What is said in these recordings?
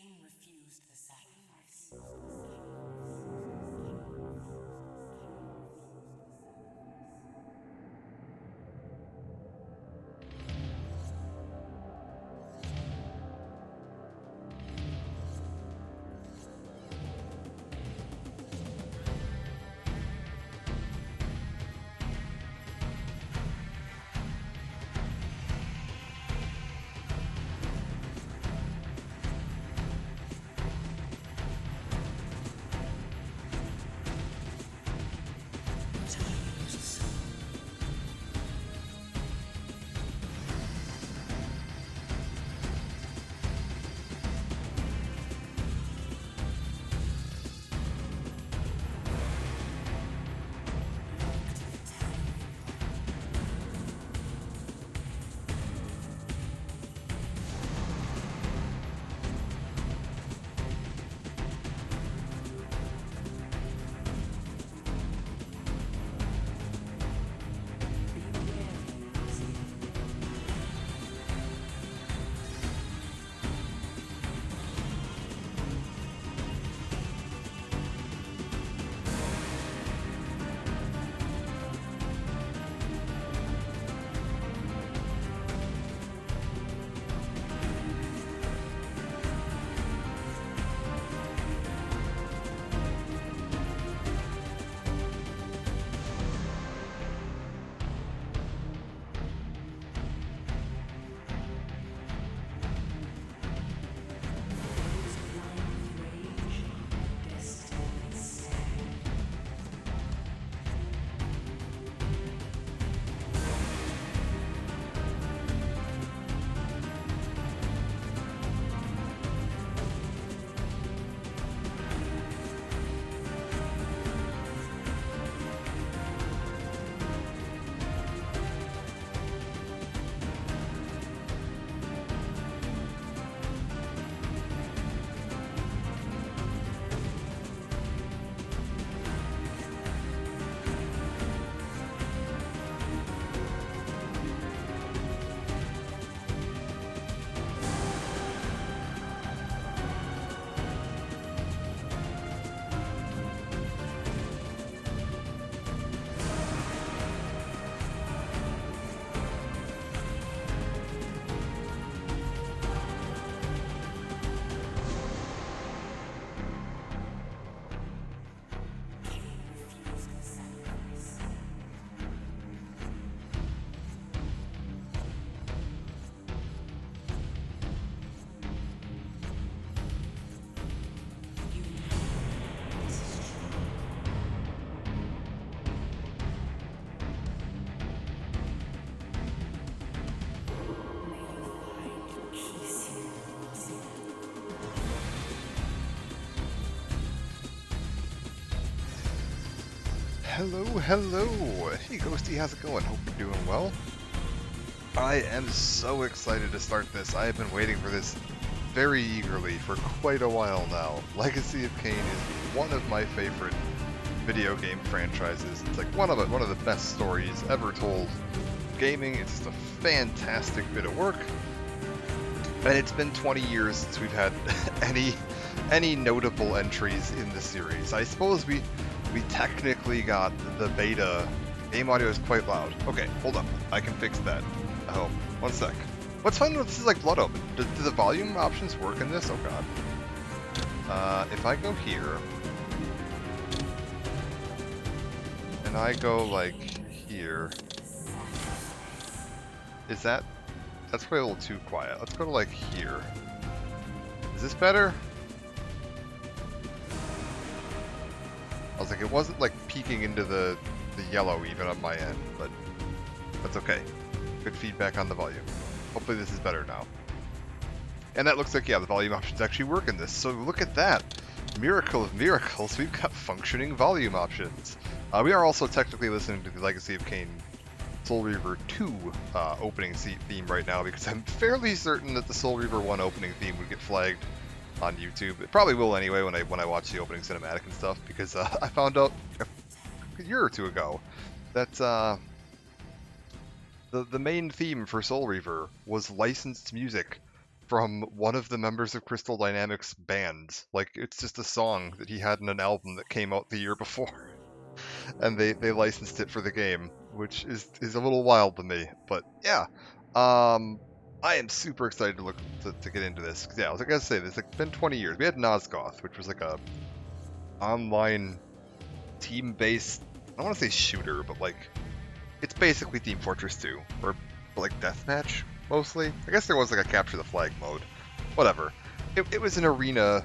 Kain refused the sacrifice. Hello, hello! Hey Ghosty, how's it going? Hope you're doing well. I am so excited to start this. I have been waiting for this very eagerly for quite a while now. Legacy of Kain is one of my favorite video game franchises. It's like one of the best stories ever told. Gaming, it's just a fantastic bit of work. And it's been 20 years since we've had any notable entries in the series. I suppose we technically got the beta. Game audio is quite loud. Okay, hold up. I can fix that. I hope. One sec. What's fun with this is like Blood Omen. Do the volume options work in this? Oh god. If I go here, and I go like here, is that's probably a little too quiet. Let's go to like here. Is this better? I was like, it wasn't like peeking into the yellow even on my end, but that's okay. Good feedback on the volume. Hopefully this is better now. And that looks like, yeah, the volume options actually work in this. So look at that. Miracle of miracles, we've got functioning volume options. We are also technically listening to the Legacy of Kain Soul Reaver 2 opening theme right now, because I'm fairly certain that the Soul Reaver 1 opening theme would get flagged on YouTube. It probably will anyway when I watch the opening cinematic and stuff, because I found out a year or two ago that the main theme for Soul Reaver was licensed music from one of the members of Crystal Dynamics' band. Like, it's just a song that he had in an album that came out the year before, and they licensed it for the game, which is a little wild to me. But yeah, I am super excited to look to get into this. 'Cause, yeah, like I say, it's like been 20 years. We had Nosgoth, which was like a online team-based. I don't want to say shooter, but like it's basically Team Fortress 2, or like deathmatch mostly. I guess there was like a capture the flag mode. Whatever. It was an arena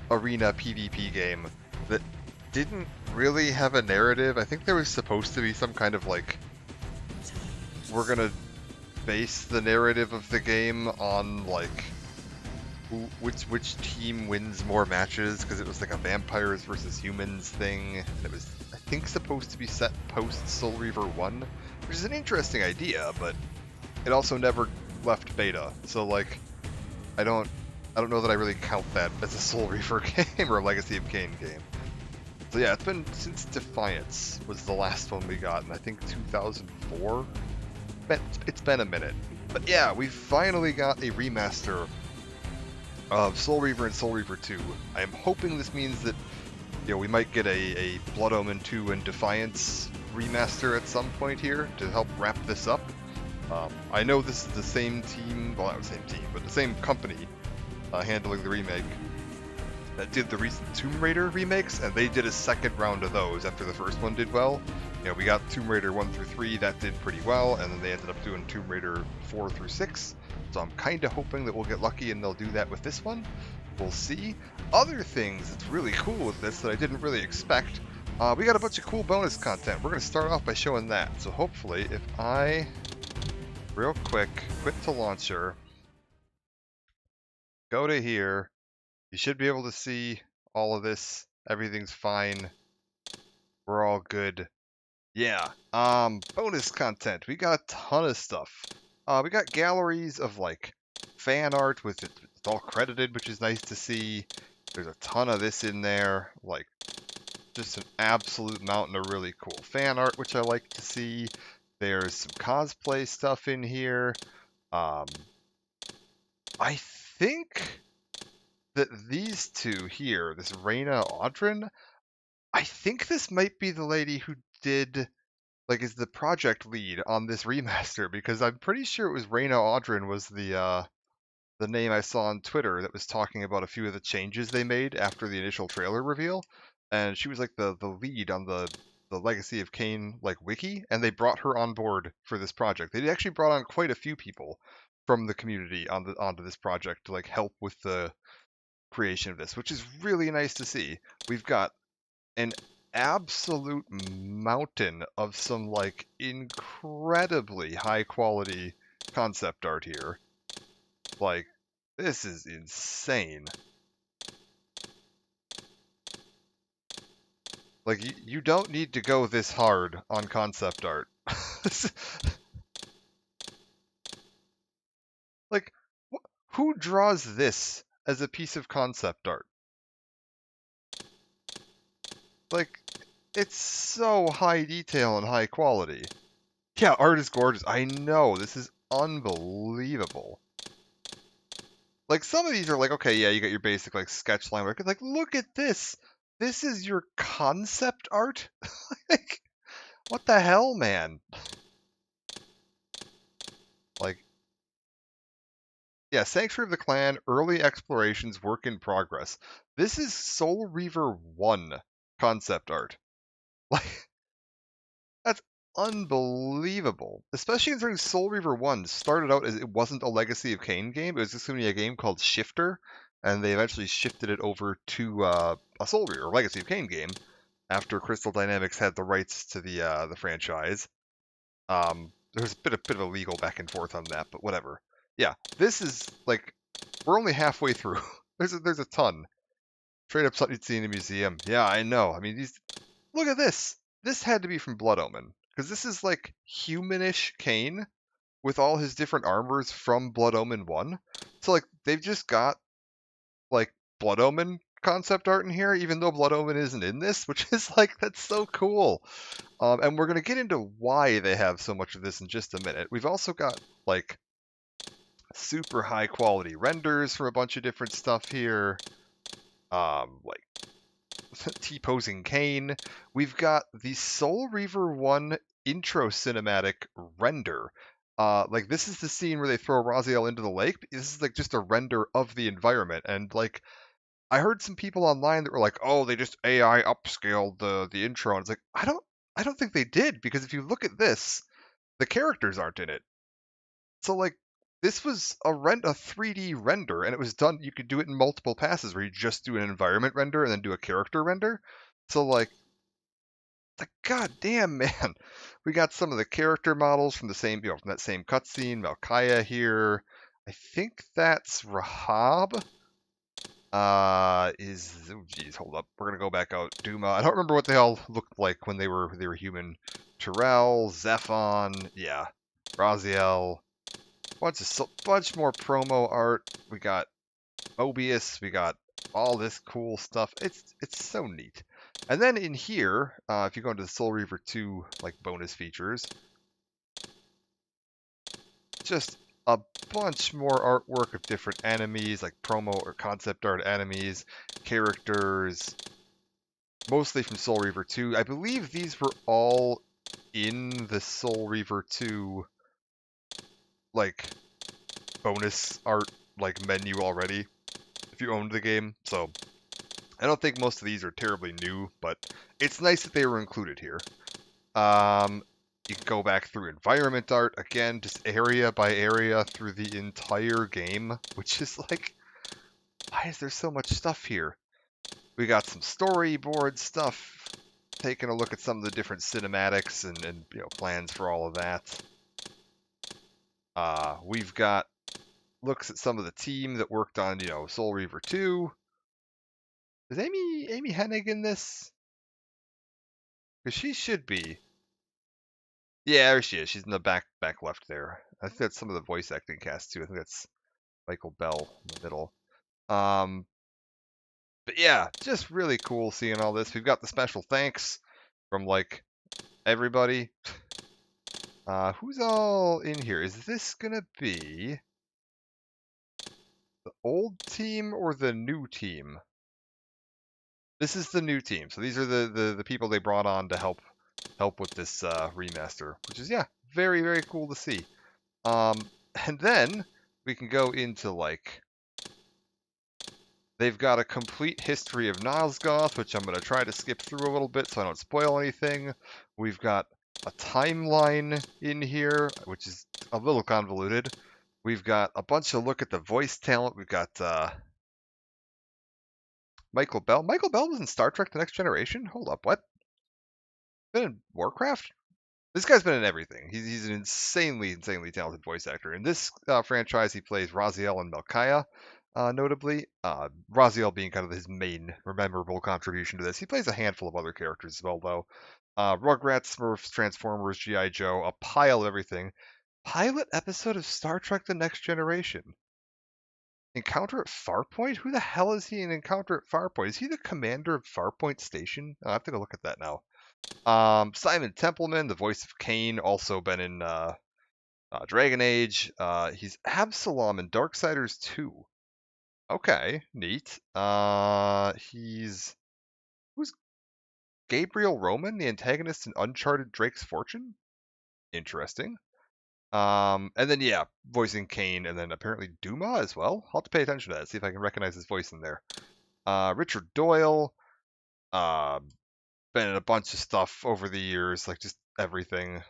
PvP game that didn't really have a narrative. I think there was supposed to be some kind of like, we're gonna base the narrative of the game on like which team wins more matches, because it was like a vampires versus humans thing. And it was, I think, supposed to be set post Soul Reaver 1, which is an interesting idea, but it also never left beta. So like, I don't know that I really count that as a Soul Reaver game or a Legacy of Kain game. So yeah, it's been since Defiance was the last one we got, and I think 2004. It's been a minute. But yeah, we finally got a remaster of Soul Reaver and Soul Reaver 2. I am hoping this means that, you know, we might get a Blood Omen 2 and Defiance remaster at some point here to help wrap this up. I know this is the same team, well, not the same team, but the same company handling the remake that did the recent Tomb Raider remakes, and they did a second round of those after the first one did well. You know, we got Tomb Raider 1 through 3, that did pretty well, and then they ended up doing Tomb Raider 4 through 6. So I'm kind of hoping that we'll get lucky and they'll do that with this one. We'll see. Other things that's really cool with this that I didn't really expect, we got a bunch of cool bonus content. We're going to start off by showing that. So hopefully, if I, real quick, quit to launcher, go to here, you should be able to see all of this. Everything's fine. We're all good. Yeah. Bonus content. We got a ton of stuff. We got galleries of like fan art with it. It's all credited, which is nice to see. There's a ton of this in there. Like, just an absolute mountain of really cool fan art, which I like to see. There's some cosplay stuff in here. I think that these two here, this Reyna Audrin, I think this might be the lady who did, like, is the project lead on this remaster, because I'm pretty sure it was Reyna Audrin was the name I saw on Twitter that was talking about a few of the changes they made after the initial trailer reveal, and she was like the lead on the Legacy of Kain like wiki, and they brought her on board for this project. They actually brought on quite a few people from the community onto this project to like help with the creation of this, which is really nice to see. We've got an absolute mountain of some like incredibly high quality concept art here. Like, this is insane. Like, you don't need to go this hard on concept art. Like, who draws this as a piece of concept art? Like, it's so high detail and high quality. Yeah, art is gorgeous. I know, this is unbelievable. Like, some of these are like, okay, yeah, you got your basic like sketch line work. Like, look at this. This is your concept art? Like, what the hell, man? Like, yeah, Sanctuary of the Clan, early explorations, work in progress. This is Soul Reaver 1 concept art. Like, that's unbelievable. Especially considering Soul Reaver 1 started out as it wasn't a Legacy of Kain game. It was just going to be a game called Shifter, and they eventually shifted it over to a Soul Reaver, Legacy of Kain game, after Crystal Dynamics had the rights to the franchise. There's a bit of a legal back and forth on that, but whatever. Yeah, this is like, we're only halfway through. There's a ton. Straight up something you'd see in a museum. Yeah, I know. I mean, these. Look at this. This had to be from Blood Omen, because this is like humanish Kain with all his different armors from Blood Omen 1. So like they've just got like Blood Omen concept art in here, even though Blood Omen isn't in this, which is like, that's so cool. And we're going to get into why they have so much of this in just a minute. We've also got like Super high quality renders from a bunch of different stuff here. Like T-posing Kain. We've got the Soul Reaver 1 intro cinematic render. Like this is the scene where they throw Raziel into the lake. This is like just a render of the environment, and like I heard some people online that were like, "Oh, they just AI upscaled the intro," and it's like I don't think they did, because if you look at this, the characters aren't in it. So like this was a 3D render, and it was done. You could do it in multiple passes, where you just do an environment render and then do a character render. So like goddamn man, we got some of the character models from the same, from that same cutscene. Malkaya here. I think that's Rahab. Oh geez, hold up. We're gonna go back out. Duma. I don't remember what they all looked like when they were human. Terrell, Zephon, yeah, Raziel. Bunch more promo art. We got Mobius. We got all this cool stuff. It's so neat. And then in here, if you go into the Soul Reaver 2 like bonus features, just a bunch more artwork of different enemies, like promo or concept art enemies, characters, mostly from Soul Reaver 2. I believe these were all in the Soul Reaver 2 like bonus art like menu already if you owned the game. So I don't think most of these are terribly new, but it's nice that they were included here. You can go back through environment art again, just area by area through the entire game, which is like, why is there so much stuff here? We got some storyboard stuff, taking a look at some of the different cinematics and plans for all of that. We've got looks at some of the team that worked on Soul Reaver 2. Is Amy Hennig in this? Because she should be. Yeah, there she is. She's in the back left there. I think that's some of the voice acting cast too. I think that's Michael Bell in the middle. But yeah, just really cool seeing all this. We've got the special thanks from like everybody. Who's all in here? Is this gonna be the old team or the new team? This is the new team. So these are the people they brought on to help with this remaster, which is very very cool to see. And then we can go into like they've got a complete history of Nosgoth, which I'm going to try to skip through a little bit so I don't spoil anything. We've got a timeline in here, which is a little convoluted. We've got a bunch of look at the voice talent. We've got Michael Bell. Michael Bell was in Star Trek: The Next Generation. Hold up, what? Been in Warcraft? This guy's been in everything. He's an insanely talented voice actor. In this franchise, he plays Raziel and Melkaya, notably. Raziel being kind of his main memorable contribution to this. He plays a handful of other characters as well, though. Rugrats, Smurfs, Transformers, G.I. Joe, a pile of everything. Pilot episode of Star Trek: The Next Generation. Encounter at Farpoint? Who the hell is he in Encounter at Farpoint? Is he the commander of Farpoint Station? I have to go look at that now. Simon Templeman, the voice of Kain, also been in Dragon Age. He's Absalom in Darksiders 2. Okay, neat. Who's Gabriel Roman, the antagonist in Uncharted Drake's Fortune? Interesting. And then voicing Kain, and then apparently Duma as well. I'll have to pay attention to that, see if I can recognize his voice in there. Richard Doyle, been in a bunch of stuff over the years, like just everything.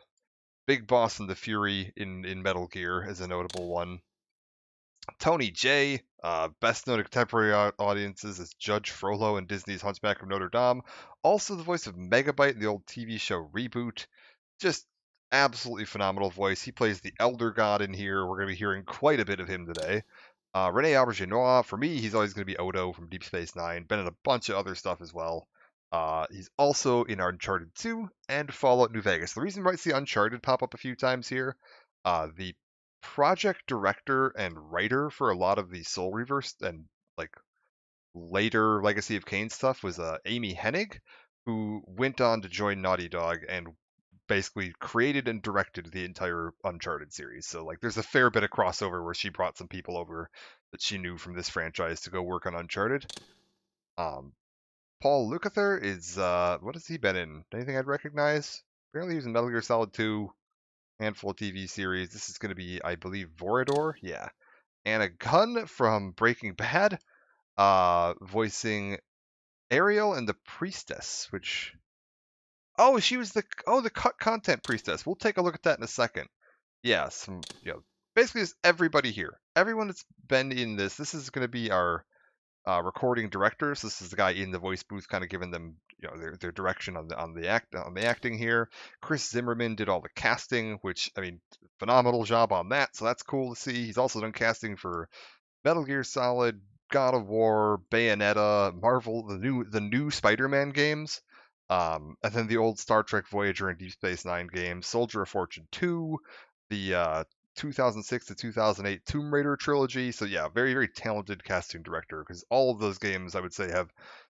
Big Boss and the Fury in Metal Gear is a notable one. Tony J, best known to contemporary audiences as Judge Frollo in Disney's Hunchback of Notre Dame. Also the voice of Megabyte in the old TV show Reboot. Just absolutely phenomenal voice. He plays the Elder God in here. We're going to be hearing quite a bit of him today. Rene Aubergenois, for me, he's always going to be Odo from Deep Space Nine. Been in a bunch of other stuff as well. He's also in Uncharted 2 and Fallout New Vegas. The reason you might see Uncharted pop up a few times here, the project director and writer for a lot of the Soul Reaver and like later Legacy of Kain stuff was Amy Hennig, who went on to join Naughty Dog and basically created and directed the entire Uncharted series. So like there's a fair bit of crossover where she brought some people over that she knew from this franchise to go work on Uncharted. Paul Lukather is what has he been in? Anything I'd recognize? Apparently he was in Metal Gear Solid 2, handful of TV series. This is going to be, I believe, Vorador. Yeah. Anna Gunn from Breaking Bad, voicing Ariel and the Priestess, which she was the cut content priestess. We'll take a look at that in a second. Yeah, basically just everybody here, everyone that's been in this. This is going to be our recording directors. This is the guy in the voice booth, kind of giving them their direction on the acting here. Chris Zimmerman did all the casting, which I mean, phenomenal job on that. So that's cool to see. He's also done casting for Metal Gear Solid, God of War, Bayonetta, Marvel, the new Spider-Man games, and then the old Star Trek Voyager and Deep Space Nine games, Soldier of Fortune 2, the 2006 to 2008 Tomb Raider trilogy. So yeah, very very talented casting director because all of those games I would say have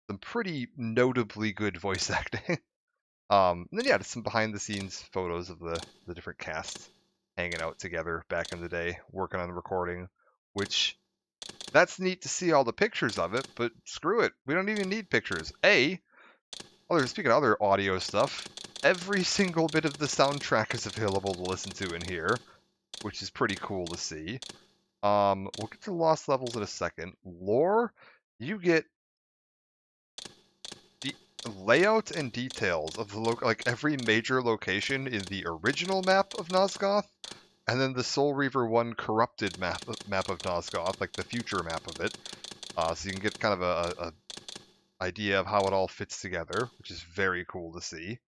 some pretty notably good voice acting. And then yeah, just some behind the scenes photos of the different casts hanging out together back in the day, working on the recording, which that's neat to see all the pictures of it, but screw it. We don't even need pictures. Speaking of other audio stuff, every single bit of the soundtrack is available to listen to in here, which is pretty cool to see. We'll get to Lost Levels in a second. Lore, you get the layout and details of like every major location in the original map of Nosgoth, and then the Soul Reaver 1 corrupted map of Nosgoth, like the future map of it. So you can get kind of a idea of how it all fits together, which is very cool to see.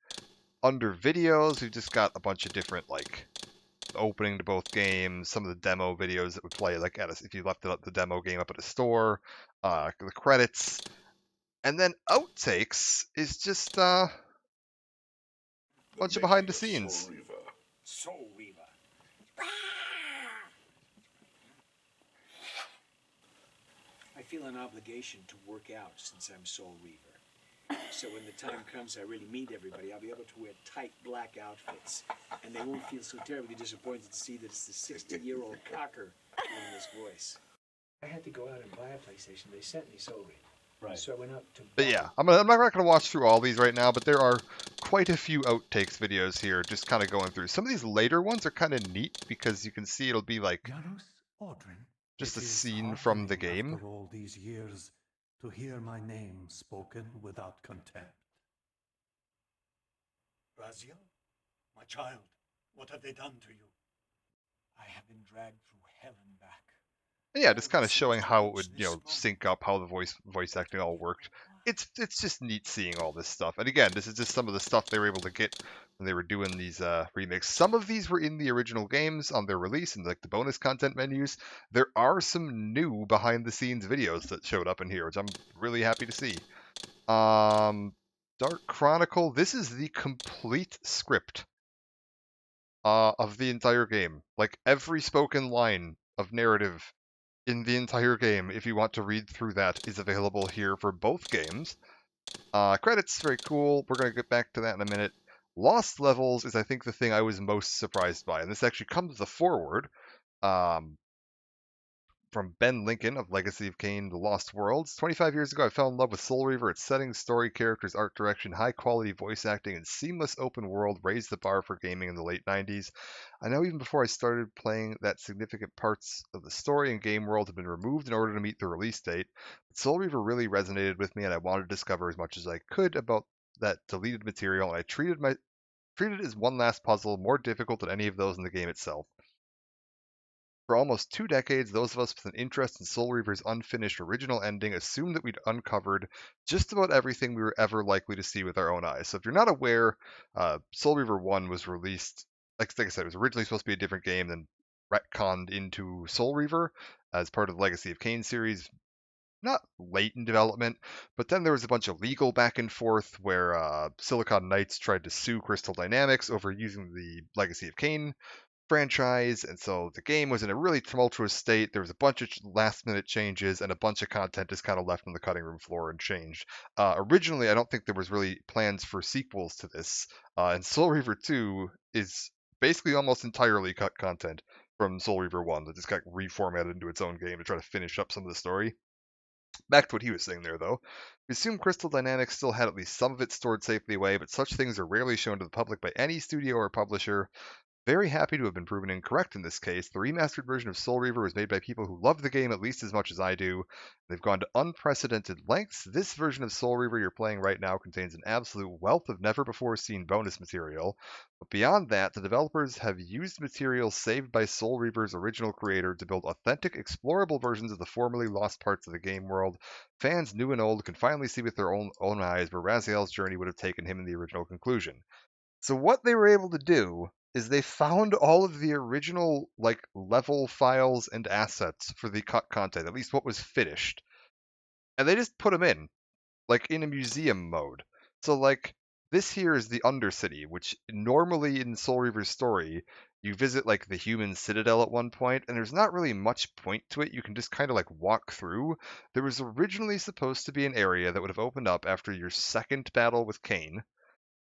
Under videos, we've just got a bunch of different like opening to both games, some of the demo videos that would play like if you left the demo game up at a store, the credits, and then outtakes is just a bunch of behind the scenes. Soul Reaver. Soul Reaver. I feel an obligation to work out since I'm Soul Reaver. So when the time comes I really meet everybody, I'll be able to wear tight black outfits. And they won't feel so terribly disappointed to see that it's the 60-year-old cocker doing this voice. I had to go out and buy a PlayStation. They sent me Soul Reaver. Right. So I went up to... But yeah, I'm not going to watch through all these right now, but there are quite a few outtakes videos here, just kind of going through. Some of these later ones are kind of neat because you can see it'll be like just a scene from the game. After all these years, to hear my name spoken without contempt. Raziel, my child, what have they done to you? I have been dragged through hell and back. And yeah, just kind of showing how it would, sync up, how the voice acting all worked. It's just neat seeing all this stuff. And again, this is just some of the stuff they were able to get when they were doing these remakes. Some of these were in the original games on their release and like the bonus content menus. There are some new behind the scenes videos that showed up in here, which I'm really happy to see. Dark Chronicle. This is the complete script of the entire game. Like every spoken line of narrative in the entire game, if you want to read through that, is available here for both games. Credits, very cool. We're going to get back to that in a minute. Lost Levels is, I think, the thing I was most surprised by, and this actually comes as a forward from Ben Lincoln of Legacy of Kain, The Lost Worlds. 25 years ago, I fell in love with Soul Reaver. Its setting, story, characters, art direction, high-quality voice acting, and seamless open world raised the bar for gaming in the late 90s. I know even before I started playing that significant parts of the story and game world had been removed in order to meet the release date. But Soul Reaver really resonated with me, and I wanted to discover as much as I could about that deleted material, and I treated it as one last puzzle, more difficult than any of those in the game itself. For almost 2 decades, those of us with an interest in Soul Reaver's unfinished original ending assumed that we'd uncovered just about everything we were ever likely to see with our own eyes. So if you're not aware, Soul Reaver 1 was released, like I said, it was originally supposed to be a different game, then retconned into Soul Reaver as part of the Legacy of Kain series. Not late in development, but then there was a bunch of legal back and forth where Silicon Knights tried to sue Crystal Dynamics over using the Legacy of Kain franchise, and so the game was in a really tumultuous state. There was a bunch of last-minute changes, and a bunch of content just kind of left on the cutting room floor and changed. Originally, I don't think there was really plans for sequels to this, and Soul Reaver 2 is basically almost entirely cut content from Soul Reaver 1 that just got reformatted into its own game to try to finish up some of the story. Back to what he was saying there, though. We assume Crystal Dynamics still had at least some of it stored safely away, but such things are rarely shown to the public by any studio or publisher. Very happy to have been proven incorrect in this case. The remastered version of Soul Reaver was made by people who love the game at least as much as I do. They've gone to unprecedented lengths. This version of Soul Reaver you're playing right now contains an absolute wealth of never-before-seen bonus material. But beyond that, the developers have used material saved by Soul Reaver's original creator to build authentic, explorable versions of the formerly lost parts of the game world. Fans new and old can finally see with their own eyes where Raziel's journey would have taken him in the original conclusion. So what they were able to do is they found all of the original like level files and assets for the cut content, at least what was finished, and they just put them in like in a museum mode. So like this here is the Undercity, which normally in Soul Reaver's story you visit like the human citadel at one point, and there's not really much point to it. You can just kind of like walk through. There was originally supposed to be an area that would have opened up after your second battle with Kain,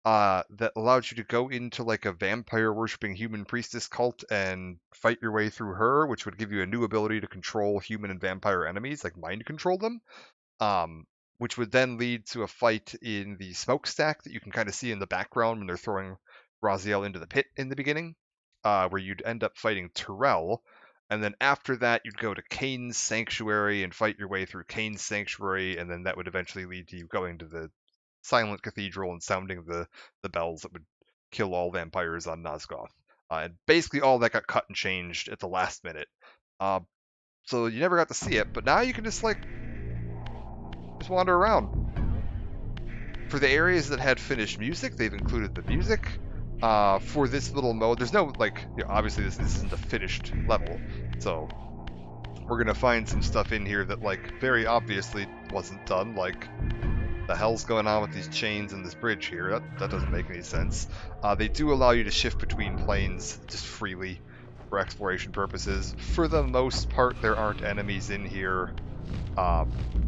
that allowed you to go into like a vampire worshipping human priestess cult and fight your way through her, which would give you a new ability to control human and vampire enemies, like mind control them. Which would then lead to a fight in the smokestack that you can kind of see in the background when they're throwing Raziel into the pit in the beginning, where you'd end up fighting Terrell. And then after that, you'd go to Kain's Sanctuary and fight your way through Kain's Sanctuary, and then that would eventually lead to you going to the Silent Cathedral and sounding the bells that would kill all vampires on Nosgoth. And basically all that got cut and changed at the last minute. So you never got to see it, but now you can just wander around. For the areas that had finished music, they've included the music. For this little mode, there's no, obviously this isn't a finished level, so we're gonna find some stuff in here that, very obviously wasn't done, like, the hell's going on with these chains and this bridge here? That doesn't make any sense. They do allow you to shift between planes just freely for exploration purposes. For the most part, there aren't enemies in here.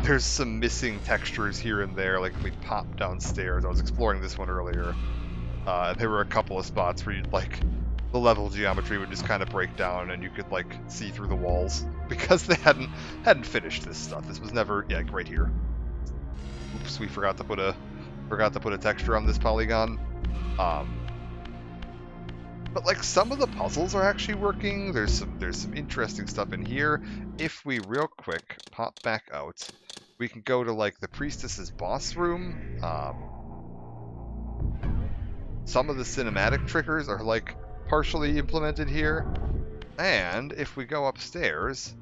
There's some missing textures here and there, like we popped downstairs. I was exploring this one earlier. There were a couple of spots where you'd, the level geometry would just kind of break down and you could, see through the walls because they hadn't finished this stuff. This was never, right here. Oops, we forgot to put a texture on this polygon. But some of the puzzles are actually working. There's some interesting stuff in here. If we real quick pop back out, we can go to the priestess's boss room. Some of the cinematic triggers are partially implemented here. And if we go upstairs,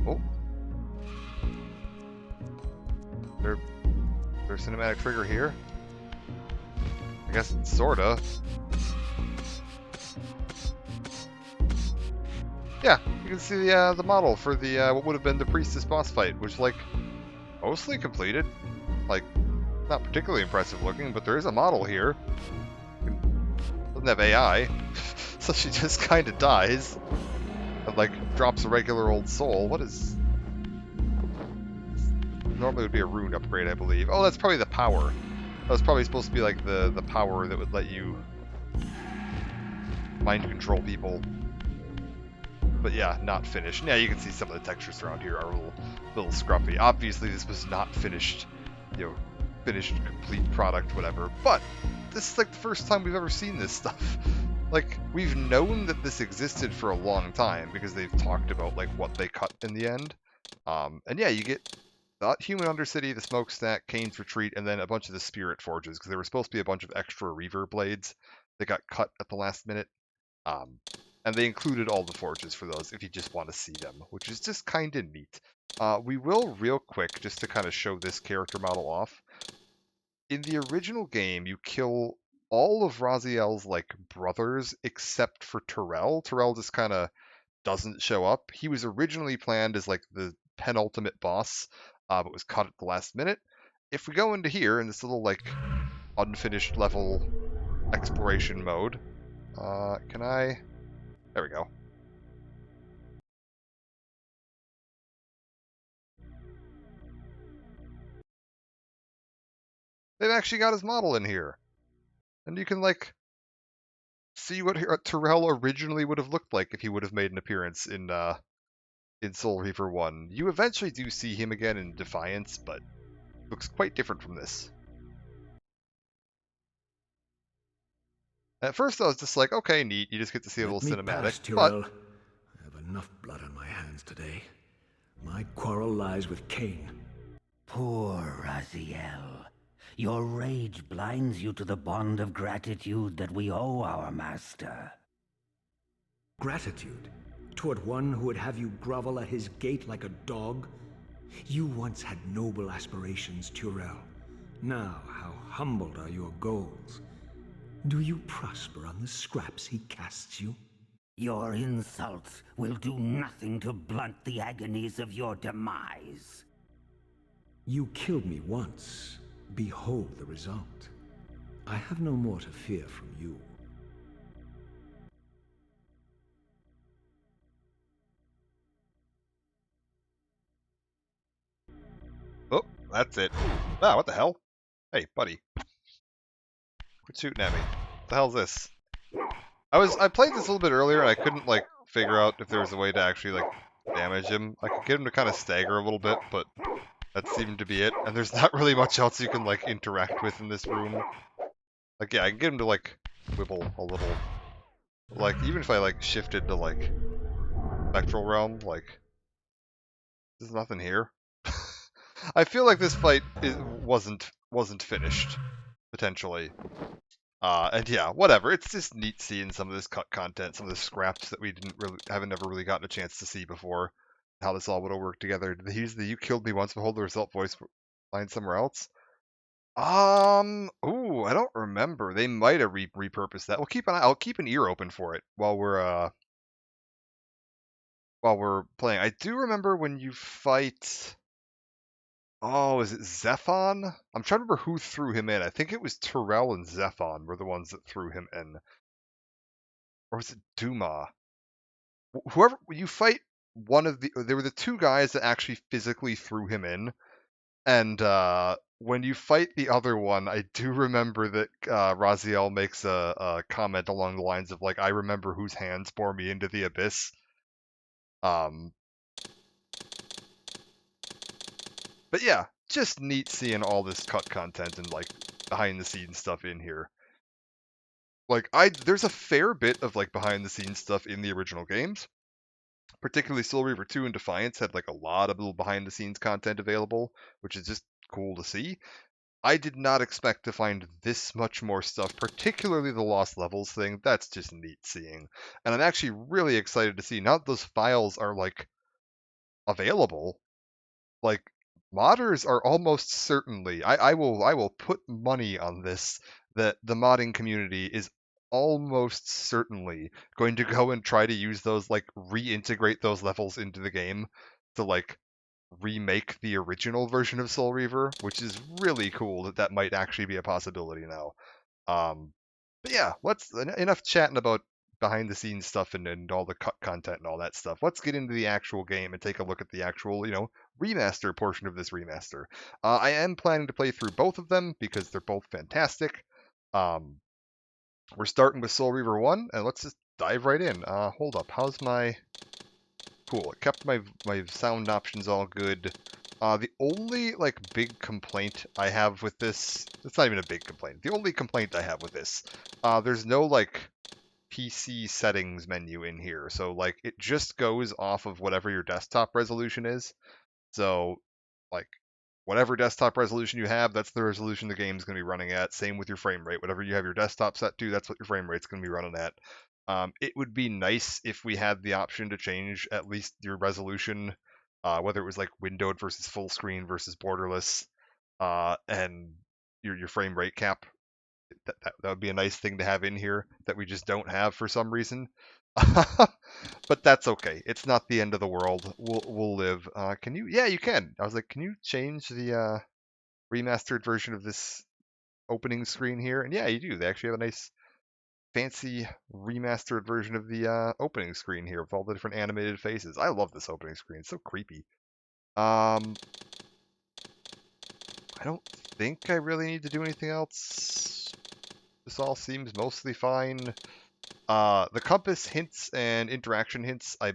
oh, there's a cinematic trigger here. I guess sorta. Yeah, you can see the model for the what would have been the priestess boss fight, which mostly completed. Not particularly impressive looking, but there is a model here. Doesn't have AI, so she just kind of dies and drops a regular old soul. What is? Normally would be a rune upgrade, I believe. Oh, that's probably the power. That was probably supposed to be the power that would let you mind control people. But yeah, not finished. Yeah, you can see some of the textures around here are a little scruffy. Obviously, this was not finished, finished complete product, whatever. But this is the first time we've ever seen this stuff. We've known that this existed for a long time because they've talked about what they cut in the end. And yeah, you get the human Undercity, the smokestack, Kain's retreat, and then a bunch of the spirit forges because there were supposed to be a bunch of extra Reaver blades that got cut at the last minute. And they included all the forges for those if you just want to see them, which is just kind of neat. We will real quick, just to kind of show this character model off. In the original game, you kill all of Raziel's brothers except for Terrell. Terrell just kind of doesn't show up. He was originally planned as the penultimate boss, but was cut at the last minute. If we go into here in this little unfinished level exploration mode, can I There we go. They've actually got his model in here. And you can, like, see what Terrell originally would have looked like if he would have made an appearance in Soul Reaver 1. You eventually do see him again in Defiance, but looks quite different from this. At first I was just like, okay, neat, you just get to see a little cinematic, Pass, Tyrell. I have enough blood on my hands today. My quarrel lies with Kain. Poor Raziel. Your rage blinds you to the bond of gratitude that we owe our master. Gratitude? Toward one who would have you grovel at his gate like a dog? You once had noble aspirations, Tyrell. Now, how humbled are your goals? Do you prosper on the scraps he casts you? Your insults will do nothing to blunt the agonies of your demise. You killed me once. Behold the result. I have no more to fear from you. Oh, that's it. Wow, what the hell? Hey, buddy. Quit shooting at me. What the hell's this? I played this a little bit earlier and I couldn't, like, figure out if there was a way to actually, like, damage him. I could get him to kind of stagger a little bit, but that seemed to be it. And there's not really much else you can, like, interact with in this room. Like, yeah, I can get him to, like, wibble a little. Like, even if I, like, shifted to, like, Spectral Realm, like, there's nothing here. I feel like this fight wasn't finished, potentially. And yeah, whatever. It's just neat seeing some of this cut content, some of the scraps that we haven't never really gotten a chance to see before. How this all would have worked together. Did they use the "You killed me once, behold the result" voice line somewhere else? Ooh, I don't remember. They might have repurposed that. I'll keep an ear open for it while we're playing. I do remember when you fight. Oh, is it Zephon? I'm trying to remember who threw him in. I think it was Terrell and Zephon were the ones that threw him in. Or was it Duma? Whoever you fight, there were the two guys that actually physically threw him in, and when you fight the other one, I do remember that Raziel makes a comment along the lines of like, "I remember whose hands bore me into the abyss." But yeah, just neat seeing all this cut content and like behind the scenes stuff in here. Like there's a fair bit of like behind the scenes stuff in the original games. Particularly Soul Reaver 2 and Defiance had like a lot of little behind the scenes content available, which is just cool to see. I did not expect to find this much more stuff, particularly the Lost Levels thing. That's just neat seeing. And I'm actually really excited to see now that those files are like available. Like modders are almost certainly I will put money on this that the modding community is almost certainly going to go and try to use those, like reintegrate those levels into the game to like remake the original version of Soul Reaver, which is really cool that might actually be a possibility now. But yeah, enough chatting about behind the scenes stuff and all the cut content and all that stuff. Let's get into the actual game and take a look at the actual, remaster portion of this remaster. I am planning to play through both of them because they're both fantastic. We're starting with Soul Reaver 1, and let's just dive right in. Hold up, how's my... Cool, it kept my sound options all good. The only, like, big complaint I have with this... It's not even a big complaint. The only complaint I have with this, there's no, like, PC settings menu in here. So, like, it just goes off of whatever your desktop resolution is. So, like, whatever desktop resolution you have, that's the resolution the game's going to be running at. Same with your frame rate. Whatever you have your desktop set to, that's what your frame rate's going to be running at. It would be nice if we had the option to change at least your resolution, whether it was like windowed versus full screen versus borderless, and your frame rate cap. That would be a nice thing to have in here that we just don't have for some reason. But that's okay. It's not the end of the world. We'll live. Can you? Yeah, you can. I was like, can you change the remastered version of this opening screen here? And yeah, you do. They actually have a nice fancy remastered version of the opening screen here with all the different animated faces. I love this opening screen. It's so creepy. I don't think I really need to do anything else. This all seems mostly fine. The compass hints and interaction hints, I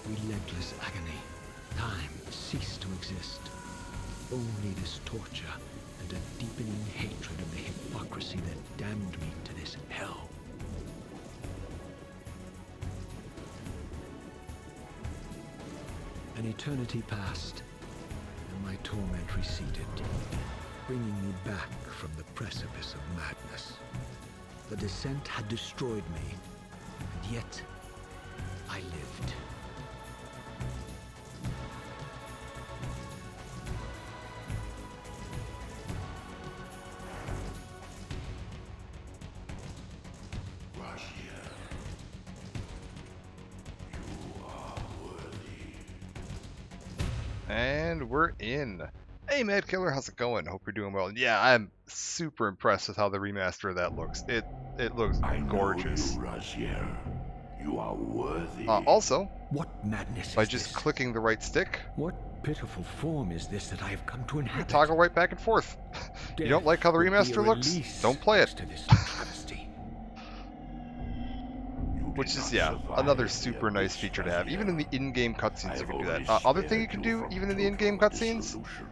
Relentless agony. Time ceased to exist. Only this torture and a deepening hatred of the hypocrisy that damned me to this hell. An eternity passed, and my torment receded, bringing me back from the precipice of madness. The descent had destroyed me, and yet I lived. And we're in. Hey Mad Killer, how's it going? Hope you're doing well. Yeah, I'm super impressed with how the remaster of that looks. It looks gorgeous. I know you, Raziel. You are worthy. Also, What madness by is just this? clicking the right stick, What pitiful form is this that I have come to you can inhabit? toggle right back and forth. You don't like how the Death would be a remaster looks? release Don't play it. next to this travesty. You did Which is, not yeah, survive another the super nice abyss, feature to have. Even in the Raziel. in-game I cutscenes, you have can do only that. Other thing you spared can do, from even in the in-game total cutscenes. dissolution.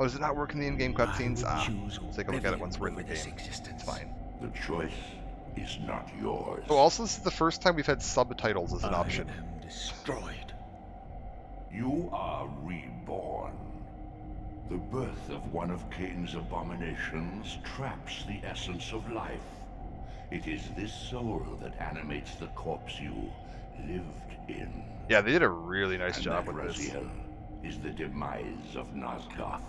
Oh, does it not work in the in-game cutscenes? I would choose Let's take a look at it once we're in the oblivion game. over this It's existence. fine. The choice is not yours. Oh, also, this is the first time we've had subtitles as an option. I am destroyed. You are reborn. The birth of one of Kain's abominations traps the essence of life. It is this soul that animates the corpse you lived in. Yeah, they did a really nice And job that with this. Raziel is the demise of Nosgoth.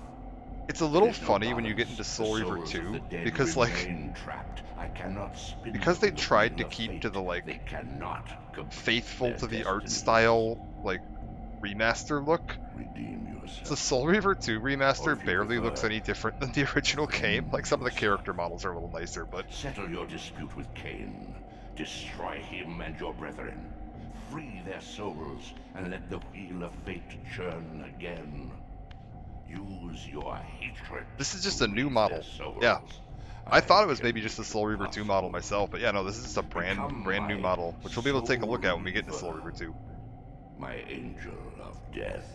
It's a There little is no funny when you get balance. into The Soul Reaver souls of 2, the dead because like remain trapped. I cannot spin because them they the tried to wheel of keep fate. to the like They cannot complete faithful their to the art destinies. style like remaster look. Redeem yourself. The Soul Reaver 2 Or remaster if you barely looks prefer, any different than the original game. Like some of the yourself. character models are a little nicer, but Settle your dispute with Kain. Destroy him and your brethren. Free their souls and let the wheel of fate churn again. Use your hatred. this is just to a new raise model. their souls. Yeah. I thought it was can maybe just a make Soul it Reaver 2 model possible. myself, but yeah, no, this is just a brand new my model, which we'll be able to take a look at when we get into Soul Soul Reaver 2. My angel of death.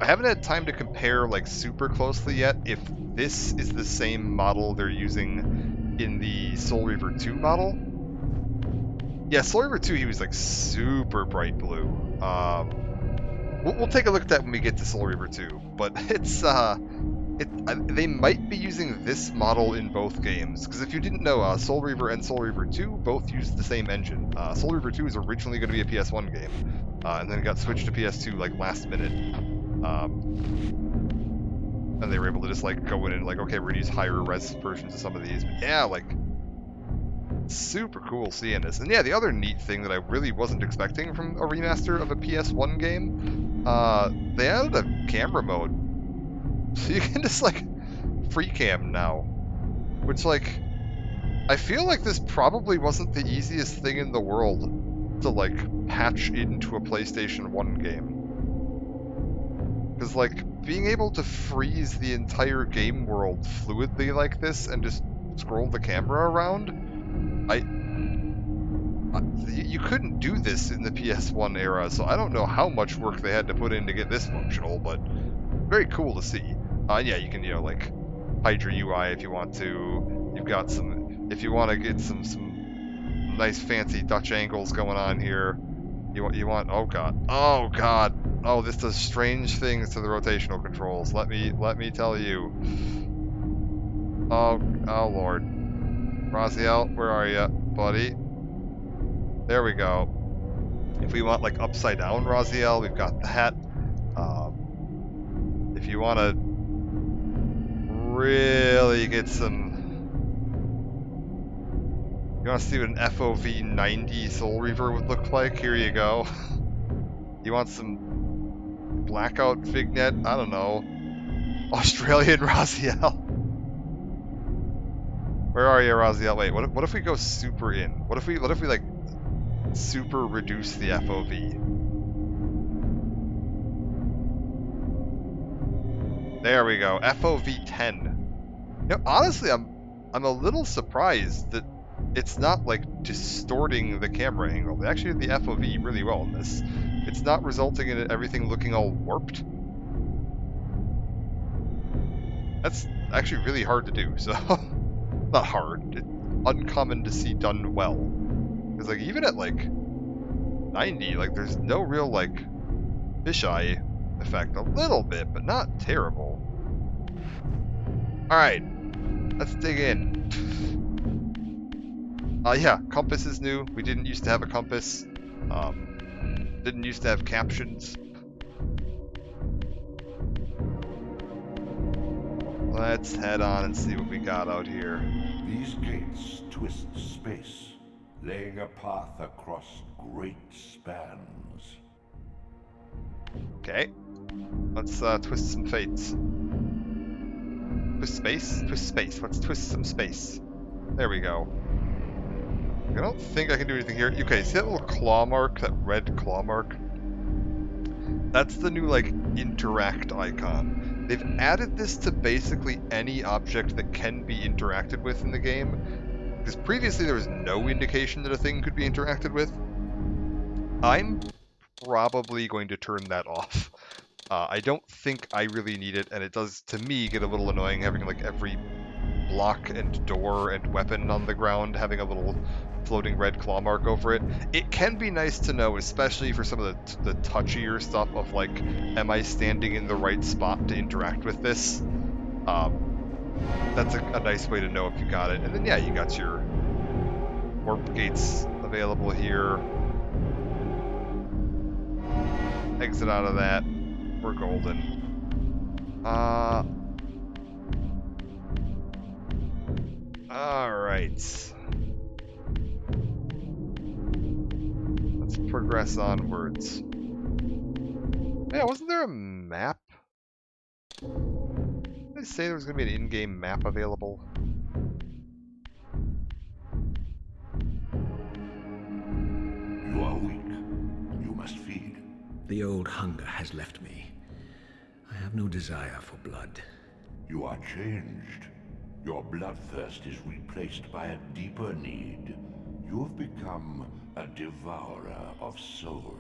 I haven't had time to compare like super closely yet if this is the same model they're using in the Soul Reaver 2 model. Yeah, Soul Reaver 2 he was like super bright blue. We'll take a look at that when we get to Soul Reaver 2, but they might be using this model in both games, because if you didn't know, Soul Reaver and Soul Reaver 2 both use the same engine. Soul Reaver 2 is originally going to be a PS1 game, and then it got switched to PS2 like last minute. And they were able to just like go in and like, okay, we're gonna use higher res versions of some of these. But yeah, like super cool seeing this. And yeah, the other neat thing that I really wasn't expecting from a remaster of a PS1 game, they added a camera mode. So you can just like free cam now. Which like I feel like this probably wasn't the easiest thing in the world to like patch into a PlayStation 1 game. Because, like, being able to freeze the entire game world fluidly like this and just scroll the camera around, you couldn't do this in the PS1 era, so I don't know how much work they had to put in to get this functional, but very cool to see. Yeah, you can, you know, like, hide your UI if you want to. You've got some, if you want to get some nice fancy Dutch angles going on here. You want, oh god, oh, this does strange things to the rotational controls. Let me tell you. Oh lord, Raziel, where are you, buddy? There we go. If we want like upside down Raziel, we've got that. If you want to really get some, you want to see what an FOV 90 Soul Reaver would look like? Here you go. You want some blackout vignette? I don't know. Australian Raziel. Where are you, Raziel? Wait, what if we go super in? What if we like super reduce the FOV? There we go. FOV 10. You know, honestly, I'm a little surprised that it's not like distorting the camera angle. They actually did the FOV really well in this. It's not resulting in everything looking all warped. That's actually really hard to do, so not hard. It's uncommon to see done well. Because like even at like 90, like there's no real like fisheye effect. A little bit, but not terrible. Alright, let's dig in. Yeah, compass is new. We didn't used to have a compass. Didn't used to have captions. Let's head on and see what we got out here. These gates twist space, laying a path across great spans. Okay. Let's twist some fates. Twist space? Twist space. Let's twist some space. There we go. I don't think I can do anything here. Okay, see that little claw mark? That red claw mark? That's the new, like, interact icon. They've added this to basically any object that can be interacted with in the game. Because previously there was no indication that a thing could be interacted with. I'm probably going to turn that off. I don't think I really need it, and it does, to me, get a little annoying having, like, every block and door and weapon on the ground having a little floating red claw mark over it. It can be nice to know, especially for some of the touchier stuff of like, am I standing in the right spot to interact with this? That's a nice way to know if you got it. And then yeah, you got your warp gates available here. Exit out of that. We're golden. Alright. Let's progress onwards. Yeah, wasn't there a map? Did they say there was going to be an in-game map available? You are weak. You must feed. The old hunger has left me. I have no desire for blood. You are changed. Your bloodthirst is replaced by a deeper need. You have become a devourer of souls.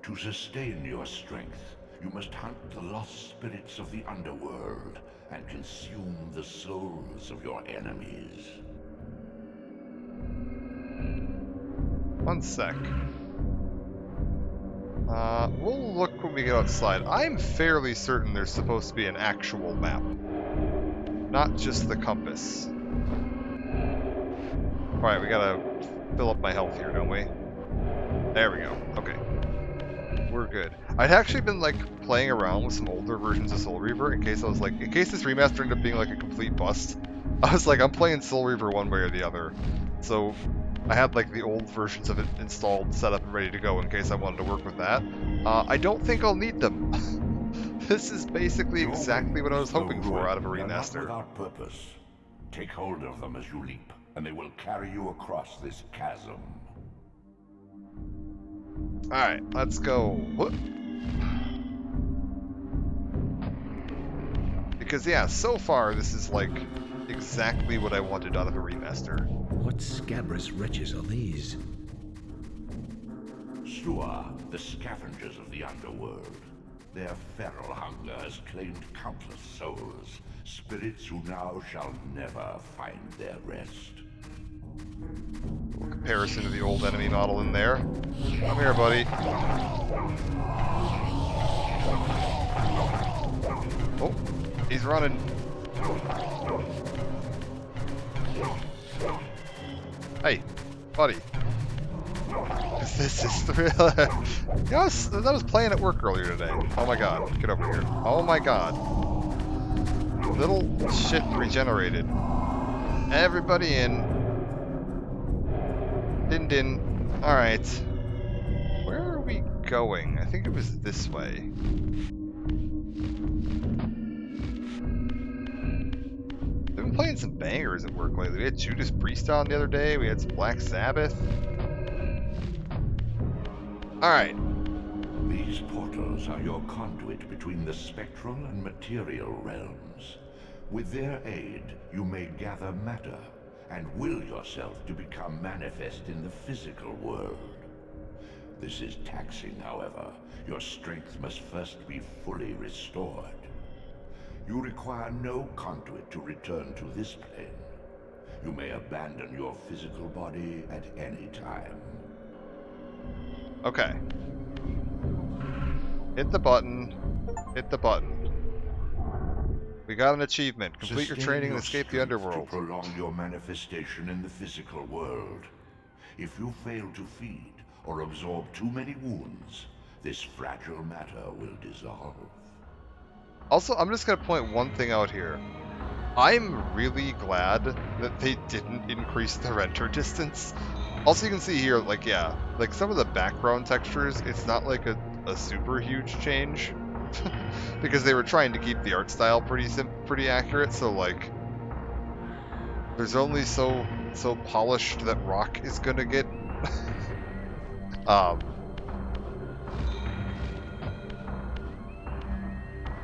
To sustain your strength, you must hunt the lost spirits of the underworld and consume the souls of your enemies. One sec. We'll look when we get outside. I'm fairly certain there's supposed to be an actual map. Not just the compass. Alright, we gotta fill up my health here, don't we? There we go. Okay. We're good. I'd actually been, like, playing around with some older versions of Soul Reaver in case I was like, in case this remaster ended up being, like, a complete bust. I was like, I'm playing Soul Reaver one way or the other. So, I had, like, the old versions of it installed, set up, and ready to go in case I wanted to work with that. I don't think I'll need them. This is basically exactly what I was hoping for out of a They're not remaster. without purpose. Take hold of them as you leap, and they will carry you across this chasm. Alright, let's go. Whoop. Because, yeah, so far this is, like, exactly what I wanted out of a remaster. What scabrous wretches are these? Stua, the scavengers of the underworld. Their feral hunger has claimed countless souls, spirits who now shall never find their rest. A little comparison to the old enemy model in there. Come here, buddy. Oh, he's running. Hey, buddy. This is the real... You know, I was playing at work earlier today. Oh my god, get over here. Oh my god. Little shit regenerated. Everybody in. Din din. Alright. Where are we going? I think it was this way. I've been playing some bangers at work lately. We had Judas Priest on the other day. We had some Black Sabbath. Alright. These portals are your conduit between the spectral and material realms. With their aid, you may gather matter and will yourself to become manifest in the physical world. This is taxing, however. Your strength must first be fully restored. You require no conduit to return to this plane. You may abandon your physical body at any time. Okay. Hit the button. Hit the button. We got an achievement. Complete your Sustain training and your escape the strength underworld. to prolong your manifestation in the physical world. If you fail to feed or absorb too many wounds, this fragile matter will dissolve. Also, I'm just going to point one thing out here. I'm really glad that they didn't increase the render distance. Also, you can see here, like, yeah, like some of the background textures, it's not like a super huge change. Because they were trying to keep the art style pretty accurate, so, like, there's only so polished that rock is going to get.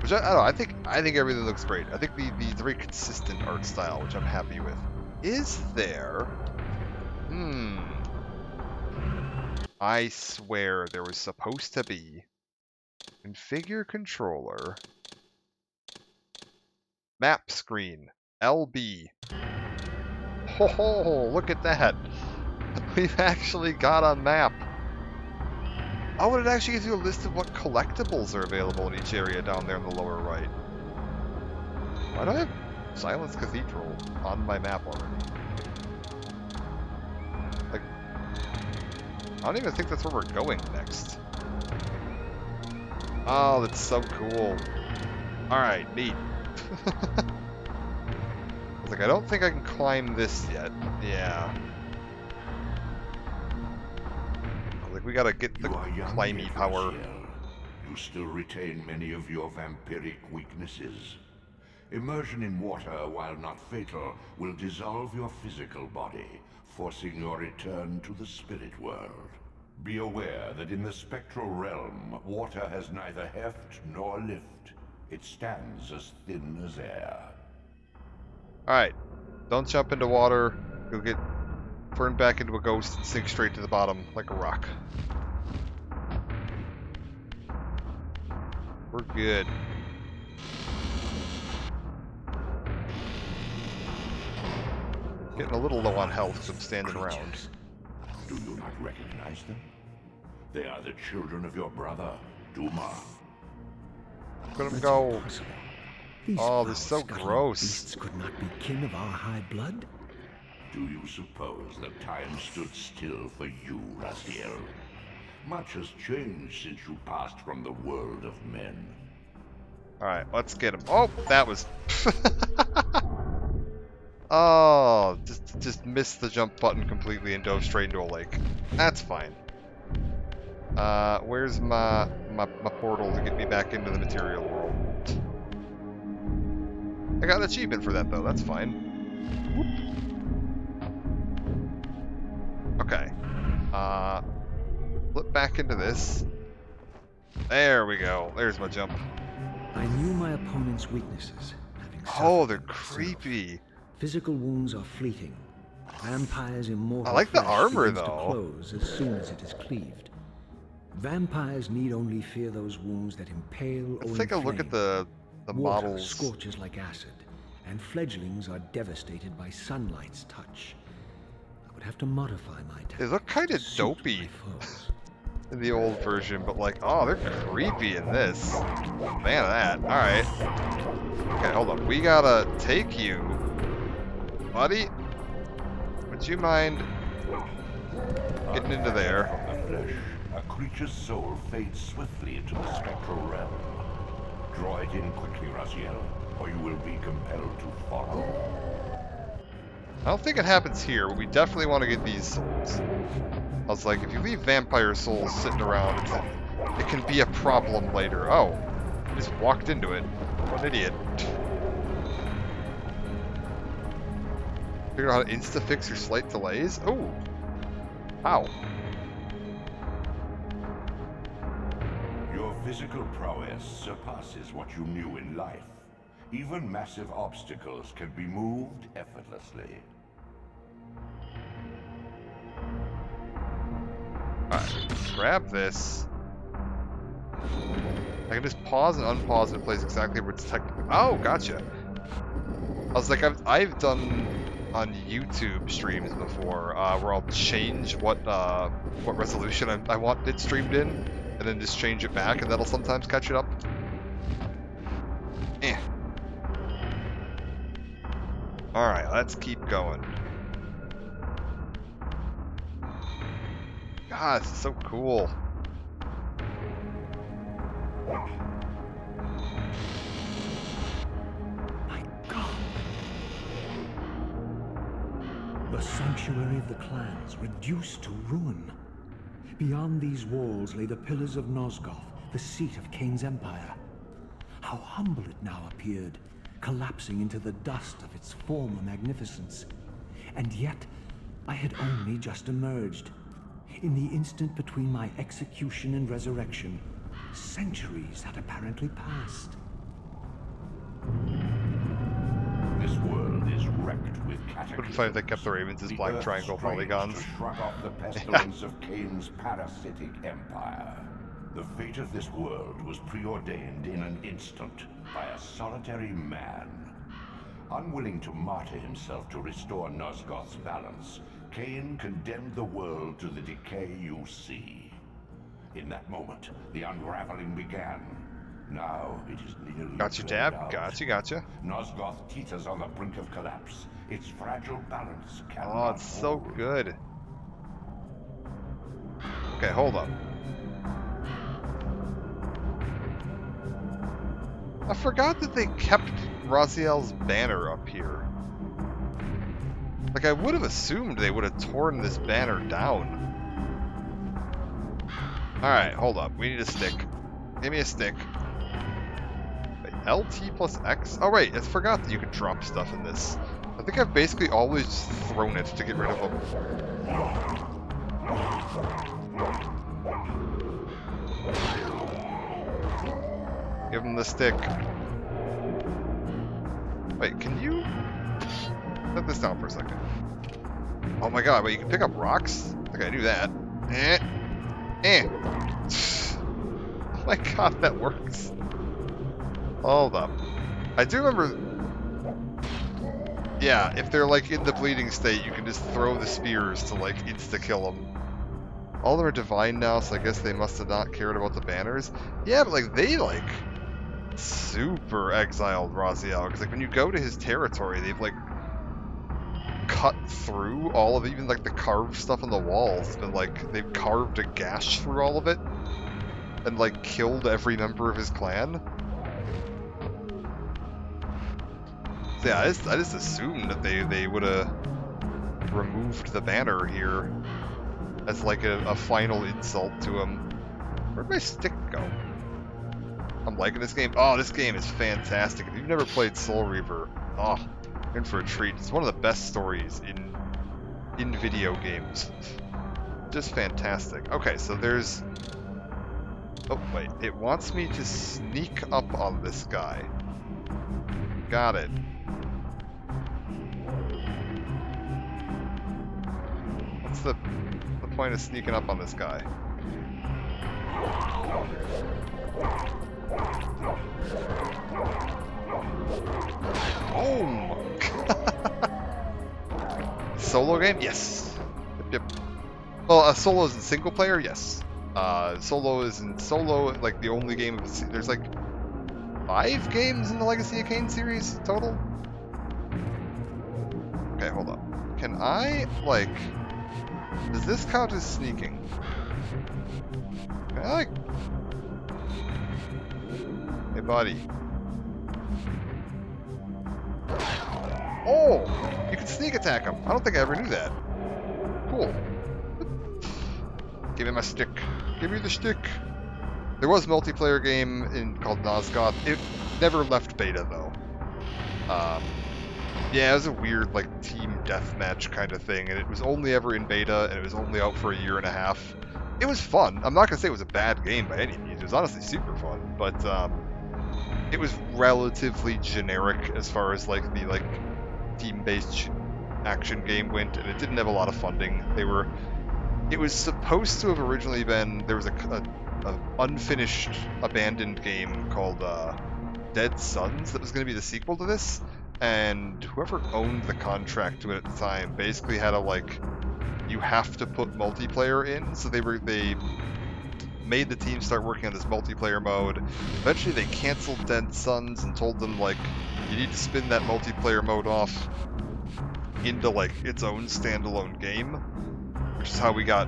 Which I don't know. I think everything looks great. I think the very consistent art style, which I'm happy with. Is there? I swear there was supposed to be configure controller map screen LB. Oh, look at that! We've actually got a map. Oh, and it actually gives you a list of what collectibles are available in each area down there in the lower right. Why do I have Silence Cathedral on my map already? I don't even think that's where we're going next. Oh, that's so cool. Alright, neat. I was like, I don't think I can climb this yet. Yeah. I was like, we gotta get the You are young climby yet, power. Raziel. You still retain many of your vampiric weaknesses. Immersion in water, while not fatal, will dissolve your physical body, forcing your return to the spirit world. Be aware that in the spectral realm, water has neither heft nor lift. It stands as thin as air. Alright. Don't jump into water. You'll get turned back into a ghost and sink straight to the bottom like a rock. We're good. Getting a little low on health because I'm standing around. Do you not recognize them? They are the children of your brother, Duma. Look at him That's go. impossible. These Oh, they're so foul-scuttling gross. beasts could not be kin of our high blood. Do you suppose that time stood still for you, Raziel? Much has changed since you passed from the world of men. Alright, let's get him. Oh, that was... oh, just missed the jump button completely and dove straight into a lake. That's fine. Where's my portal to get me back into the material world? I got an achievement for that, though. That's fine. Whoop. Okay. Flip back into this. There we go. There's my jump. I knew my opponent's weaknesses, having Oh, suffered they're them myself. creepy. Physical wounds are fleeting. Vampires' immortal I like the flesh armor, begins though. to close as soon as it is cleaved. Vampires need only fear those wounds that impale or Let's take a look at inflame. the Water models. scorches like acid, and fledglings are devastated by sunlight's touch. I would have to modify my tactics. They look kind to of suit dopey my foes. in the old version, but like, oh, they're creepy in this. Fan of that. Alright. Okay, hold on. We gotta take you. Buddy? Would you mind getting into there? From the flesh, a creature's soul fades swiftly into the spectral realm. Draw it in quickly, Raziel, or you will be compelled to follow. I don't think it happens here, but we definitely want to get these souls. I was like, if you leave vampire souls sitting around, it can be a problem later. Oh, I just walked into it. What an idiot. Figure out how to insta-fix your slight delays? Oh! How? Your physical prowess surpasses what you knew in life. Even massive obstacles can be moved effortlessly. Alright, grab this. I can just pause and unpause and it plays exactly where it's technically... Oh, gotcha! I was like, I've done on YouTube streams before, where I'll change what resolution I want it streamed in, and then just change it back, and that'll sometimes catch it up. Eh. Alright, let's keep going. God, this is so cool. My God! The sanctuary of the clans reduced to ruin. Beyond these walls lay the pillars of Nosgoth, the seat of Kain's empire. How humble it now appeared, collapsing into the dust of its former magnificence. And yet, I had only just emerged. In the instant between my execution and resurrection, centuries had apparently passed. This world is wrecked with cataclysms. Wouldn't find if they kept the ravens as The black Earth triangle strains polygons. to shrug off the pestilence of Kain's parasitic empire. The fate of this world was preordained in an instant by a solitary man. Unwilling to martyr himself to restore Nosgoth's balance, Kain condemned the world to the decay you see. In that moment, the unraveling began. Now it is nearly Gotcha, played Dab. out. Gotcha. Nosgoth teeters on the brink of collapse. Its fragile balance cannot Oh, it's so hold. good. Okay, hold up. I forgot that they kept Raziel's banner up here. Like, I would have assumed they would have torn this banner down. Alright, hold up. We need a stick. Give me a stick. Wait, LT plus X? Oh, wait, I forgot that you could drop stuff in this. I think I've basically always thrown it to get rid of them. Give him the stick. Wait, can you... Set this down for a second. Oh my god, wait, you can pick up rocks? I think I knew that. Oh my god, that works. Hold up. I do remember... Yeah, if they're like in the bleeding state, you can just throw the spears to like insta-kill them. All of them are divine now, so I guess they must have not cared about the banners. Yeah, but like, they like... super exiled Raziel, because like when you go to his territory, they've like cut through all of it, even like the carved stuff on the walls, and like they've carved a gash through all of it, and like killed every member of his clan. So yeah, I just assumed that they would have removed the banner here as like a final insult to him. Where'd my stick go? I'm liking this game. Oh, this game is fantastic. If you've never played Soul Reaver, oh, you're in for a treat. It's one of the best stories in video games. Just fantastic. Okay, so there's... Oh, wait. It wants me to sneak up on this guy. Got it. What's the point of sneaking up on this guy? Boom! Solo game? Yes. Yep. Well, solo is in single player? Yes. Solo is in solo, like the only game of the there's like 5 games in the Legacy of Kain series total? Okay, hold up. Can I, like... Does this count as sneaking? Can I, like... Hey, buddy. Oh! You can sneak attack him. I don't think I ever knew that. Cool. Give me my stick. Give me the stick. There was a multiplayer game called Nosgoth. It never left beta, though. Yeah, it was a weird, like, team deathmatch kind of thing, and it was only ever in beta, and it was only out for a year and a half. It was fun. I'm not gonna say it was a bad game by any means. It was honestly super fun, but it was relatively generic as far as like the team-based action game went, and it didn't have a lot of funding. It was supposed to have originally been, there was a unfinished, abandoned game called Dead Sons that was going to be the sequel to this, and whoever owned the contract to it at the time basically had a you have to put multiplayer in, so they made the team start working on this multiplayer mode. Eventually they canceled Dead Sons and told them you need to spin that multiplayer mode off into its own standalone game, which is how we got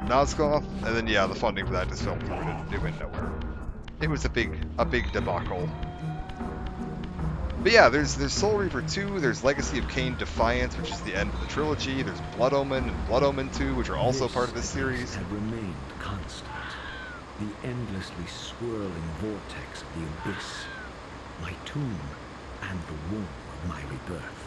Nosgoth, and then yeah, the funding for that just fell through and it went nowhere. It was a big debacle. But yeah, there's Soul Reaver 2, there's Legacy of Kain Defiance, which is the end of the trilogy, there's Blood Omen and Blood Omen 2, which are also part of this series. Had remained constant. The endlessly swirling vortex of the abyss, my tomb, and the womb of my rebirth.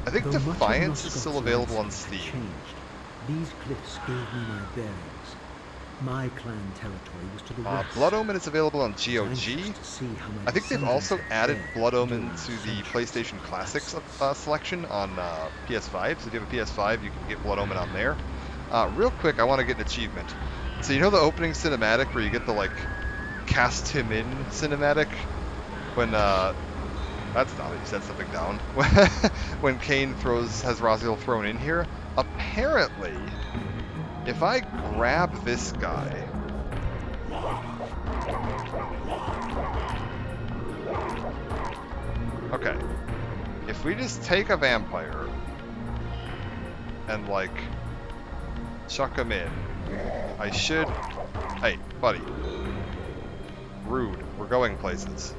I think Though much of Defiance is Nosgoth's still available on landscape had Steam. changed, these cliffs gave me my bearings. My clan territory was to the west. Blood Omen is available on I was GOG. anxious to see how my I think they've also descendants had added fared Blood Omen during to the centuries PlayStation of Classics past. selection on PS5. So if you have a PS5, you can get Blood Omen on there. Real quick, I want to get an achievement. So you know the opening cinematic where you get the cast him in cinematic when that's not how you set something down. When Kain has Raziel thrown in here. Apparently, if I grab this guy. Okay. If we just take a vampire and, like, chuck them in. I should... Hey, buddy. Rude. We're going places.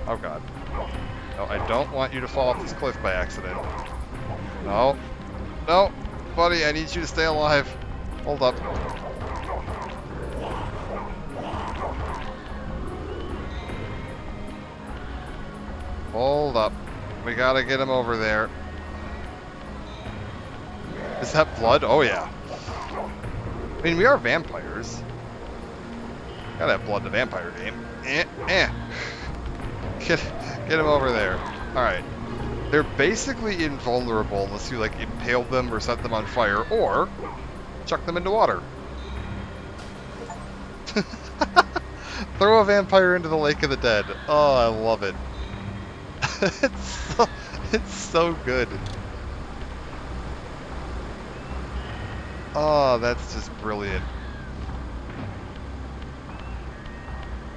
Oh god. No, I don't want you to fall off this cliff by accident. No. No! Buddy, I need you to stay alive. Hold up. Hold up. We gotta get him over there. Is that blood? Oh yeah. I mean, we are vampires. Gotta have blood in the vampire game. Get him over there. Alright. They're basically invulnerable unless you, like, impale them or set them on fire, or chuck them into water. Throw a vampire into the Lake of the Dead. Oh, I love it. it's so good. Oh, that's just brilliant.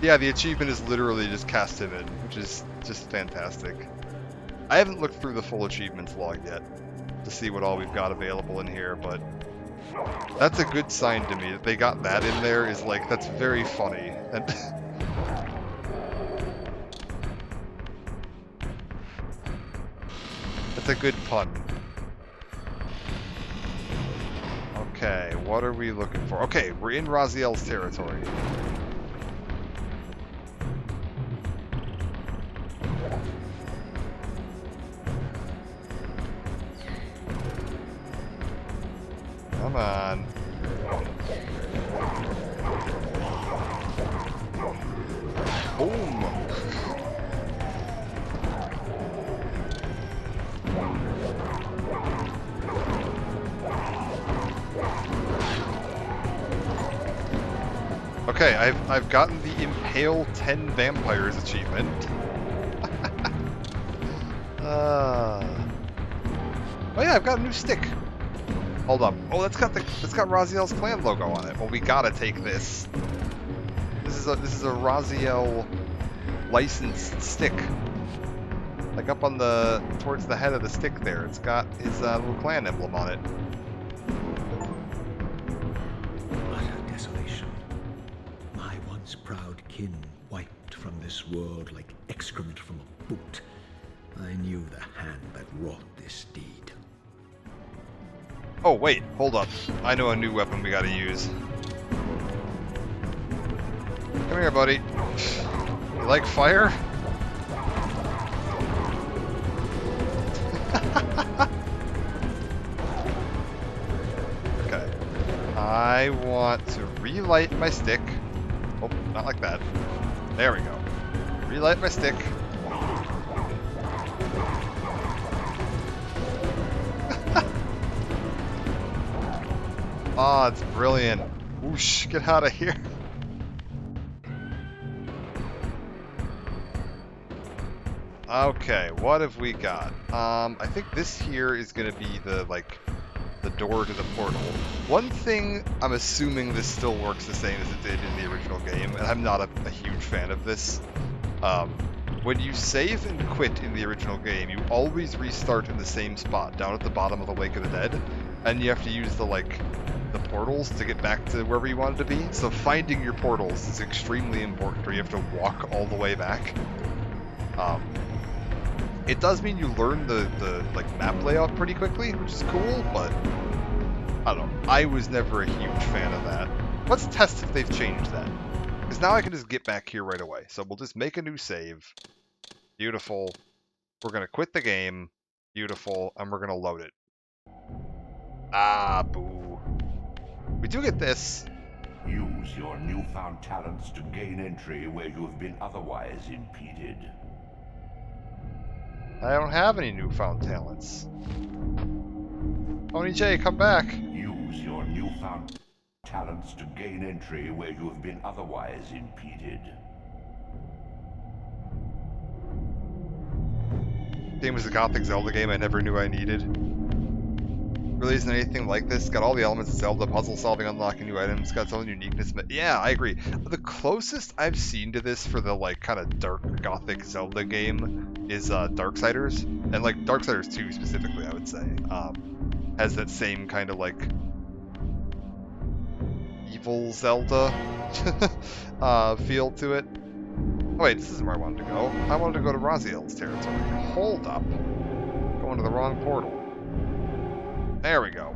Yeah, the achievement is literally just cast him in, which is just fantastic. I haven't looked through the full achievements log yet to see what all we've got available in here, but that's a good sign to me that they got that in there. Is like, that's very funny. And that's a good pun. Okay, what are we looking for? Okay, we're in Raziel's territory. Come on. Boom! Okay, I've gotten the Impale 10 Vampires achievement. Oh yeah, I've got a new stick. Hold up. Oh, it's got Raziel's clan logo on it. Well, we gotta take this. This is a Raziel licensed stick. Like up on towards the head of the stick there. It's got his little clan emblem on it. Utter desolation. My once proud kin wiped from this world like excrement from a boot. I knew the hand that wrought this deed. Oh, wait, hold up. I know a new weapon we gotta use. Come here, buddy. You like fire? Okay. I want to relight my stick. Oh, not like that. There we go. Relight my stick. Oh, it's brilliant. Whoosh, get out of here. Okay, what have we got? I think this here is gonna be the door to the portal. One thing, I'm assuming this still works the same as it did in the original game, and I'm not a huge fan of this. When you save and quit in the original game, you always restart in the same spot, down at the bottom of the Lake of the Dead, and you have to use the portals to get back to wherever you wanted to be. So finding your portals is extremely important, or you have to walk all the way back. It does mean you learn the map layout pretty quickly, which is cool, but I don't know. I was never a huge fan of that. Let's test if they've changed that. Because now I can just get back here right away. So we'll just make a new save. Beautiful. We're going to quit the game. Beautiful. And we're going to load it. Ah, boo. We do get this. Use your newfound talents to gain entry where you have been otherwise impeded. I don't have any newfound talents. Tony J, come back. Use your newfound talents to gain entry where you have been otherwise impeded. Game was a Gothic Zelda game I never knew I needed. really isn't anything like this. Got all the elements of Zelda, puzzle solving, unlocking new items, got its own uniqueness. But yeah, I agree. The closest I've seen to this for the like kind of dark gothic Zelda game is Darksiders, and like Darksiders 2 specifically, I would say, has that same kind of like evil Zelda feel to it. Oh wait, this isn't where I wanted to go. I wanted to go to Raziel's territory. Hold up. Going to the wrong portal. There we go.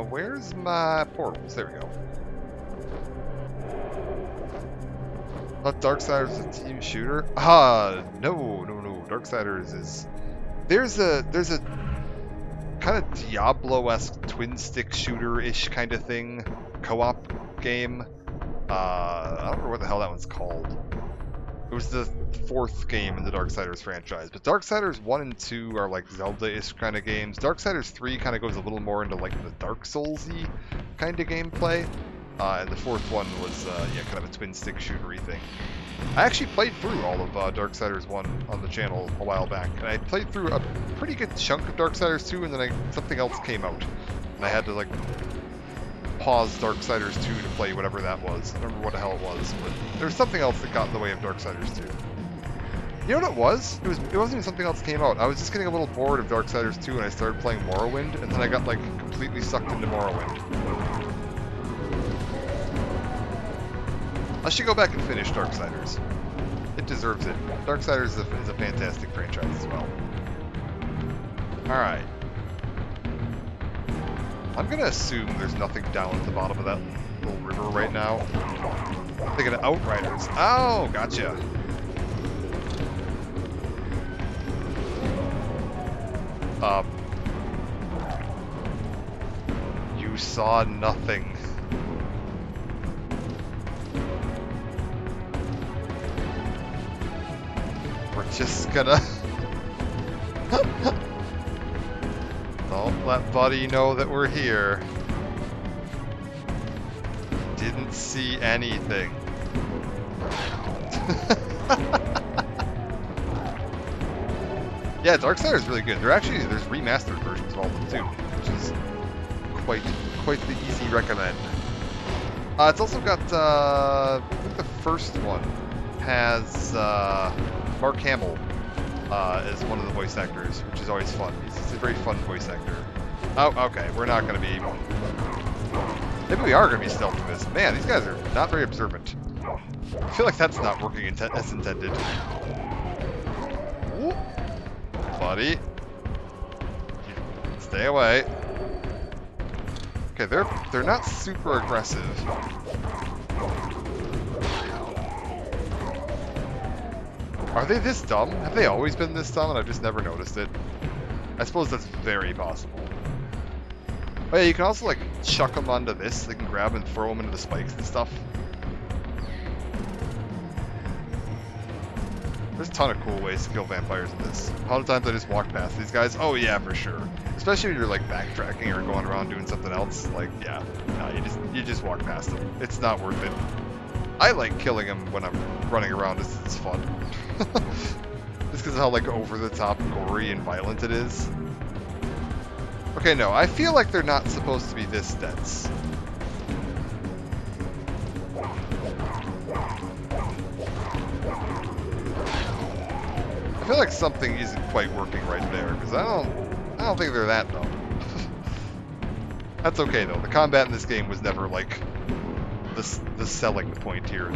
Where's my portals? There we go. Not Darksiders is a team shooter? No. Darksiders is... There's a kind of Diablo-esque twin-stick shooter-ish kind of thing. Co-op game. I don't remember what the hell that one's called. It was the 4th game in the Darksiders franchise. But Darksiders 1 and 2 are like Zelda-ish kind of games. Darksiders 3 kind of goes a little more into like the Dark Souls-y kind of gameplay. And the 4th one was, kind of a twin-stick shootery thing. I actually played through all of Darksiders 1 on the channel a while back. And I played through a pretty good chunk of Darksiders 2, and then something else came out. And I had to, like, pause Darksiders 2 to play whatever that was. I don't remember what the hell it was, but there was something else that got in the way of Darksiders 2. You know what it was? It wasn't even something else that came out. I was just getting a little bored of Darksiders 2 and I started playing Morrowind, and then I got, like, completely sucked into Morrowind. I should go back and finish Darksiders. It deserves it. Darksiders is a fantastic franchise as well. Alright. I'm gonna assume there's nothing down at the bottom of that little river right now. I'm thinking of Outriders. Oh, gotcha. You saw nothing. We're just gonna... Don't let Buddy know that we're here. Didn't see anything. Yeah, Darksiders is really good. There's remastered versions of all of them too, which is quite the easy recommend. It's also got I think the first one has Mark Hamill as one of the voice actors, which is always fun. He's a very fun voice actor. Oh, okay, we're not going to be... Maybe we are going to be stealthing this. Man, these guys are not very observant. I feel like that's not working as intended. Ooh. Buddy. Stay away. Okay, they're not super aggressive. Are they this dumb? Have they always been this dumb and I've just never noticed it? I suppose that's very possible. Oh yeah, you can also like chuck them onto this. So they can grab and throw them into the spikes and stuff. There's a ton of cool ways to kill vampires in this. A lot of times I just walk past these guys. Oh yeah, for sure. Especially when you're like backtracking or going around doing something else. Like, yeah, no, you just walk past them. It's not worth it. I like killing them when I'm running around. It's fun. Just because of how like over the top, gory, and violent it is. Okay, no, I feel like they're not supposed to be this dense. I feel like something isn't quite working right there, because I don't think they're that dumb. That's okay though. The combat in this game was never like the selling point here.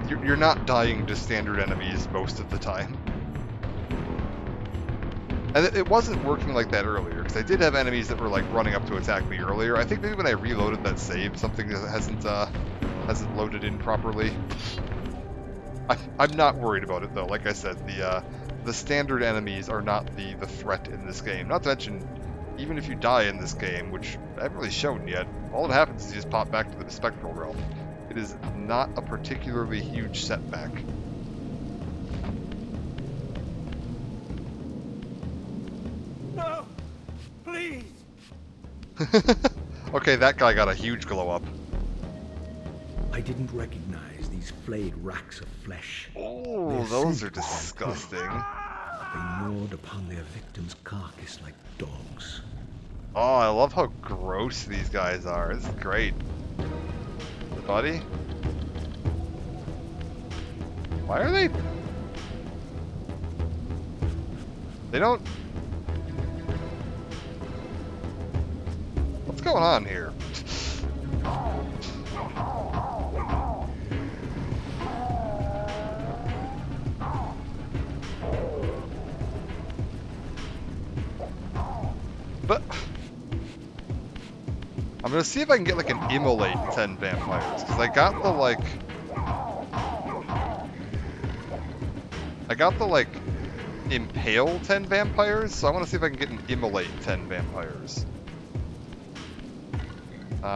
You're not dying to standard enemies most of the time. And it wasn't working like that earlier, because I did have enemies that were like running up to attack me earlier. I think maybe when I reloaded that save, something hasn't loaded in properly. I'm not worried about it though. Like I said, the standard enemies are not the threat in this game. Not to mention, even if you die in this game, which I haven't really shown yet, all that happens is you just pop back to the spectral realm. It is not a particularly huge setback. No! Please! Okay, that guy got a huge glow up. I didn't recognize these flayed racks of flesh. Oh, Their those scent are was disgusting. They gnawed upon their victim's carcass like dogs. Oh, I love how gross these guys are. This is great. Buddy? Why are they... They don't... What's going on here? But... I'm gonna see if I can get like an immolate 10 vampires, because I got the like... impale 10 vampires, so I want to see if I can get an immolate 10 vampires.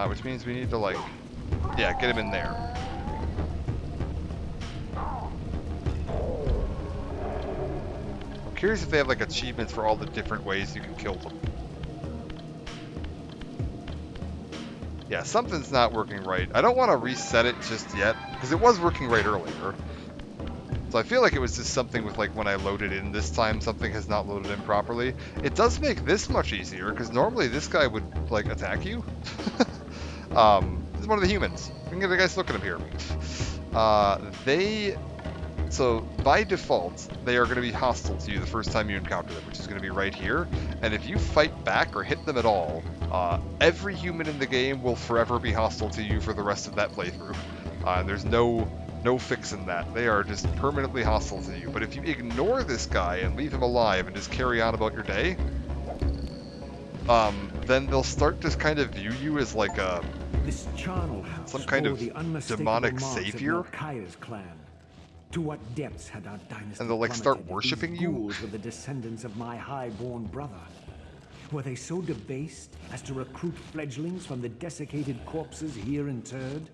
Which means we need to like... Yeah, get him in there. I'm curious if they have like achievements for all the different ways you can kill them. Yeah, something's not working right. I don't want to reset it just yet, because it was working right earlier. So I feel like it was just something with like when I loaded in this time, something has not loaded in properly. It does make this much easier, because normally this guy would like attack you. This is one of the humans. We can get a guys look at him here. So by default, they are going to be hostile to you the first time you encounter them, which is going to be right here. And if you fight back or hit them at all, every human in the game will forever be hostile to you for the rest of that playthrough. And there's no fixing that. They are just permanently hostile to you. But if you ignore this guy and leave him alive and just carry on about your day, then they'll start to kind of view you as like a This charnel house some kind bore of the unmistakable demonic marks of savior. Melchiah's clan. To what depths had our dynasty And they'll, like, start plummeted? worshipping These you? ghouls were the descendants of my high-born brother. Were they so debased as to recruit fledglings from the desiccated corpses here interred?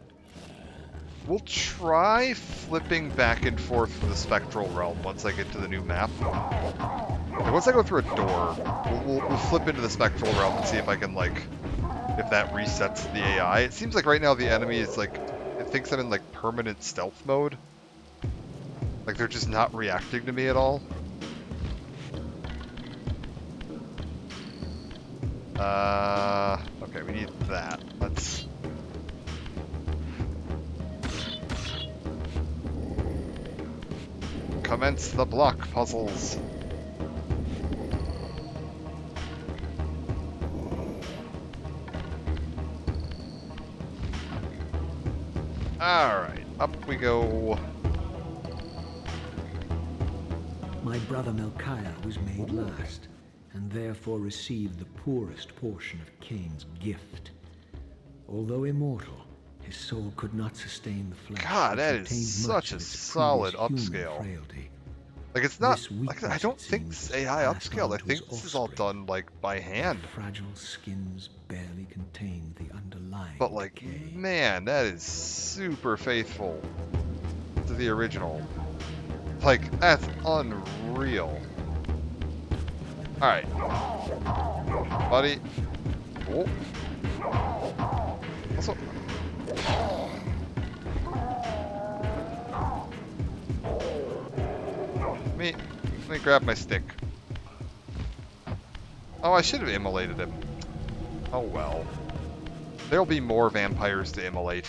We'll try flipping back and forth for the spectral realm once I get to the new map. Like, once I go through a door, we'll flip into the spectral realm and see if I can, like, if that resets the AI. It seems like right now the enemy is, like, it thinks I'm in, like, permanent stealth mode. Like, they're just not reacting to me at all. Okay, we need that. Let's... Commence the block puzzles. Alright, up we go. My brother Melchiah was made last, and therefore received the poorest portion of Kain's gift. Although immortal, his soul could not sustain the flesh. God, that which is retained much such a of its solid previous human upscale. frailty. Like, it's not... This Like, I weakness, don't it think seems, this AI passed upscaled. I on to his think this is all offspring. done, like, by hand. Fragile skins barely contained the underlying But, like, decay. man, that is super faithful to the original. Like, that's unreal. Alright. Buddy. Oh. Also... Let me grab my stick. Oh, I should have immolated him. Oh well. There'll be more vampires to immolate.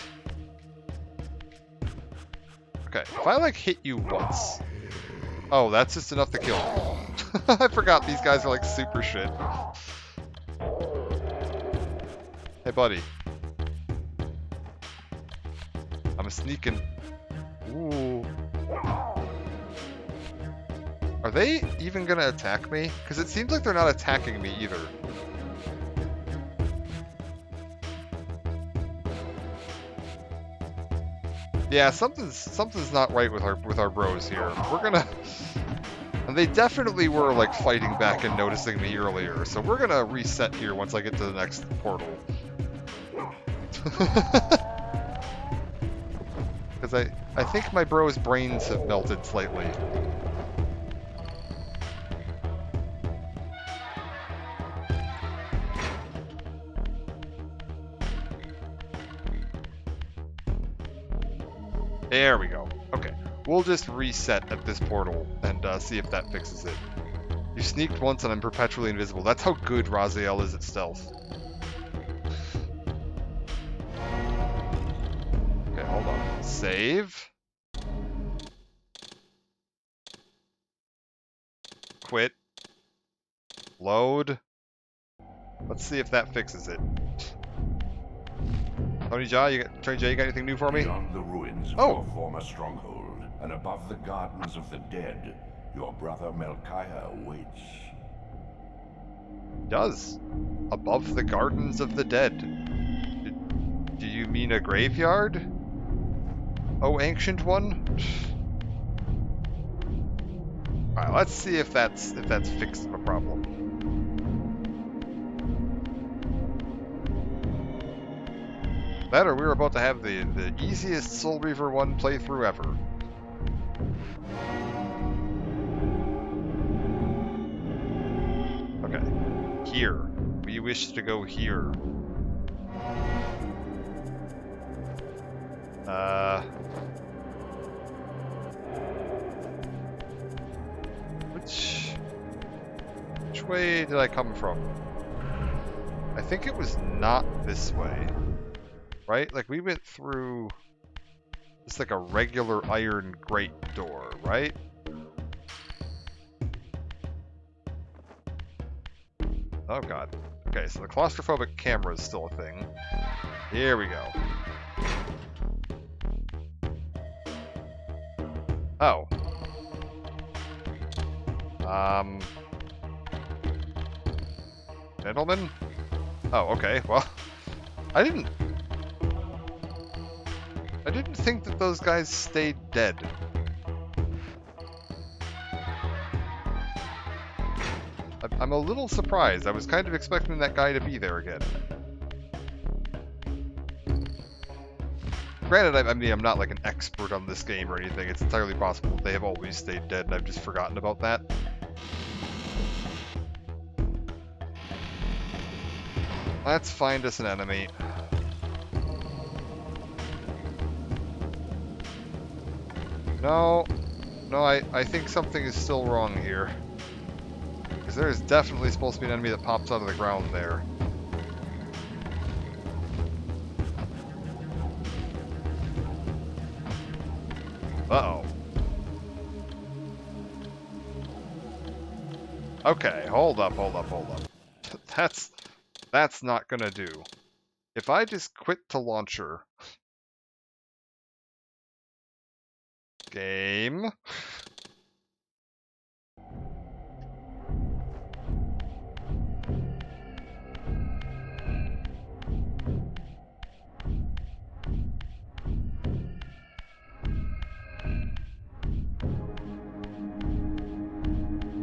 Okay, if I like hit you once... Oh, that's just enough to kill you. I forgot these guys are like super shit. Hey buddy. I'm a sneaking... Ooh. Are they even gonna attack me? Because it seems like they're not attacking me either. Yeah, something's not right with our bros here. We're gonna... And they definitely were like fighting back and noticing me earlier, so we're gonna reset here once I get to the next portal. Because I think my bros' brains have melted slightly. There we go. Okay. We'll just reset at this portal and see if that fixes it. You sneaked once and I'm perpetually invisible. That's how good Raziel is at stealth. Okay, hold on. Save. Quit. Load. Let's see if that fixes it. Tony Jaa, you got anything new for me? Beyond the ruins of your former stronghold, and above the gardens of the dead, your brother Melchiah waits. Does. Above the gardens of the dead. Do you mean a graveyard? Oh, ancient one? Alright, let's see if that's fixed the problem. That or we're about to have the easiest Soul Reaver 1 playthrough ever. Okay. Here. We wish to go here. Which way did I come from? I think it was not this way. Right? Like, we went through just like a regular iron grate door, right? Oh god. Okay, so the claustrophobic camera is still a thing. Here we go. Oh. Gentlemen? Oh, okay, well, I didn't think that those guys stayed dead. I'm a little surprised. I was kind of expecting that guy to be there again. Granted, I mean, I'm not like an expert on this game or anything. It's entirely possible that they have always stayed dead and I've just forgotten about that. Let's find us an enemy. No, I think something is still wrong here. Because there is definitely supposed to be an enemy that pops out of the ground there. Uh-oh. Okay, hold up. That's not gonna do. If I just quit to launcher... Game...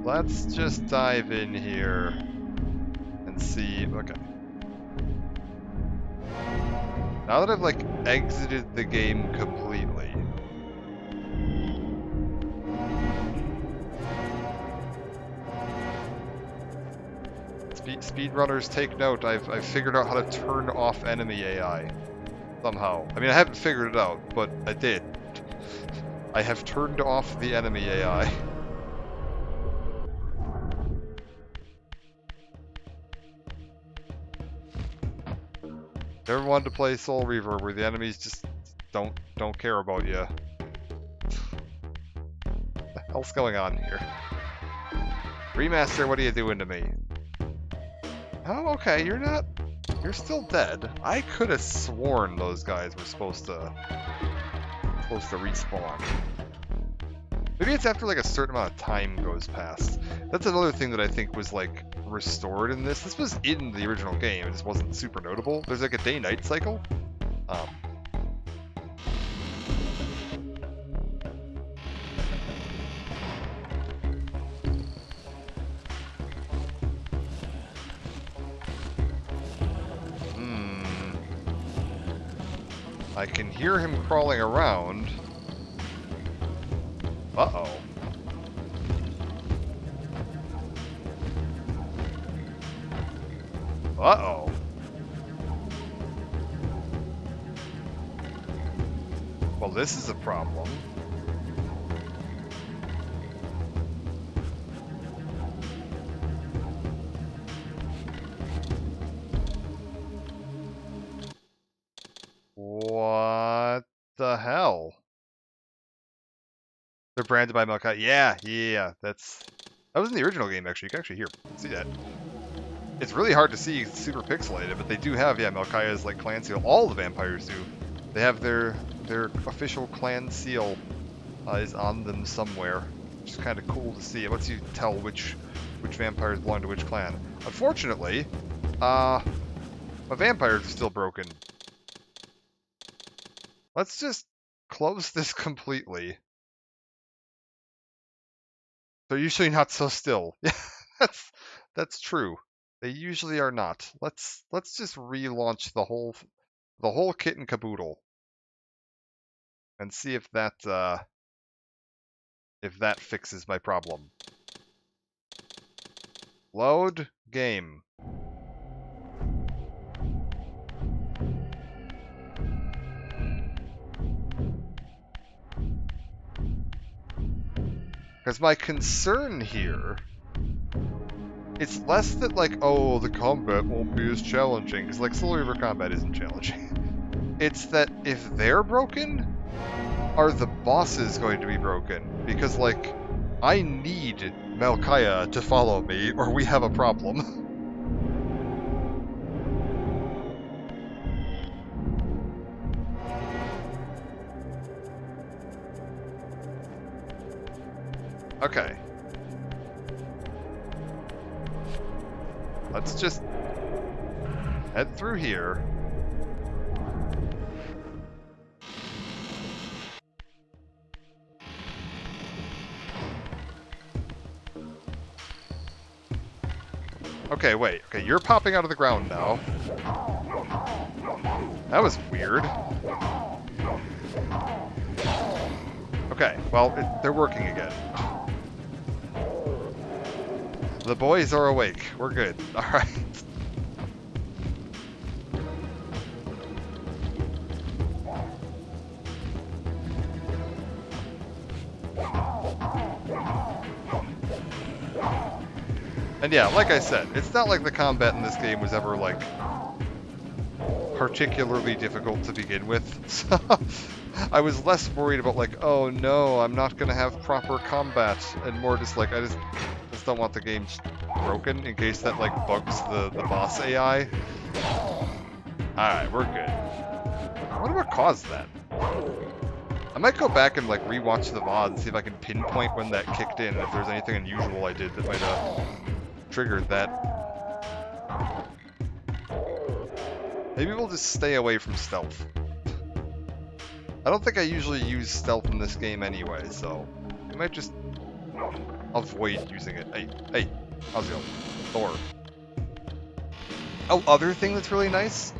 Let's just dive in here and see. Okay. Now that I've like exited the game completely. Speedrunners, take note. I've figured out how to turn off enemy AI somehow. I mean, I haven't figured it out, but I did. I have turned off the enemy AI. Never wanted to play Soul Reaver where the enemies just don't care about you. What the hell's going on here? Remaster, what are you doing to me? Oh, okay, you're still dead. I could have sworn those guys were supposed to respawn. Maybe it's after like a certain amount of time goes past. That's another thing that I think was like restored in this. This was in the original game, it just wasn't super notable. There's like a day-night cycle. I can hear him crawling around. Uh-oh. Uh-oh. Well, this is a problem. the hell? They're branded by Melkai. Yeah. That was in the original game, actually. You can actually see that. It's really hard to see, it's super pixelated, but they do have, Melkaya's like clan seal. All the vampires do. They have their official clan seal is on them somewhere, which is kind of cool to see. It lets you tell which vampires belong to which clan. Unfortunately, my vampires are still broken. Let's just close this completely. They're usually not so still. Yeah, that's true. They usually are not. Let's just relaunch the whole kit and caboodle and see if that fixes my problem. Load game. Because my concern here, it's less that like, oh, the combat won't be as challenging, because like Soul Reaver combat isn't challenging. It's that if they're broken, are the bosses going to be broken? Because like, I need Melkaya to follow me, or we have a problem. Okay. Let's just head through here. Okay, wait. Okay, you're popping out of the ground now. That was weird. Okay, well, they're working again. The boys are awake. We're good. Alright. And yeah, like I said, it's not like the combat in this game was ever, like, particularly difficult to begin with. So I was less worried about, like, oh no, I'm not gonna have proper combat, and more just like, I just don't want the game broken in case that, like, bugs the boss AI. Alright, we're good. I wonder what caused that. I might go back and, like, rewatch the VOD and see if I can pinpoint when that kicked in, if there's anything unusual I did that might have triggered that. Maybe we'll just stay away from stealth. I don't think I usually use stealth in this game anyway, so we might just avoid using it. Hey, how's it going? Thor. Oh, other thing that's really nice,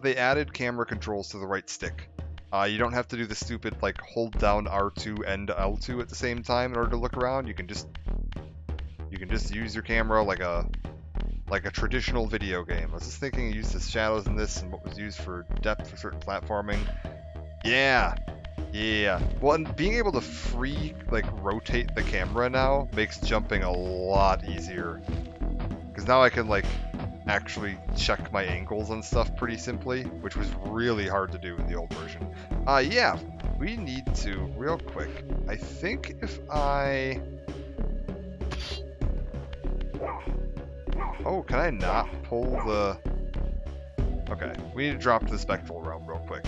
they added camera controls to the right stick. You don't have to do the stupid, like, hold down R2 and L2 at the same time in order to look around. You can just use your camera like a traditional video game. I was just thinking, use the shadows in this and what was used for depth for certain platforming. Yeah. Well, and being able to rotate the camera now makes jumping a lot easier. Because now I can, like, actually check my angles and stuff pretty simply, which was really hard to do in the old version. Yeah, we need to, real quick, I think if I... Oh, can I not pull the... Okay, we need to drop to the Spectral Realm real quick.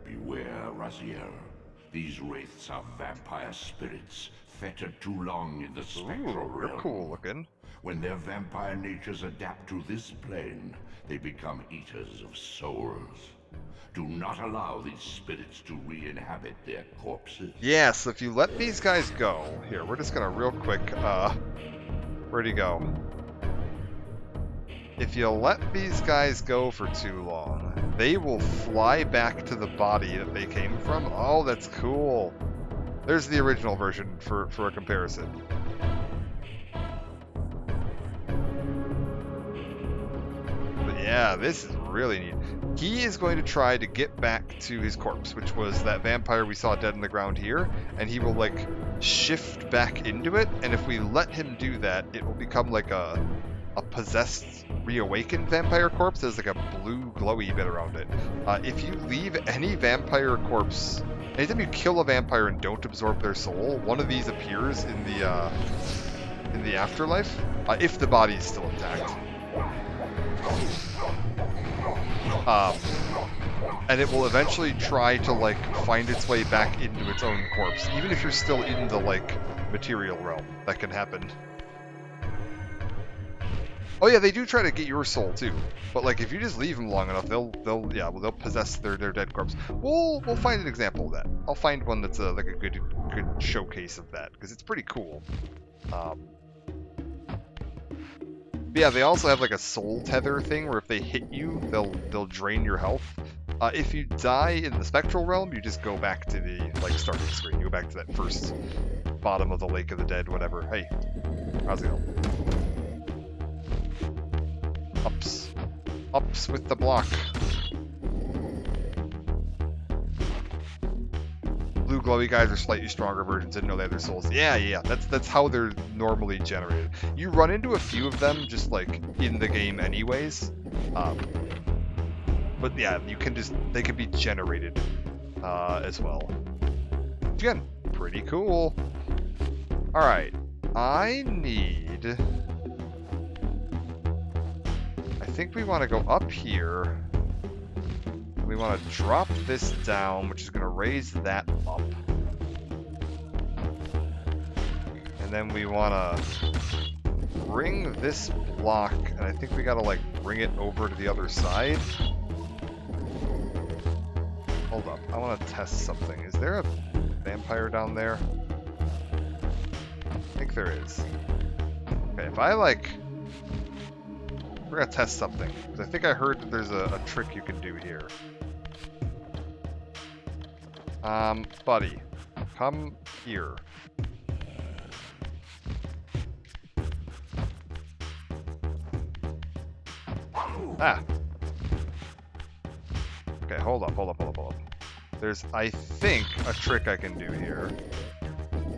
Beware, Raziel. These wraiths are vampire spirits, fettered too long in the Spectral Realm. They're cool looking. When their vampire natures adapt to this plane, they become eaters of souls. Do not allow these spirits to re-inhabit their corpses. Yes, if you let these guys go... Here, we're just gonna real quick, where'd he go? If you let these guys go for too long, they will fly back to the body that they came from. Oh, that's cool. There's the original version for a comparison. But yeah, this is really neat. He is going to try to get back to his corpse, which was that vampire we saw dead in the ground here, and he will, like, shift back into it, and if we let him do that, it will become like a a possessed, reawakened vampire corpse, there's like a blue glowy bit around it. If you leave any vampire corpse, anytime you kill a vampire and don't absorb their soul, one of these appears in the afterlife, if the body is still intact. And it will eventually try to like find its way back into its own corpse, even if you're still in the like material realm. That can happen. Oh yeah, they do try to get your soul too, but like if you just leave them long enough, they'll possess their dead corpse. We'll find an example of that. I'll find one that's like a good showcase of that because it's pretty cool. But yeah, they also have like a soul tether thing where if they hit you, they'll drain your health. If you die in the spectral realm, you just go back to the like starting screen. You go back to that first bottom of the Lake of the Dead, whatever. Hey, how's it going? Ups with the block. Blue glowy guys are slightly stronger versions. Didn't know they had their souls. Yeah. That's how they're normally generated. You run into a few of them just like in the game, anyways. But yeah, they can be generated as well. Again, pretty cool. All right, I think we want to go up here. We want to drop this down, which is going to raise that up. And then we want to bring this block, and I think we got to like bring it over to the other side. Hold up, I want to test something. Is there a vampire down there? I think there is. Okay, if I like... We're gonna test something, because I think I heard that there's a trick you can do here. Buddy, come here. Ah! Okay, hold up. There's, I think, a trick I can do here.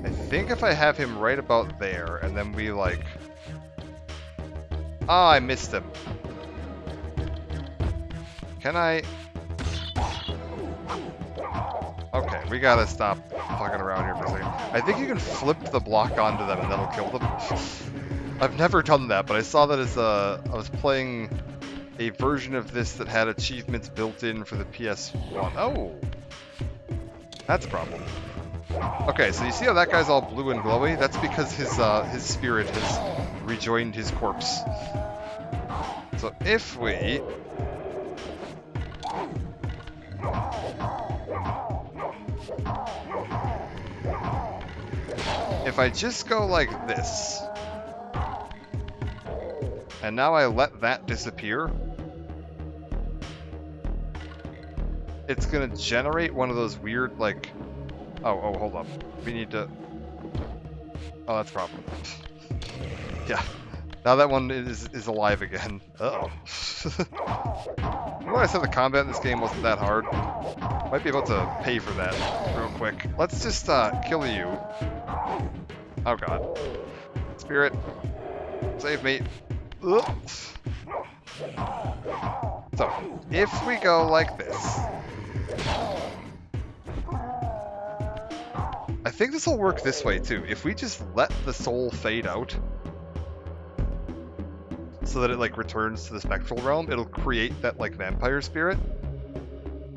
I think if I have him right about there, and then we, like... Ah, I missed him. Can I... Okay, we gotta stop fucking around here for a second. I think you can flip the block onto them and that'll kill them. I've never done that, but I saw that as I was playing a version of this that had achievements built in for the PS1. Oh! That's a problem. Okay, so you see how that guy's all blue and glowy? That's because his spirit has rejoined his corpse. So if we... If I just go like this, and now I let that disappear, it's gonna generate one of those weird, like... Oh, hold up. We need to... Oh, that's a problem. Yeah. Now that one is alive again. Uh-oh. Remember I said the combat in this game wasn't that hard? Might be able to pay for that real quick. Let's just kill you. Oh god. Spirit. Save me. Ugh. So, if we go like this... I think this will work this way too. If we just let the soul fade out so that it like returns to the spectral realm, it'll create that like vampire spirit.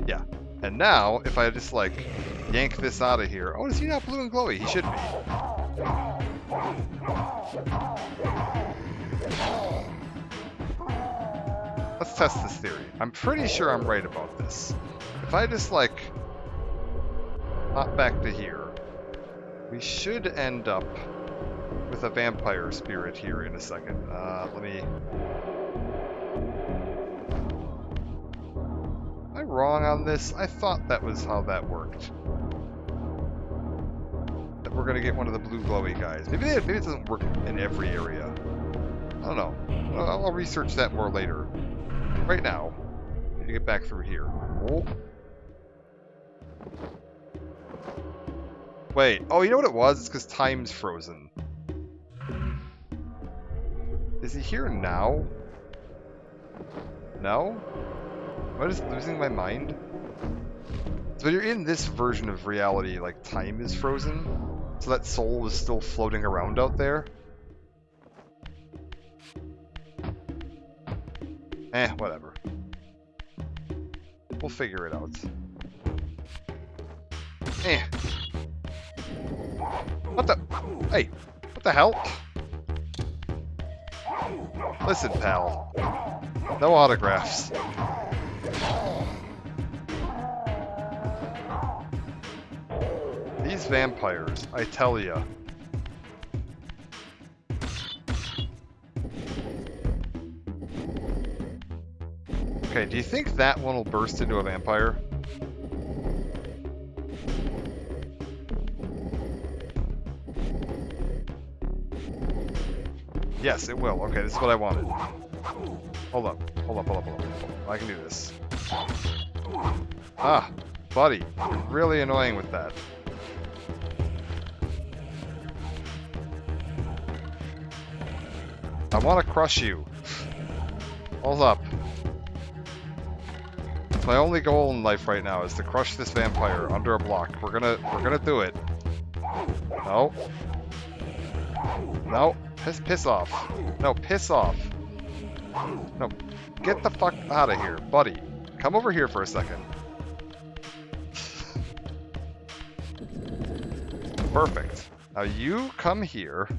Yeah. And now, if I just like yank this out of here, oh, is he not blue and glowy? He should be. Let's test this theory. I'm pretty sure I'm right about this. If I just like hop back to here, we should end up with a vampire spirit here in a second. Let me... Am I wrong on this? I thought that was how that worked. That we're gonna get one of the blue glowy guys. Maybe it doesn't work in every area. I don't know. I'll research that more later. Right now, I need to get back through here. Oh. Wait, oh, you know what it was? It's because time's frozen. Is he here now? No? Am I just losing my mind? So when you're in this version of reality, like, time is frozen, so that soul was still floating around out there? Whatever. We'll figure it out. What the? Hey, what the hell? Listen, pal. No autographs. These vampires, I tell ya. Okay, do you think that one will burst into a vampire? Yes, it will. Okay, this is what I wanted. Hold up. Hold up, hold up, hold up. I can do this. Ah, buddy. You're really annoying with that. I want to crush you. Hold up. My only goal in life right now is to crush this vampire under a block. We're gonna do it. No. No. Piss off. No, piss off. No. Get the fuck out of here, buddy. Come over here for a second. Perfect. Now you come here.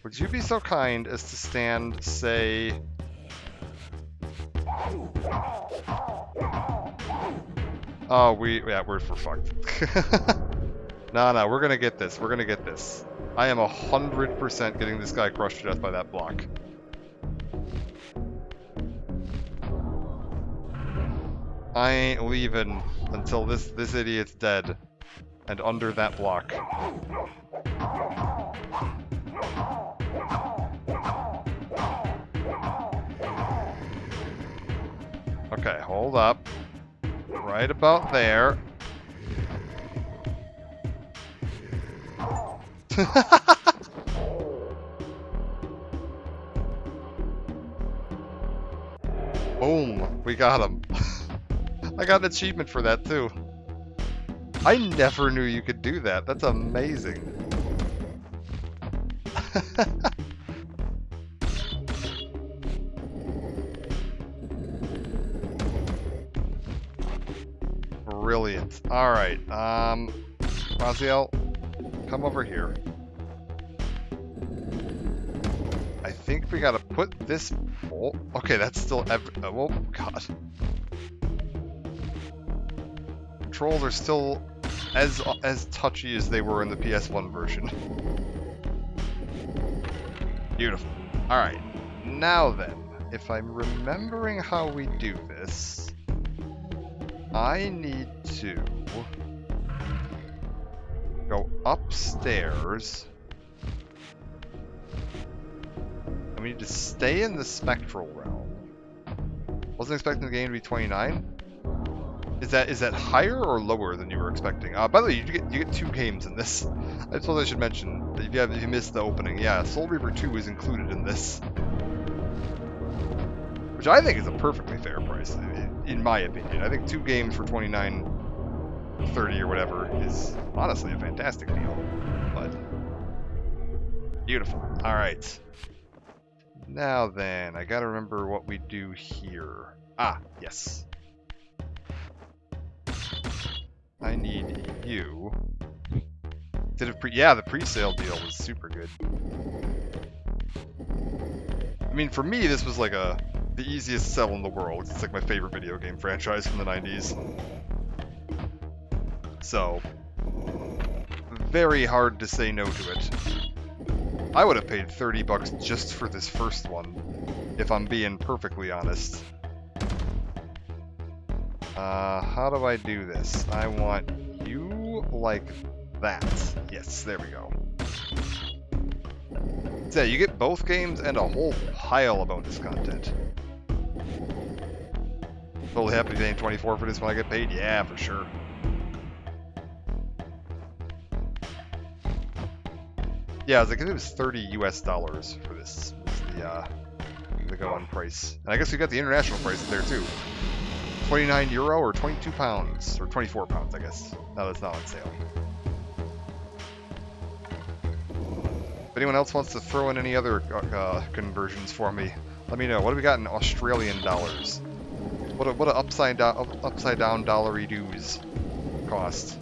Would you be so kind as to stand, say... Oh, we're fucked. No, we're gonna get this. We're gonna get this. I am 100% getting this guy crushed to death by that block. I ain't leaving until this idiot's dead and under that block. Okay, hold up. Right about there. Boom, we got him. I got an achievement for that too. I never knew you could do that. That's amazing. Brilliant. Alright, Raziel, come over here. I think we gotta put this... Oh, okay, that's still... Oh, God. Controls are still as touchy as they were in the PS1 version. Beautiful. Alright, now then, if I'm remembering how we do this, I need to go upstairs. And we need to stay in the spectral realm. Wasn't expecting the game to be 29. Is that higher or lower than you were expecting? By the way, you get 2 games in this. I suppose I should mention that if you missed the opening, yeah, Soul Reaver 2 is included in this, which I think is a perfectly fair price, in my opinion. I think 2 games for $29.30 or whatever is honestly a fantastic deal. But beautiful. All right. Now then, I gotta remember what we do here. Ah, yes. I need you. Yeah, the pre-sale deal was super good. I mean, for me, this was like the easiest sell in the world. It's like my favorite video game franchise from the 90s. So, very hard to say no to it. I would have paid $30 just for this first one, if I'm being perfectly honest. How do I do this? I want you like that. Yes, there we go. So yeah, you get both games and a whole pile of bonus content. Totally happy paying $24 for this when I get paid? Yeah, for sure. Yeah, I was like, it was $30 US for this. Was the going price. And I guess we got the international prices there too. 29 euro or 22 pounds or 24 pounds, I guess. No, that's not on sale. If anyone else wants to throw in any other conversions for me, let me know. What do we got in Australian dollars? What a upside down dollary dues cost?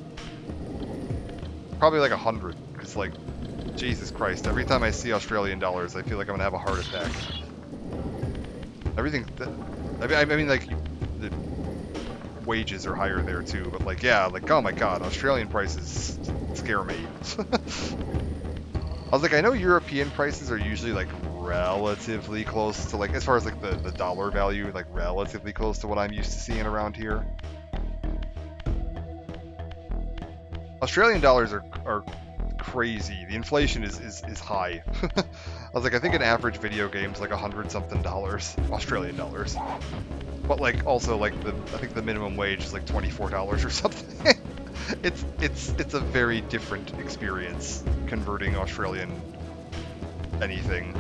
Probably like 100, because like, Jesus Christ, every time I see Australian dollars, I feel like I'm gonna have a heart attack. Everything, I mean like, the wages are higher there too, but like, yeah, like, oh my god, Australian prices scare me. I was like, I know European prices are usually like relatively close to like, as far as like the dollar value, like relatively close to what I'm used to seeing around here. Australian dollars are crazy. The inflation is high. I was like, I think an average video game's like $100-something Australian dollars. But like also like I think the minimum wage is like $24 or something. it's a very different experience converting Australian anything.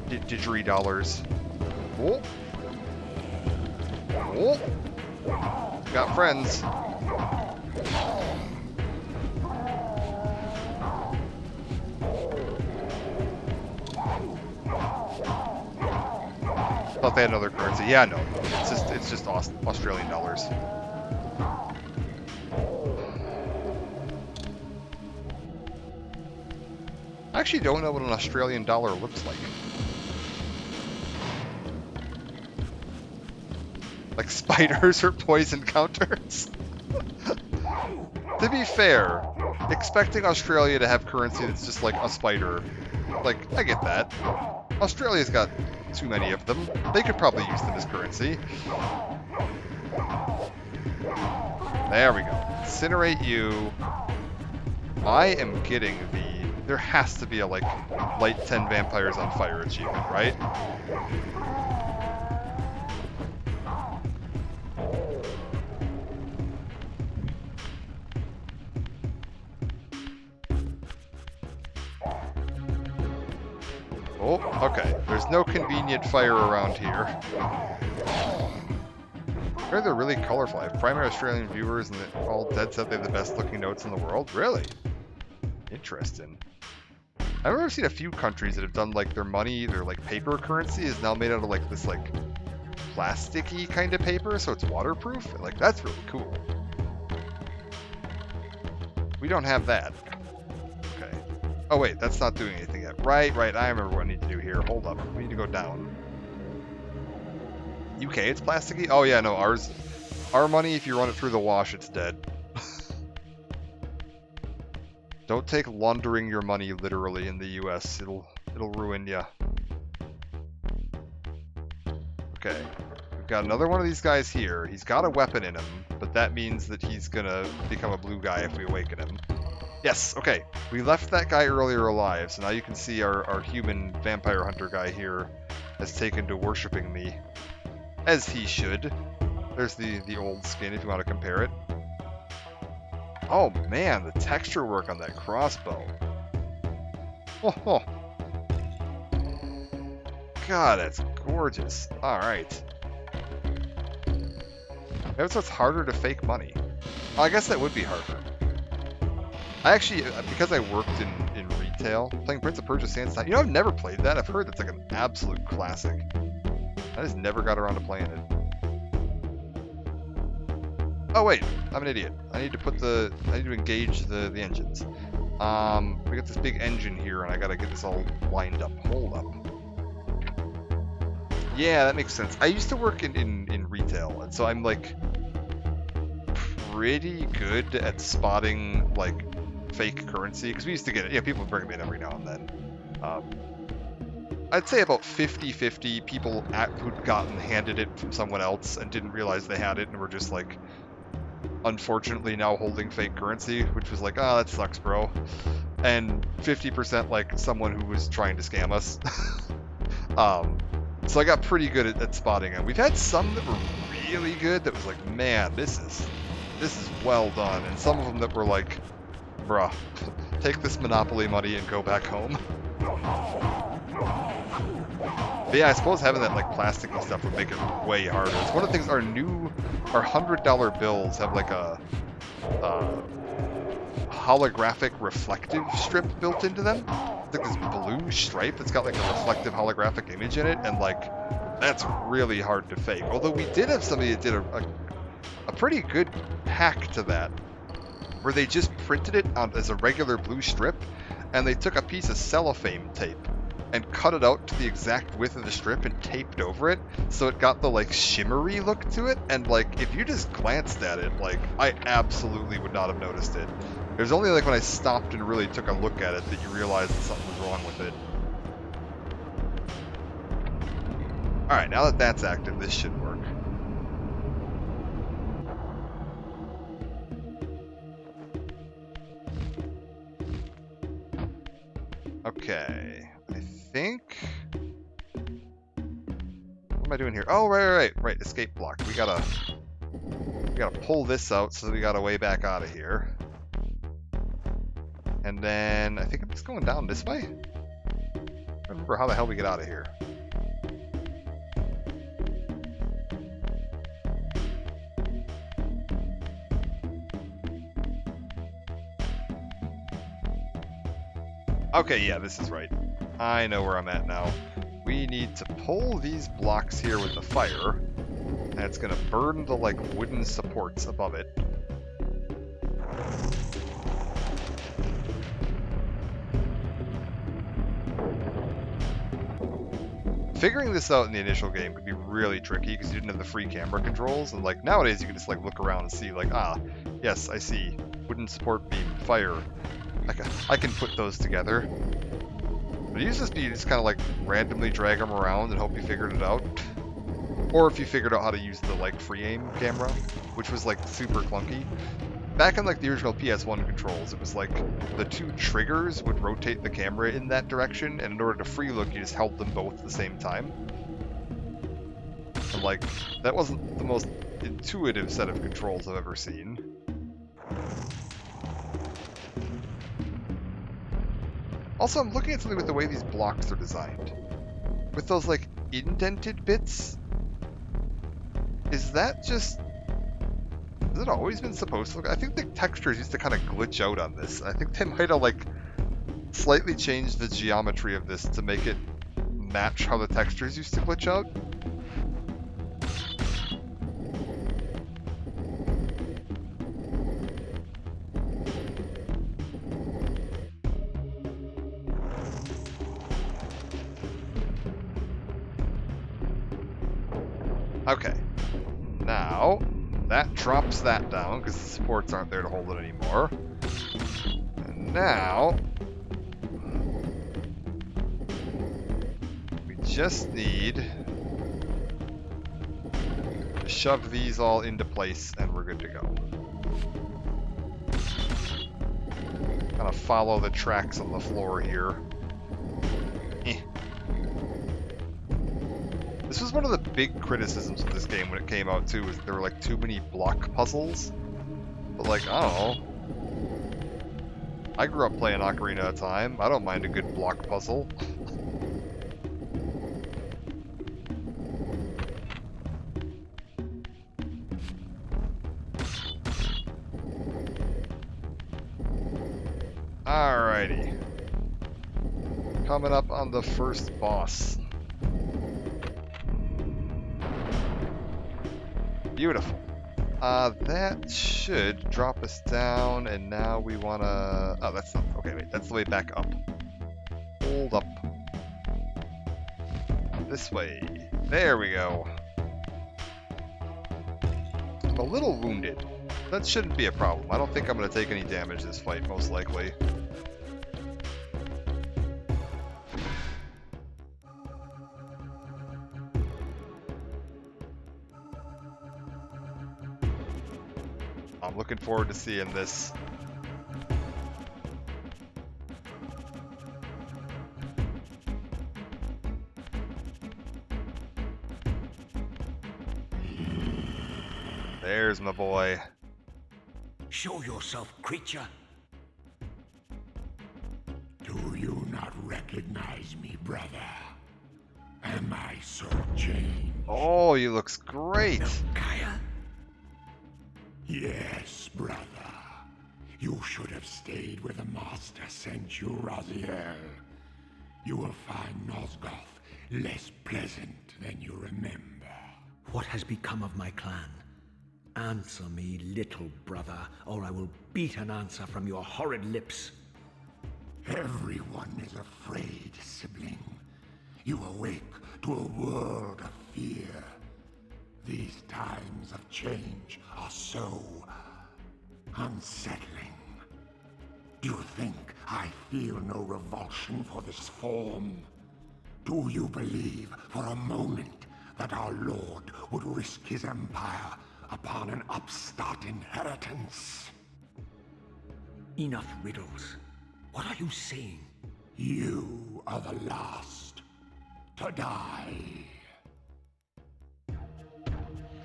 Didgeridoo dollars. Oh. Oh. Got friends. Thought they had another currency. Yeah, no. It's just Australian dollars. I actually don't know what an Australian dollar looks like. Like spiders or poison counters. To be fair, expecting Australia to have currency that's just like a spider, like, I get that. Australia's got too many of them. They could probably use them as currency. There we go. Incinerate you. I am getting the... There has to be a, like, light 10 vampires on fire achievement, right? Oh, okay. There's no convenient fire around here. They're really colorful. I have primary Australian viewers and they all dead set they have the best looking notes in the world. Really? Interesting. I've ever seen a few countries that have done like their money, their like paper currency is now made out of like this like plasticky kind of paper, so it's waterproof. And, like, that's really cool. We don't have that. Okay. Oh wait, that's not doing anything yet. Right. I remember what I need to do here. Hold up. We need to go down. UK, it's plasticky? Oh yeah, no, our money, if you run it through the wash, it's dead. Don't take laundering your money literally in the US. It'll ruin ya. Okay. We've got another one of these guys here. He's got a weapon in him, but that means that he's gonna become a blue guy if we awaken him. Yes, okay. We left that guy earlier alive, so now you can see our human vampire hunter guy here has taken to worshipping me. As he should. There's the old skin if you want to compare it. Oh man, the texture work on that crossbow. Oh. God, that's gorgeous. Alright. Maybe so it's harder to fake money. Well, I guess that would be harder. I actually, because I worked in retail, playing Prince of Persia Sands Time, you know, I've never played that. I've heard that's like an absolute classic. I just never got around to playing it. Oh wait, I'm an idiot. I need to engage the engines. We got this big engine here and I gotta get this all lined up. Hold up. Yeah, that makes sense. I used to work in retail, and so I'm like pretty good at spotting like fake currency, because we used to get it. Yeah, people bring them in every now and then. I'd say about 50-50 people who'd handed it from someone else and didn't realize they had it and were just like, unfortunately now holding fake currency, which was like, oh, that sucks, bro. And 50% like someone who was trying to scam us. So I got pretty good at spotting them. We've had some that were really good that was like, man, this is well done. And some of them that were like bruh, take this Monopoly money and go back home. But yeah, I suppose having that like plasticky stuff would make it way harder. It's one of the things our $100 bills have like a holographic reflective strip built into them. It's like this blue stripe that's got like a reflective holographic image in it, and like that's really hard to fake. Although we did have somebody that did a pretty good hack to that, where they just printed it on as a regular blue strip, and they took a piece of cellophane tape and cut it out to the exact width of the strip and taped over it, so it got the like shimmery look to it. And like if you just glanced at it, like I absolutely would not have noticed it. It was only like when I stopped and really took a look at it that you realized that something was wrong with it. Alright, now that that's active, this should work. Okay, I think... What am I doing here? Oh, right, escape block. We gotta pull this out, so we got a way back out of here. And then, I think I'm just going down this way? I don't remember how the hell we get out of here. Okay, yeah, this is right. I know where I'm at now. We need to pull these blocks here with the fire, and it's gonna burn the, like, wooden supports above it. Figuring this out in the initial game could be really tricky because you didn't have the free camera controls, and like nowadays you can just like look around and see like, ah, yes, I see wooden support beam, fire. I can put those together. But it used to be you just kind of like randomly drag them around and hope you figured it out. Or if you figured out how to use the like free aim camera, which was like super clunky. Back in like the original PS1 controls, it was like the two triggers would rotate the camera in that direction, and in order to free look, you just held them both at the same time. And like, that wasn't the most intuitive set of controls I've ever seen. Also, I'm looking at something with the way these blocks are designed. With those like indented bits, is that just... Has it always been supposed to look? I think the textures used to kind of glitch out on this. I think they might have like slightly changed the geometry of this to make it match how the textures used to glitch out. Okay. Now... that drops that down, because the supports aren't there to hold it anymore. And now... we just need to shove these all into place, and we're good to go. Kind of follow the tracks on the floor here. This was one of the big criticisms of this game when it came out too, is there were like too many block puzzles. But like, I don't know. I grew up playing Ocarina of Time. I don't mind a good block puzzle. Alrighty. Coming up on the first boss. Beautiful. That should drop us down, and now we wanna... Oh, that's not... Okay, wait, that's the way back up. Hold up. This way. There we go. I'm a little wounded. That shouldn't be a problem. I don't think I'm gonna take any damage this fight, most likely. I'm looking forward to seeing this. There's my boy. Show yourself, creature. recognize me, brother? Am I so changed? Oh, he looks great. Kaya? Yes, brother. You should have stayed where the Master sent you, Raziel. You will find Nosgoth less pleasant than you remember. What has become of my clan? Answer me, little brother, or I will beat an answer from your horrid lips. Everyone is afraid, sibling. You awake to a world of fear. These times of change are so unsettling. Do you think I feel no revulsion for this form? Do you believe for a moment that our Lord would risk his empire upon an upstart inheritance? Enough riddles. What are you saying? You are the last to die.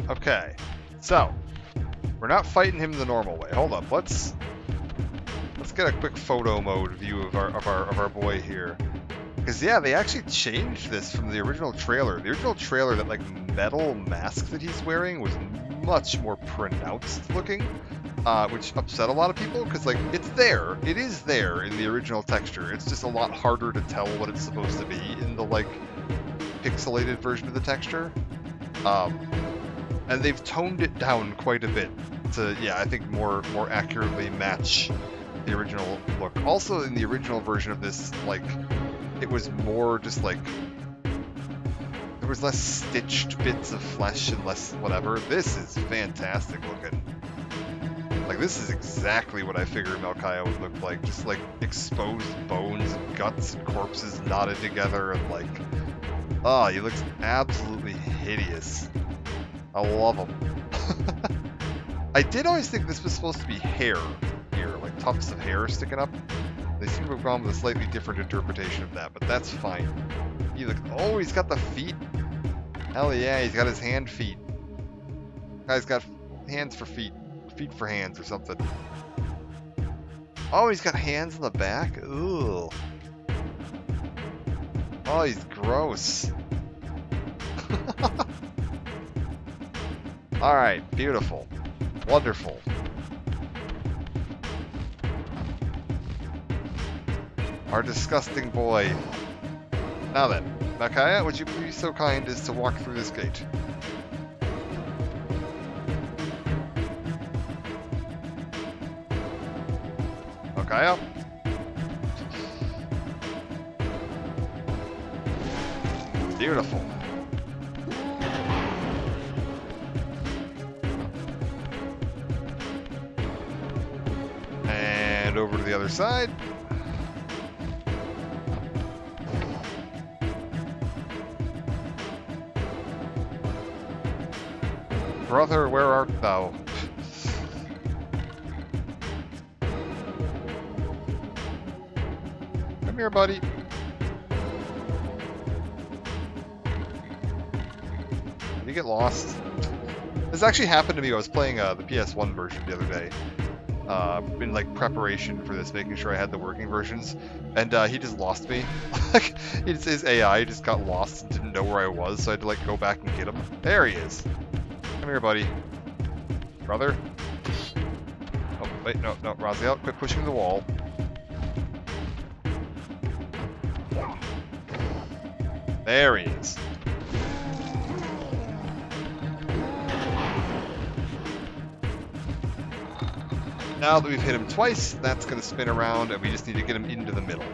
Okay, so we're not fighting him the normal way. Hold up, let's get a quick photo mode view of our boy here. Because yeah, they actually changed this from the original trailer. The original trailer, that like metal mask that he's wearing was much more pronounced looking, which upset a lot of people because like it is there in the original texture. It's just a lot harder to tell what it's supposed to be in the like pixelated version of the texture. And they've toned it down quite a bit to, yeah, I think more accurately match the original look. Also, in the original version of this, like, it was more just like, there was less stitched bits of flesh and less whatever. This is fantastic looking. Like, this is exactly what I figured Melchiah would look like. Just like exposed bones and guts and corpses knotted together and like, oh, he looks absolutely hideous. I love him. I did always think this was supposed to be hair here, like tufts of hair sticking up. They seem to have gone with a slightly different interpretation of that, but that's fine. He looks, oh, he's got the feet. Hell yeah, he's got his hand feet. Guy's got hands for feet, feet for hands or something. Oh, he's got hands in the back? Ugh. Oh, he's gross. Alright, beautiful. Wonderful. Our disgusting boy. Now then, Micaiah, would you be so kind as to walk through this gate? Micaiah? Beautiful. And over to the other side. Brother, where art thou? Come here, buddy. Did you get lost? This actually happened to me. I was playing the PS1 version the other day. In like preparation for this, making sure I had the working versions, and he just lost me. Like his AI just got lost and didn't know where I was, so I had to like go back and get him. There he is. Come here, buddy. Brother. Oh wait, no, Raziel, quit pushing the wall. There he is. Now that we've hit him twice, that's going to spin around, and we just need to get him into the middle.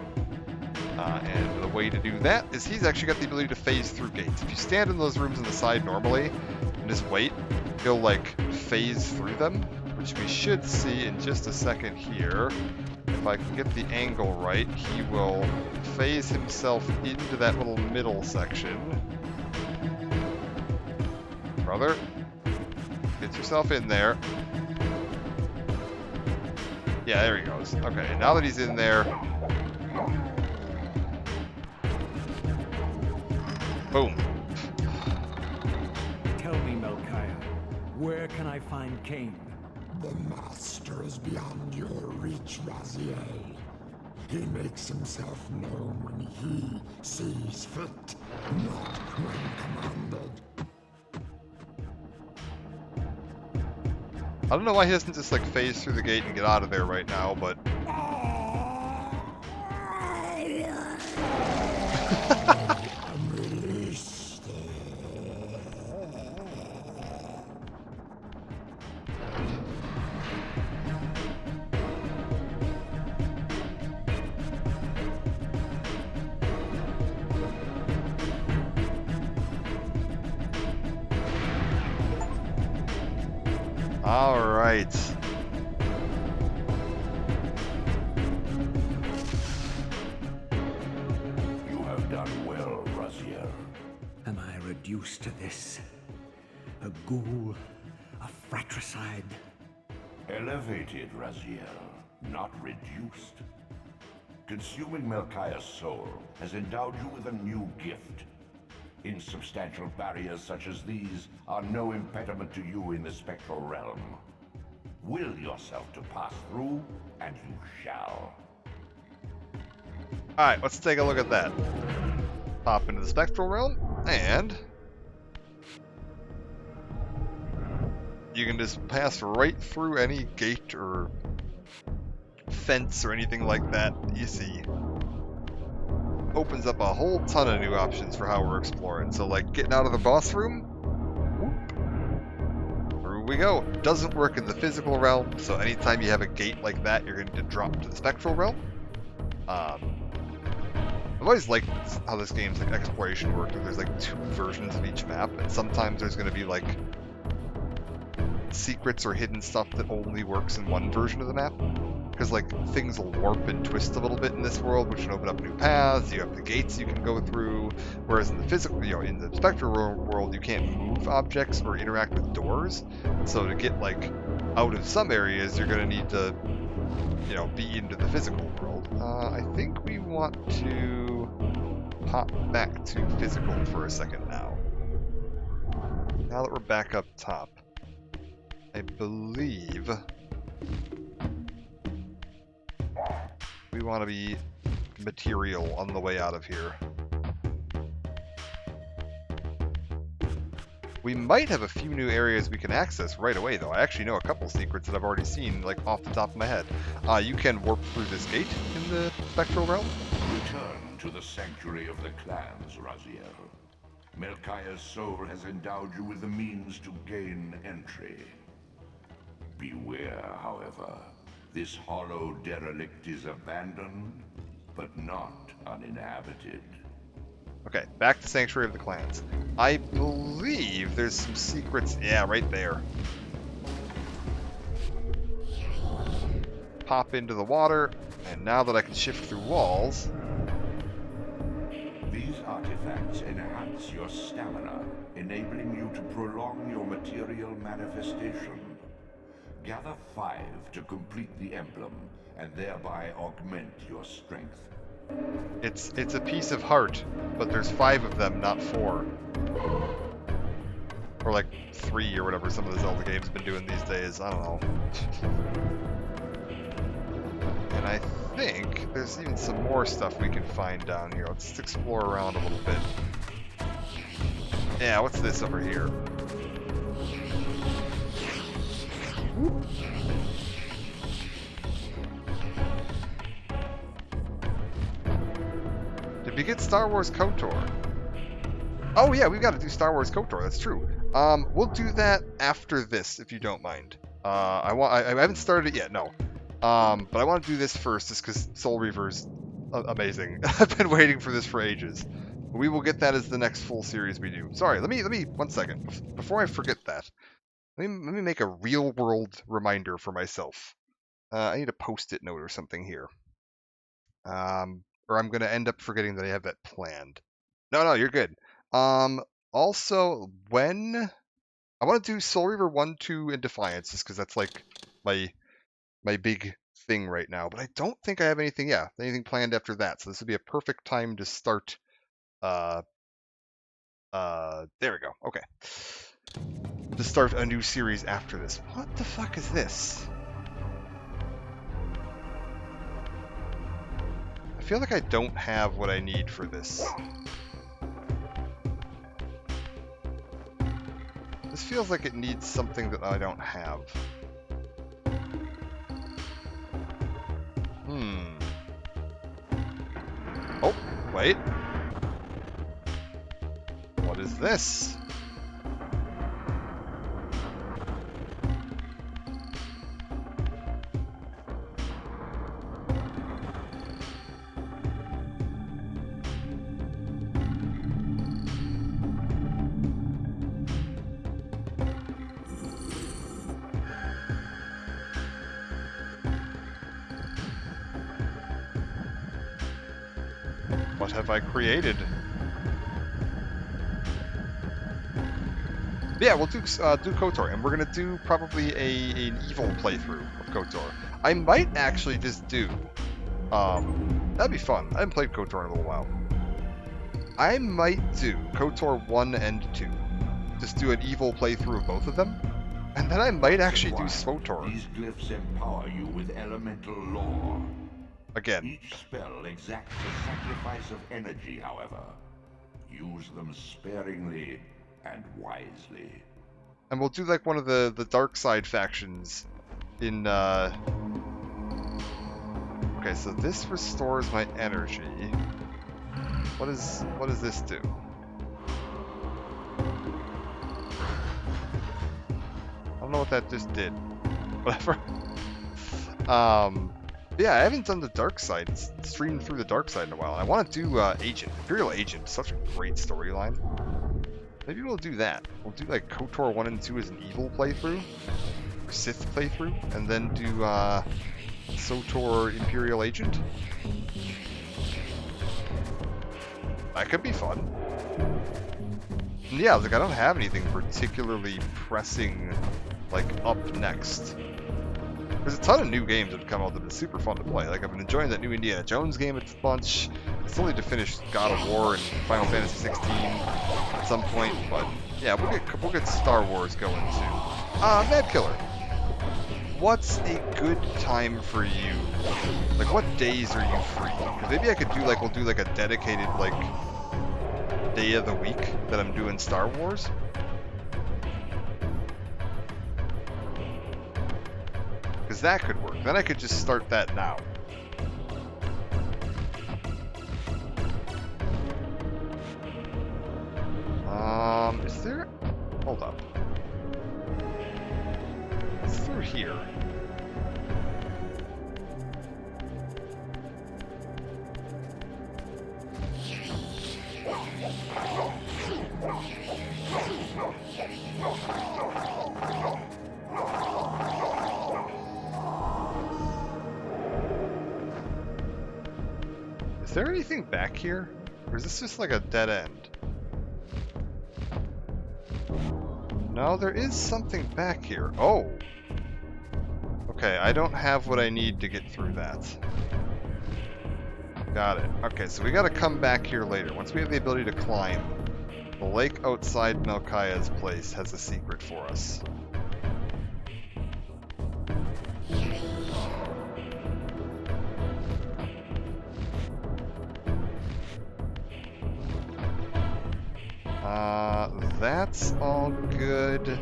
And the way to do that is he's actually got the ability to phase through gates. If you stand in those rooms on the side normally and just wait, he'll like phase through them, which we should see in just a second here. If I can get the angle right, he will phase himself into that little middle section. Brother, get yourself in there. Yeah, there he goes. Okay, and now that he's in there... Boom. Tell me, Melchiah, where can I find Kain? The Master is beyond your reach, Raziel. He makes himself known when he sees fit, not when commanded. I don't know why he doesn't just like phase through the gate and get out of there right now, but all right. You have done well, Raziel. Am I reduced to this? A ghoul? A fratricide? Elevated, Raziel, not reduced. Consuming Melchiah's soul has endowed you with a new gift. Insubstantial barriers such as these are no impediment to you in the spectral realm. Will yourself to pass through, and you shall. Alright, let's take a look at that. Pop into the spectral realm, and you can just pass right through any gate or fence or anything like that you see. Opens up a whole ton of new options for how we're exploring. So like getting out of the boss room, whoop, through we go. Doesn't work in the physical realm, so anytime you have a gate like that, you're going to drop to the spectral realm. I've always liked how this game's like exploration works. There's like 2 versions of each map, and sometimes there's going to be like secrets or hidden stuff that only works in one version of the map. Because like things will warp and twist a little bit in this world, which can open up new paths. You have the gates you can go through, whereas in the physical, in the spectral world, you can't move objects or interact with doors. So to get like out of some areas, you're gonna need to, be into the physical world. I think we want to pop back to physical for a second now. Now that we're back up top, I believe we want to be material on the way out of here. We might have a few new areas we can access right away, though. I actually know a couple secrets that I've already seen, like off the top of my head. You can warp through this gate in the spectral realm. Return to the sanctuary of the clans, Raziel. Melchiah's soul has endowed you with the means to gain entry. Beware, however. This hollow derelict is abandoned, but not uninhabited. Okay, back to Sanctuary of the Clans. I believe there's some secrets. Yeah, right there. Pop into the water, and now that I can shift through walls... These artifacts enhance your stamina, enabling you to prolong your material manifestation. Gather 5 to complete the emblem, and thereby augment your strength. It's a piece of heart, but there's 5 of them, not 4. Or like 3 or whatever some of the Zelda games have been doing these days. I don't know. And I think there's even some more stuff we can find down here. Let's explore around a little bit. Yeah, what's this over here? Whoop. Did we get Star Wars KOTOR? Oh yeah, we've got to do Star Wars KOTOR, that's true. We'll do that after this, if you don't mind. I haven't started it yet, no. But I want to do this first, just because Soul Reaver's amazing. I've been waiting for this for ages. We will get that as the next full series we do. Sorry, let me 1 second. Before I forget that, let me make a real world reminder for myself. I need a post-it note or something here. Or I'm going to end up forgetting that I have that planned. No, you're good. Also, when I want to do Soul Reaver 1, 2, and Defiance, just because that's like my big thing right now. But I don't think I have anything planned after that. So this would be a perfect time to start. There we go. Okay. To start a new series after this. What the fuck is this? I feel like I don't have what I need for this. This feels like it needs something that I don't have. Oh, wait. What is this? What have I created? Yeah, we'll do KOTOR, and we're gonna do probably an evil playthrough of KOTOR. I might actually just do. That'd be fun. I haven't played KOTOR in a little while. I might do KOTOR 1 and 2. Just do an evil playthrough of both of them. And then I might actually do SWTOR. These glyphs empower you with elemental lore. Again. Each spell exacts a sacrifice of energy, however. Use them sparingly and wisely. And we'll do like one of the dark side factions in Okay, so this restores my energy. What does this do? I don't know what that just did. Whatever. Yeah, I haven't done the dark side, streamed through the dark side in a while. I want to do Agent, Imperial Agent, such a great storyline. Maybe we'll do that. We'll do like KOTOR 1 and 2 as an evil playthrough, or Sith playthrough, and then do SWTOR Imperial Agent. That could be fun. And yeah, like I don't have anything particularly pressing, like, up next. There's a ton of new games that have come out that have been super fun to play. Like, I've been enjoying that new Indiana Jones game a bunch. I still need to finish God of War and Final Fantasy 16 at some point, but yeah, we'll get Star Wars going too. Mad Killer. What's a good time for you? Like, what days are you free? Because maybe I could do like, we'll do like a dedicated like day of the week that I'm doing Star Wars. Because that could work. Then I could just start that now. Is there... Hold up. It's through here. Is there anything back here? Or is this just like a dead end? No, there is something back here. Oh! Okay, I don't have what I need to get through that. Got it. Okay, so we gotta come back here later. Once we have the ability to climb, the lake outside Melchiah's place has a secret for us. That's all good. I'm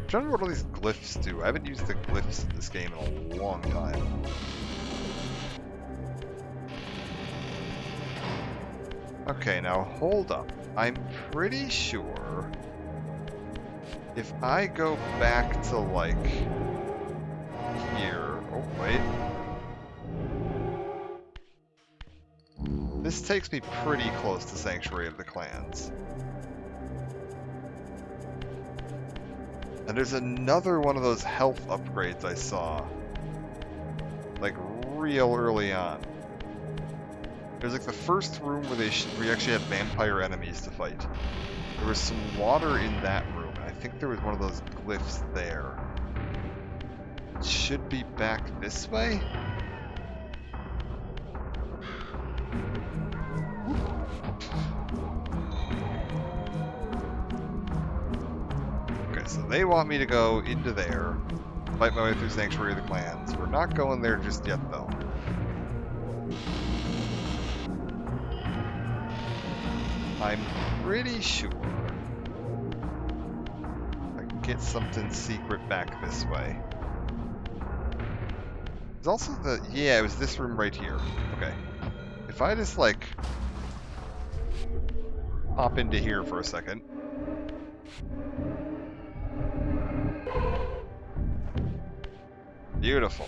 trying to remember what all these glyphs do. I haven't used the glyphs in this game in a long time. Okay, now hold up. I'm pretty sure if I go back to like here. Oh, wait. This takes me pretty close to Sanctuary of the Clans. And there's another one of those health upgrades I saw. Like, real early on. There's like the first room where we actually had vampire enemies to fight. There was some water in that room, and I think there was one of those glyphs there. It should be back this way? Okay, so they want me to go into there. Fight my way through Sanctuary of the Clans. We're not going there just yet, though. I'm pretty sure I can get something secret back this way. There's also the... Yeah, it was this room right here. Okay. If I just, like, hop into here for a second. Beautiful.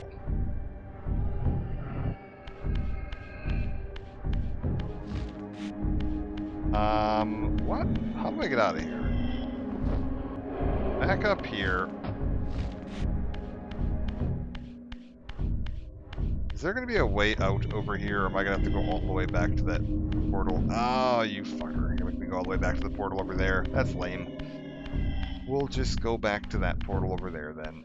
What? How do I get out of here? Back up here. Is there going to be a way out over here, or am I going to have to go all the way back to that portal? Oh, you fucker. You're going to make me go all the way back to the portal over there. That's lame. We'll just go back to that portal over there, then.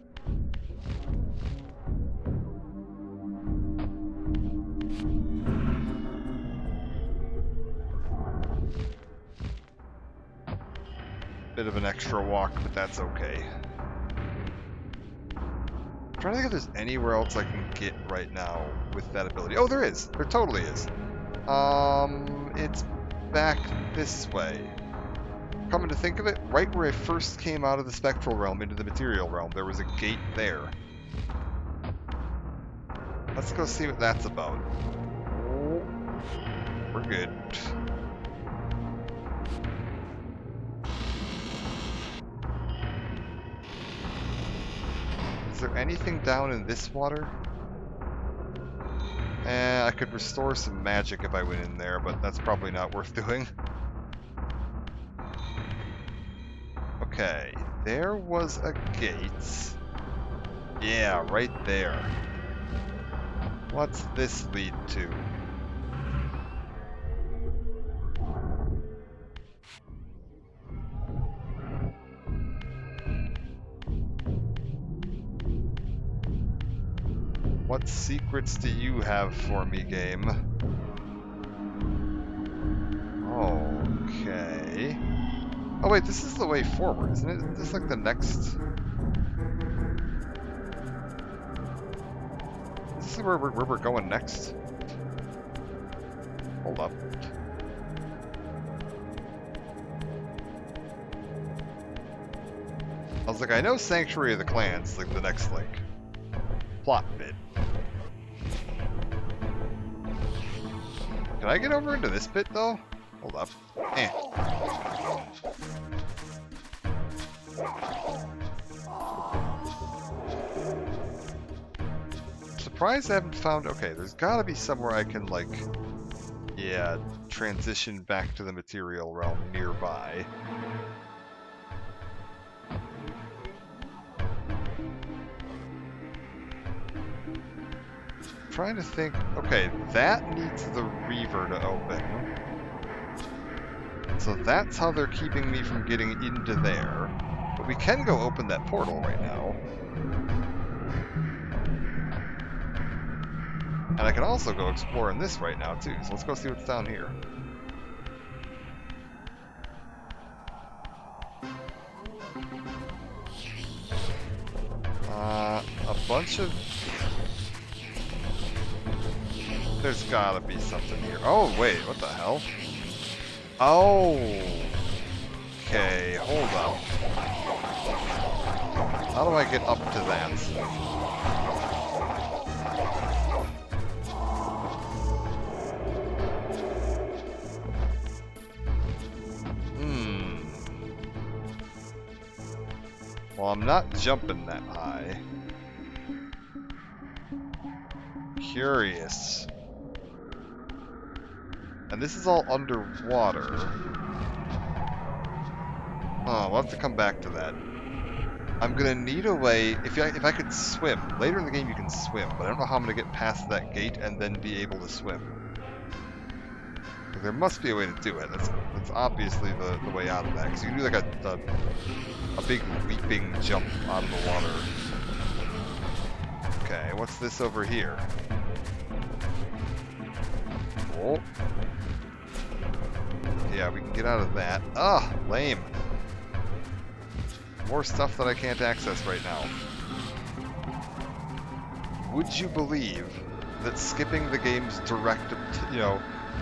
Bit of an extra walk, but that's okay. I'm trying to think if there's anywhere else I can get right now with that ability. Oh, there is. There totally is. It's back this way. Coming to think of it, right where I first came out of the spectral realm into the material realm, there was a gate there. Let's go see what that's about. We're good. Is there anything down in this water? I could restore some magic if I went in there, but that's probably not worth doing. Okay, there was a gate. Yeah, right there. What's this lead to? What secrets do you have for me, game? Okay. Oh wait, this is the way forward, isn't it? Is this like the next... Is this where we're going next? Hold up. I was like, I know Sanctuary of the Clans, like the next, like, plot bit. Can I get over into this bit, though? Hold up. Eh. I'm surprised I haven't found... Okay, there's gotta be somewhere I can, like... Yeah, transition back to the material realm nearby. Trying to think. Okay, that needs the Reaver to open. So that's how they're keeping me from getting into there. But we can go open that portal right now. And I can also go exploring this right now too. So let's go see what's down here. A bunch of... There's gotta be something here. Oh, wait, what the hell? Oh! Okay, hold up. How do I get up to that? Well, I'm not jumping that high. Curious. And this is all underwater. Oh, we'll have to come back to that. I'm gonna need a way, if I could swim. Later in the game you can swim, but I don't know how I'm gonna get past that gate and then be able to swim. There must be a way to do it. That's obviously the way out of that, because you can do like a big leaping jump out of the water. Okay, what's this over here? Oh. Yeah, we can get out of that. Ah, lame. More stuff that I can't access right now. would you believe that skipping the game's direct,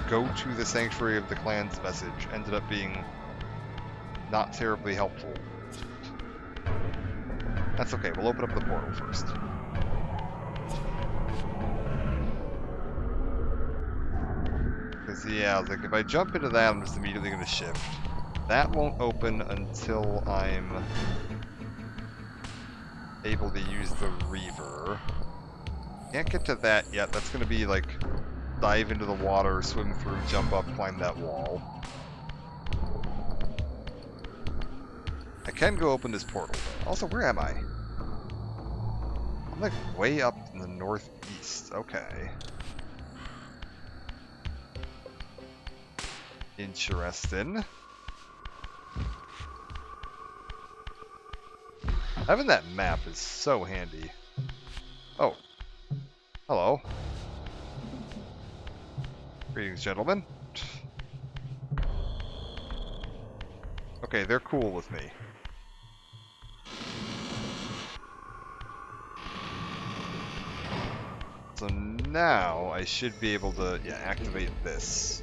go to the Sanctuary of the Clans message ended up being not terribly helpful? That's okay, we'll open up the portal first. Because, yeah, like if I jump into that, I'm just immediately going to shift. That won't open until I'm able to use the Reaver. Can't get to that yet. That's going to be like dive into the water, swim through, jump up, climb that wall. I can go open this portal though. Also, where am I? I'm like way up in the northeast. Okay. Interesting. Having that map is so handy. Oh. Hello. Greetings, gentlemen. Okay, they're cool with me. So now I should be able to, activate this.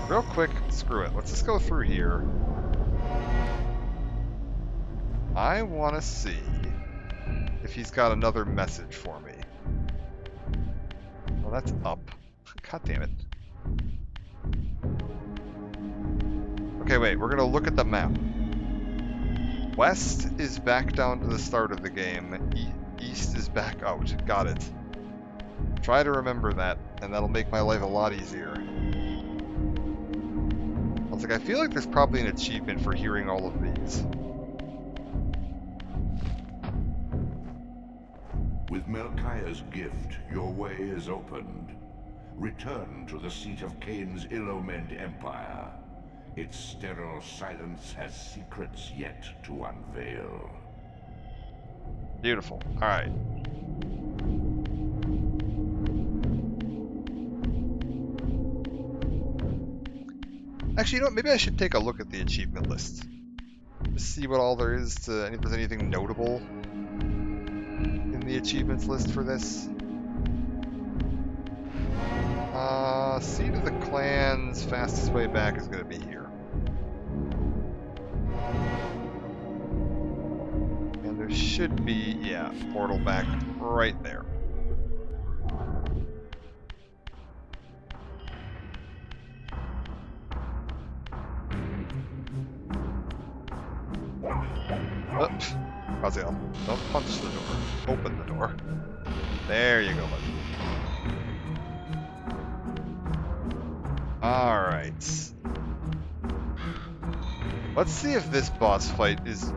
Real quick, screw it. Let's just go through here. I want to see if he's got another message for me. Well, that's up. God damn it. Okay, wait. We're going to look at the map. West is back down to the start of the game. East is back out. Got it. Try to remember that, and that'll make my life a lot easier. I was like, I feel like there's probably an achievement for hearing all of these. With Melchiah's gift, your way is opened. Return to the seat of Kain's ill-omened empire. Its sterile silence has secrets yet to unveil. Beautiful. Alright. Actually, you know what? Maybe I should take a look at the achievement list. Just see what all there is to... if there's anything notable in the achievements list for this. Seat of the Clans, fastest way back is going to be here. And there should be, portal back right there. Raziel, don't punch the door. Open the door. There you go, buddy. Alright. Let's see if this boss fight is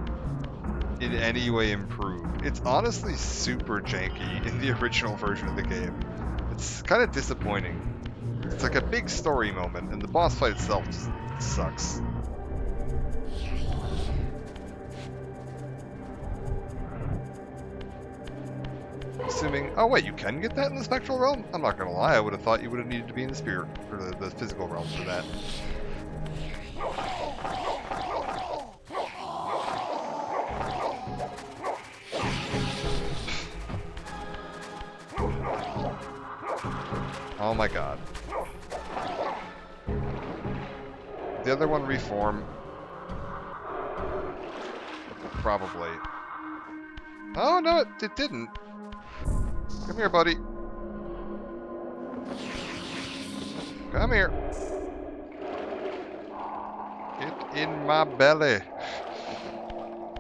in any way improved. It's honestly super janky in the original version of the game. It's kind of disappointing. It's like a big story moment, and the boss fight itself just sucks. Assuming... oh wait, you can get that in the spectral realm? I'm not gonna lie, I would have thought you would have needed to be in the spirit, or the physical realm for that. Oh my god. The other one reform? Probably. Oh no, it didn't. Come here, buddy. Come here. Get in my belly.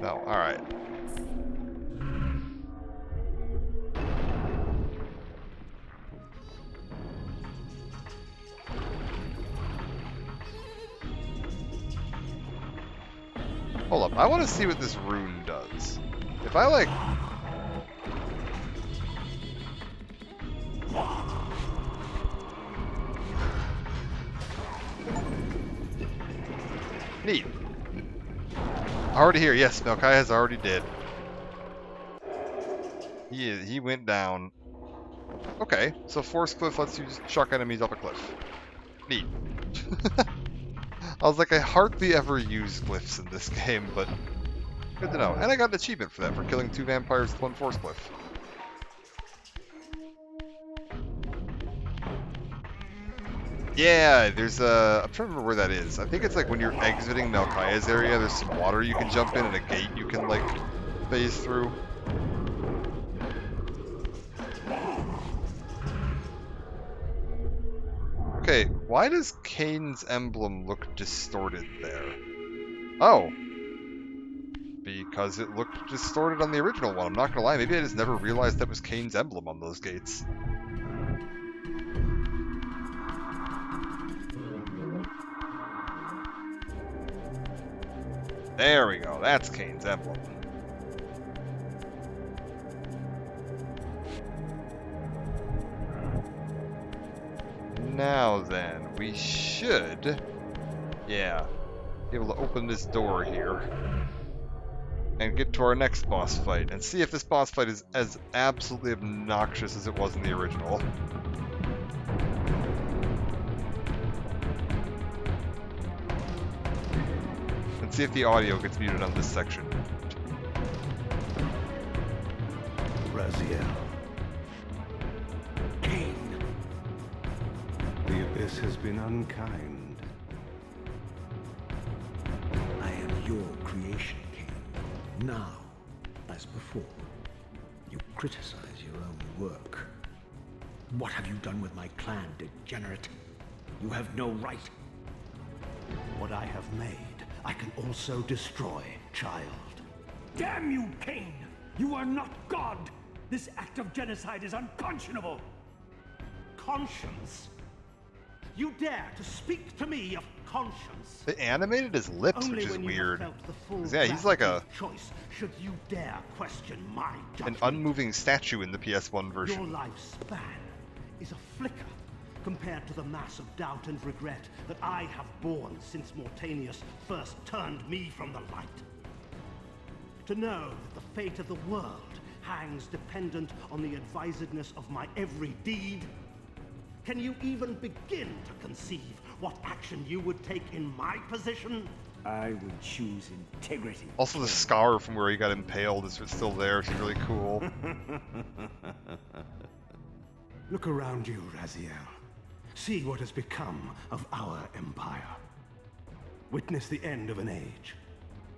No, alright. Hold up, I want to see what this rune does. If I like... neat. Already here, yes, Melchiah's already dead. He went down. Okay, so Force Cliff lets you chuck enemies up a cliff. Neat. I was like, I hardly ever use glyphs in this game, but good to know. And I got an achievement for that, for killing 2 vampires with 1 force glyph. Yeah, there's a... I'm trying to remember where that is. I think it's like when you're exiting Melchiah's area, there's some water you can jump in and a gate you can, like, phase through. Okay, why does Kain's emblem look distorted there? Oh. Because it looked distorted on the original one. I'm not gonna lie, maybe I just never realized that was Kain's emblem on those gates. There we go, that's Kain's emblem. Now then, we should, yeah, be able to open this door here and get to our next boss fight and see if this boss fight is as absolutely obnoxious as it was in the original. And see if the audio gets muted on this section. Raziel. Kain! The Abyss has been unkind. I am your creation, Kain. Now, as before, you criticize your own work. What have you done with my clan, degenerate? You have no right. What I have made, I can also destroy, child. Damn you, Kain! You are not God! This act of genocide is unconscionable! Conscience? You dare to speak to me of conscience? They animated his lips, Only which is when you have weird. felt the full 'Cause, yeah, he's like gravity a of choice should you dare question my an judgment. unmoving statue in the PS1 Your version. lifespan is a flicker compared to the mass of doubt and regret that I have borne since Mortanius first turned me from the light. To know that the fate of the world hangs dependent on the advisedness of my every deed? Can you even begin to conceive what action you would take in my position? I would choose integrity. Also, the scar from where he got impaled is still there, which is really cool. Look around you, Raziel. See what has become of our empire. Witness the end of an age.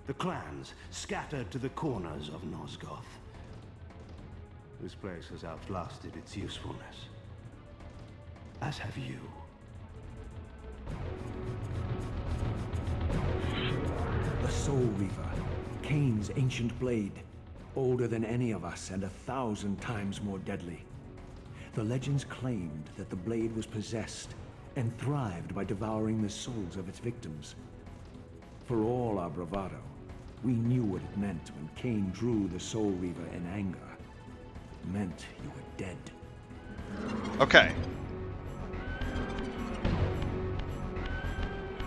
The clans scattered to the corners of Nosgoth. This place has outlasted its usefulness. As have you. The Soul Reaver, Kain's ancient blade, older than any of us and 1,000 times more deadly. The legends claimed that the blade was possessed and thrived by devouring the souls of its victims. For all our bravado, we knew what it meant when Kain drew the Soul Reaver in anger. It meant you were dead. Okay.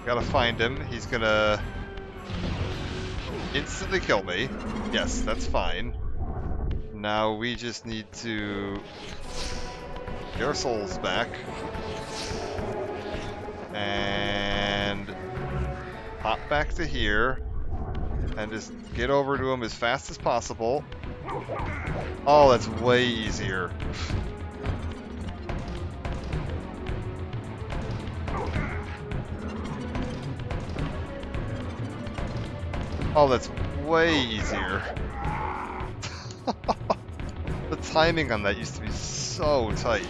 Gotta find him. He's gonna instantly kill me. Yes, that's fine. Now we just need to get our souls back. And hop back to here. And just get over to him as fast as possible. Oh, that's way easier. Oh, that's way easier. The timing on that used to be so tight.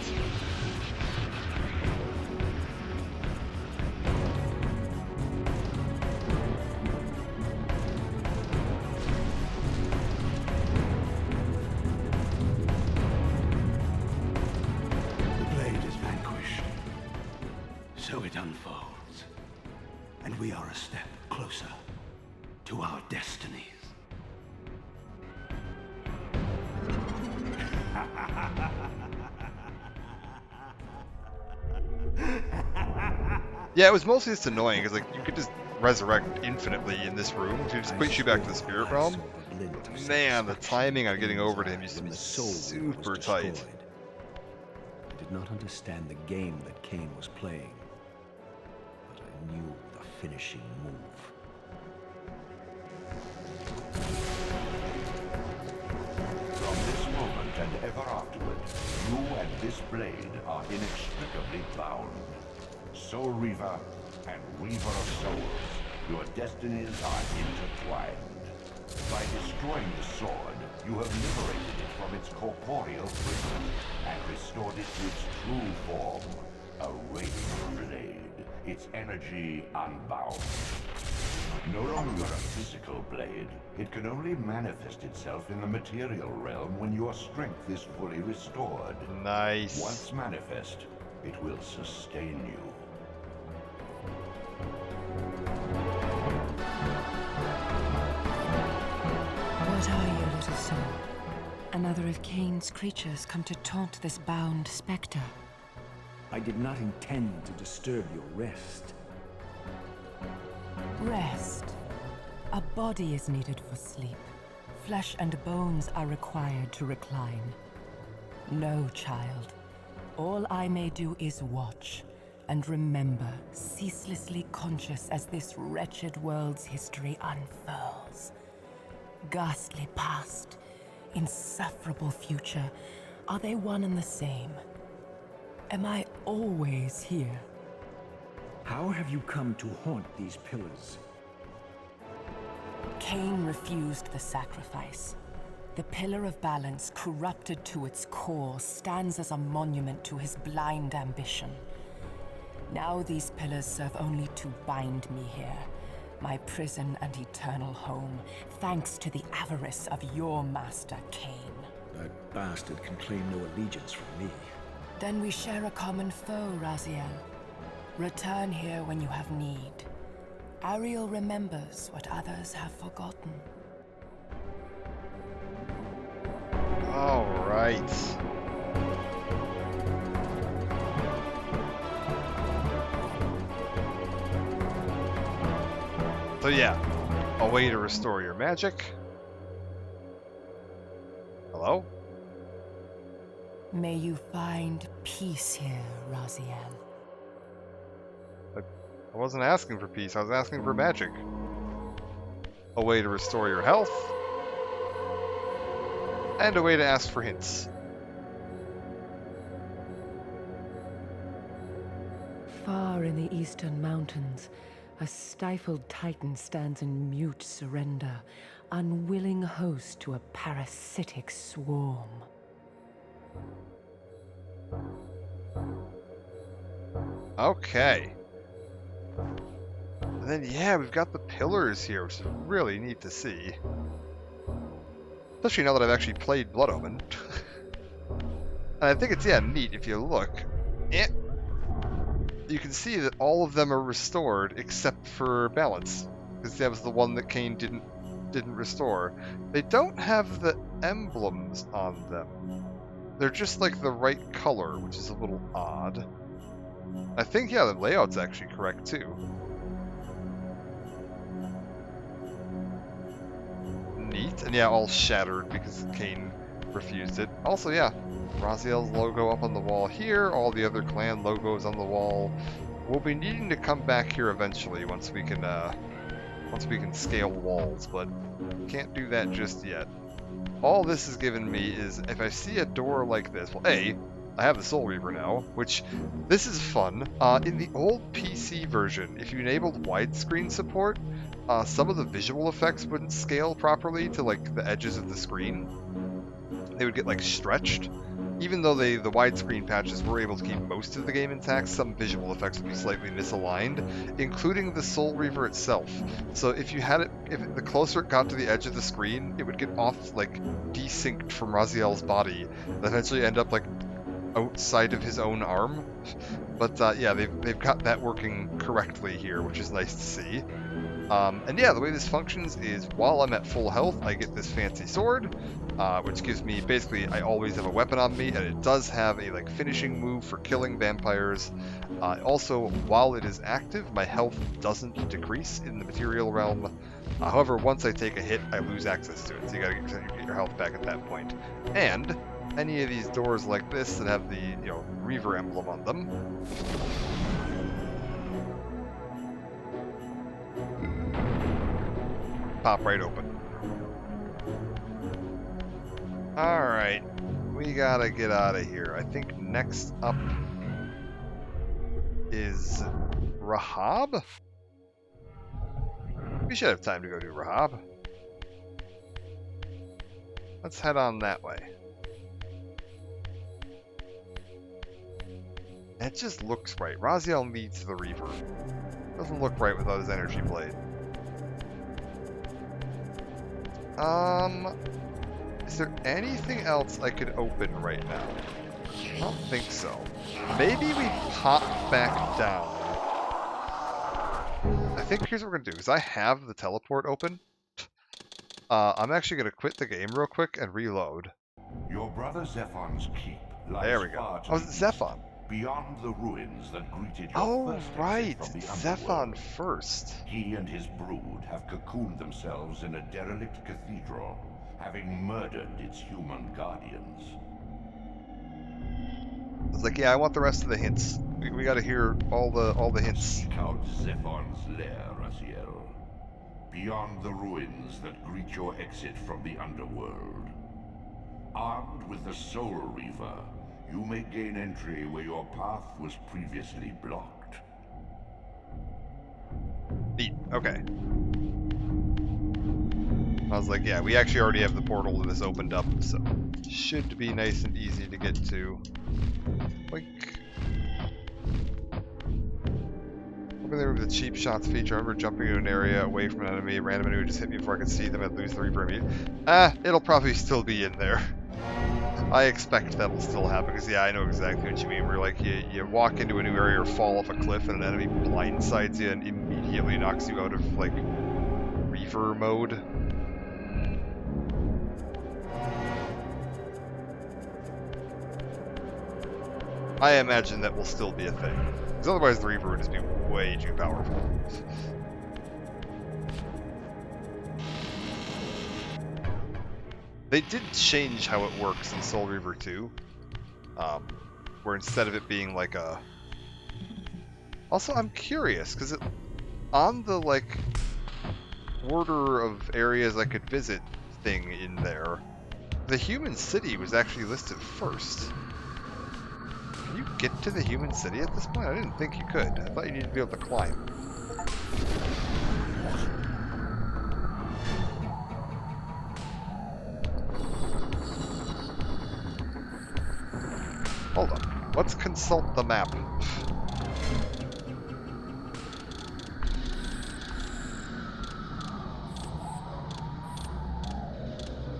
The blade is vanquished. So it unfolds. And we are a step closer to our destinies. Yeah, it was mostly just annoying, because like, you could just resurrect infinitely in this room, so it just puts you back to the spirit realm. Man, the timing on getting over to him used to be super tight. I did not understand the game that Kain was playing, but I knew the finishing move. From this moment and ever afterward, you and this blade are inextricably bound. Soul Reaver and Reaver of Souls, your destinies are intertwined. By destroying the sword, you have liberated it from its corporeal prison and restored it to its true form, a radiant blade, its energy unbound. No longer a physical blade, it can only manifest itself in the material realm when your strength is fully restored. Nice. Once manifest, it will sustain you. What are you, little soul? Another of Kain's creatures come to taunt this bound spectre. I did not intend to disturb your rest. Rest. A body is needed for sleep. Flesh and bones are required to recline. No, child. All I may do is watch and remember, ceaselessly conscious as this wretched world's history unfurls. Ghastly past, insufferable future, are they one and the same? Am I always here? How have you come to haunt these pillars? Kain refused the sacrifice. The Pillar of Balance, corrupted to its core, stands as a monument to his blind ambition. Now these pillars serve only to bind me here, my prison and eternal home, thanks to the avarice of your master, Kain. That bastard can claim no allegiance from me. Then we share a common foe, Raziel. Return here when you have need. Ariel remembers what others have forgotten. All right. So yeah, a way to restore your magic. Hello? May you find peace here, Raziel. I wasn't asking for peace, I was asking for magic. A way to restore your health. And a way to ask for hints. Far in the eastern mountains, a stifled titan stands in mute surrender, unwilling host to a parasitic swarm. Okay. And then, yeah, we've got the pillars here, which is really neat to see. Especially now that I've actually played Blood Omen. And I think it's, yeah, neat if you look. You can see that all of them are restored except for Balance. Because that was the one that Kain didn't restore. They don't have the emblems on them. They're just like the right color, which is a little odd. I think, yeah, the layout's actually correct, too. Neat. And yeah, all shattered because Kain refused it. Also, yeah, Raziel's logo up on the wall here, all the other clan logos on the wall. We'll be needing to come back here eventually once we can scale walls, but can't do that just yet. All this has given me is, if I see a door like this, well, A, I have the Soul Reaver now, which, this is fun. In the old PC version, if you enabled widescreen support, some of the visual effects wouldn't scale properly to, like, the edges of the screen. They would get, like, stretched. Even though the widescreen patches were able to keep most of the game intact, some visual effects would be slightly misaligned, including the Soul Reaver itself. So if the closer it got to the edge of the screen, it would get off, like, desynced from Raziel's body, and eventually end up, like, outside of his own arm. But yeah, they've got that working correctly here, which is nice to see. And yeah, the way this functions is while I'm at full health, I get this fancy sword, which gives me, basically, I always have a weapon on me, and it does have a like finishing move for killing vampires. Also, while it is active, my health doesn't decrease in the material realm. However, once I take a hit, I lose access to it, so you gotta get your health back at that point. And any of these doors like this that have the, Reaver emblem on them pop right open. Alright. We gotta get out of here. I think next up is Rahab? We should have time to go do Rahab. Let's head on that way. It just looks right. Raziel needs the Reaver. Doesn't look right without his energy blade. Is there anything else I could open right now? I don't think so. Maybe we pop back down. I think here's what we're gonna do, because I have the teleport open. I'm actually gonna quit the game real quick and reload. Your brother Zephon's keep lies There we go. far to Oh, the it's east, Zephon. beyond the ruins that greeted your Oh, first exit right. from the Zephon underworld. first. He and his brood have cocooned themselves in a derelict cathedral, having murdered its human guardians. I was like, yeah, I want the rest of the hints. We gotta hear all the hints. Seek out Zephon's lair, Raziel. Beyond the ruins that greet your exit from the underworld. Armed with the Soul Reaver, you may gain entry where your path was previously blocked. Neat. Okay. I was like, yeah, we actually already have the portal to this opened up, so should be nice and easy to get to. Like, over there with the cheap shots feature, I remember jumping into an area away from an enemy, a random enemy would just hit me before I could see them, I'd lose the Reaper immediately. It'll probably still be in there. I expect that'll still happen, because yeah, I know exactly what you mean, where like you walk into a new area or fall off a cliff and an enemy blindsides you and immediately knocks you out of like Reaver mode. I imagine that will still be a thing, because otherwise the Reaver would just be way too powerful. They did change how it works in Soul Reaver 2, where instead of it being like a... Also, I'm curious, because on the, like, order of areas I could visit thing in there, the human city was actually listed first. Can you get to the human city at this point? I didn't think you could. I thought you needed to be able to climb. Hold on. Let's consult the map.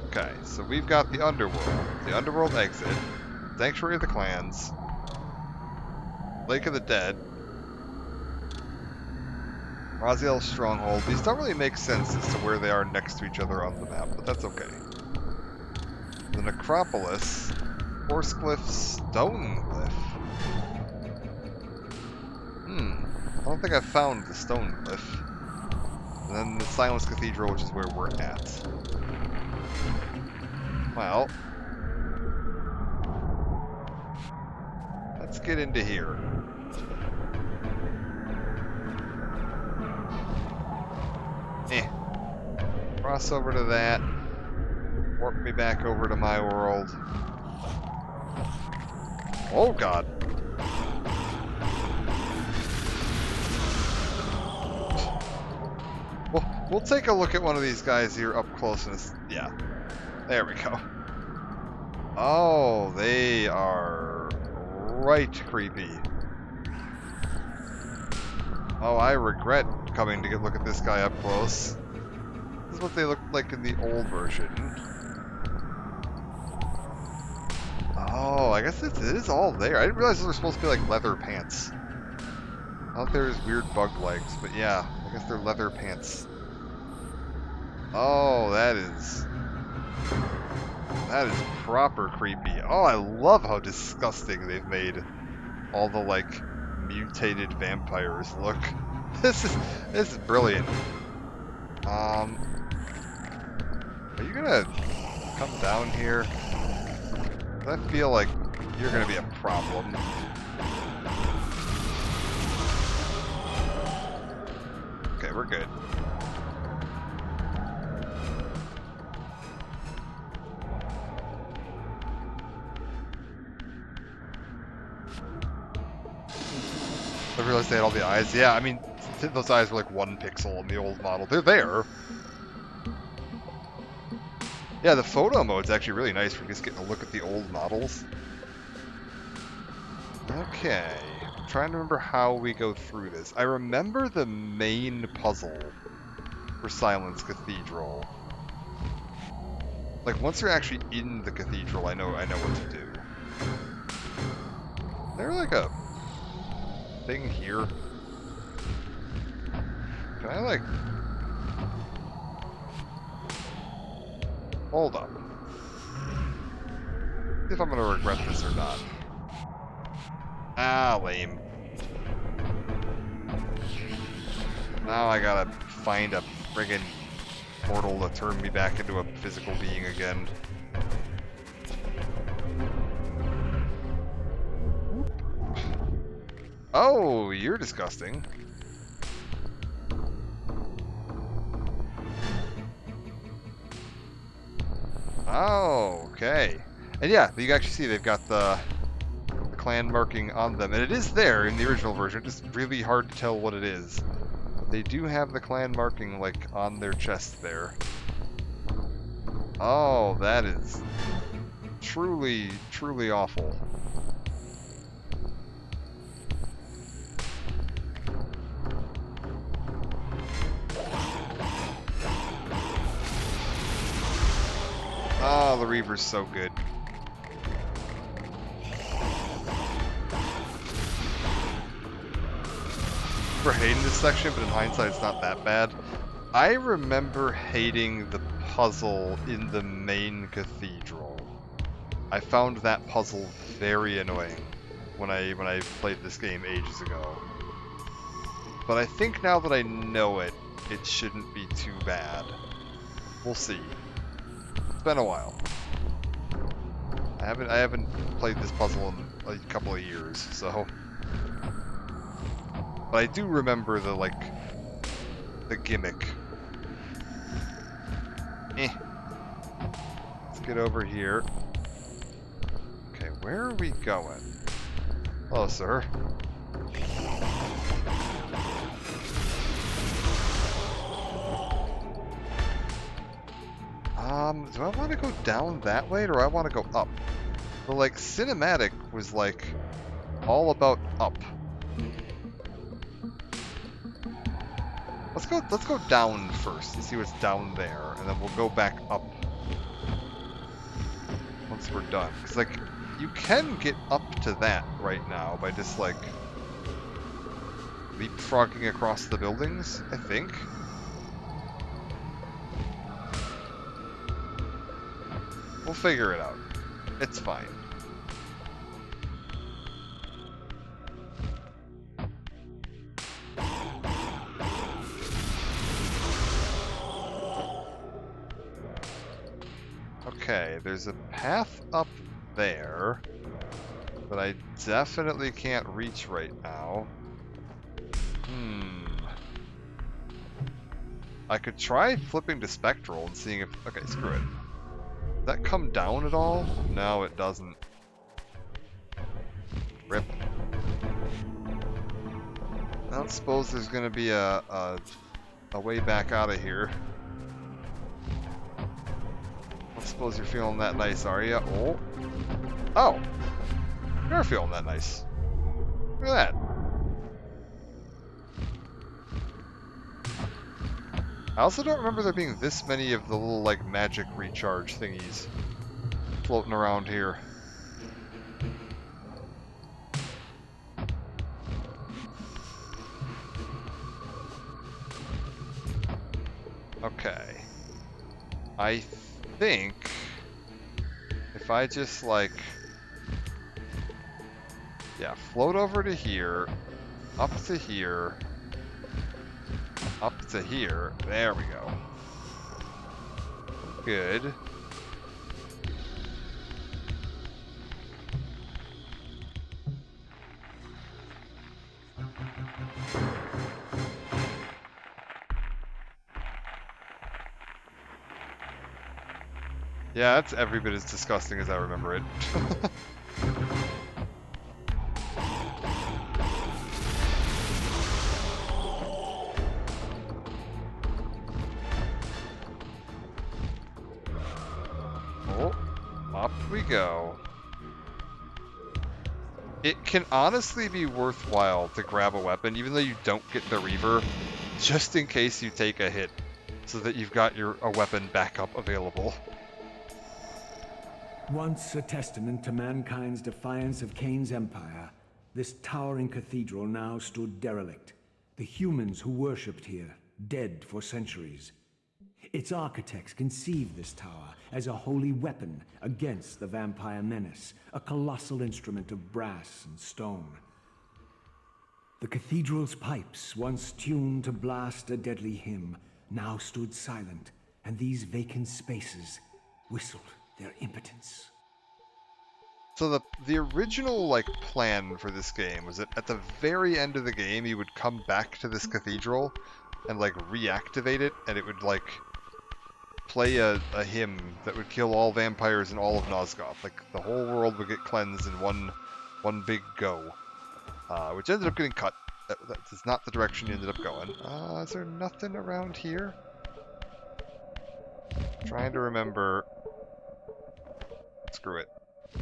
Okay, so we've got the underworld exit, Sanctuary of the Clans, Lake of the Dead, Raziel's Stronghold. These don't really make sense as to where they are next to each other on the map, but that's okay. The Necropolis, Horsecliff, Stonecliff. I don't think I've found the Stonecliff. And then the Silence Cathedral, which is where we're at. Well, let's get into here. Cross over to that. Warp me back over to my world. Oh god. We'll take a look at one of these guys here up close and yeah. There we go. Oh, they are right creepy. Oh, I regret coming to look at this guy up close. This is what they looked like in the old version. Oh, I guess it is all there. I didn't realize those were supposed to be like leather pants. I thought there was weird bug legs, but yeah, I guess they're leather pants. Oh, that is proper creepy. Oh, I love how disgusting they've made all the like mutated vampires look. This is brilliant. Are you gonna come down here? I feel like you're gonna be a problem. Okay, we're good. I realized they had all the eyes. Yeah, I mean, those eyes were like 1 pixel in the old model. They're there. Yeah, the photo mode's actually really nice for just getting a look at the old models. Okay, I'm trying to remember how we go through this. I remember the main puzzle for Silence Cathedral. Like, once you're actually in the cathedral, I know what to do. Is there like a thing here? Can I like... Hold up. See if I'm gonna regret this or not. Ah, lame. Now I gotta find a friggin' portal to turn me back into a physical being again. Oh, you're disgusting. Oh, okay. And yeah, you can actually see they've got the clan marking on them. And it is there in the original version, it's just really hard to tell what it is. But they do have the clan marking, like, on their chest there. Oh, that is truly, truly awful. Oh, the Reaver's so good. We're hating this section, but in hindsight, it's not that bad. I remember hating the puzzle in the main cathedral. I found that puzzle very annoying when I played this game ages ago. But I think now that I know it, it shouldn't be too bad. We'll see. It's been a while. I haven't played this puzzle in a couple of years, so. But I do remember the gimmick. Let's get over here. Okay, where are we going? Hello, sir. Do I want to go down that way, or do I want to go up? The, like, cinematic was, like, all about up. Let's go down first and see what's down there, and then we'll go back up once we're done. Because, like, you can get up to that right now by just, like, leapfrogging across the buildings, I think. We'll figure it out. It's fine. Okay, there's a path up there that I definitely can't reach right now. I could try flipping to Spectral and seeing if... Okay, screw it. Does that come down at all? No, it doesn't. Rip. I don't suppose there's gonna be a way back out of here. I don't suppose you're feeling that nice, are you? Oh. Oh! You're feeling that nice. Look at that. I also don't remember there being this many of the little, like, magic recharge thingies floating around here. Okay. I think if I just, like, yeah, float over to here, up to here, up to here. There we go. Good. Yeah, that's every bit as disgusting as I remember it. we go. It can honestly be worthwhile to grab a weapon, even though you don't get the Reaver, just in case you take a hit, so that you've got a weapon backup available. Once a testament to mankind's defiance of Kain's empire, this towering cathedral now stood derelict. The humans who worshipped here, dead for centuries. Its architects conceived this tower as a holy weapon against the vampire menace, a colossal instrument of brass and stone. The cathedral's pipes, once tuned to blast a deadly hymn, now stood silent, and these vacant spaces whistled their impotence. So the original plan for this game was that at the very end of the game you would come back to this cathedral and reactivate it, and it would play a hymn that would kill all vampires in all of Nosgoth. The whole world would get cleansed in one big go, which ended up getting cut. That is not the direction you ended up going. Is there nothing around here? Trying to remember. Screw it.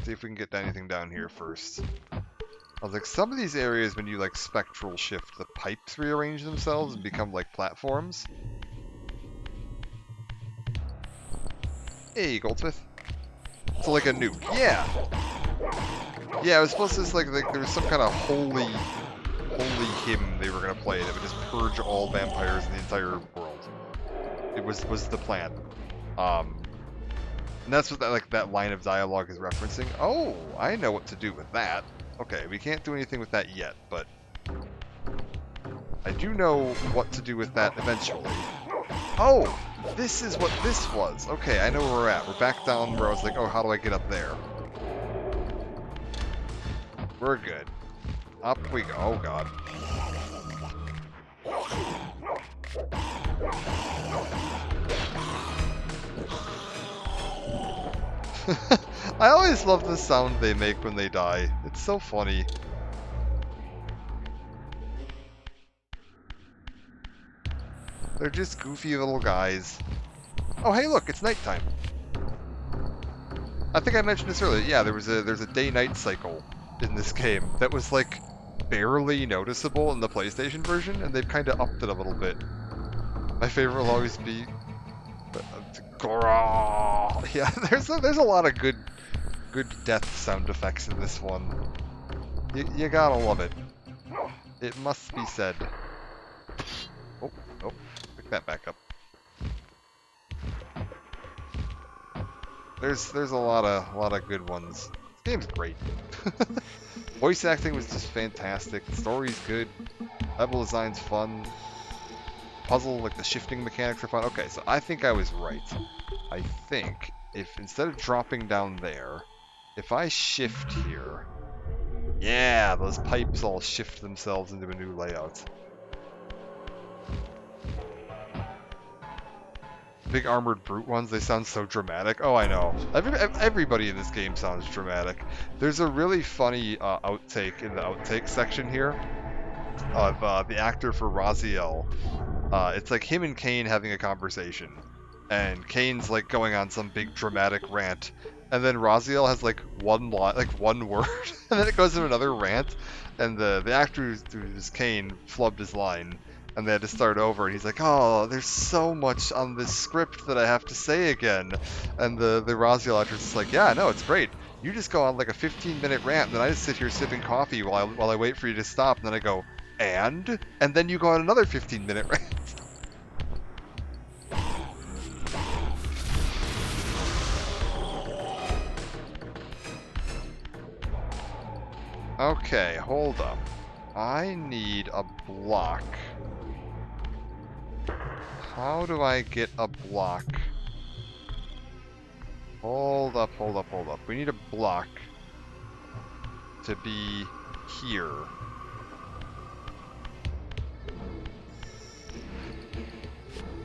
See if we can get anything down here first. I was like, some of these areas, when you spectral shift, the pipes rearrange themselves and become platforms. Hey, Goldsmith. So a nuke. Yeah! Yeah, it was supposed to there was some kind of holy hymn they were gonna play that would just purge all vampires in the entire world. It was the plan. And that's what that line of dialogue is referencing. Oh, I know what to do with that. Okay, we can't do anything with that yet, but I do know what to do with that eventually. Oh, this is what this was. Okay, I know where we're at. We're back down where I was like, oh, how do I get up there? We're good. Up we go. Oh, God. I always love the sound they make when they die. It's so funny. They're just goofy little guys. Oh, hey, look, it's nighttime. I think I mentioned this earlier. Yeah, there's a day-night cycle in this game that was barely noticeable in the PlayStation version, and they've kind of upped it a little bit. My favorite will always be yeah, there's a lot of good death sound effects in this one. You gotta love it. It must be said. Oh, pick that back up. There's a lot of good ones. This game's great. Voice acting was just fantastic. The story's good. Level design's fun. Puzzle, the shifting mechanics are fun. Okay, so I think I was right. I think if instead of dropping down there, if I shift here, yeah, those pipes all shift themselves into a new layout. Big armored brute ones, they sound so dramatic. Oh, I know. Everybody in this game sounds dramatic. There's a really funny outtake in the outtake section here of the actor for Raziel. It's him and Kain having a conversation, and Kain's going on some big dramatic rant, and then Raziel has one line, one word, and then it goes into another rant, and the actor who's Kain flubbed his line, and they had to start over, and he's like, oh, there's so much on this script that I have to say again, and the Raziel actress is like, yeah, no, it's great. You just go on a 15-minute rant, and then I just sit here sipping coffee while I wait for you to stop, and then I go, and then you go on another 15-minute rant. Okay, hold up. I need a block. How do I get a block? Hold up. We need a block to be here.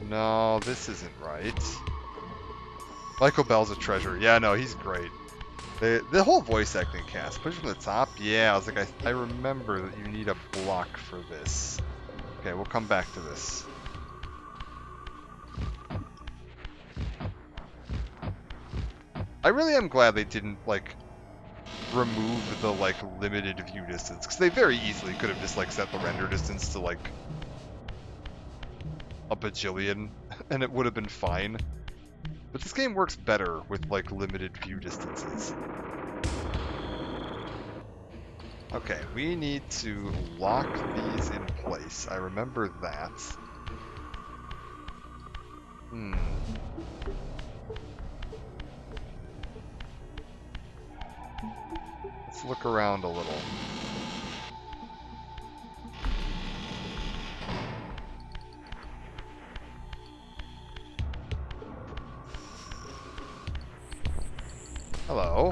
No, this isn't right. Michael Bell's a treasure. Yeah, no, he's great. The whole voice acting cast. Push from the top? Yeah, I was like, I remember that you need a block for this. Okay, we'll come back to this. I really am glad they didn't, like, remove the, like, limited view distance, because they very easily could have just, like, set the render distance to, like, a bajillion, and it would have been fine. But this game works better with, like, limited view distances. Okay, we need to lock these in place. I remember that. Let's look around a little. Hello.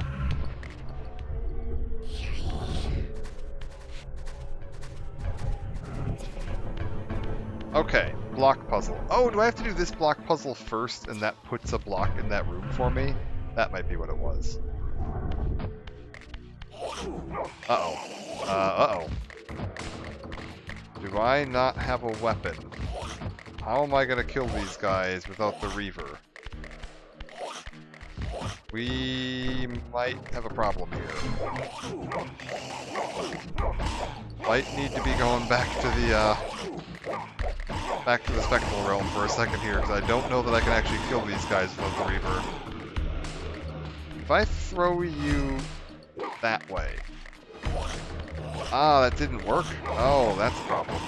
Okay, block puzzle. Oh, do I have to do this block puzzle first and that puts a block in that room for me? That might be what it was. Uh-oh. Uh-oh. Do I not have a weapon? How am I gonna kill these guys without the Reaver? We might have a problem here. Might need to be going back to the spectral realm for a second here, because I don't know that I can actually kill these guys without the Reaver. If I throw you that way. Ah, that didn't work? Oh, that's a problem.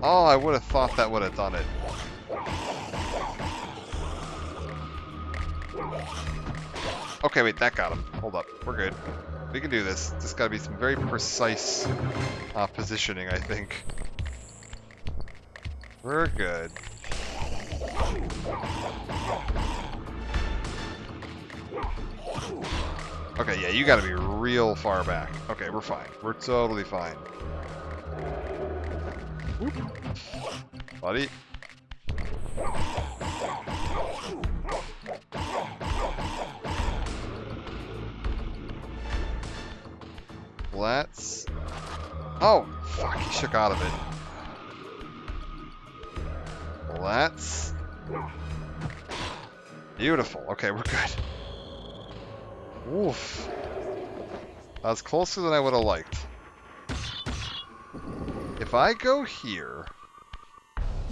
Oh, I would have thought that would have done it. Okay, wait, that got him. Hold up, we're good. We can do this. Just gotta be some very precise positioning, I think. We're good. Okay, yeah, you gotta be real far back. Okay, we're fine. We're totally fine. Whoop. Buddy. Let's... Oh, fuck, he shook out of it. Let's... Beautiful. Okay, we're good. Oof. That was closer than I would have liked. If I go here...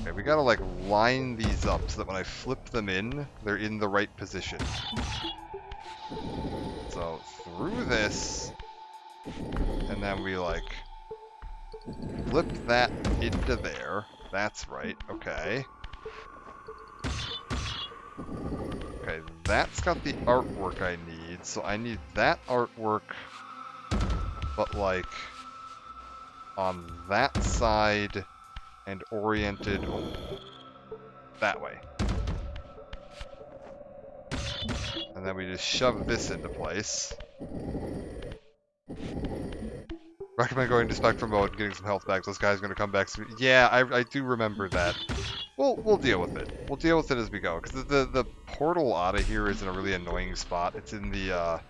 Okay, we gotta, like, line these up so that when I flip them in, they're in the right position. So, through this... And then we, like, flip that into there. That's right. Okay. Okay, that's got the artwork I need. So I need that artwork, but, like, on that side and oriented that way. And then we just shove this into place. Recommend going to Spectrum mode and getting some health back. Those guys are going to come back soon. Yeah, I do remember that. We'll deal with it. We'll deal with it as we go. Because the portal out of here is in a really annoying spot. It's in the,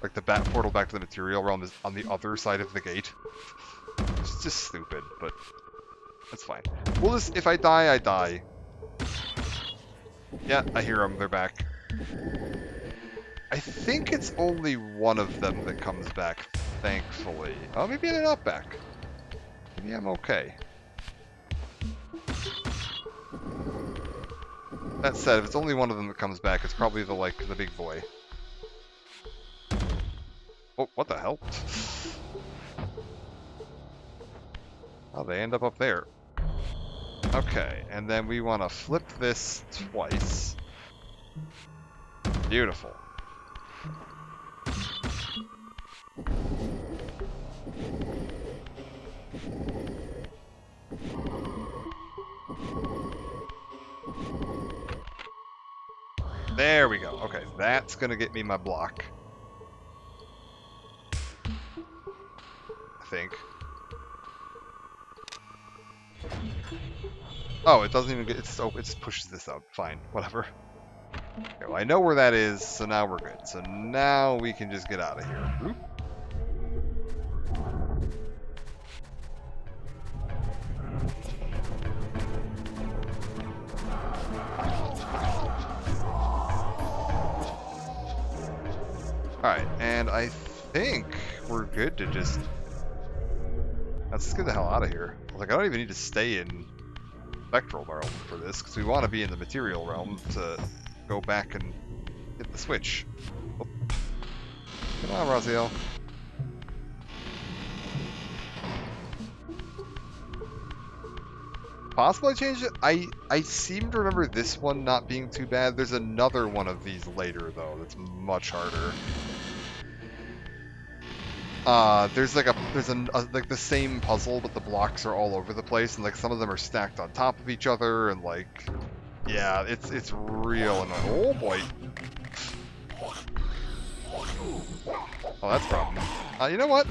like the bat portal back to the material realm is on the other side of the gate. It's just stupid, but that's fine. We'll just, if I die, I die. Yeah, I hear them. They're back. I think it's only one of them that comes back, thankfully. Oh, maybe they're not back. Maybe I'm okay. That said, if it's only one of them that comes back, it's probably the big boy. Oh, what the hell? Oh, they end up there. Okay, and then we want to flip this twice. Beautiful. There we go. Okay, that's gonna get me my block. I think. Oh, it doesn't even get. It's, oh, it just pushes this out. Fine, whatever. Okay, well, I know where that is, so now we're good. So now we can just get out of here. Whoop. Alright, and I think we're good to just... Let's just get the hell out of here. Like, I don't even need to stay in Spectral Realm for this, because we want to be in the Material Realm to go back and hit the switch. Oh. Come on, Raziel. Possibly change it? I seem to remember this one not being too bad. There's another one of these later, though, that's much harder. There's like like the same puzzle, but the blocks are all over the place, and like some of them are stacked on top of each other, and like, yeah, it's real annoying. Oh boy. Oh, that's a problem. You know what?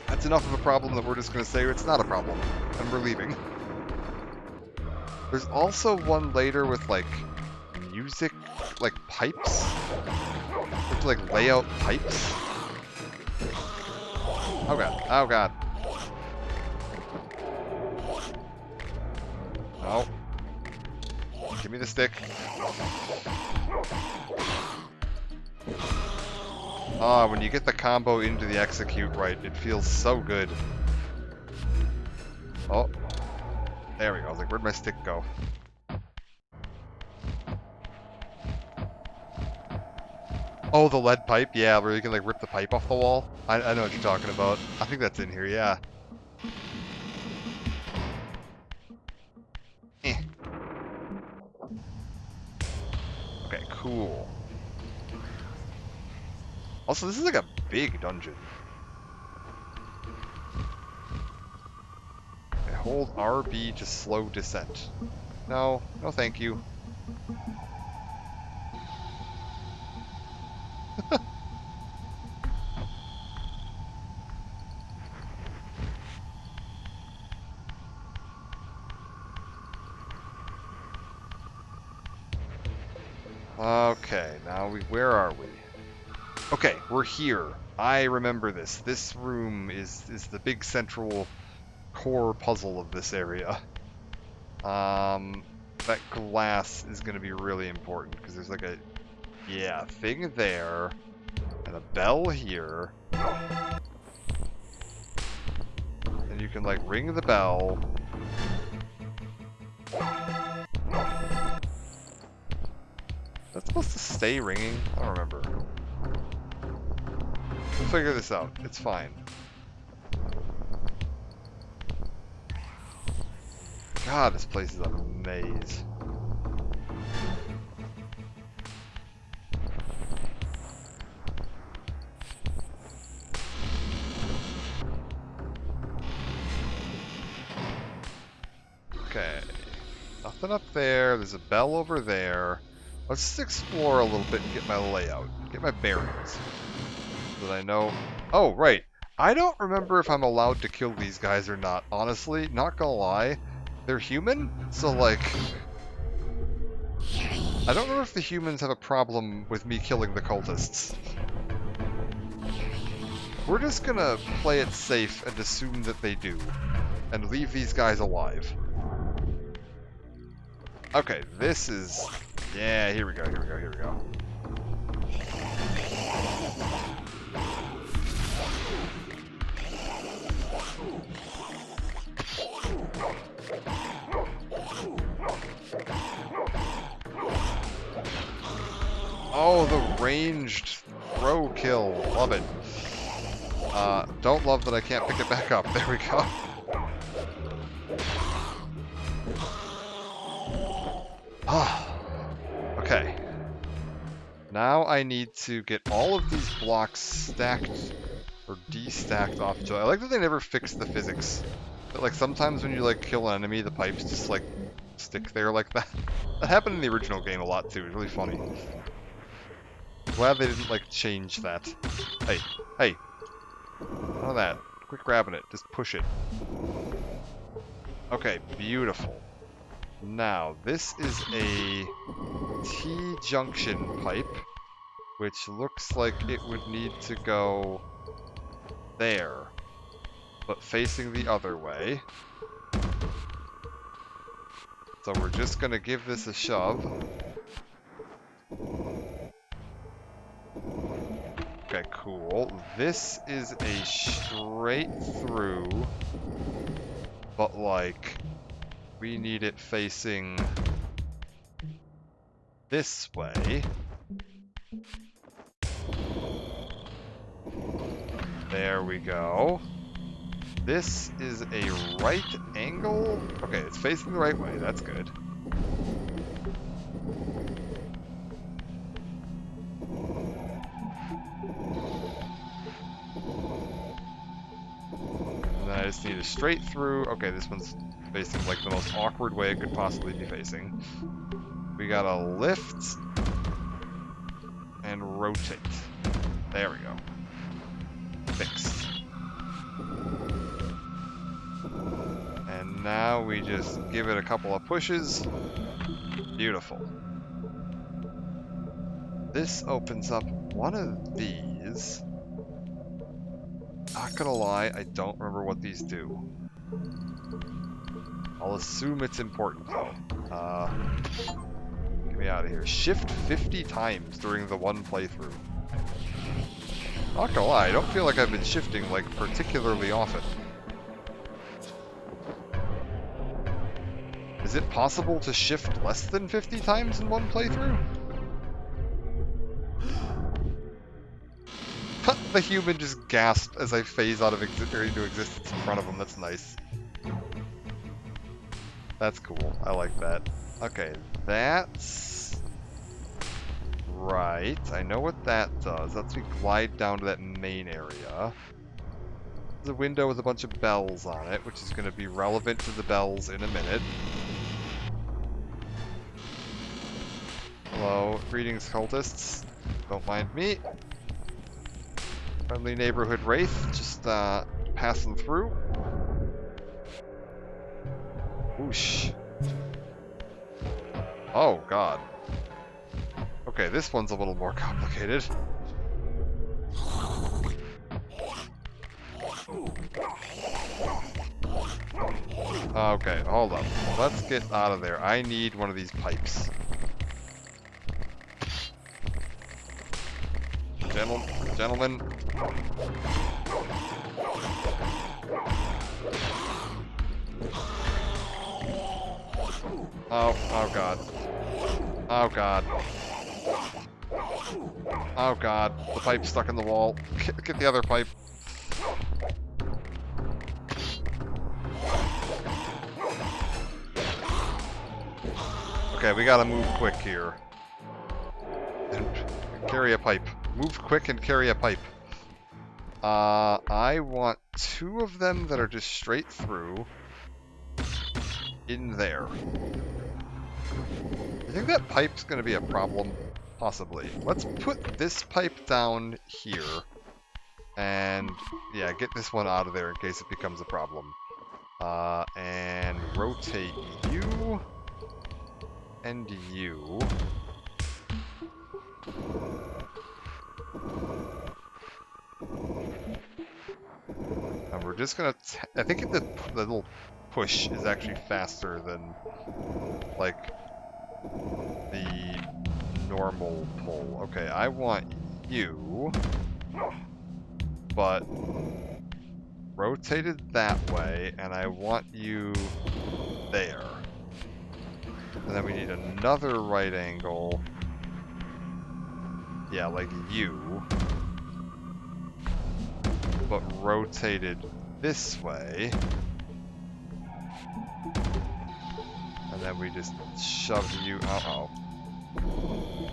That's enough of a problem that we're just gonna say it's not a problem, and we're leaving. There's also one later with like music, like pipes. You have to like lay out pipes. Oh god, oh god. No. Give me the stick. Ah, when you get the combo into the execute right, it feels so good. Oh. There we go. I was like, where'd my stick go? Oh, the lead pipe? Yeah, where you can like rip the pipe off the wall. I know what you're talking about. I think that's in here, yeah. Eh. Okay, cool. Also, this is like a big dungeon. Okay, hold RB to slow descent. No, no thank you. Okay, now where are we? Okay, we're here. I remember this. This room is the big central core puzzle of this area. That glass is going to be really important because there's like a, yeah, thing there and a bell here. And you can like ring the bell. That's supposed to stay ringing? I don't remember. We'll figure this out. It's fine. God, this place is a maze. Okay. Nothing up there. There's a bell over there. Let's just explore a little bit and get my layout. Get my bearings. So that I know... Oh, right. I don't remember if I'm allowed to kill these guys or not, honestly. Not gonna lie. They're human? So, like... I don't know if the humans have a problem with me killing the cultists. We're just gonna play it safe and assume that they do. And leave these guys alive. Okay, this is... Yeah, here we go, here we go, here we go. Oh, the ranged throw kill. Love it. Don't love that I can't pick it back up. There we go. Okay. Now I need to get all of these blocks stacked or destacked off each other. I like that they never fix the physics. But like sometimes when you like kill an enemy, the pipes just like stick there like that. That happened in the original game a lot too. It's really funny. Glad they didn't like change that. Hey, hey. None of that. Quit grabbing it. Just push it. Okay, beautiful. Now, this is a T-junction pipe, which looks like it would need to go there, but facing the other way. So we're just gonna give this a shove. Okay, cool. This is a straight through, but like, we need it facing this way. There we go. This is a right angle. Okay, it's facing the right way. That's good. And then I just need a straight through. Okay, this one's facing like the most awkward way it could possibly be facing. We gotta lift and rotate. There we go. Fixed. And now we just give it a couple of pushes. Beautiful. This opens up one of these. Not gonna lie, I don't remember what these do. I'll assume it's important though. Get me out of here. Shift 50 times during the one playthrough. Not gonna lie, I don't feel like I've been shifting like particularly often. Is it possible to shift less than 50 times in one playthrough? The human just gasped as I phase out of into existence in front of him. That's nice. That's cool. I like that. Okay, that's right. I know what that does. That's me glide down to that main area. There's a window with a bunch of bells on it, which is going to be relevant to the bells in a minute. Hello, greetings, cultists. Don't mind me. Friendly neighborhood wraith, just passing through. Whoosh. Oh, God. Okay, this one's a little more complicated. Okay, hold up. Let's get out of there. I need one of these pipes. Gentlemen. Oh God. Oh God. Oh God. The pipe's stuck in the wall. Get the other pipe. Okay, we gotta move quick here. And carry a pipe. Move quick and carry a pipe. I want 2 of them that are just straight through in there. I think that pipe's going to be a problem. Possibly. Let's put this pipe down here. And, yeah, get this one out of there in case it becomes a problem. And rotate you. And you. And we're just gonna... I think the little push is actually faster than, like, the normal pull. Okay, I want you, but rotated that way, and I want you there. And then we need another right angle. Yeah, like you. But rotated this way. And then we just shove you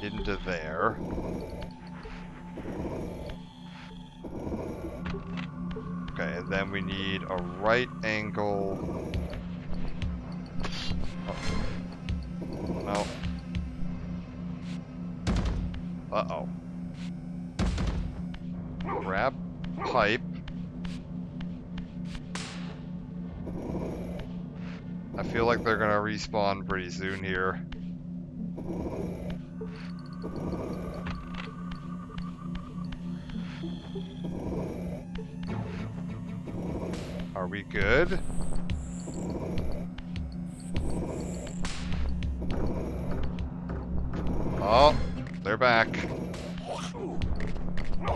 into there. Okay, and then we need a right angle. Oh. No. Uh-oh. Grab pipe. I feel like they're gonna respawn pretty soon here. Are we good? Oh, they're back. Okay,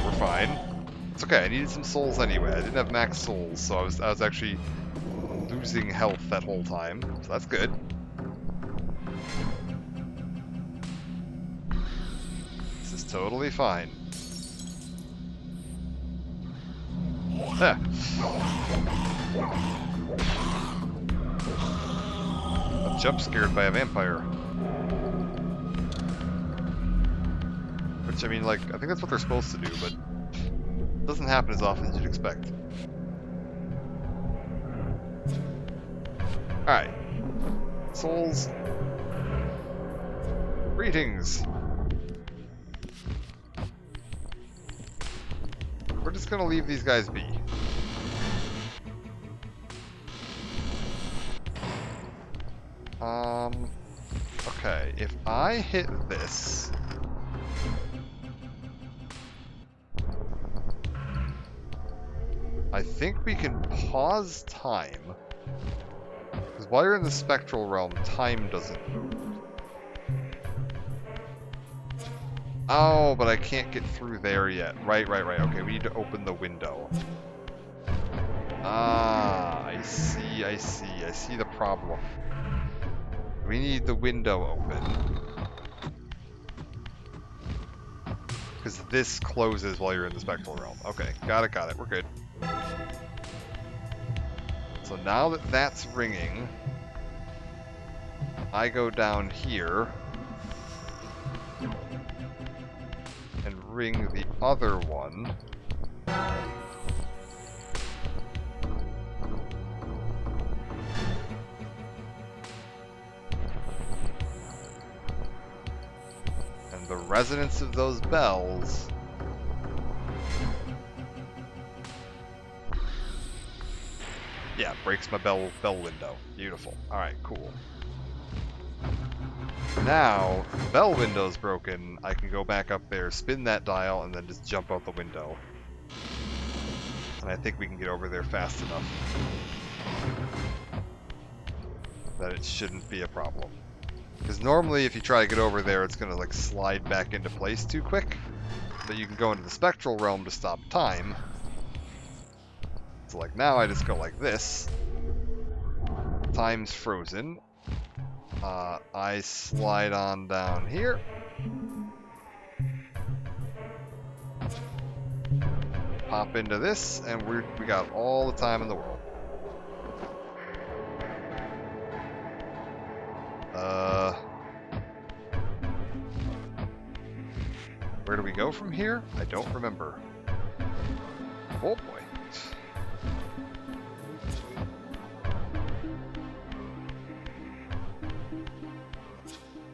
we're fine. It's okay, I needed some souls anyway. I didn't have max souls, so I was actually losing health that whole time. So that's good. This is totally fine. Ah. I'm jump scared by a vampire. Which, I mean, like, I think that's what they're supposed to do, but it doesn't happen as often as you'd expect. Alright. Souls. Greetings. We're just gonna leave these guys be. Okay, if I hit this... I think we can pause time. Because while you're in the spectral realm, time doesn't move. Oh, but I can't get through there yet. Right. Okay, we need to open the window. Ah, I see the problem. We need the window open. Because this closes while you're in the spectral realm. Okay, got it. We're good. So now that that's ringing, I go down here and ring the other one. And the resonance of those bells breaks my bell window. Beautiful. Alright, cool. Now, the bell window's broken, I can go back up there, spin that dial, and then just jump out the window. And I think we can get over there fast enough that it shouldn't be a problem. Because normally if you try to get over there, it's going to like slide back into place too quick. But you can go into the spectral realm to stop time. So like now I just go like this. Time's frozen. I slide on down here. Pop into this, and we got all the time in the world. Where do we go from here? I don't remember. Oh boy.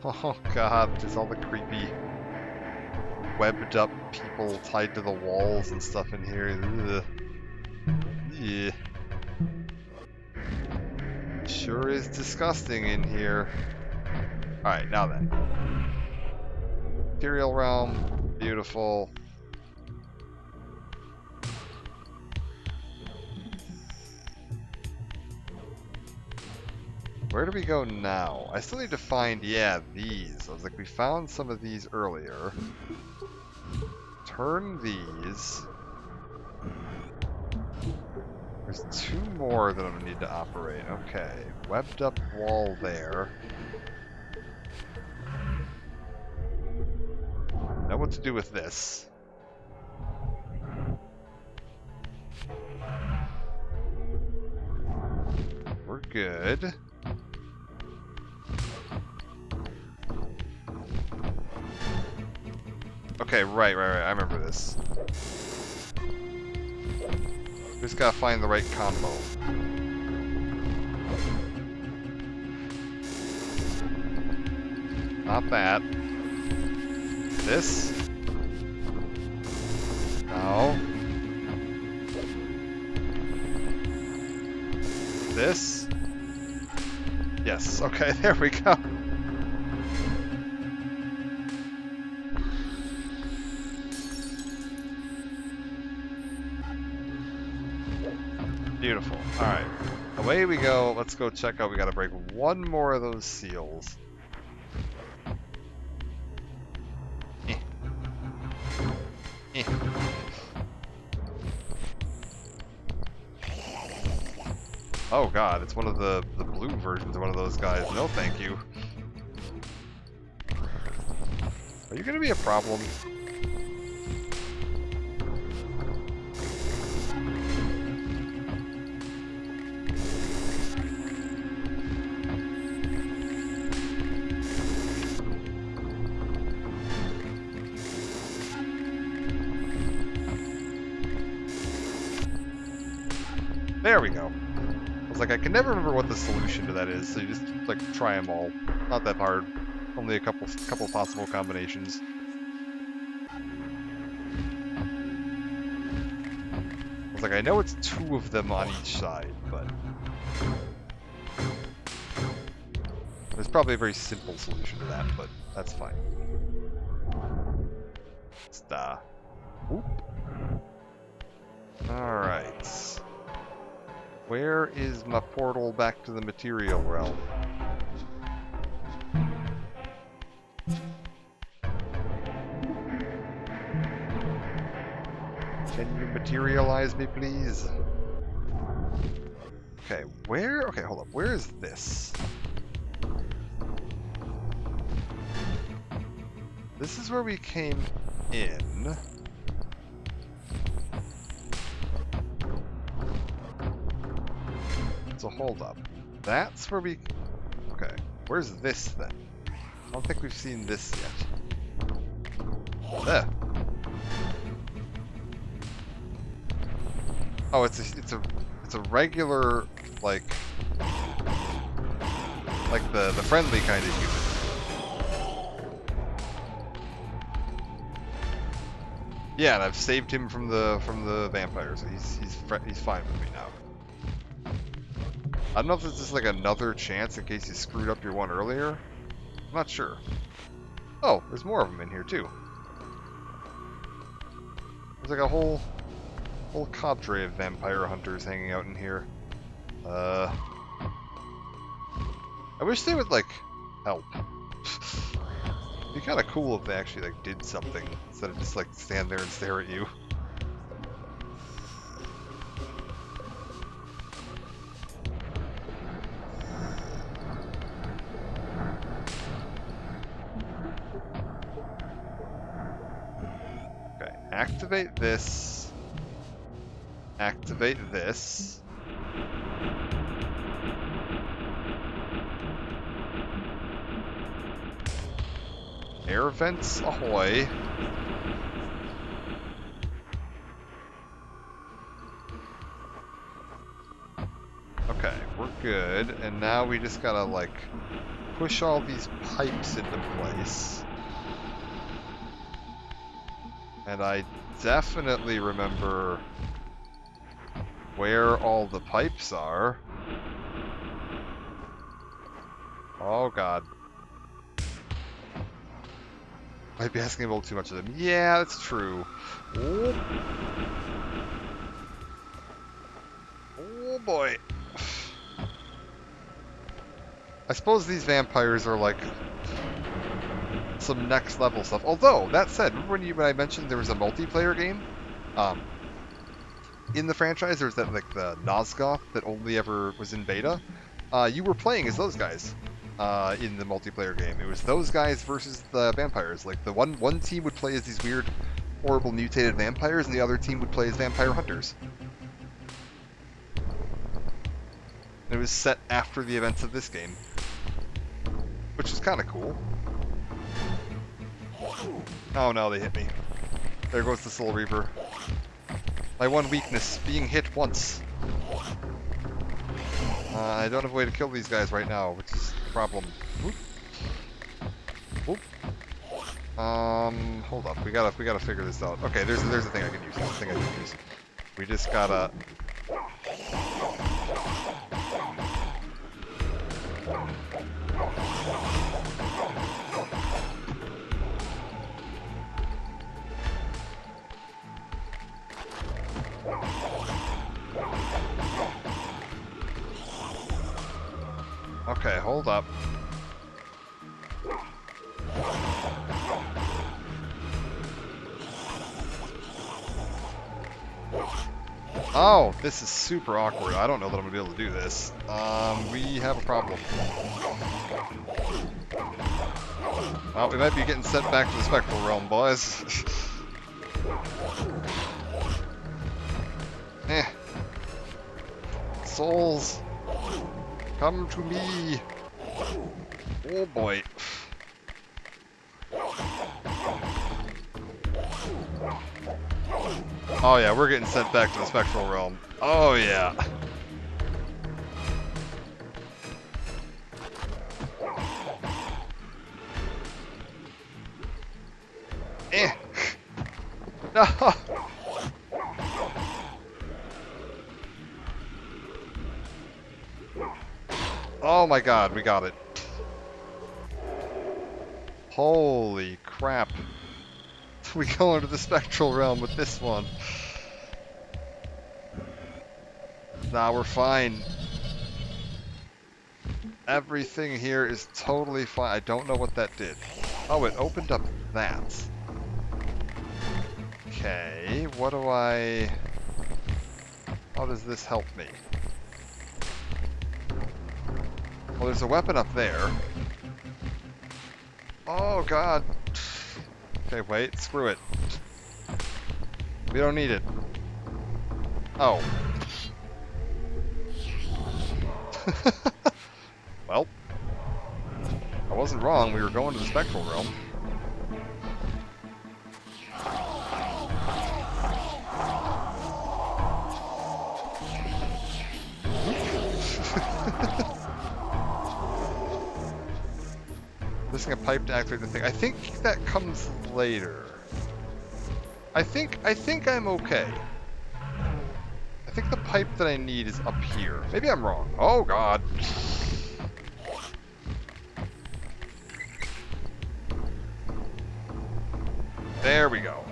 Oh god, there's all the creepy webbed up people tied to the walls and stuff in here. Ugh. Yeah. Sure is disgusting in here. Alright, now then. Material realm, beautiful. Where do we go now? I still need to find, yeah, these. I was like, we found some of these earlier. Turn these. There's two more that I'm gonna need to operate. Okay, webbed up wall there. Know what to do with this. We're good. Okay, right. I remember this. Just gotta find the right combo. Not that. This? No. This? Yes, okay, there we go. Beautiful. Alright. away we go. Let's go check out. We gotta break one more of those seals. Eh. Oh god, it's one of the blue versions of one of those guys. No thank you. Are you gonna be a problem? There we go. I was like, I can never remember what the solution to that is, so you just, like, try them all. Not that hard. Only a couple possible combinations. I was like, I know it's 2 of them on each side, but... there's probably a very simple solution to that, but that's fine. Just, whoop. Alright. Where is my portal back to the material realm? Can you materialize me, please? Okay, where? Okay, hold up. Where is this? This is where we came in. So hold up. That's where we... Okay. Where's this then? I don't think we've seen this yet. There. Oh, it's a regular, like the friendly kind of human. Yeah, and I've saved him from the vampires. He's fine with me now. I don't know if this is like another chance in case you screwed up your one earlier. I'm not sure. Oh, there's more of them in here too. There's like a whole cadre of vampire hunters hanging out in here. I wish they would like help. It'd be kind of cool if they actually like did something instead of just like stand there and stare at you. Activate this. Activate this. Air vents ahoy. Okay, we're good. And now we just gotta like push all these pipes into place. And I definitely remember where all the pipes are. Oh god. Might be asking a little too much of them. Yeah, that's true. Oh, oh boy. I suppose these vampires are like some next level stuff. Although, that said, remember when I mentioned there was a multiplayer game? In the franchise, there's that like the Nosgoth that only ever was in beta. You were playing as those guys in the multiplayer game. It was those guys versus the vampires. Like the one team would play as these weird, horrible mutated vampires, and the other team would play as vampire hunters. And it was set after the events of this game, which is kind of cool. Oh no, they hit me. There goes the Soul Reaver. My one weakness, being hit once. I don't have a way to kill these guys right now, which is a problem. Whoop. Whoop. Hold up. We gotta figure this out. Okay, there's a thing I can use. There's a thing I can use. We just gotta. Okay, hold up. Oh, this is super awkward. I don't know that I'm gonna be able to do this. We have a problem. Well, we might be getting sent back to the Spectral Realm, boys. Eh. Souls, come to me. Oh boy. Oh yeah, we're getting sent back to the Spectral Realm. Oh yeah. Eh. No. Oh my god, we got it. Holy crap. We go into the Spectral Realm with this one. Nah, we're fine. Everything here is totally fine. I don't know what that did. Oh, it opened up that. Okay, what do I... How does this help me? Well, there's a weapon up there. Oh, God. Okay, wait, screw it. We don't need it. Oh. Well, I wasn't wrong. We were going to the Spectral Realm. Missing a pipe to activate the thing. I think that comes later. I think I'm okay. I think the pipe that I need is up here. Maybe I'm wrong. Oh god. There we go.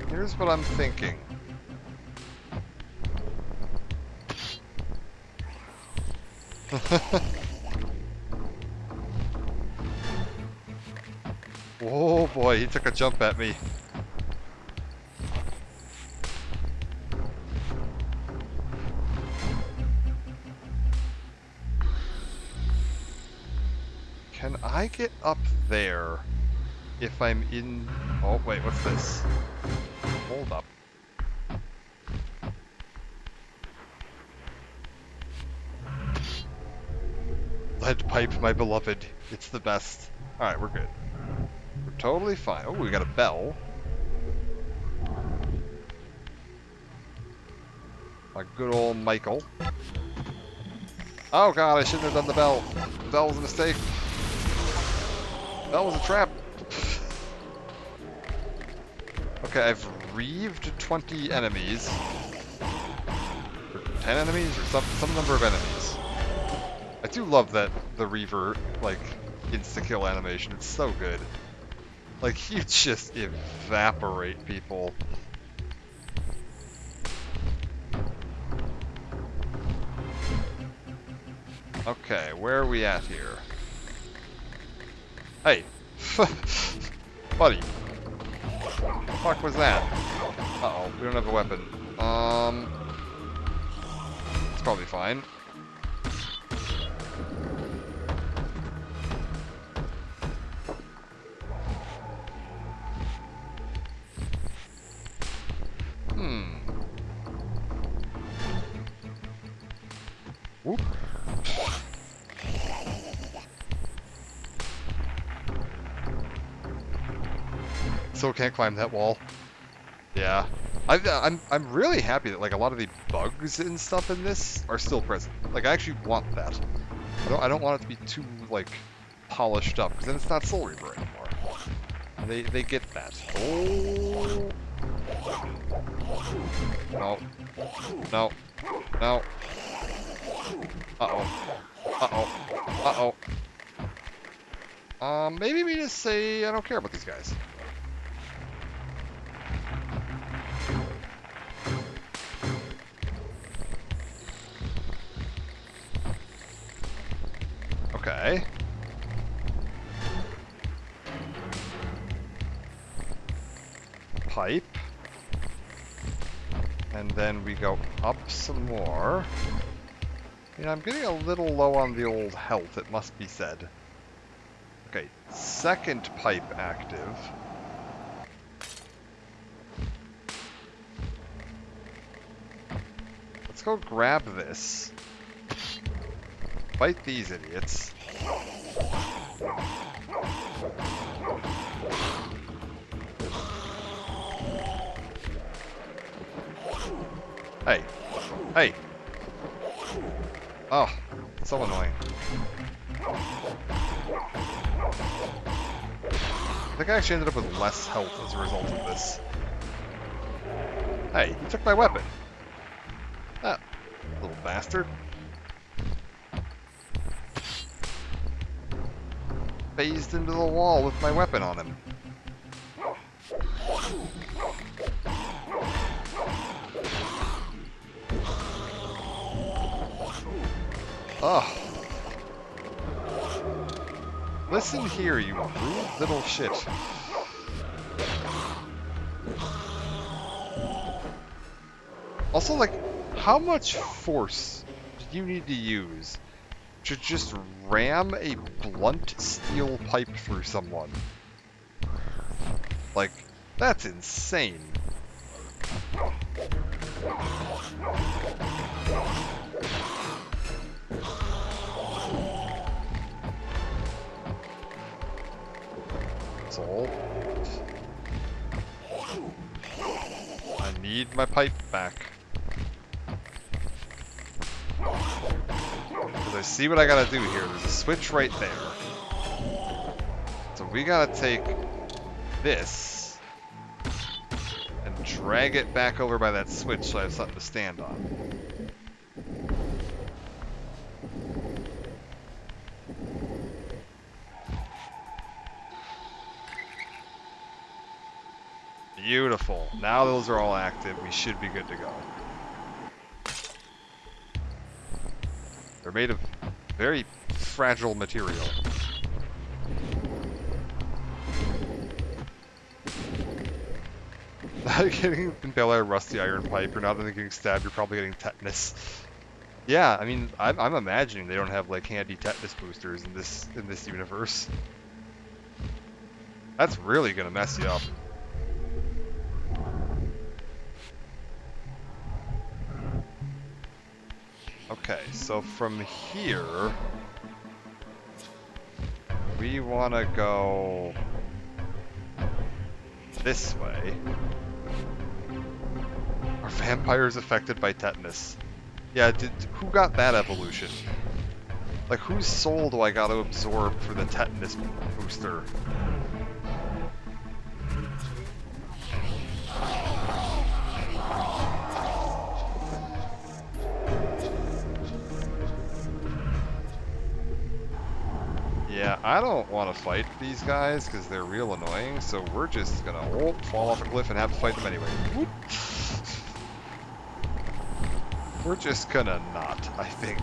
Here's what I'm thinking. Oh boy, he took a jump at me. Can I get up there if I'm in... Oh wait, what's this? Hold up. Lead pipe, my beloved. It's the best. Alright, we're good. We're totally fine. Oh, we got a bell. My good old Michael. Oh god, I shouldn't have done the bell. The bell was a mistake. The bell was a trap. Okay, I've reaved 20 enemies. Or 10 enemies? Or some number of enemies. I do love that the Reaver, like, insta-kill animation. It's so good. Like, you just evaporate people. Okay, where are we at here? Hey! Buddy! What the fuck was that? Uh-oh, we don't have a weapon. It's probably fine. Whoop. Still can't climb that wall. Yeah. I'm really happy that like a lot of the bugs and stuff in this are still present. Like I actually want that. I don't want it to be too like polished up because then it's not Soul Reaver anymore. And they get that. Oh. No. No. No. Uh-oh. Uh-oh. Uh-oh. Maybe we just say I don't care about these guys. Okay. Pipe. And then we go up some more. You know, I'm getting a little low on the old health, it must be said. Okay, second pipe active. Let's go grab this. Fight these idiots. Hey. Hey. Oh, so annoying. I think I actually ended up with less health as a result of this. Hey, he took my weapon. Ah, little bastard. Phased into the wall with my weapon on him. Oh. Listen here, you rude little shit. Also, like, how much force do you need to use to just ram a blunt steel pipe through someone? Like, that's insane. So, I need my pipe back. Because I see what I gotta do here. There's a switch right there. So we gotta take this and drag it back over by that switch so I have something to stand on. Beautiful. Now those are all active. We should be good to go. They're made of very fragile material. Not getting impaled by a rusty iron pipe. You're not only getting stabbed, you're probably getting tetanus. Yeah, I mean, I'm imagining they don't have like handy tetanus boosters in this universe. That's really gonna mess you up. Okay, so from here, we want to go this way. Are vampires affected by tetanus? Yeah, who got that evolution? Like, whose soul do I got to absorb for the tetanus booster? Yeah, I don't want to fight these guys because they're real annoying, so we're just gonna fall off a cliff and have to fight them anyway. Whoop. We're just gonna not, I think.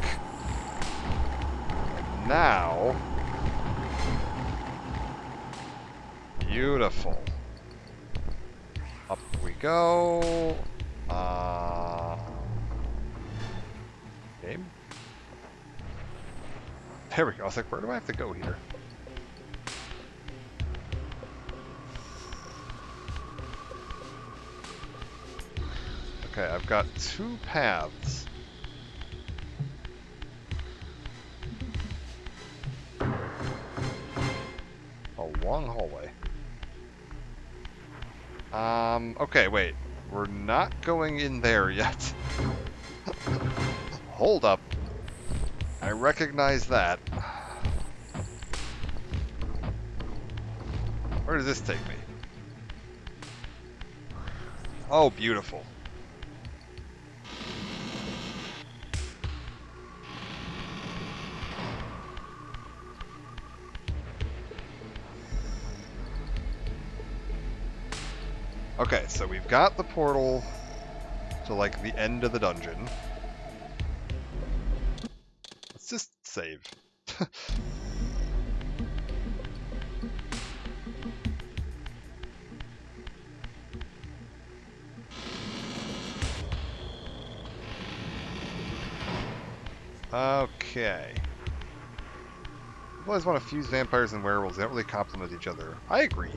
Now... Beautiful. Up we go. Game? There we go. I was like, where do I have to go here? Okay, I've got two paths. A long hallway. Okay, wait. We're not going in there yet. Hold up. I recognize that. Where does this take me? Oh, beautiful. Okay, so we've got the portal to, like, the end of the dungeon. Let's just save. Okay. People always want to fuse vampires and werewolves. They don't really complement each other. I agree.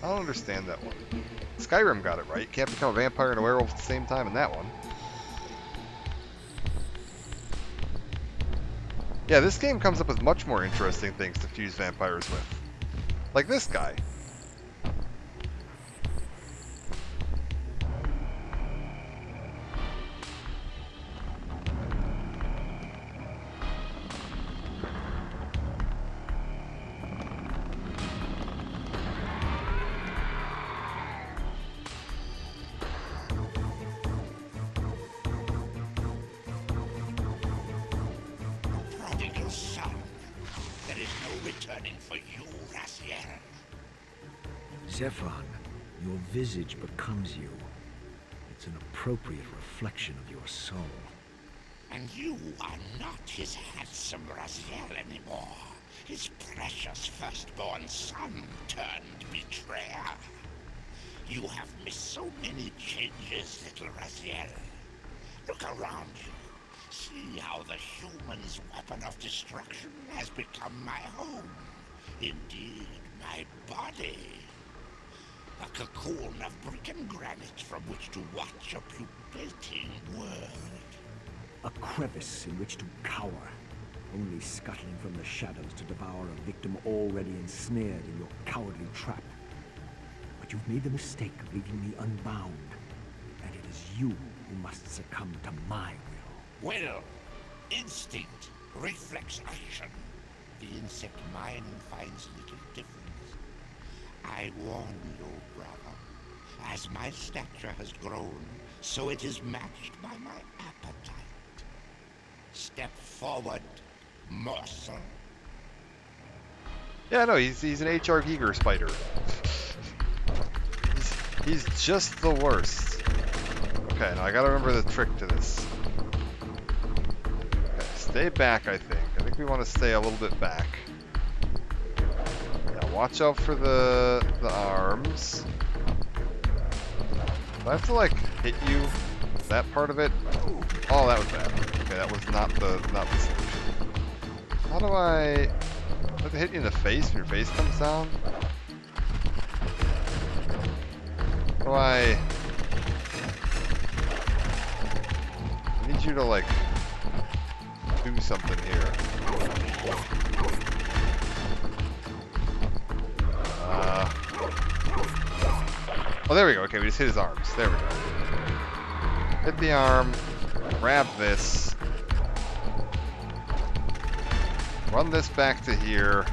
I don't understand that one. Skyrim got it right. Can't become a vampire and a werewolf at the same time in that one. Yeah, this game comes up with much more interesting things to fuse vampires with. Like this guy. Prodigal son. There is no returning for you, Raziel. Zephyr, your visage becomes you. It's an appropriate reflection of your soul. And you are not his handsome Raziel anymore. His precious firstborn son turned betrayer. You have missed so many changes, little Raziel. Look around you. See how the human's weapon of destruction has become my home. Indeed, my body. A cocoon of brick and granite from which to watch a pupating world. A crevice in which to cower, only scuttling from the shadows to devour a victim already ensnared in your cowardly trap. But you've made the mistake of leaving me unbound, and it is you who must succumb to my will. Will, instinct, reflex action. The insect mind finds little difference. I warn you, brother. As my stature has grown, so it is matched by my appetite. Step forward, morsel. Yeah, no, he's an H.R. Giger spider. He's just the worst. Okay, now I gotta remember the trick to this. Okay, stay back, I think. I think we want to stay a little bit back. Yeah, watch out for the arms. Do I have to, like, hit you? That part of it? Oh, that was bad. Okay, that was not the solution. How do I have to hit you in the face when your face comes down? How do I need you to, like, do something here. Oh, there we go. Okay, we just hit his arms. There we go. Hit the arm. Grab this. Run this back to here.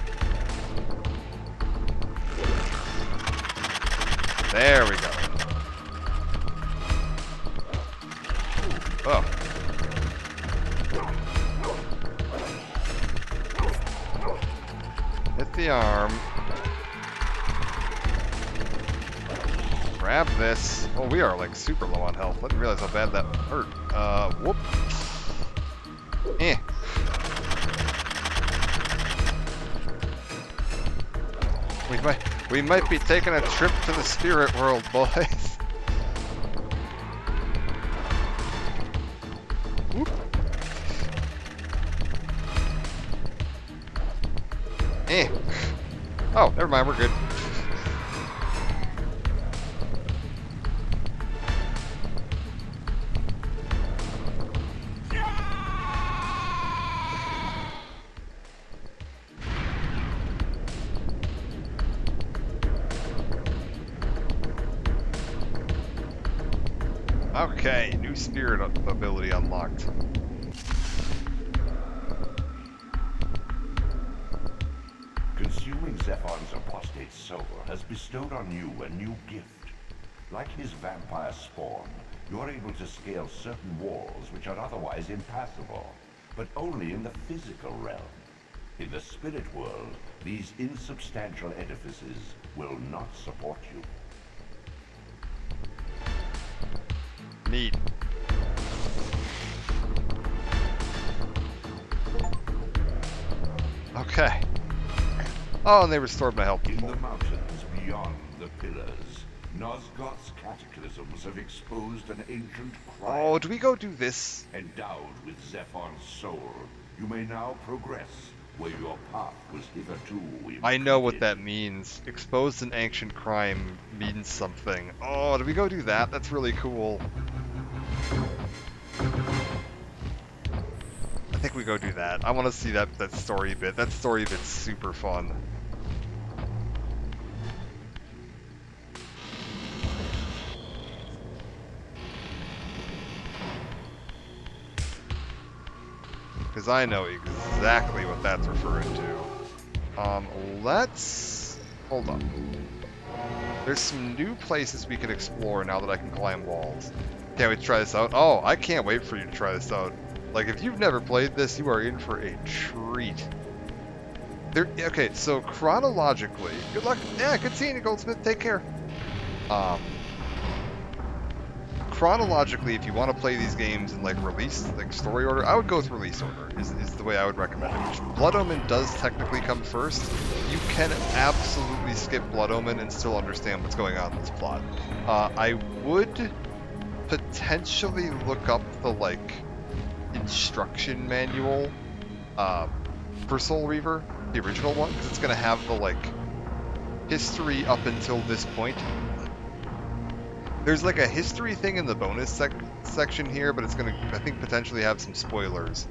There we go. Oh. Hit the arm. Grab this. Oh, we are like super low on health. I didn't realize how bad that hurt. Whoop. Eh. We might be taking a trip to the spirit world, boys. Whoop. Eh. Oh, never mind, we're good. Okay, new spirit ability unlocked. Consuming Zephon's apostate soul has bestowed on you a new gift. Like his vampire spawn, you're able to scale certain walls which are otherwise impassable, but only in the physical realm. In the spirit world, these insubstantial edifices will not support you. Neat. Okay. Oh, and they restored my health. In the mountains beyond the pillars, Nosgoth's cataclysms have exposed an ancient crime. Oh, do we go do this? Endowed with Zephon's soul, you may now progress where your path was hitherto impeded. I know what that means. Exposed an ancient crime means something. Oh, do we go do that? That's really cool. I think we go do that. I want to see that story bit. That story bit's super fun. Because I know exactly what that's referring to. Let's... Hold on. There's some new places we can explore now that I can climb walls. Can't wait to try this out. Oh, I can't wait for you to try this out. Like, if you've never played this, you are in for a treat. Okay, so chronologically... Good luck. Yeah, good seeing you, Goldsmith. Take care. Chronologically, if you want to play these games in, like, release, like, story order, I would go with release order, is the way I would recommend it. Blood Omen does technically come first. You can absolutely skip Blood Omen and still understand what's going on in this plot. I would potentially look up the, like, instruction manual for Soul Reaver, the original one, because it's going to have the, like, history up until this point. There's like a history thing in the bonus section here, but it's going to, I think, potentially have some spoilers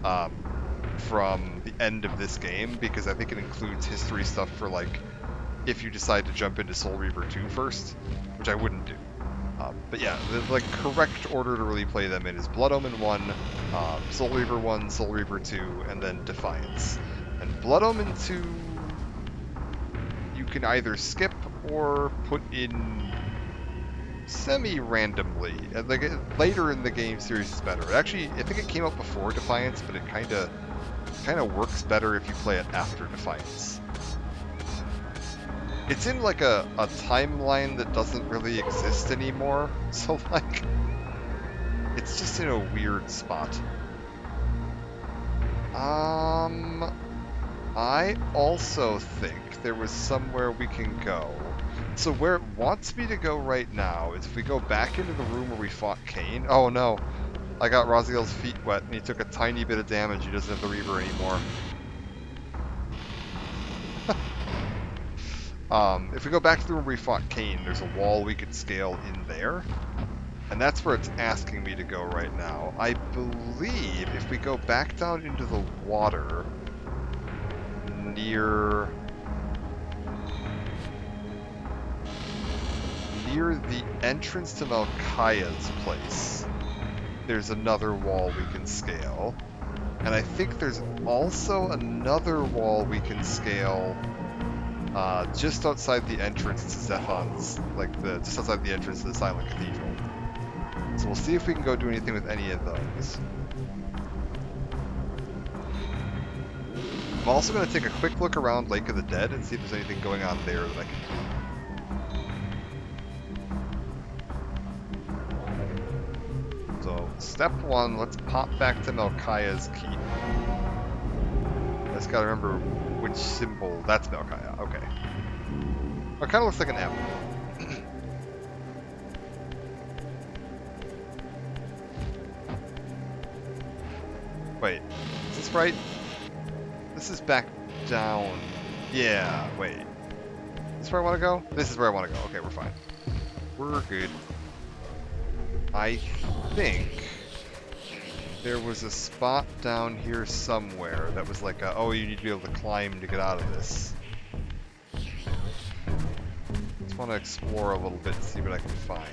from the end of this game, because I think it includes history stuff for, like, if you decide to jump into Soul Reaver 2 first, which I wouldn't do. But yeah, the, like, correct order to really play them in is Blood Omen 1, Soul Reaver 1, Soul Reaver 2, and then Defiance. And Blood Omen 2, you can either skip or put in semi-randomly. Like, later in the game series is better. Actually, I think it came out before Defiance, but it kind of works better if you play it after Defiance. It's in, like, a timeline that doesn't really exist anymore, so, like, it's just in a weird spot. I also think there was somewhere we can go. So where it wants me to go right now is if we go back into the room where we fought Kain. Oh no, I got Raziel's feet wet and he took a tiny bit of damage. He doesn't have the Reaver anymore. If we go back to the room where we fought Kain, there's a wall we could scale in there. And that's where it's asking me to go right now. I believe if we go back down into the water near the entrance to Malkaya's place, there's another wall we can scale. And I think there's also another wall we can scale just outside the entrance to Zephon's, like just outside the entrance to the Silent Cathedral. So we'll see if we can go do anything with any of those. I'm also going to take a quick look around Lake of the Dead and see if there's anything going on there that I can do. So, step one, let's pop back to Malkaya's Keep. I just gotta remember which symbol. That's Malkaya, okay. It kind of looks like an M. Wait, is this right? This is back down. Yeah, wait. This is where I want to go? This is where I want to go. Okay, we're fine. We're good. I think there was a spot down here somewhere that was like a, oh, you need to be able to climb to get out of this. Just want to explore a little bit and see what I can find.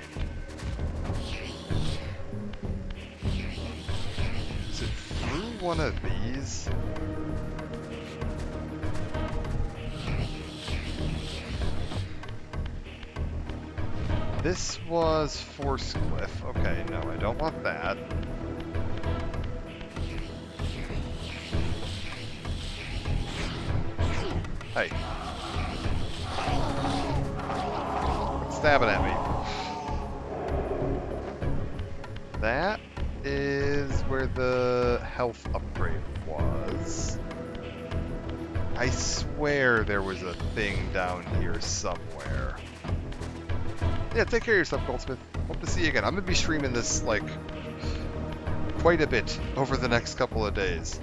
Is it through one of these? This was Force Cliff. Okay, no, I don't want that. Hey. Quit stabbing at me. That is where the health upgrade was. I swear there was a thing down here somewhere. Yeah, take care of yourself, Goldsmith. Hope to see you again. I'm going to be streaming this, like, quite a bit over the next couple of days.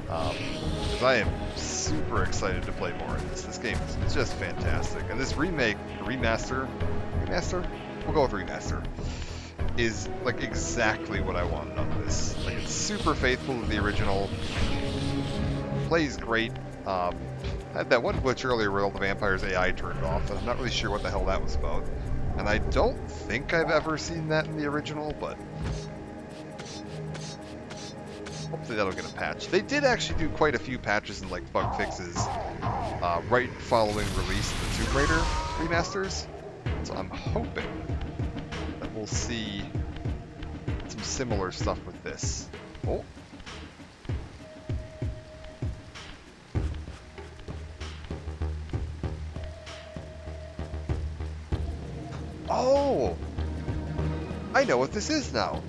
Because I am super excited to play more of this. This game is just fantastic. And this remaster? We'll go with remaster. Is, like, exactly what I wanted on this. Like, it's super faithful to the original. Plays great. Had that one glitch earlier where all the vampires' AI turned off. I'm not really sure what the hell that was about. And I don't think I've ever seen that in the original, but hopefully that'll get a patch. They did actually do quite a few patches and like bug fixes right following release of the Tomb Raider remasters. So I'm hoping that we'll see some similar stuff with this. Oh. Oh! I know what this is now.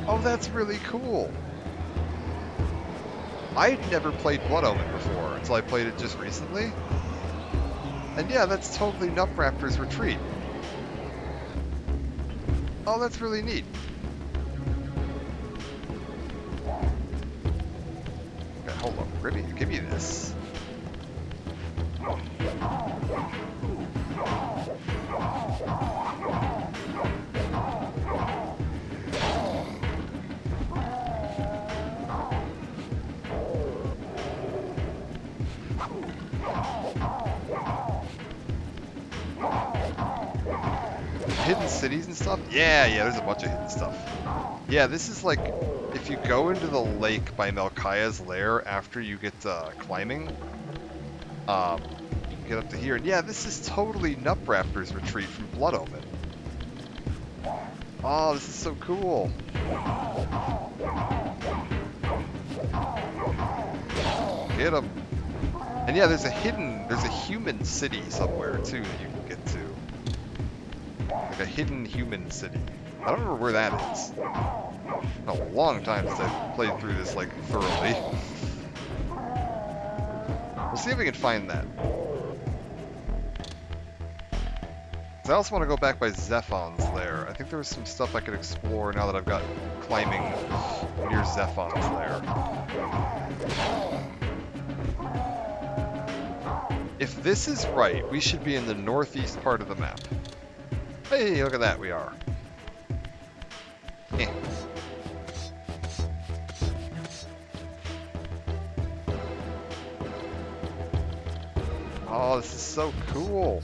Oh, that's really cool. I'd never played Blood Omen before until I played it just recently. And yeah, that's totally Nupraptor's Retreat. Oh, that's really neat. Okay, hold on. Give me this. Hidden cities and stuff? Yeah, there's a bunch of hidden stuff. Yeah, this is like, if you go into the lake by Melchiah's lair after you get climbing, you can get up to here. And yeah, this is totally Nupraptor's Retreat from Blood Omen. Oh, this is so cool. Get him. And yeah, there's a human city somewhere too that you can get to. Like a hidden human city. I don't remember where that is. Been a long time since I've played through this like thoroughly. We'll see if we can find that. I also want to go back by Zephon's lair. I think there was some stuff I could explore now that I've got climbing near Zephon's lair. If this is right, we should be in the northeast part of the map. Hey, look at that, we are. Eh. Oh, this is so cool.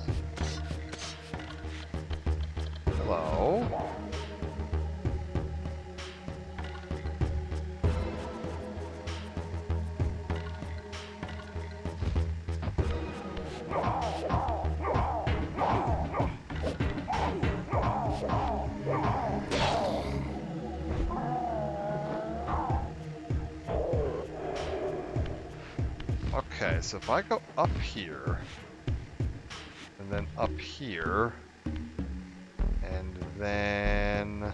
Hello. Okay, so if I go up here, and then up here, and then...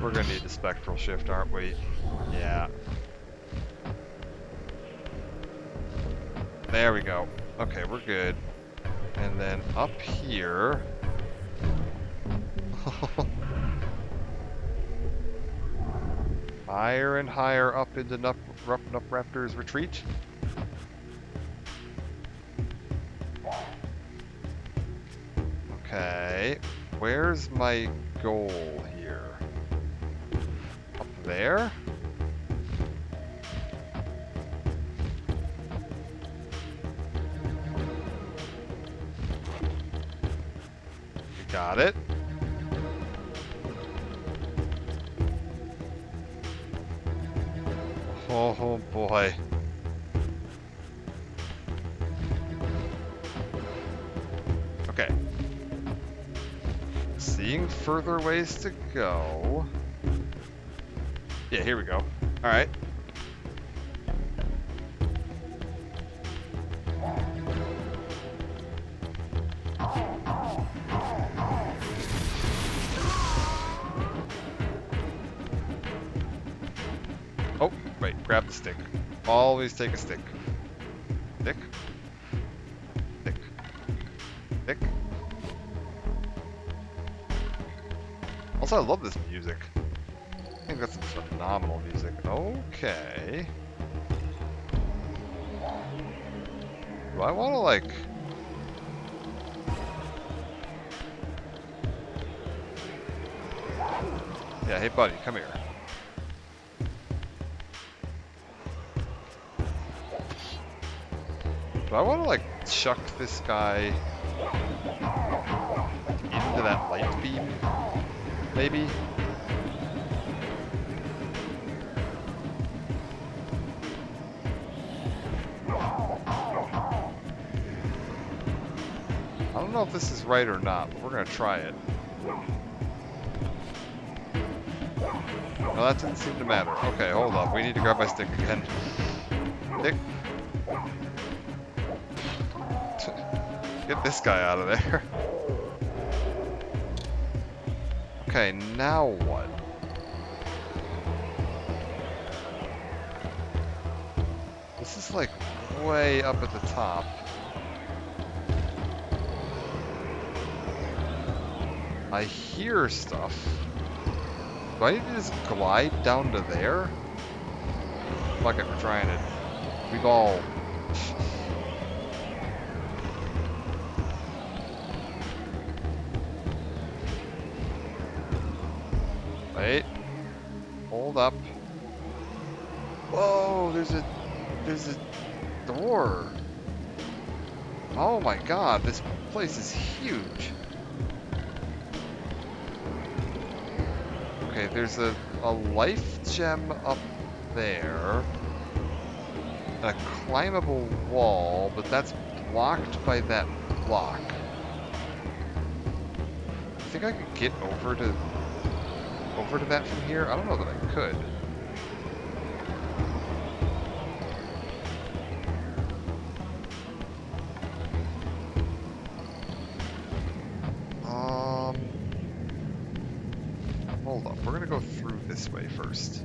we're gonna need a spectral shift, aren't we? Yeah. There we go. Okay, we're good. And then up here... higher and higher up into Nupraptor's Retreat. Okay, where's my goal here? Up there? Got it. Oh boy. Okay. Seeing further ways to go. Yeah, here we go. Alright. Right, grab the stick. Always take a stick. Stick. Stick. Stick. Also, I love this music. I think that's some phenomenal music. Okay. Do I want to, like... Yeah, hey buddy, come here. Do I want to, like, chuck this guy into that light beam? Maybe? I don't know if this is right or not, but we're gonna try it. No, that didn't seem to matter. Okay, hold up. We need to grab my stick again. Stick. Get this guy out of there. Okay, now what? This is like way up at the top. I hear stuff. Do I need to just glide down to there? Fuck it, we're trying it. We've all... Wait. Hold up. Whoa, there's a door. Oh my god, this place is huge. Okay, there's a life gem up there. And a climbable wall, but that's blocked by that block. I think I could get over to that from here? I don't know that I could. Hold up. We're gonna go through this way first.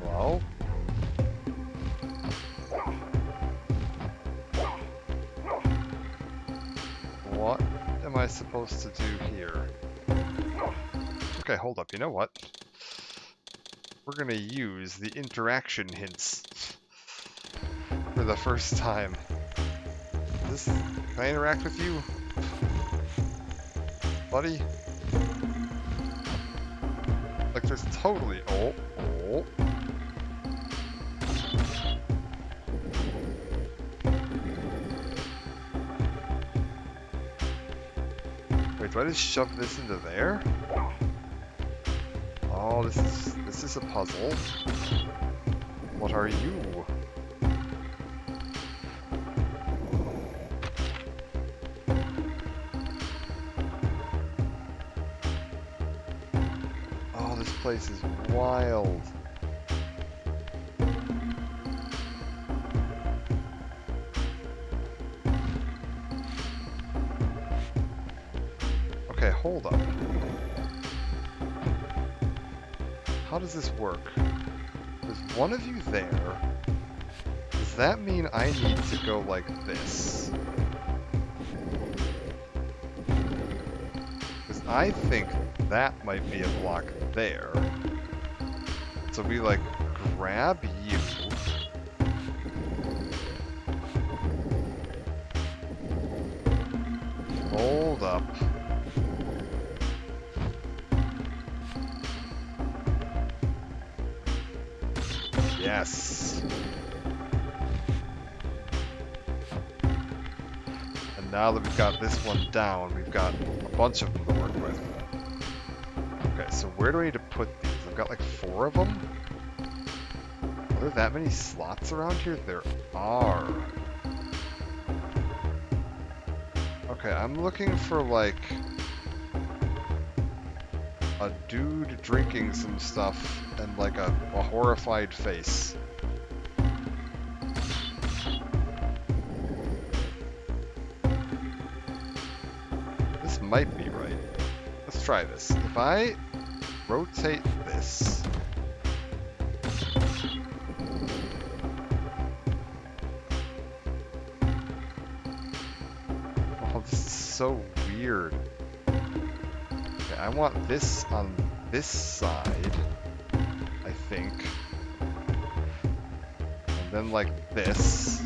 Well? What am I supposed to do here? Okay, hold up. You know what? We're gonna use the interaction hints for the first time. Can I interact with you? Buddy? Like there's totally... Oh. Wait, do I just shove this into there? Oh, this is a puzzle. What are you? Oh, this place is wild. Okay, hold up. How does this work? There's one of you there. Does that mean I need to go like this? Because I think that might be a block there. So we like grab you. Hold up. Yes. And now that we've got this one down, we've got a bunch of them to work with. Okay, so where do I need to put these? I've got like 4 of them. Are there that many slots around here? There are. Okay, I'm looking for like a dude drinking some stuff and like a horrified face. might be right. Let's try this. If I rotate this... Oh, this is so weird. Okay, I want this on this side, I think. And then like this.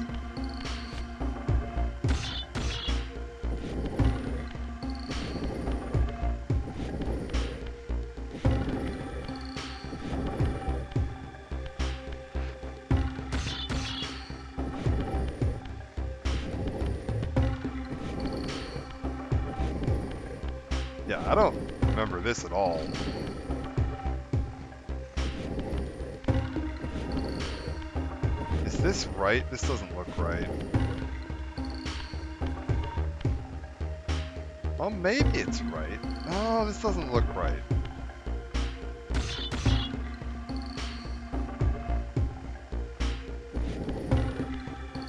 Yeah, I don't remember this at all. Is this right? This doesn't look right. Oh, maybe it's right. Oh, this doesn't look right.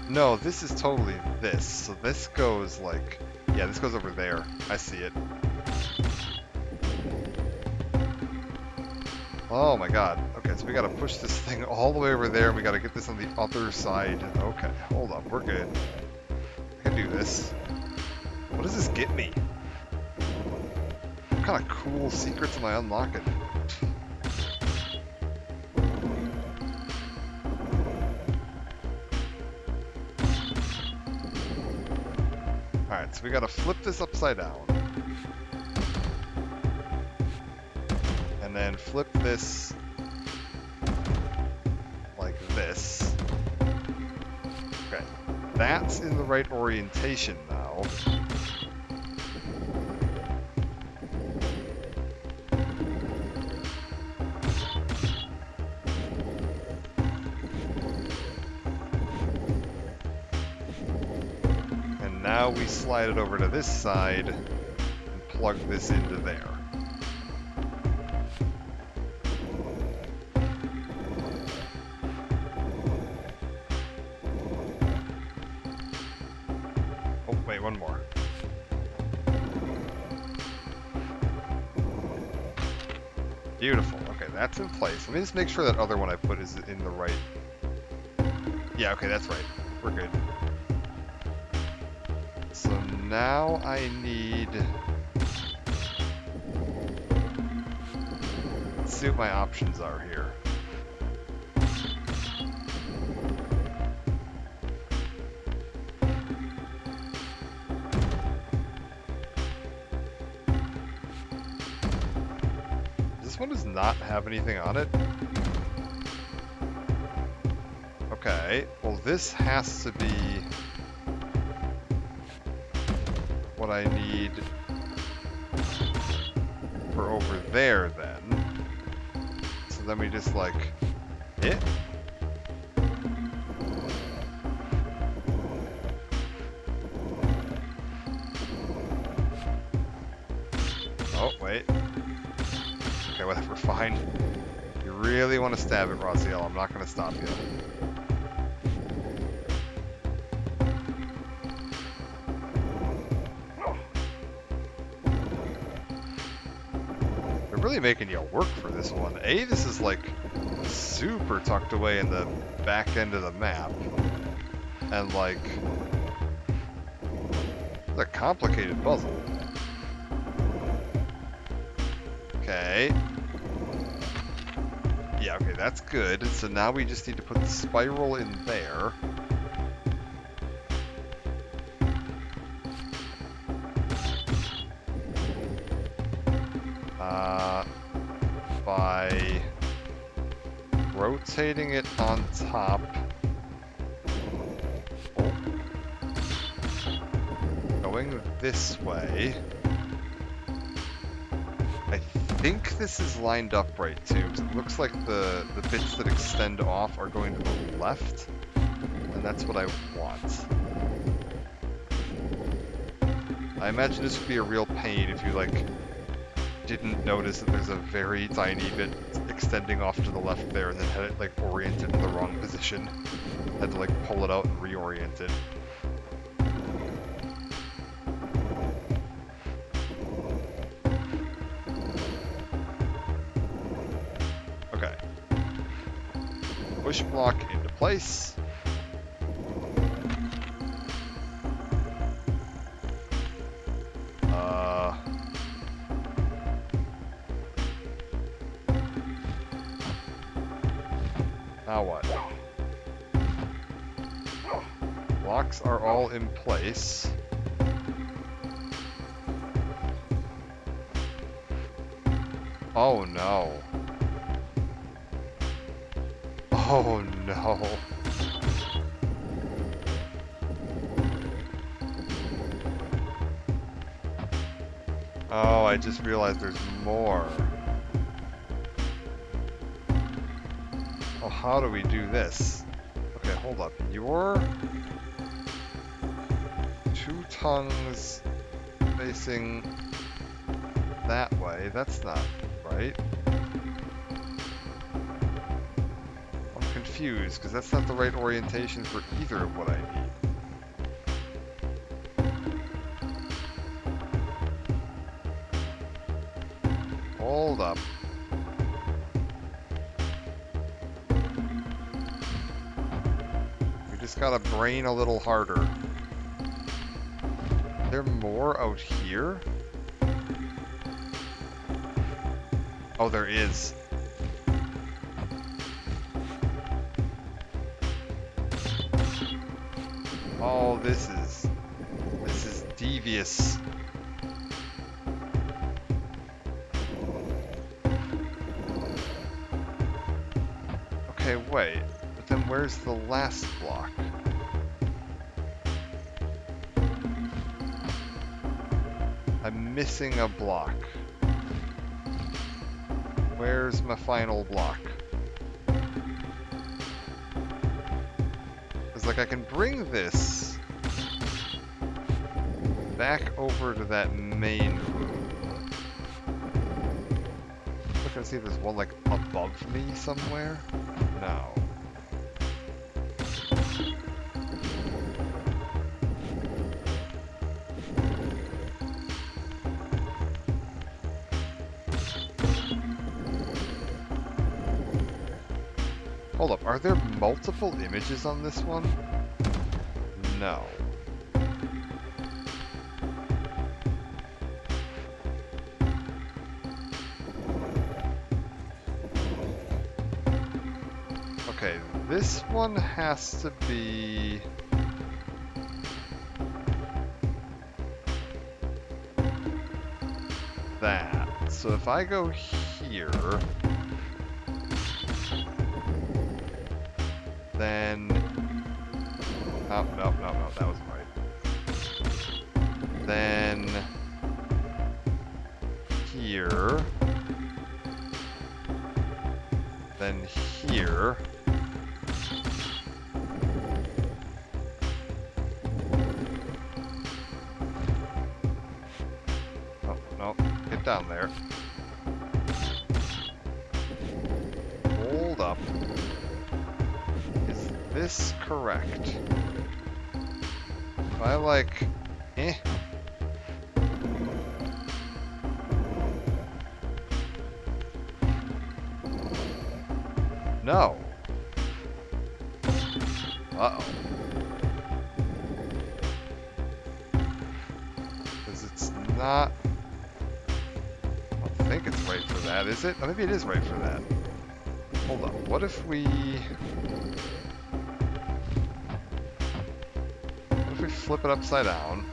No, this is totally this. So this goes like... Yeah, this goes over there. I see it. Oh my god. Okay, so we gotta push this thing all the way over there, and we gotta get this on the other side. Okay, hold up, we're good. I can do this. What does this get me? What kind of cool secrets am I unlocking? Alright, so we gotta flip this upside down. And then flip this like this. Okay, that's in the right orientation now. And now we slide it over to this side and plug this into there. One more. Beautiful. Okay, that's in place. Let me just make sure that other one I put is in the right... Yeah, okay, that's right. We're good. So now I need... Let's see what my options are here. This one does not have anything on it. Okay, well this has to be what I need for over there then. So then we just like hit. Oh, wait. Okay, whatever, fine. You really want to stab it, Raziel. I'm not going to stop you. They're really making you work for this one. This is like super tucked away in the back end of the map. And like, it's a complicated puzzle. Okay. Yeah, okay, that's good. So now we just need to put the spiral in there. By rotating it on top. Oh. Going this way. I think this is lined up right too, because it looks like the bits that extend off are going to the left, and that's what I want. I imagine this would be a real pain if you like didn't notice that there's a very tiny bit extending off to the left there and then had it like oriented in the wrong position. Had to like pull it out and reorient it. block into place. Now what? Blocks are all in place. Oh no. Oh no. Oh, I just realized there's more. Oh, how do we do this? Okay, hold up. Your two tongues facing that way. That's not right. I'm confused because that's not the right orientation for either of what I need. Hold up. We just gotta brain a little harder. Are there more out here? Oh, there is. Oh, this is devious. Okay, wait. But then where's the last block? I'm missing a block. Where's my final block? It's like I can bring this back over to that main room. Look and see if there's one like above me somewhere. No. Hold up, are there multiple images on this one? No. Okay, this one has to be... that. So if I go here... then... oh, no, that wasn't right. Then... here... then here... oh, no, get down there. Hold up. Is this correct? If I like... No. Uh-oh. Because it's not... I don't think it's right for that, is it? Oh, maybe it is right for that. Hold on. What if we... what if we flip it upside down?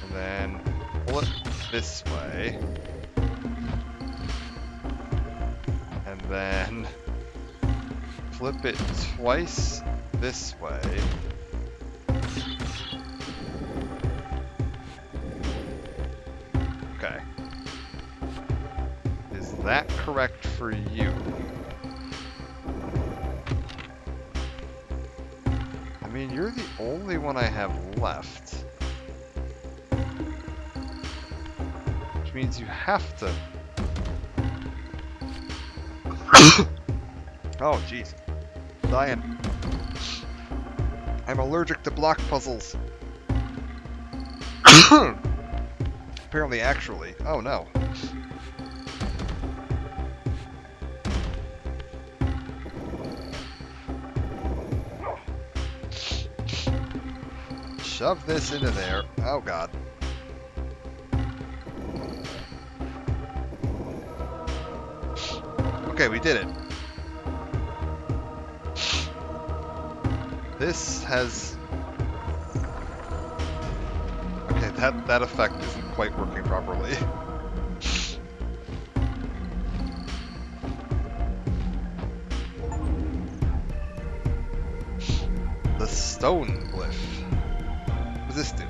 And then pull it this way. And then flip it twice this way. Okay. Is that correct for you? I mean, you're the only one I have left. Which means you have to... oh, jeez. Dying. I'm allergic to block puzzles. Apparently, actually. Oh, no. shove this into there. Oh god. Okay, we did it. This has... Okay, that effect isn't quite working properly. The stone glyph. What does this do?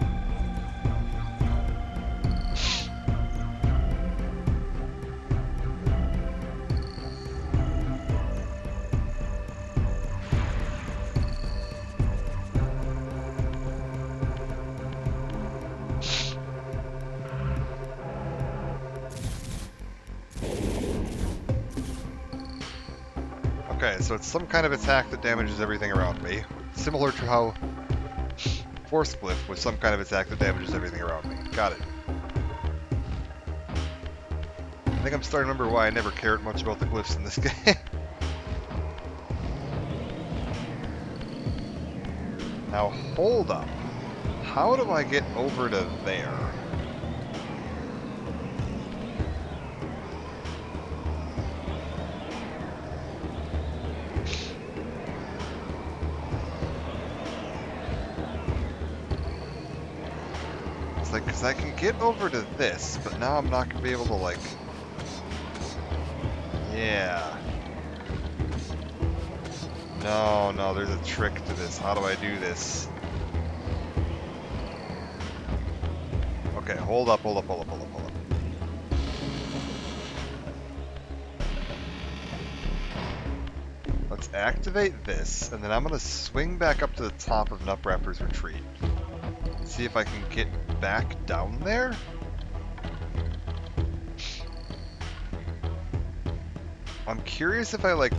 Okay, so it's some kind of attack that damages everything around me. Similar to how Force Glyph was some kind of attack that damages everything around me. Got it. I think I'm starting to remember why I never cared much about the glyphs in this game. Now, hold up. How do I get over to there? It's like, because I can get over to this, but now I'm not going to be able to, like... Yeah. No, there's a trick to this. How do I do this? Okay, hold up. Let's activate this, and then I'm going to swing back up to the top of Nutraptor's Retreat. See if I can get back down there? I'm curious if I, like,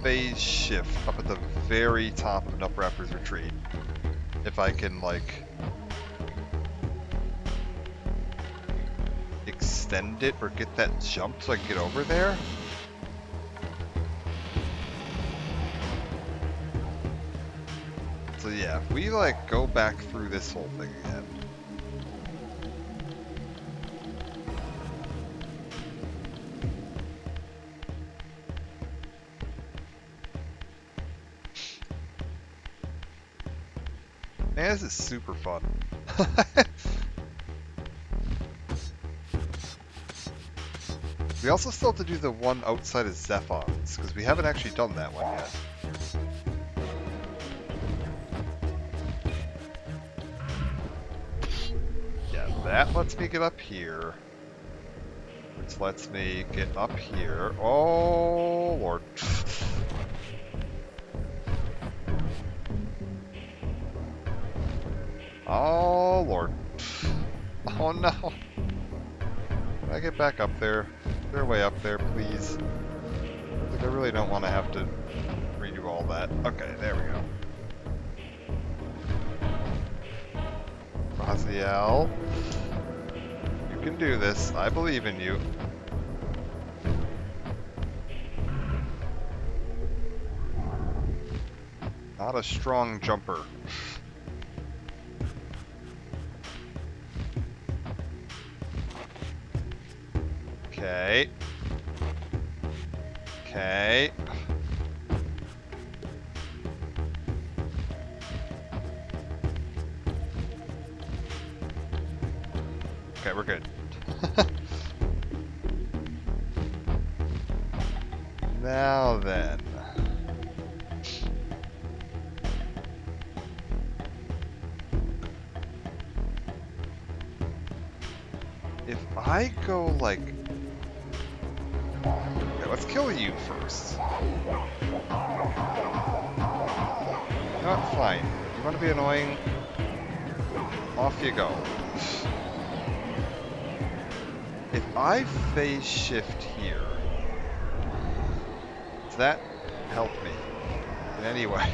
phase shift up at the very top of Nutraptor's Retreat. If I can, like... extend it or get that jump so I can get over there? So yeah, if we like go back through this whole thing again. Man, this is super fun. We also still have to do the one outside of Zephon's, because we haven't actually done that one yet. Yeah, that lets me get up here. Which lets me get up here. Oh, Lord. Oh, Lord. Oh, no. Can I get back up there? Is there a way up there, please? Like, I really don't want to have to redo all that. Okay, there we go. Raziel. You can do this. I believe in you. Not a strong jumper. Okay. Okay. Okay, we're good. Now then. If I go like... Okay, let's kill you first. You know what? Fine. You want to be annoying? Off you go. If I phase shift here, does that help me in any way?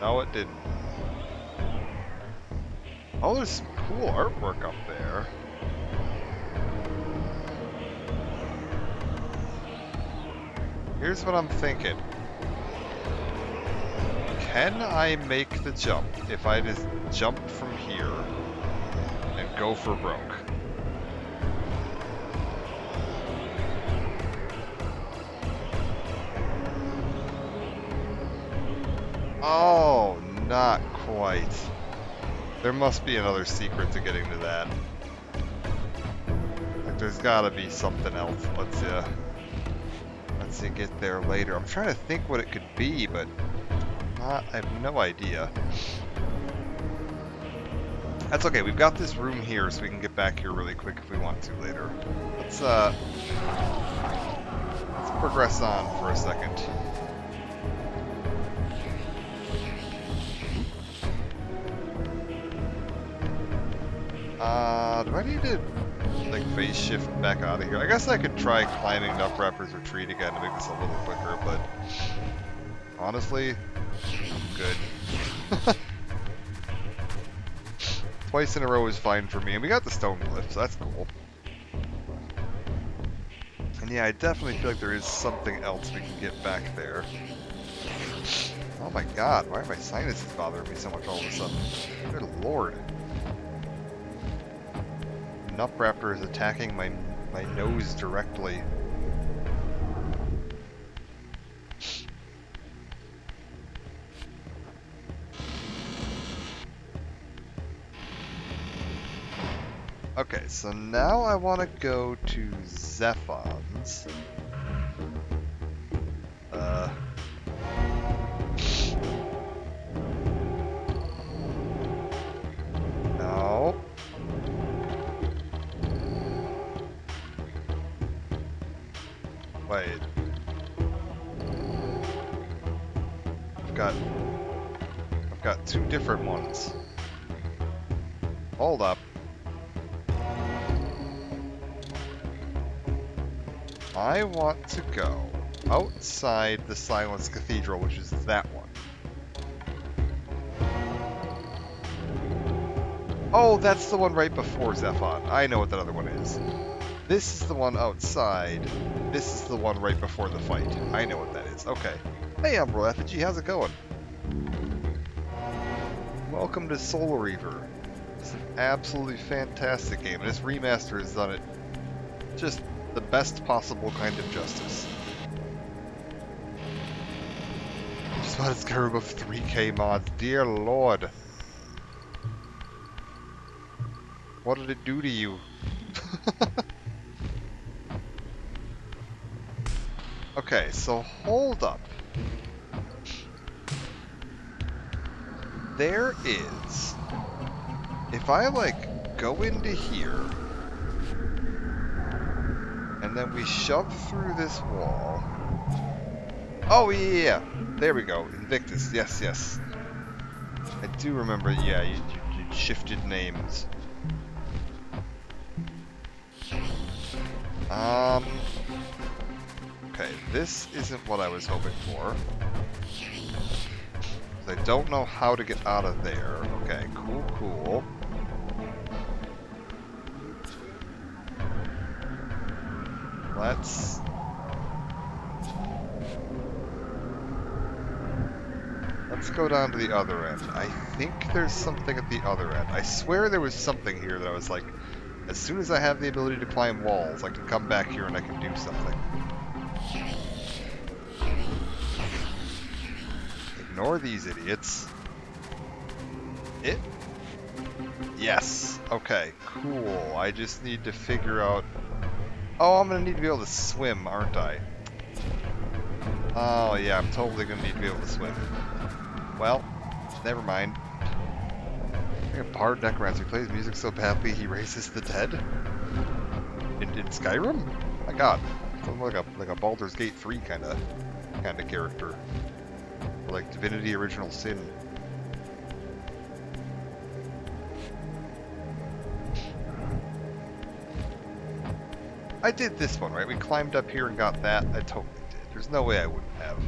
No, it didn't. Oh, there's some cool artwork up there. Here's what I'm thinking. Can I make the jump if I just jump from here and go for broke? Oh, not quite. There must be another secret to getting to that. Like, there's gotta be something else. Let's get there later. I'm trying to think what it could be, but I have no idea. That's okay. We've got this room here, so we can get back here really quick if we want to later. Let's progress on for a second. Do I need to, like, phase shift back out of here? I guess I could try climbing Nutraptor's retreat again to make this a little quicker, but honestly, I'm good. Twice in a row is fine for me, and we got the stone glyph, so that's cool. And yeah, I definitely feel like there is something else we can get back there. Oh my god, why are my sinuses bothering me so much all of a sudden? Good lord. Nutraptor is attacking my nose directly. Okay, so now I want to go to Zephon's. No. Wait. I've got two different ones. Hold up. I want to go outside the Silence Cathedral, which is that one. Oh, that's the one right before Zephon. I know what that other one is. This is the one outside. This is the one right before the fight. I know what that is. Okay. Hey, Umbral Effigy, how's it going? Welcome to Soul Reaver. It's an absolutely fantastic game, and this remaster has done it just the best possible kind of justice. Just about its group of 3K mods. Dear Lord. What did it do to you? Okay, so hold up. There is... If I, like, go into here... And then we shove through this wall. Oh, yeah. There we go. Invictus. Yes, yes. I do remember, yeah, you shifted names. Okay, this isn't what I was hoping for. I don't know how to get out of there. Okay, cool, cool. Let's go down to the other end. I think there's something at the other end. I swear there was something here that I was like, as soon as I have the ability to climb walls, I can come back here and I can do something. Ignore these idiots. Yes. Okay, cool. I just need to figure out... Oh, I'm gonna need to be able to swim, aren't I? Oh, yeah, I'm totally gonna need to be able to swim. Well, never mind. I think a bard necromancer plays music so badly he raises the dead? In Skyrim? My god. Sounds like a Baldur's Gate 3 kind of character. Or like Divinity Original Sin. I did this one, right? We climbed up here and got that. I totally did. There's no way I wouldn't have.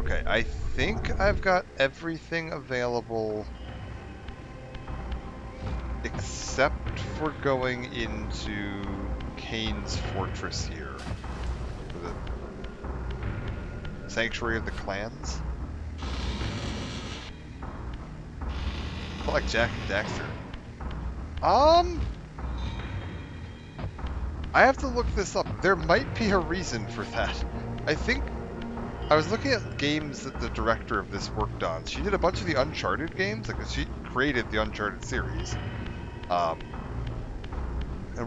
Okay, I think I've got everything available except for going into Kain's fortress here. Sanctuary of the Clans. I like Jack and Daxter. I have to look this up. There might be a reason for that. I think I was looking at games that the director of this worked on. She did a bunch of the Uncharted games, like she created the Uncharted series, and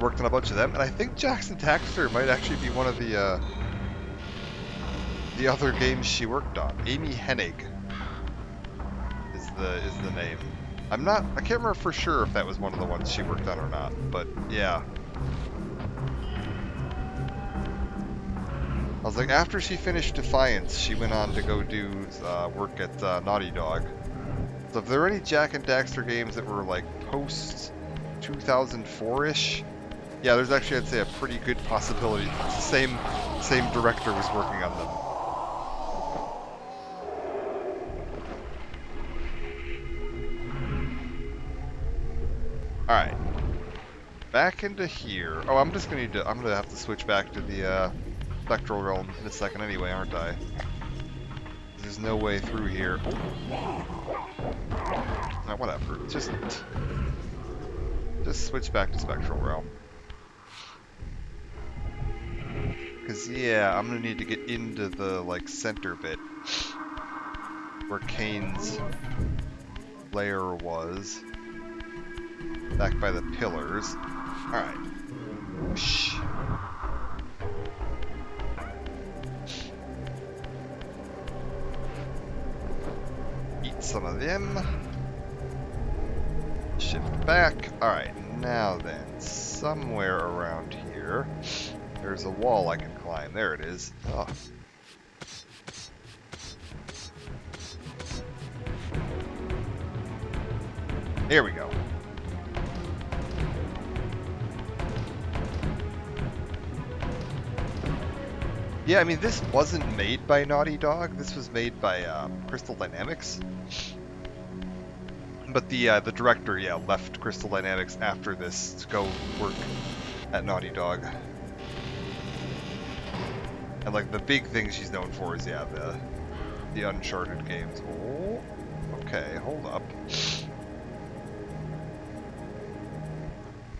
worked on a bunch of them. And I think Jackson Daxter might actually be one of the other games she worked on. Amy Hennig is the name. I can't remember for sure if that was one of the ones she worked on or not, but yeah. I was like, after she finished Defiance, she went on to go do work at Naughty Dog. So if there are any Jak and Daxter games that were like post 2004-ish, yeah, there's actually, I'd say, a pretty good possibility the same director was working on them. Alright. Back into here. Oh, I'm gonna have to switch back to the Spectral Realm in a second anyway, aren't I? There's no way through here. Oh, whatever. Just switch back to Spectral Realm. Cause yeah, I'm gonna need to get into the like center bit where Kain's lair was. Back by the pillars. Alright. Shh. Eat some of them. Shift back. Alright, now then, somewhere around here, there's a wall I can climb. There it is. Oh. Here we go. Yeah, I mean, this wasn't made by Naughty Dog. This was made by Crystal Dynamics. But the director, yeah, left Crystal Dynamics after this to go work at Naughty Dog. And like the big thing she's known for is, yeah, the Uncharted games. Oh, okay, hold up.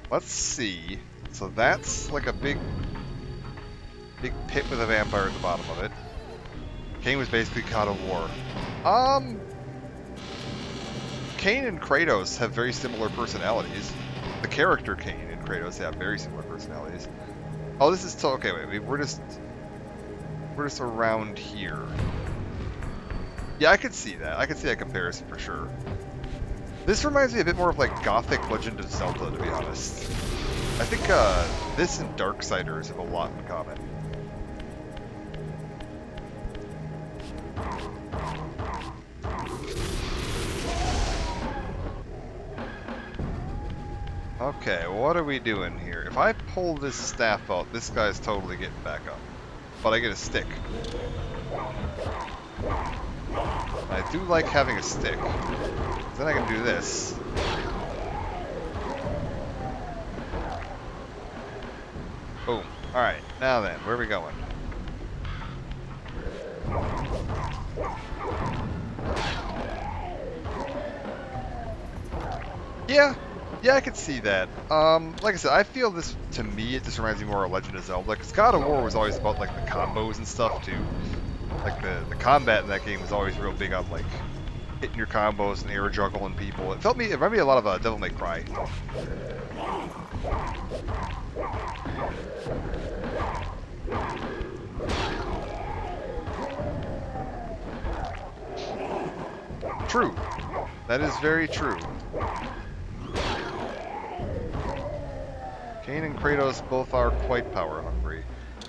Let's see. So that's like a big pit with a vampire at the bottom of it. Kain was basically God of War. Kain and Kratos have very similar personalities. The character Kain and Kratos have very similar personalities. Oh, this is okay. Wait, we're just around here. Yeah, I could see that. I could see that comparison for sure. This reminds me a bit more of like Gothic Legend of Zelda, to be honest. I think this and Darksiders have a lot in common. Okay, what are we doing here? If I pull this staff out, this guy's totally getting back up. But I get a stick. I do like having a stick. Then I can do this. Boom. Alright, now then, where are we going? Yeah, I could see that. Like I said, I feel this, to me, it just reminds me more of Legend of Zelda, because God of War was always about, like, the combos and stuff, too. Like, the combat in that game was always real big on, like, hitting your combos and air juggling people. It reminded me a lot of Devil May Cry. True. That is very true. Kain and Kratos both are quite power hungry.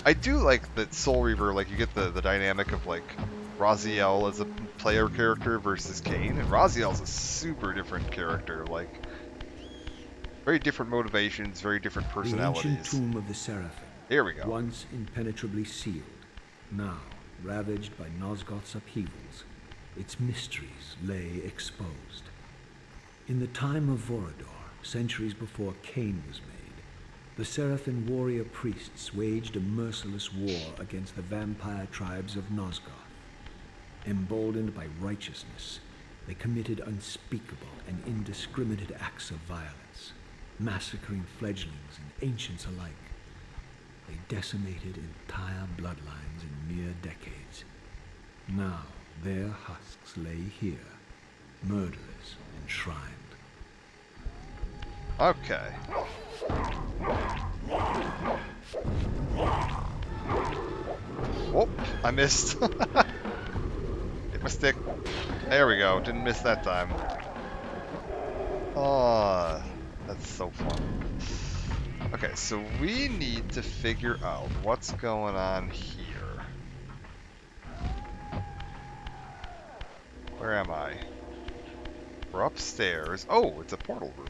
I do like that Soul Reaver, like, you get the dynamic of, like, Raziel as a player character versus Kain, and Raziel's a super different character, like, very different motivations, very different personalities. The ancient tomb of the Seraphim. Here we go. Once impenetrably sealed, now ravaged by Nosgoth's upheavals, its mysteries lay exposed. In the time of Vorador, centuries before Kain was made, the Seraphim warrior priests waged a merciless war against the vampire tribes of Nosgoth. Emboldened by righteousness, they committed unspeakable and indiscriminate acts of violence, massacring fledglings and ancients alike. They decimated entire bloodlines in mere decades. Now their husks lay here, murderers enshrined. Okay. Whoop! I missed. Hit my stick. There we go. Didn't miss that time. Oh, that's so fun. Okay, so we need to figure out what's going on here. Where am I? We're upstairs. Oh, it's a portal room.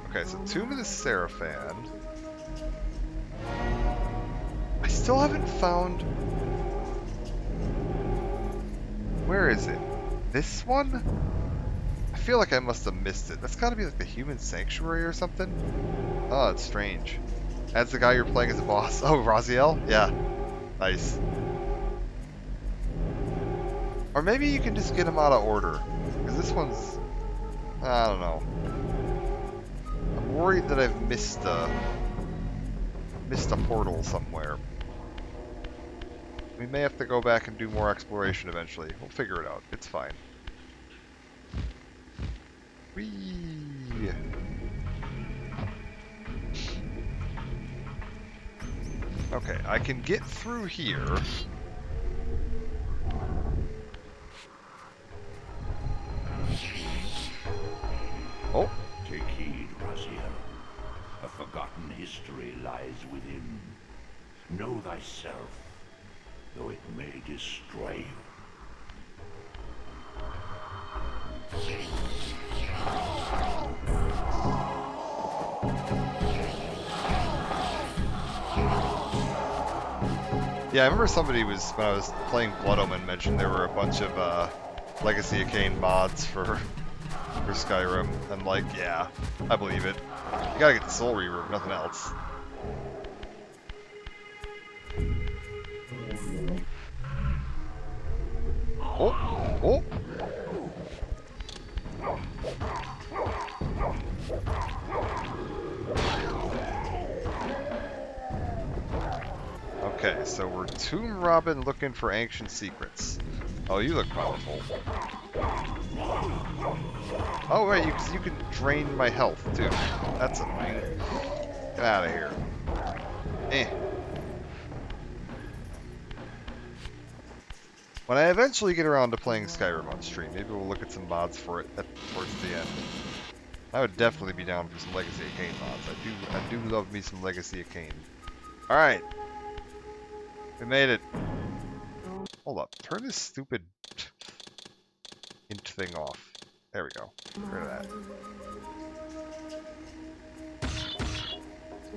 Okay, so Tomb of the Seraphan. I still haven't found... Where is it? This one? I feel like I must have missed it. That's gotta be like the Human Sanctuary or something? Oh, it's strange. That's the guy you're playing as a boss. Oh, Raziel? Yeah. Nice. Or maybe you can just get him out of order. Because this one's... I don't know. I'm worried that I've missed a portal somewhere. We may have to go back and do more exploration eventually. We'll figure it out. It's fine. Whee! Okay, I can get through here. Oh! Take heed, Raziel. A forgotten history lies within. Know thyself, though it may destroy you. Yeah, I remember somebody was, when I was playing Blood Omen, mentioned there were a bunch of Legacy of Kain mods for Skyrim. I'm like, yeah, I believe it. You gotta get the Soul Reaver, if nothing else. Oh! Oh! Okay, so we're Tomb Robin looking for ancient secrets. Oh, you look powerful. Oh, right, you can drain my health, too. That's annoying. Get out of here. Eh. When I eventually get around to playing Skyrim on stream, maybe we'll look at some mods for it towards the end. I would definitely be down for some Legacy of Kain mods. I do love me some Legacy of Kain. Alright. We made it. Hold up. Turn this stupid int thing off. There we go. Get rid of that.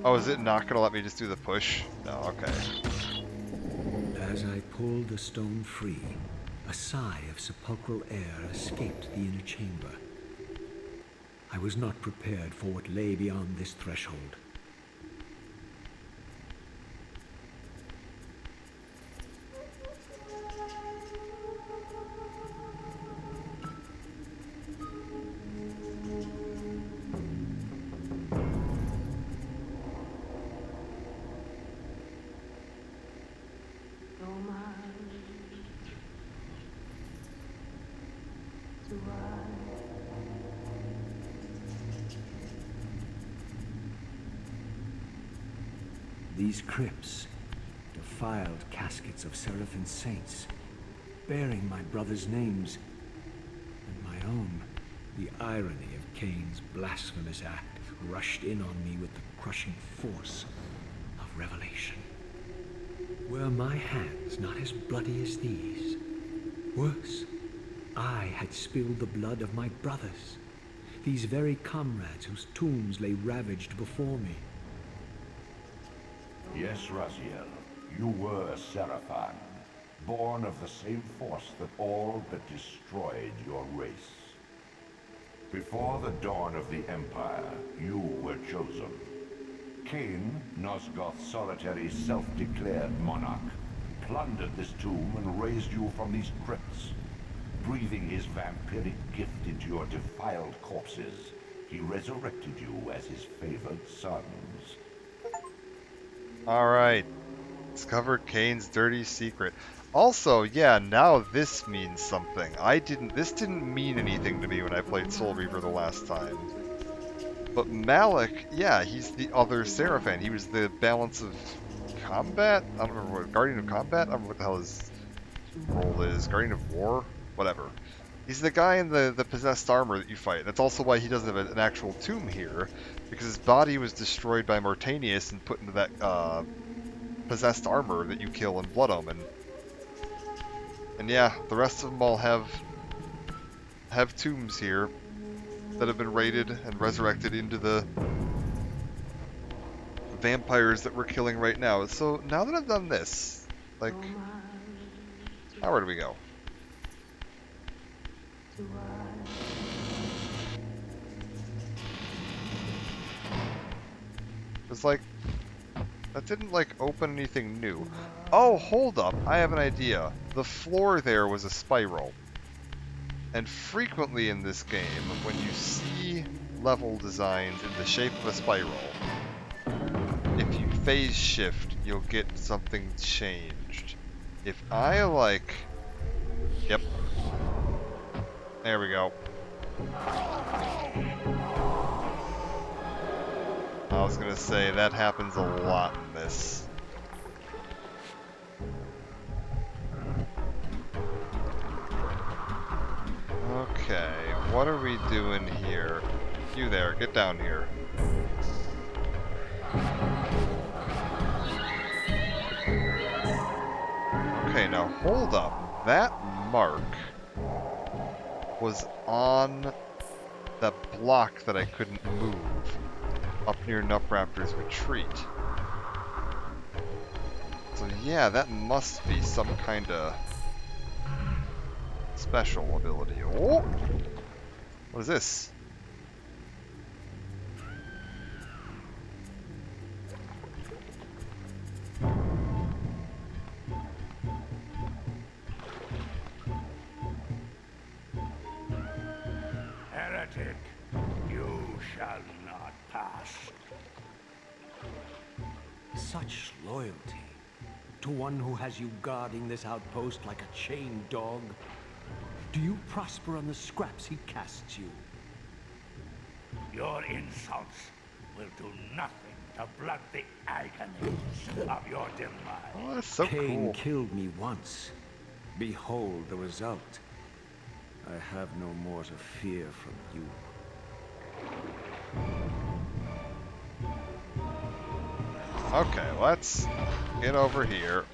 Oh, is it not going to let me just do the push? No, okay. As I pulled the stone free, a sigh of sepulchral air escaped the inner chamber. I was not prepared for what lay beyond this threshold. These crypts, defiled caskets of Seraphim saints, bearing my brothers' names, and my own. The irony of Kain's blasphemous act rushed in on me with the crushing force of revelation. Were my hands not as bloody as these? Worse, I had spilled the blood of my brothers, these very comrades whose tombs lay ravaged before me. Yes, Raziel, you were a Seraphan, born of the same force that all but destroyed your race. Before the dawn of the Empire, you were chosen. Kain, Nosgoth's solitary self-declared monarch, plundered this tomb and raised you from these crypts. Breathing his vampiric gift into your defiled corpses, he resurrected you as his favored sons. Alright. Discovered Kain's dirty secret. Also, yeah, now this means something. This didn't mean anything to me when I played Soul Reaver the last time. But Malik, yeah, he's the other Seraphin. He was the balance of combat? I don't remember what, Guardian of Combat? I don't remember what the hell his role is. Guardian of War? Whatever. He's the guy in the possessed armor that you fight. That's also why he doesn't have an actual tomb here, because his body was destroyed by Mortanius and put into that, possessed armor that you kill in Blood Omen. And yeah, the rest of them all have tombs here that have been raided and resurrected into the vampires that we're killing right now. So now that I've done this, like, now where do we go? It's like, that didn't, like, open anything new. Oh, hold up, I have an idea. The floor there was a spiral. And frequently in this game, when you see level designs in the shape of a spiral, if you phase shift, you'll get something changed. If I, like... Yep. There we go. I was gonna say, that happens a lot in this. Okay, what are we doing here? You there, get down here. Okay, now hold up. That mark was on that block that I couldn't move up near Nupraptor's retreat. So yeah, that must be some kind of special ability. Oh! What is this? Heretic, you shall not pass. Such loyalty to one who has you guarding this outpost like a chained dog. Do you prosper on the scraps he casts you? Your insults will do nothing to blunt the agonies of your demise. Oh, that's so Kain cool. killed me once. Behold the result. I have no more to fear from you. Okay, let's get over here.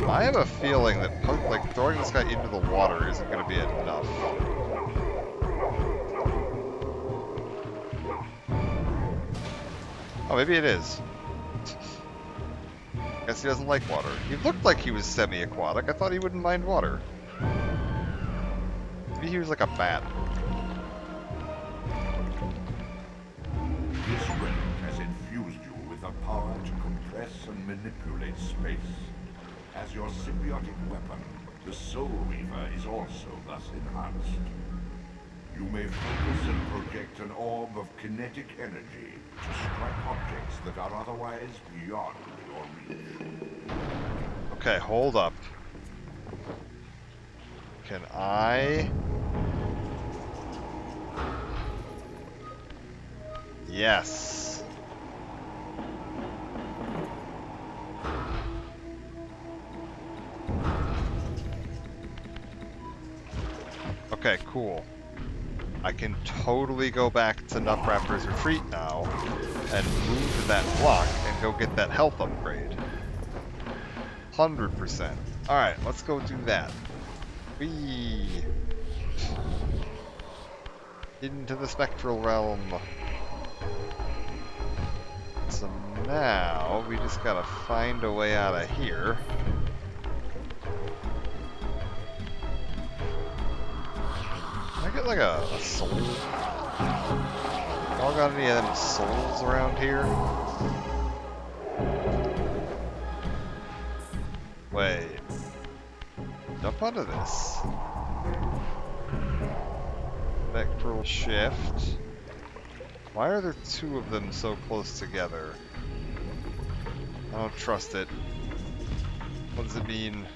I have a feeling that like throwing this guy into the water isn't going to be enough. Oh, maybe it is. Guess he doesn't like water. He looked like he was semi-aquatic. I thought he wouldn't mind water. Maybe he was like a bat. This relic has infused you with the power to compress and manipulate space. As your symbiotic weapon, the Soul Reaver is also thus enhanced. You may focus and project an orb of kinetic energy to strike objects that are otherwise beyond your reach. Okay, hold up. Can I... Yes. Okay, cool. I can totally go back to Nupraptor's retreat now and move to that block and go get that health upgrade. 100%. Alright, let's go do that. Whee! Into the spectral realm. So now we just gotta find a way out of here. Can I get like a soul? Y'all got any of them souls around here? Wait. Jump onto this. Back pearl shift. Why are there two of them so close together? I don't trust it. What does it mean?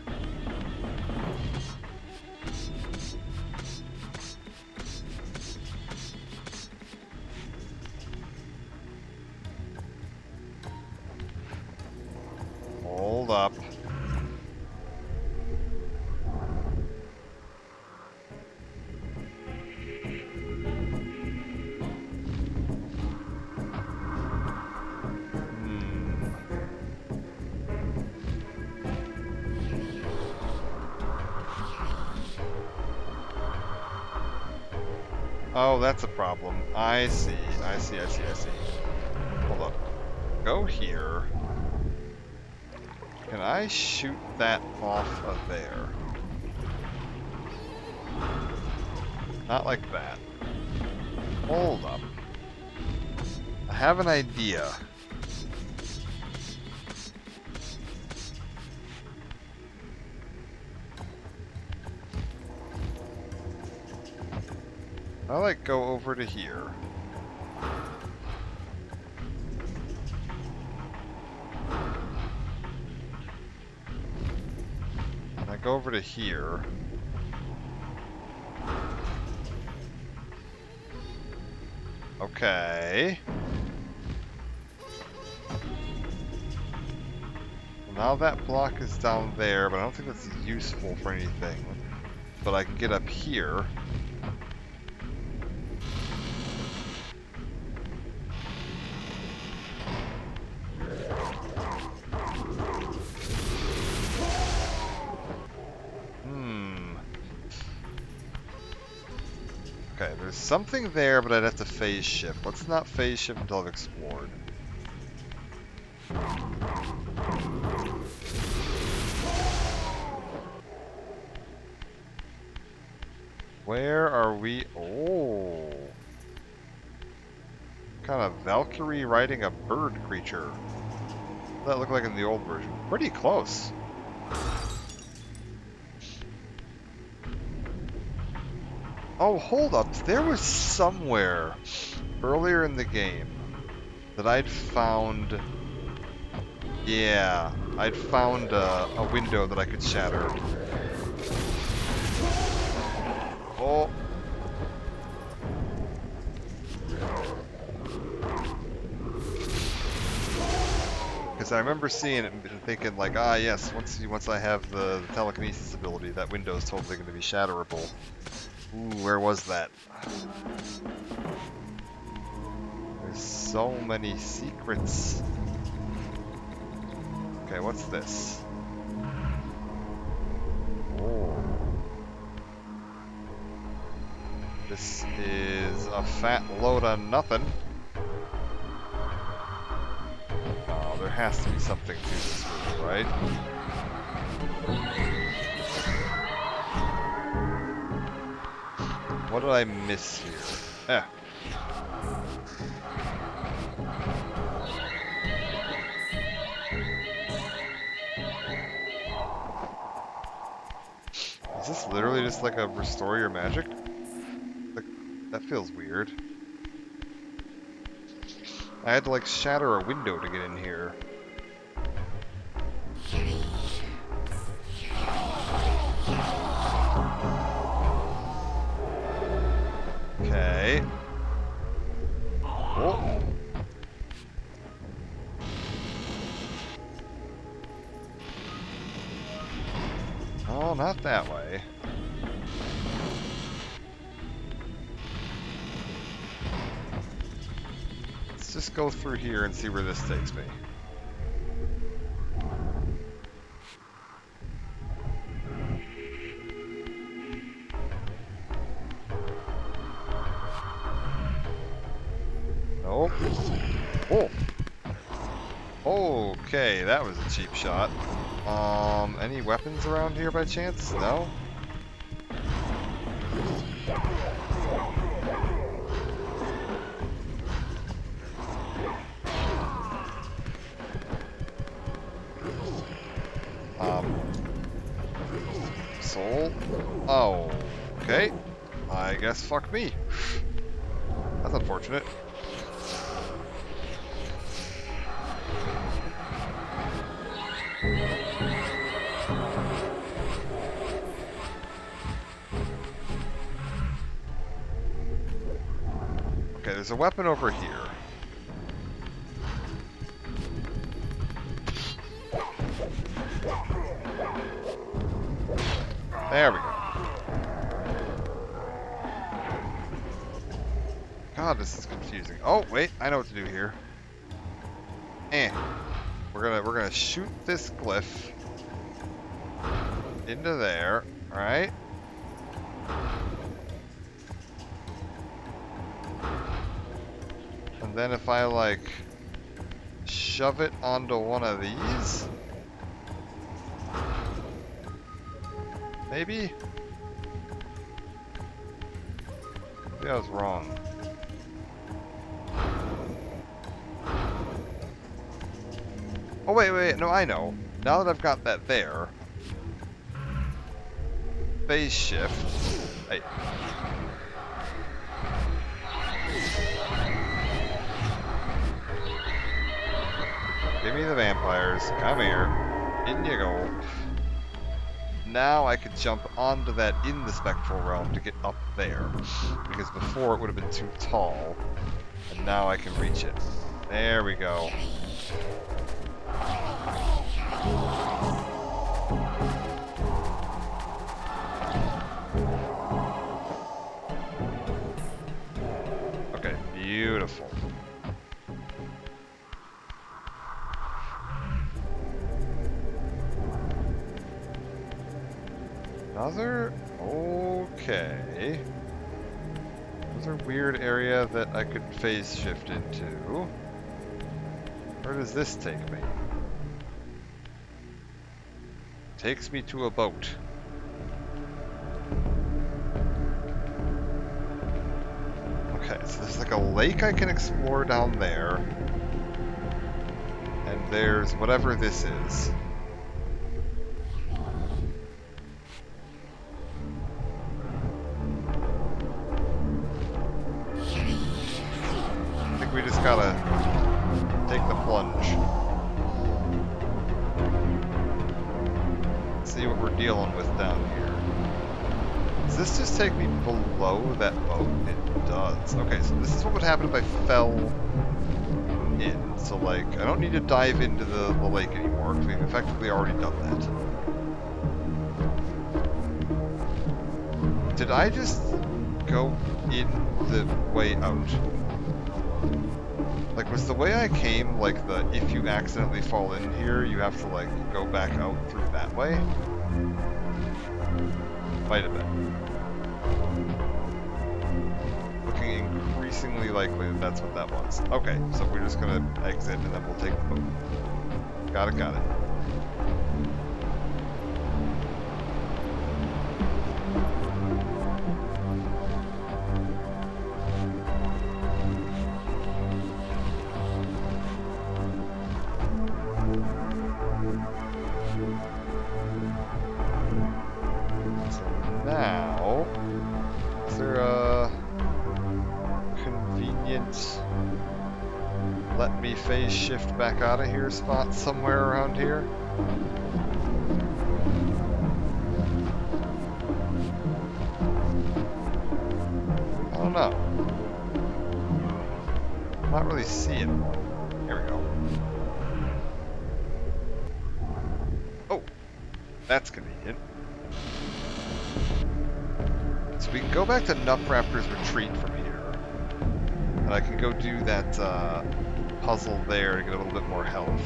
Hold up. Oh, that's a problem. I see. Hold up. Go here. Can I shoot that off of there? Not like that. Hold up. I have an idea. I like go over to here. I go over to here. Okay. Well, now that block is down there, but I don't think that's useful for anything. But I can get up here. Okay, there's something there, but I'd have to phase shift. Let's not phase shift until I've explored. Where are we? Oh. Kind of Valkyrie riding a bird creature. What did that look like in the old version? Pretty close. Oh, hold up. There was somewhere earlier in the game that I'd found... Yeah, I'd found a window that I could shatter. Oh. Because I remember seeing it and thinking like, ah yes, once I have the telekinesis ability, that window is totally going to be shatterable. Ooh, where was that? There's so many secrets. Okay, what's this? Oh. This is a fat load of nothing. Oh, there has to be something to this room, right? What did I miss here? Eh. Is this literally just like a restore your magic? Like, that feels weird. I had to like shatter a window to get in here. Okay. Oh. Oh, not that way. Let's just go through here and see where this takes me. Nope. Oh. Okay, that was a cheap shot. Any weapons around here by chance? No? Soul? Oh, okay. I guess fuck me. That's unfortunate. Okay, there's a weapon over here. There we go. God, this is confusing. Oh, wait, I know what to do here. We're gonna shoot this glyph into there, alright? And then if I like shove it onto one of these, maybe? Maybe I was wrong. Oh wait, no, I know. Now that I've got that there, phase shift. Hey. Give me the vampires. Come here. In you go. Now I could jump onto that in the spectral realm to get up there. Because before it would have been too tall. And now I can reach it. There we go. Okay, beautiful. Another? Okay. Another weird area that I could phase shift into. Where does this take me? Takes me to a boat. Okay, so there's like a lake I can explore down there. And there's whatever this is. I think we just gotta take the plunge. See what we're dealing with down here. Does this just take me below that boat? It does. Okay, so this is what would happen if I fell in. So, like, I don't need to dive into the lake anymore, because we've effectively already done that. Did I just go in the way out? Like, was the way I came, like, the if you accidentally fall in here, you have to, like, go back out through that way? Might have been. Looking increasingly likely that that's what that was. Okay, so we're just gonna exit and then we'll take the boat. Got it. Now, is there a convenient let me phase shift back out of here spot somewhere around here? I don't know. I'm not really seeing one. Here we go. Oh, that's convenient. So we can go back to Nupraptor's retreat from here. And I can go do that puzzle there to get a little bit more health.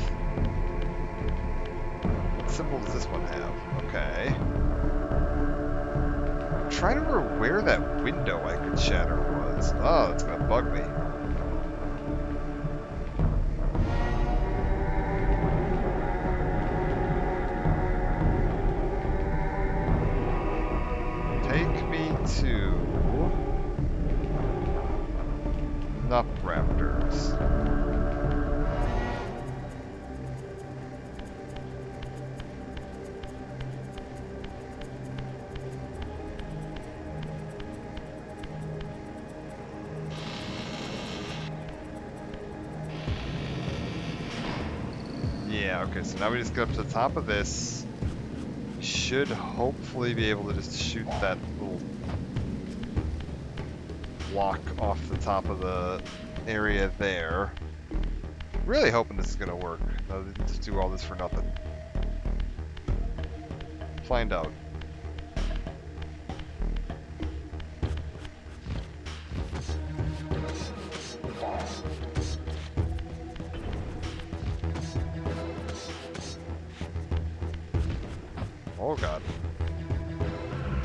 What symbol does this one have? Okay. I'm trying to remember where that window I could shatter was. Oh, it's gonna bug me. Take me to Nupraptors. okay, so now we just get up to the top of this. Should hopefully be able to just shoot that little block off the top of the area there. Really hoping this is gonna work. No, just do all this for nothing. Find out. Oh god.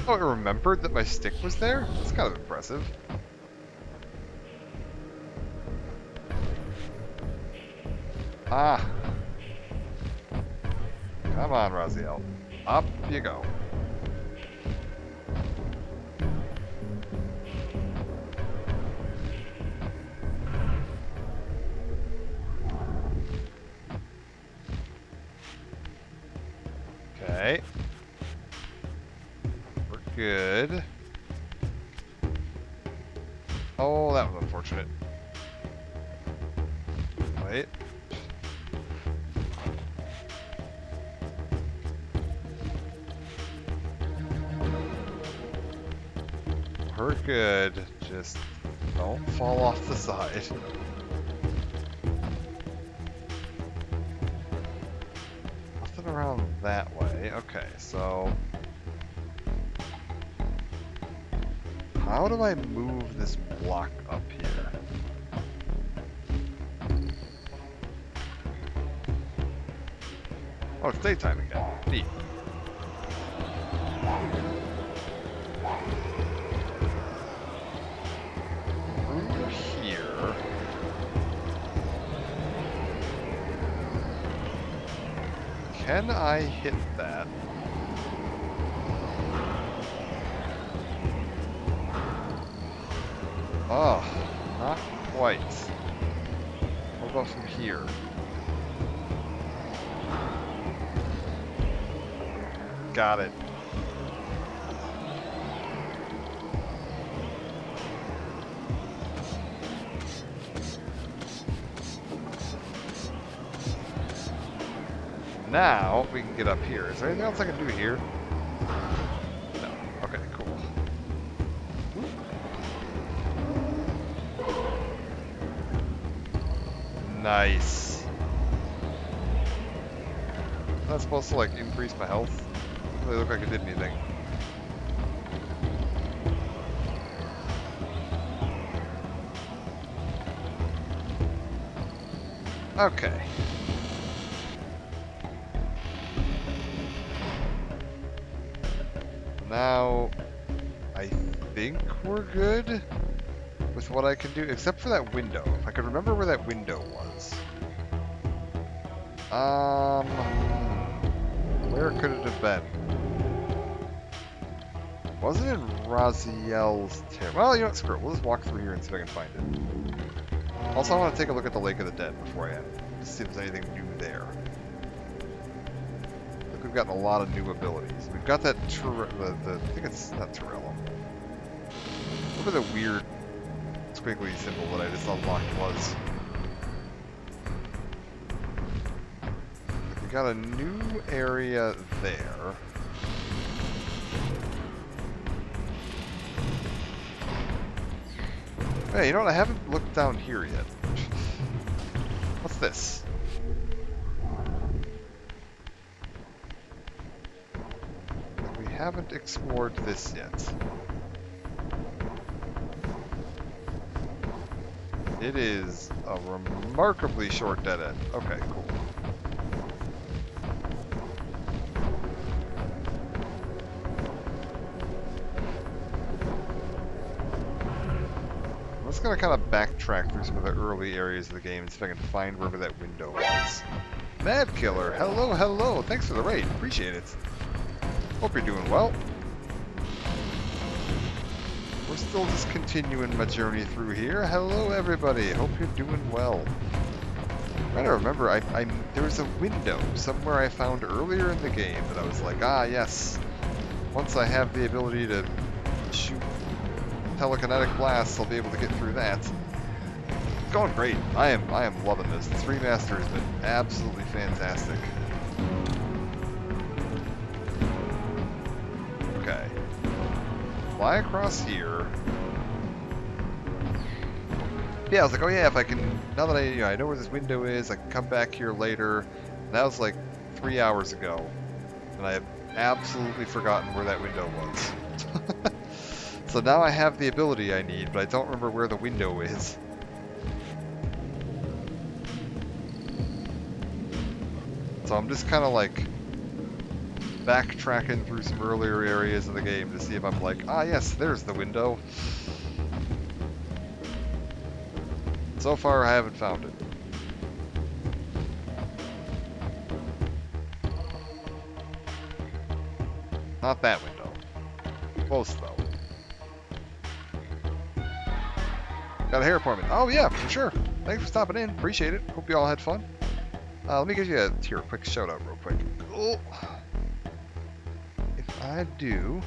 Oh, I remembered that my stick was there? That's kind of impressive. Ah. Come on, Raziel. Up you go. Okay. We're good. Oh, that was unfortunate. Wait. We're good. Just don't fall off the side. Nothing around that way. Okay, so how do I move this block up here? Oh, it's daytime again. Neat. Through here. Can I hit that? Oh, not quite. What about from here? Got it. Now we can get up here. Is there anything else I can do here? No. Okay, cool. Nice. Is that supposed to like increase my health? Doesn't really look like it did anything. Okay. Now, I think we're good with what I can do, except for that window. If I could remember where that window was. Where could it have been? Was it in Raziel's Terror? Well, you know what, screw it. We'll just walk through here and see if I can find it. Also, I want to take a look at the Lake of the Dead before I end, to see if there's anything new there. I think we've gotten a lot of new abilities. We've got that I think it's not Torellum. Whatever the weird squiggly symbol that I just unlocked was. We got a new area there. Hey, you know what? I haven't looked down here yet. What's this? We haven't explored this yet. It is a remarkably short dead end. Okay, cool. I'm just gonna kind of backtrack through some of the early areas of the game and see if I can find wherever that window was. Mad Killer, hello, hello. Thanks for the raid. Appreciate it. Hope you're doing well. We're still just continuing my journey through here. Hello, everybody. Hope you're doing well. I'm trying to remember, there was a window somewhere I found earlier in the game that I was like, ah, yes. Once I have the ability to shoot telekinetic blasts, I'll be able to get through that. going great. I am loving this. This remaster has been absolutely fantastic. Okay. Fly across here. Yeah, I was like, oh yeah, if I can, now that I know where this window is, I can come back here later. And that was like 3 hours ago, and I have absolutely forgotten where that window was. So now I have the ability I need, but I don't remember where the window is. So I'm just kind of like backtracking through some earlier areas of the game to see if I'm like, ah yes, there's the window. So far I haven't found it. Not that window. Close though. Got a hair appointment. Oh yeah, for sure. Thanks for stopping in. Appreciate it. Hope you all had fun. Let me give you a quick shout out real quick. Oh. If I do,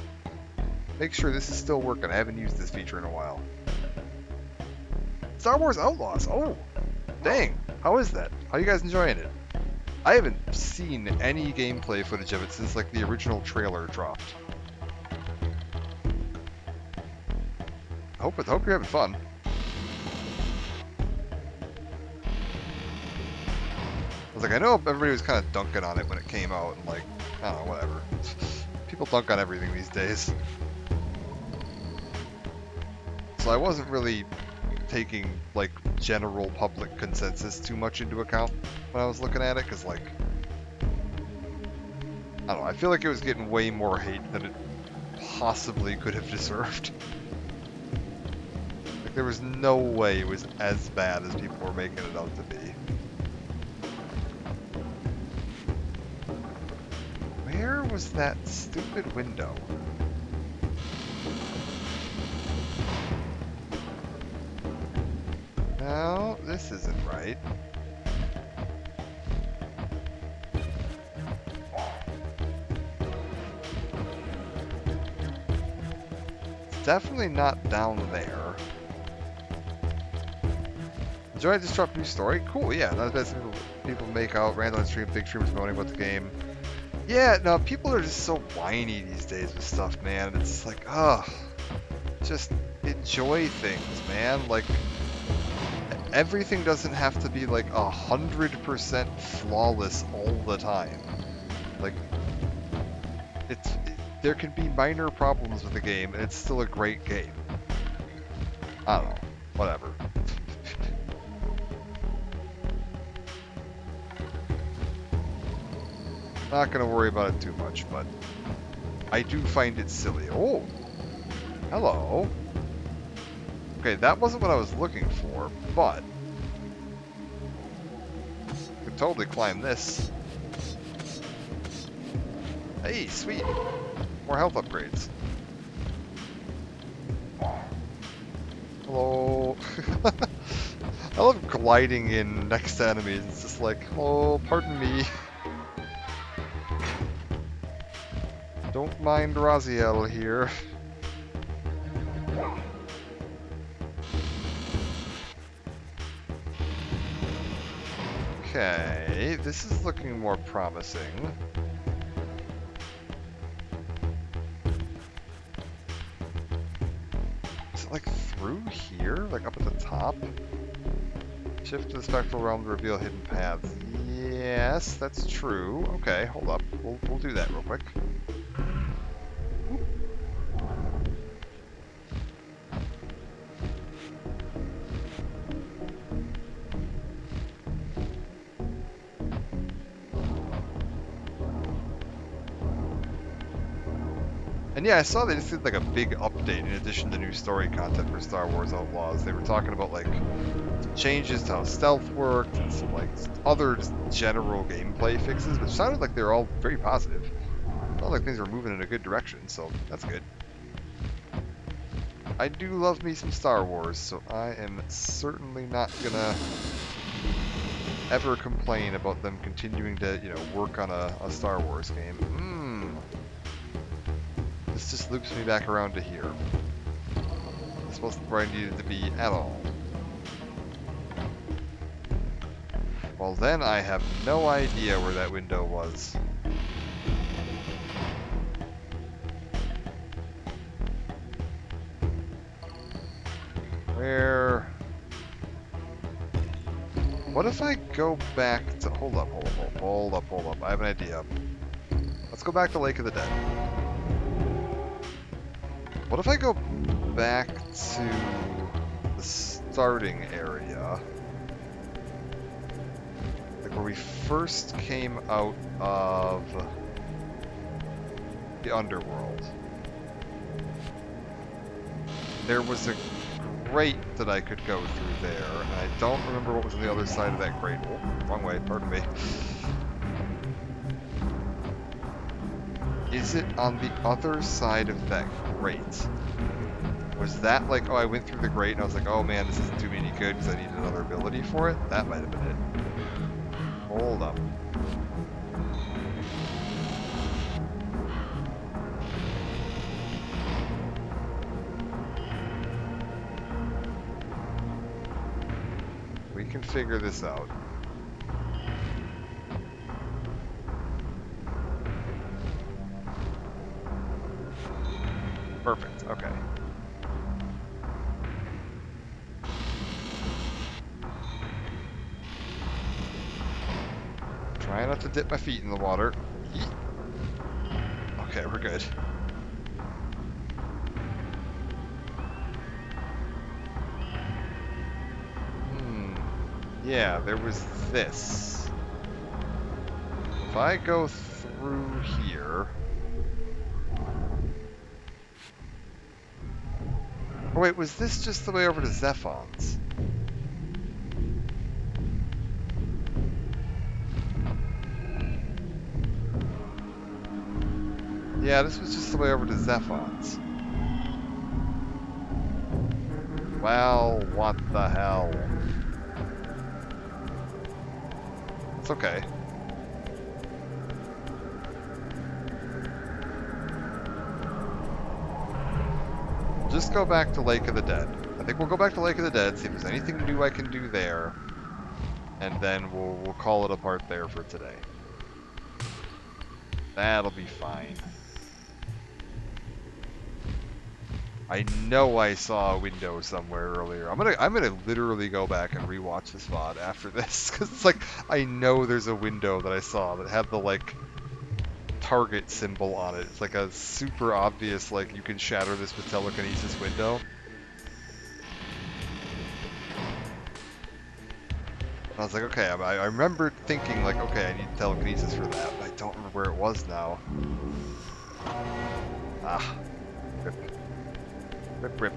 make sure this is still working. I haven't used this feature in a while. Star Wars Outlaws. Oh, dang. How is that? How are you guys enjoying it? I haven't seen any gameplay footage of it since like the original trailer dropped. I hope you're having fun. I was like, I know everybody was kind of dunking on it when it came out, and like, I don't know, whatever. People dunk on everything these days. So I wasn't really taking like general public consensus too much into account when I was looking at it, because like, I don't know, I feel like it was getting way more hate than it possibly could have deserved. Like there was no way it was as bad as people were making it out to be. Where was that stupid window? No, this isn't right. It's definitely not down there. Enjoy Disrupt New Story? Cool, yeah. That's best people make out. Random stream, big streamers moaning about the game. Yeah, no, people are just so whiny these days with stuff, man. It's like, ugh. Just enjoy things, man. Like, everything doesn't have to be like 100% flawless all the time. Like, there can be minor problems with the game, and it's still a great game. I don't know. Whatever. Not gonna worry about it too much, but I do find it silly. Oh! Hello. Okay, that wasn't what I was looking for, but I could totally climb this. Hey, sweet. More health upgrades. Hello. I love gliding in next to enemies. It's just like, oh, pardon me. Don't mind Raziel here. Okay, this is looking more promising. Is it like through here? Like up at the top? Shift to the spectral realm to reveal hidden paths. Yes, that's true. Okay, hold up. We'll do that real quick. And yeah, I saw they just did like a big update in addition to new story content for Star Wars Outlaws. They were talking about like changes to how stealth worked and some like other just general gameplay fixes, which sounded like they were all very positive. Felt like things were moving in a good direction, so that's good. I do love me some Star Wars, so I am certainly not gonna ever complain about them continuing to, you know, work on a Star Wars game. This just loops me back around to here. This wasn't where I needed to be at all. Well, then I have no idea where that window was. Where... What if I go back to... Hold up. I have an idea. Let's go back to Lake of the Dead. What if I go back to the starting area? Like where we first came out of the underworld. There was a grate that I could go through there, and I don't remember what was on the other side of that grate. Oh, wrong way, pardon me. Is it on the other side of that grate? Was that like, oh, I went through the grate and I was like, oh man, this isn't doing me any good because I need another ability for it? That might have been it. Hold up. We can figure this out. Perfect, okay. Try not to dip my feet in the water. Okay, we're good. Yeah, there was this. If I go through here... Oh wait, was this just the way over to Zephon's? Yeah, this was just the way over to Zephon's. Well, what the hell? It's okay. Just go back to Lake of the Dead. I think we'll go back to Lake of the Dead, see if there's anything new I can do there, and then we'll call it a part there for today. That'll be fine. I know I saw a window somewhere earlier. I'm gonna literally go back and rewatch this VOD after this, because it's like I know there's a window that I saw that had the like target symbol on it. It's like a super obvious like you can shatter this with telekinesis window. I was like, okay, I remember thinking like, okay, I need telekinesis for that, but I don't remember where it was now. Ah, rip. Rip, rip.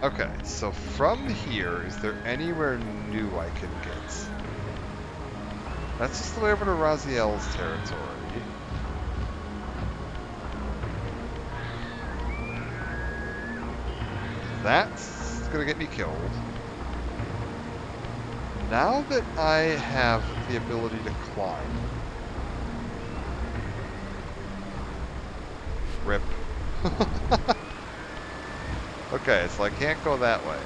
Okay, so from here, is there anywhere new I can get? That's just the way over to Raziel's territory. That's gonna get me killed. Now that I have the ability to climb. Rip. Okay, so I can't go that way.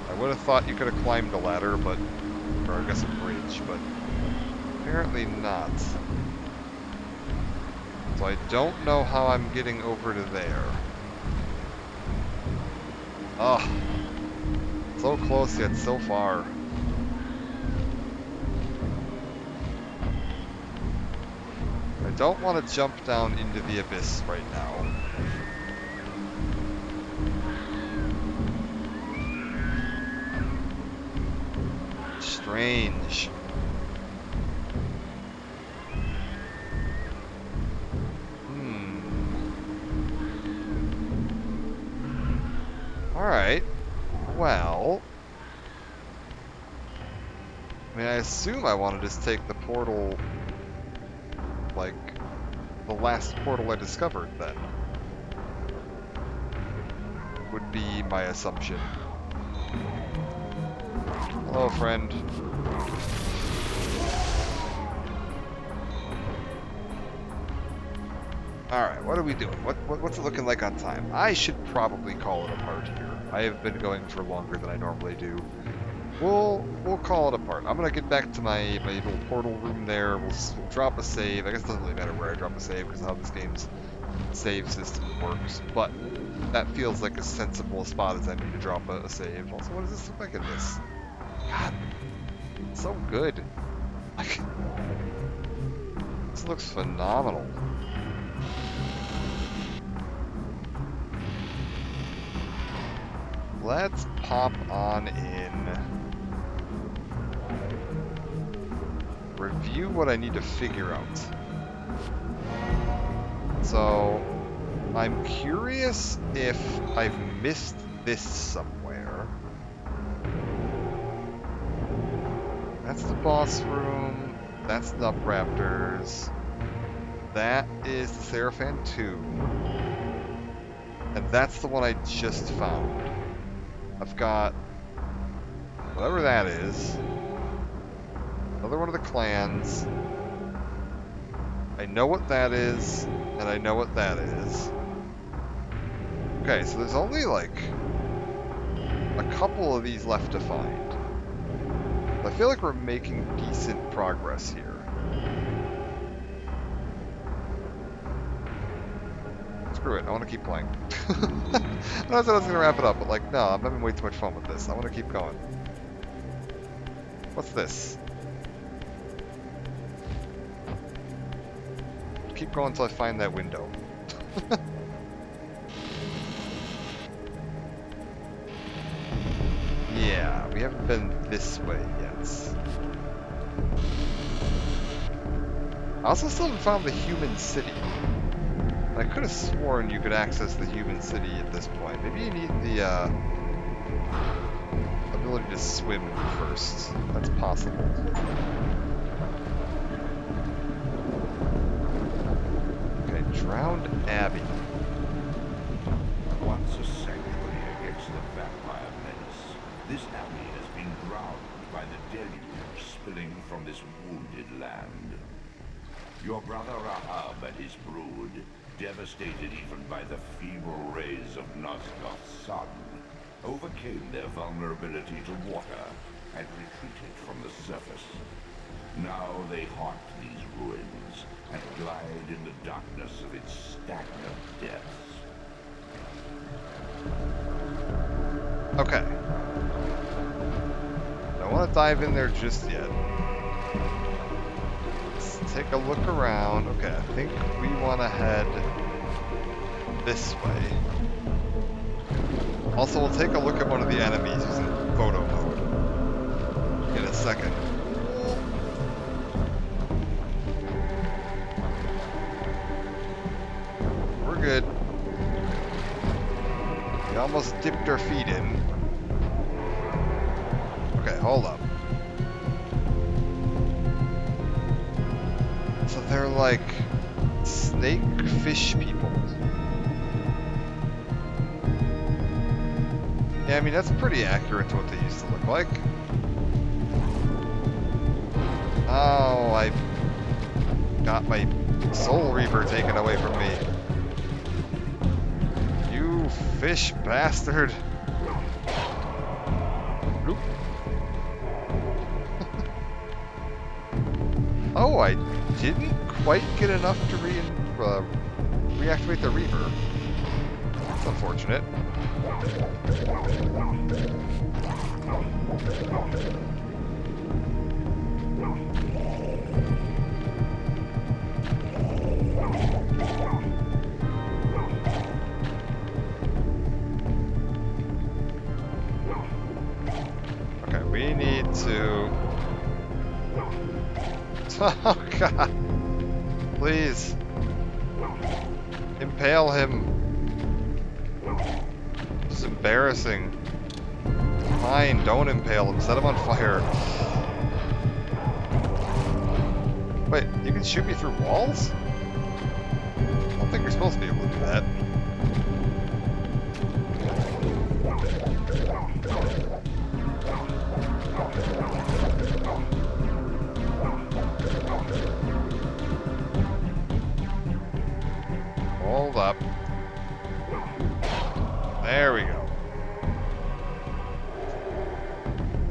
I would have thought you could have climbed a ladder, but... or I guess a bridge, but... apparently not. So I don't know how I'm getting over to there. Ugh. So close yet so far. I don't want to jump down into the abyss right now. Strange. Alright. Well, mean, I assume I want to just take the portal, like, the last portal I discovered, then. Would be my assumption. Hello, friend. Alright, what are we doing? What's it looking like on time? I should probably call it a part here. I have been going for longer than I normally do. We'll call it a part. I'm gonna get back to my little portal room there. We'll drop a save. I guess it doesn't really matter where I drop a save because of how this game's save system works. But that feels like as sensible a spot as I need to drop a save. Also, what does this look like in this? God, it's so good. This looks phenomenal. Let's pop on in. Review what I need to figure out. So, I'm curious if I've missed this somewhere. That's the boss room. That's the Raptors. That is the Seraphan 2. And that's the one I just found. I've got whatever that is. Another one of the clans. I know what that is, and I know what that is. Okay, so there's only like a couple of these left to find. I feel like we're making decent progress here. Screw it, I want to keep playing. I said I was going to wrap it up, but like, no, I'm having way too much fun with this. I want to keep going. What's this? Keep going until I find that window. Yeah, we haven't been this way yet. I also still haven't found the human city. I could have sworn you could access the human city at this point. Maybe you need the ability to swim first. That's possible. Okay, drowned Abbey. Once a sanctuary against the vampire menace, this abbey has been drowned by the deluge spilling from this wounded land. Your brother Rahab and his brood, devastated even by the feeble rays of Nosgoth's sun, overcame their vulnerability to water and retreated from the surface. Now they haunt these ruins and glide in the darkness of its stagnant depths. Okay. Don't want to dive in there just yet. Let's take a look around. Okay, I think we want to head this way. Also, we'll take a look at one of the enemies using photo mode in a second. We're good. We almost dipped our feet in. Okay, hold up. So they're like snake fish people. Yeah, I mean, that's pretty accurate to what they used to look like. Oh, I got my Soul Reaver taken away from me. You fish bastard. Bloop. Oh, I didn't quite get enough to reactivate the Reaver. That's unfortunate. Okay, we need to... Oh god! Please! Impale him! This is embarrassing. Fine, don't impale him. Set him on fire. Wait, you can shoot me through walls? I don't think you're supposed to be able to do that. Hold up. There we go.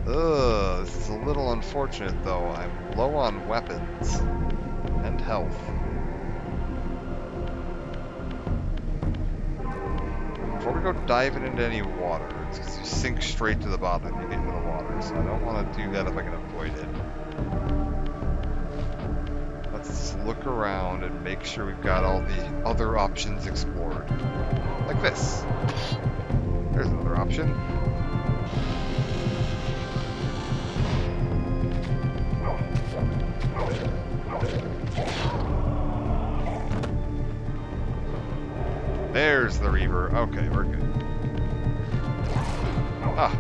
Ugh, this is a little unfortunate though. I'm low on weapons and health. Before we go diving into any water, it's 'cause you sink straight to the bottom if you get into the water, so I don't want to do that if I can avoid it. Let's just look around and make sure we've got all the other options explored. Like this. There's another option. There's the Reaver. Okay, we're good. Ah.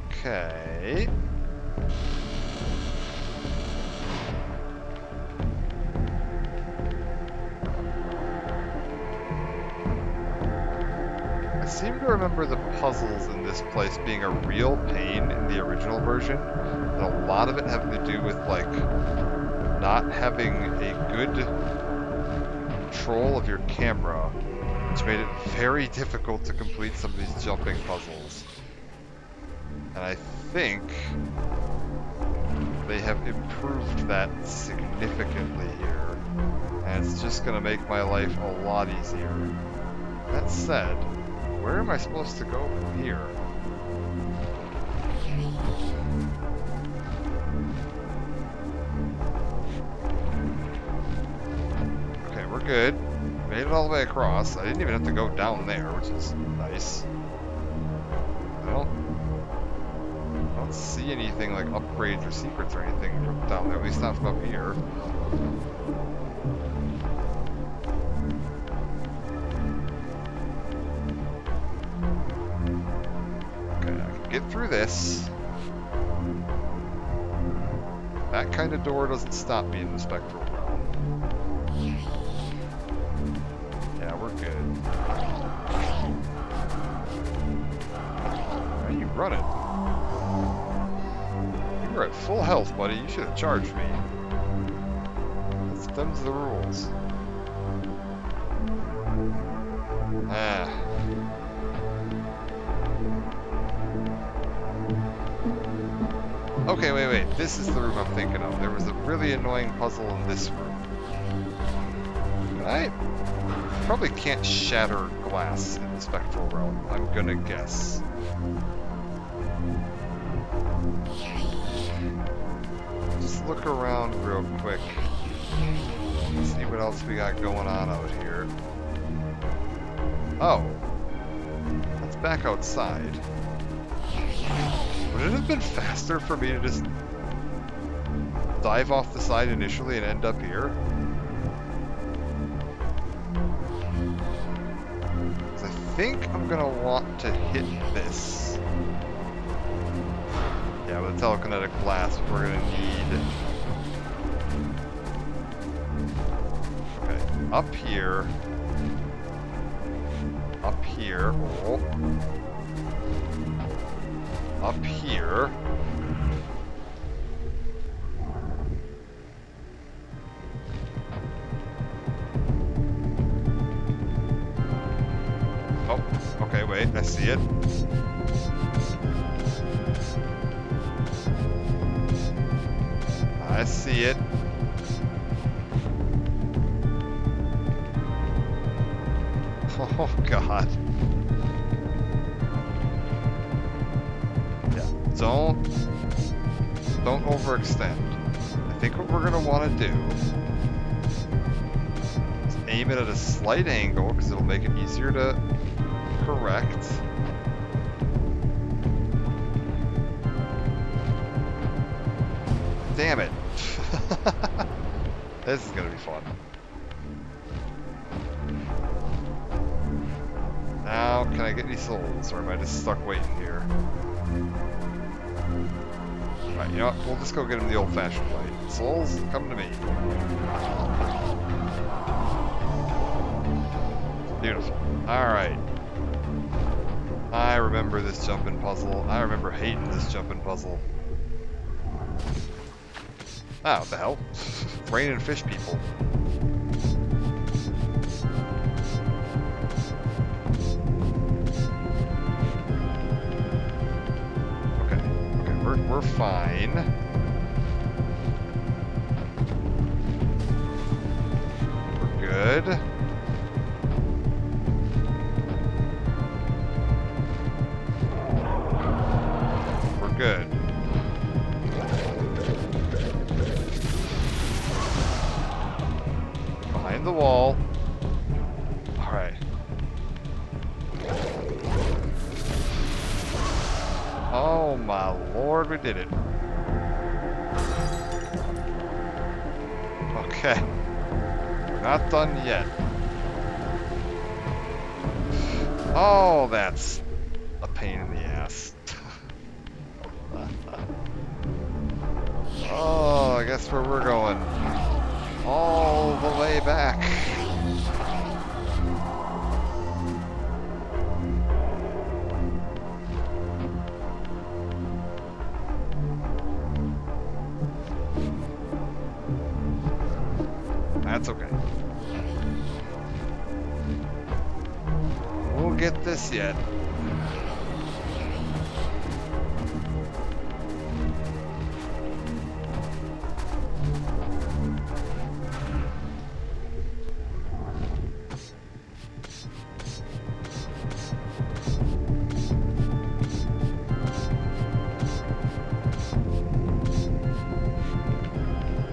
Okay. I seem to remember the puzzles in this place being a real pain in the original version, and a lot of it having to do with, like, not having a good control of your camera, which made it very difficult to complete some of these jumping puzzles. And I think they have improved that significantly here, and it's just going to make my life a lot easier. That said, where am I supposed to go from here? Okay, we're good. Made it all the way across. I didn't even have to go down there, which is nice. I don't see anything like upgrades or secrets or anything from down there, at least not from up here. Okay, I can get through this. That kind of door doesn't stop me in the spectral realm. Yeah, we're good. Why are you running? You were at full health, buddy. You should have charged me. Them's the rules. Ah. Okay, wait. This is the room I'm thinking of. There was a really annoying puzzle in this room. I probably can't shatter glass in the spectral realm, I'm gonna guess. Just look around real quick. See what else we got going on out here. Oh. That's back outside. Would it have been faster for me to just dive off the side initially and end up here? Because I think I'm gonna want to hit this. Yeah, with the telekinetic blast, we're gonna need... Okay, up here. Up here. Oh. Up here. Oh, okay, wait, I see it. I see it. Oh, God. Don't overextend. I think what we're gonna want to do is aim it at a slight angle because it'll make it easier to correct. Damn it. This is gonna be fun. I get any souls, or am I just stuck waiting here? Alright, you know what? We'll just go get him the old-fashioned way. Souls, come to me. Beautiful. Alright. I remember this jumping puzzle. I remember hating this jumping puzzle. Ah, what the hell? Raining fish people. We're fine. We're good. We're good. Behind the wall. All right. Oh my lord, we did it. Okay. We're not done yet. Oh, that's a pain in the ass. Oh, I guess where we're going. All the way back. That's okay. We'll get this yet.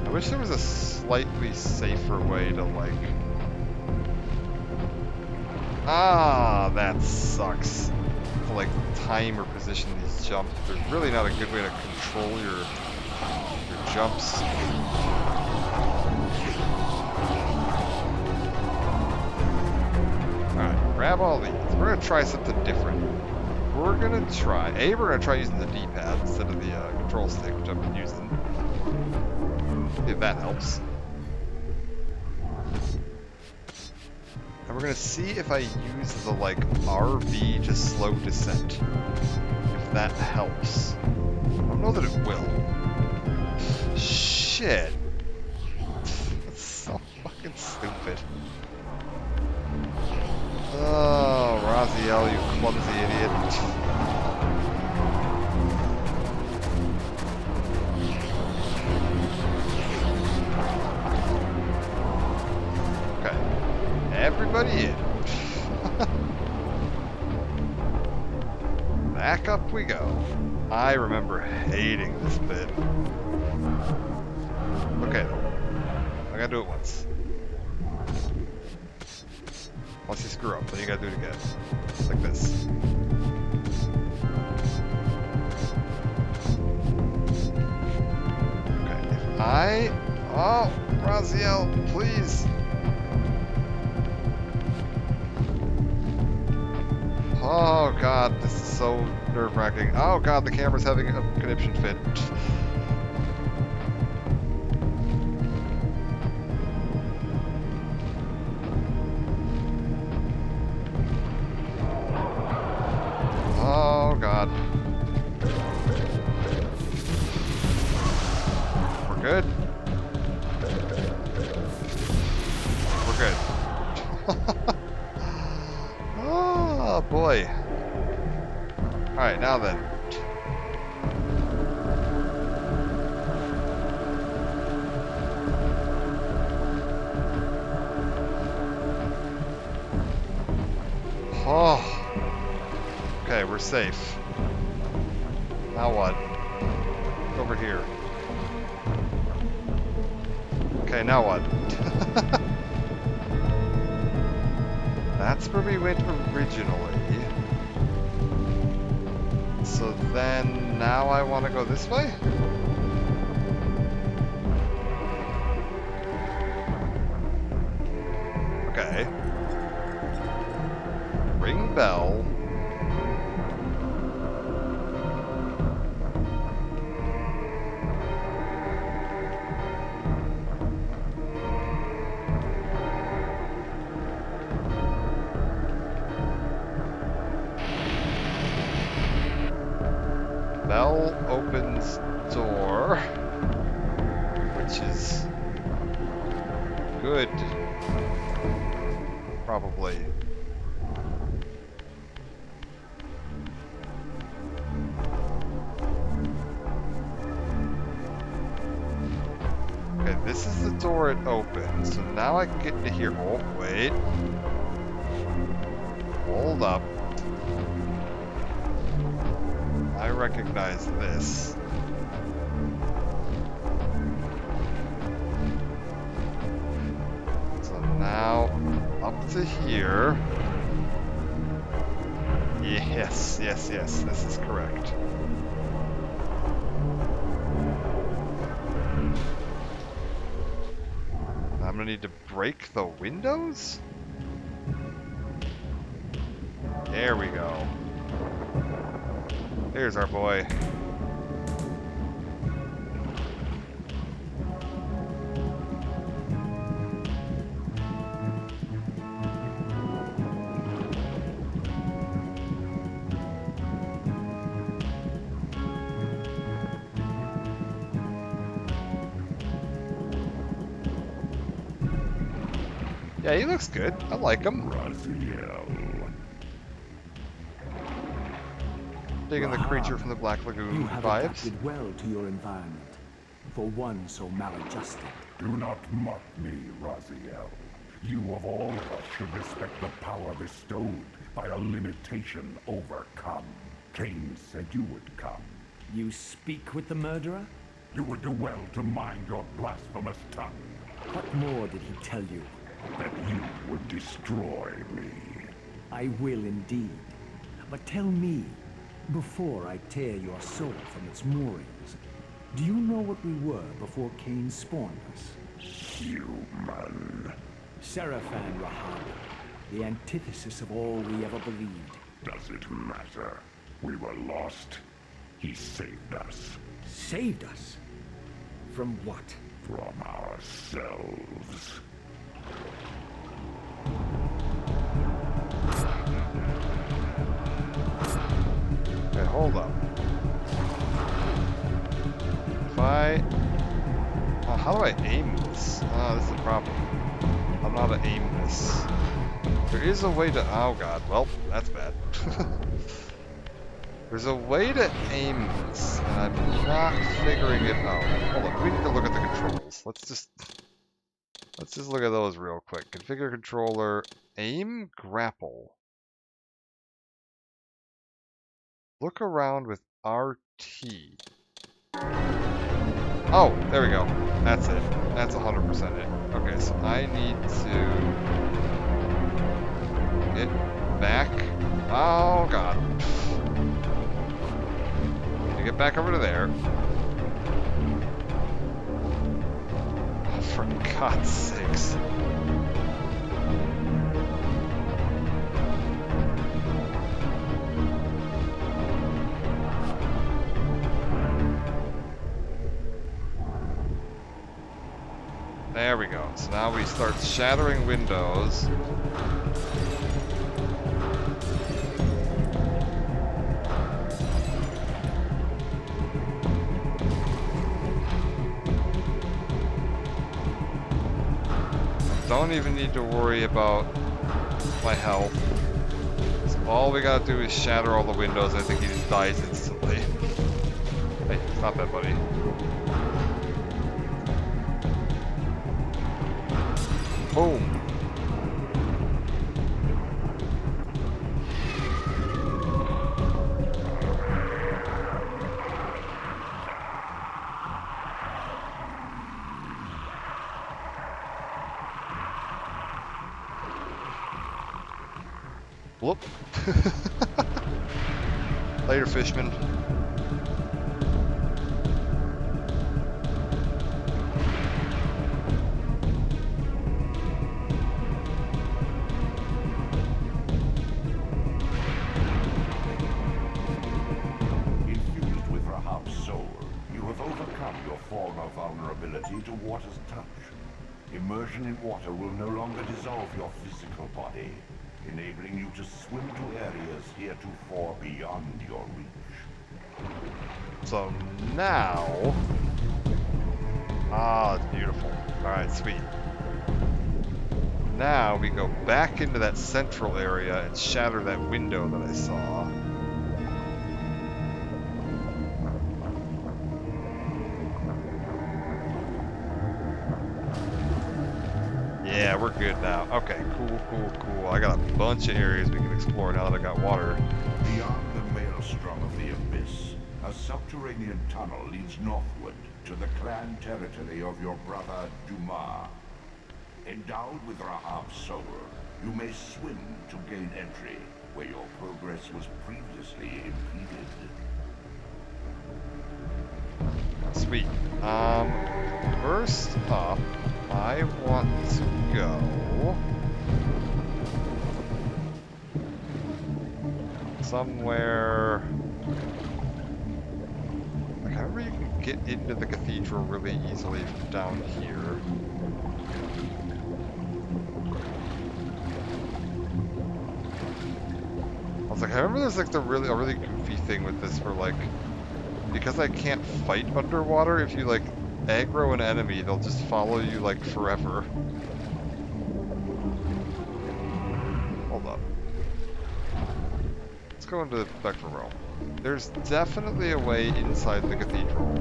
I wish there was a slightly safer way to, like... Ah, that sucks. To, like, time or position these jumps. There's really not a good way to control your jumps. Alright, grab all these. We're gonna try something different. We're gonna try using the D-pad instead of the control stick, which I've been using. See if that helps. And we're gonna see if I use the, like, RV to slow descent. If that helps. I don't know that it will. Shit. That's so fucking stupid. Oh, Raziel, you clumsy idiot. Everybody in. Back up we go. I remember hating this bit. Okay, I gotta do it once. Once you screw up, then you gotta do it again. Like this. Okay, if I... Oh, Raziel, please. Oh god, this is so nerve-wracking. Oh god, the camera's having a conniption fit. Oh god. We're good. We're good. Oh boy. Alright, now then. Oh. Okay, we're safe. Now what? Over here. Okay, now what? That's where we went originally. So then, now I want to go this way? Okay. Ring bell. Probably. Okay, this is the door it opens, so now I can get into here. Oh, wait. Hold up. I recognize this. So now, up to here. Yes, yes, yes, this is correct. I'm gonna need to break the windows? There we go. Here's our boy. Yeah, he looks good. I like him. Digging the creature from the Black Lagoon You have vibes. adapted well to your environment, for one so maladjusted. Do not mock me, Raziel. You of all of us should respect the power bestowed by a limitation overcome. Kain said you would come. You speak with the murderer? You would do well to mind your blasphemous tongue. What more did he tell you? That you would destroy me. I will indeed. But tell me, before I tear your soul from its moorings, do you know what we were before Kain spawned us? Human. Seraphan Rahab, the antithesis of all we ever believed. Does it matter? We were lost. He saved us. Saved us? From what? From ourselves. Okay, hold up. If I... Oh, how do I aim this? Ah, this is the problem. I don't know how to aim this. There is a way to... Oh god, well, that's bad. There's a way to aim this, and I'm not figuring it out. Hold on, we need to look at the controls. Let's just look at those real quick. Configure controller, aim, grapple. Look around with RT. Oh, there we go. That's it. That's 100% it. Okay, so I need to get back. Oh god. Need to get back over to there. Oh, for God's sakes. There we go. So now we start shattering windows. Don't even need to worry about my health. So all we gotta do is shatter all the windows. I think he just dies instantly. Hey, stop that, buddy. Boom. Whoop. Later, fishman. Infused with Rahab's soul, you have overcome your former vulnerability to water's touch. Immersion in water will no longer dissolve your physical body, enabling you to swim to areas heretofore beyond your reach. So now... Ah, it's beautiful. Alright, sweet. now we go back into that central area and shatter that window that I saw. Yeah, we're good now. Okay, cool. I got a bunch of areas we can explore now that I got water. Beyond the maelstrom of the abyss, a subterranean tunnel leads northward to the clan territory of your brother Dumas. Endowed with Rahab's soul, you may swim to gain entry where your progress was previously impeded. Sweet. First up, I want to go somewhere. Like, however you can get into the cathedral really easily from down here. I was like, I remember there's like a really goofy thing with this where like, because I can't fight underwater, if you like aggro an enemy, they'll just follow you like forever. Hold up. Let's go into the spectral realm. There's definitely a way inside the cathedral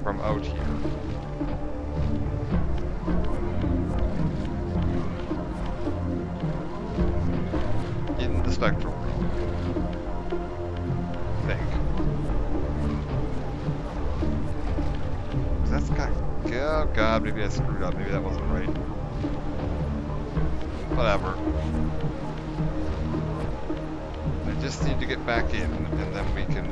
from out here. In the spectral realm. I think. That's got... Oh god, maybe I screwed up. Maybe that wasn't right. Whatever. I just need to get back in, and then we can...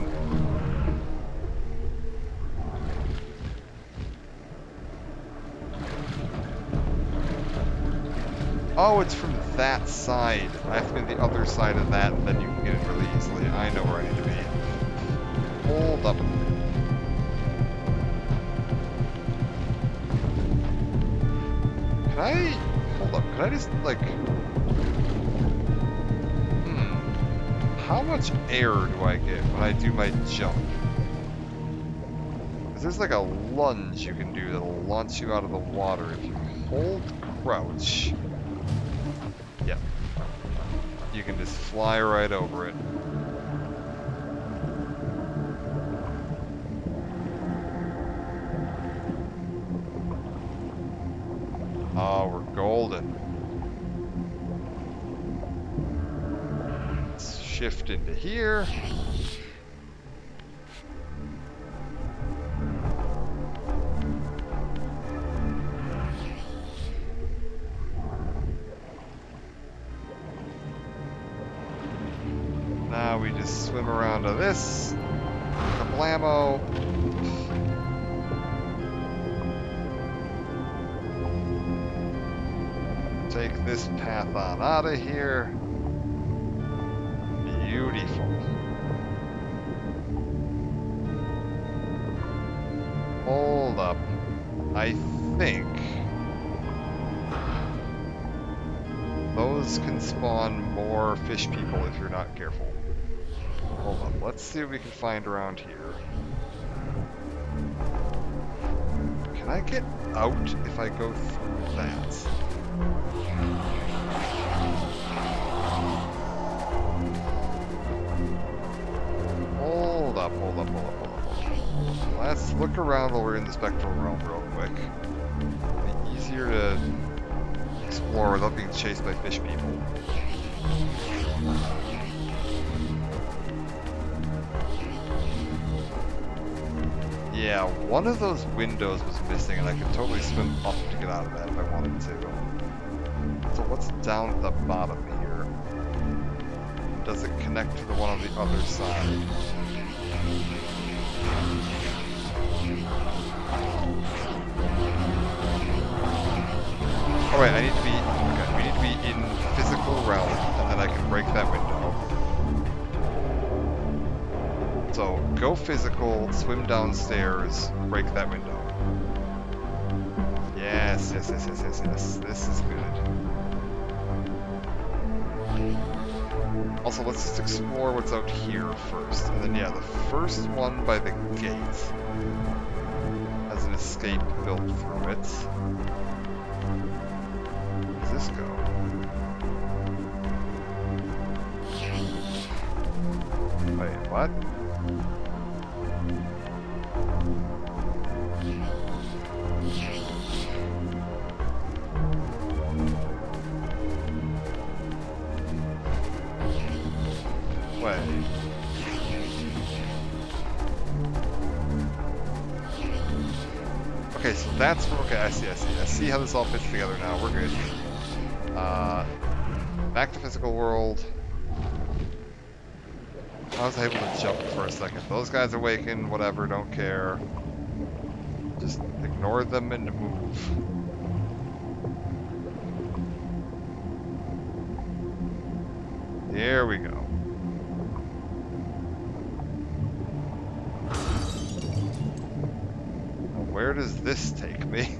Oh, it's from that side. I have to be on the other side of that, and then you can get it really easily. I know where I need to be. Hold up. Can I... Hold up. Can I just, like... How much air do I get when I do my jump? Because there's like a lunge you can do that'll launch you out of the water if you hold crouch. Yep. You can just fly right over it. Oh, we're golden. Let's shift into here. Now we just swim around to this. Kablamo. Take this path on out of here. Beautiful. Hold up. I think those can spawn more fish people if you're not careful. Hold up. Let's see what we can find around here. Can I get out if I go through that? Hold up. Let's look around while we're in the spectral realm real quick. It'll be easier to explore without being chased by fish people. Yeah, one of those windows was missing and I could totally swim up to get out of that if I wanted to. So what's down at the bottom here? Does it connect to the one on the other side? Oh wait, I need to be... Okay, we need to be in physical realm, and then I can break that window. So, go physical, swim downstairs, break that window. Yes. This is good. Also, let's just explore what's out here first. And then, yeah, the first one by the gate has an escape built through it. Where does this go? What? Way. Okay, so that's okay. I see. I see how this all fits together now. We're good. Back to physical world. I was able to jump for a second. Those guys awaken. Whatever. Don't care. Just ignore them and move. Here we go. Where does this take me?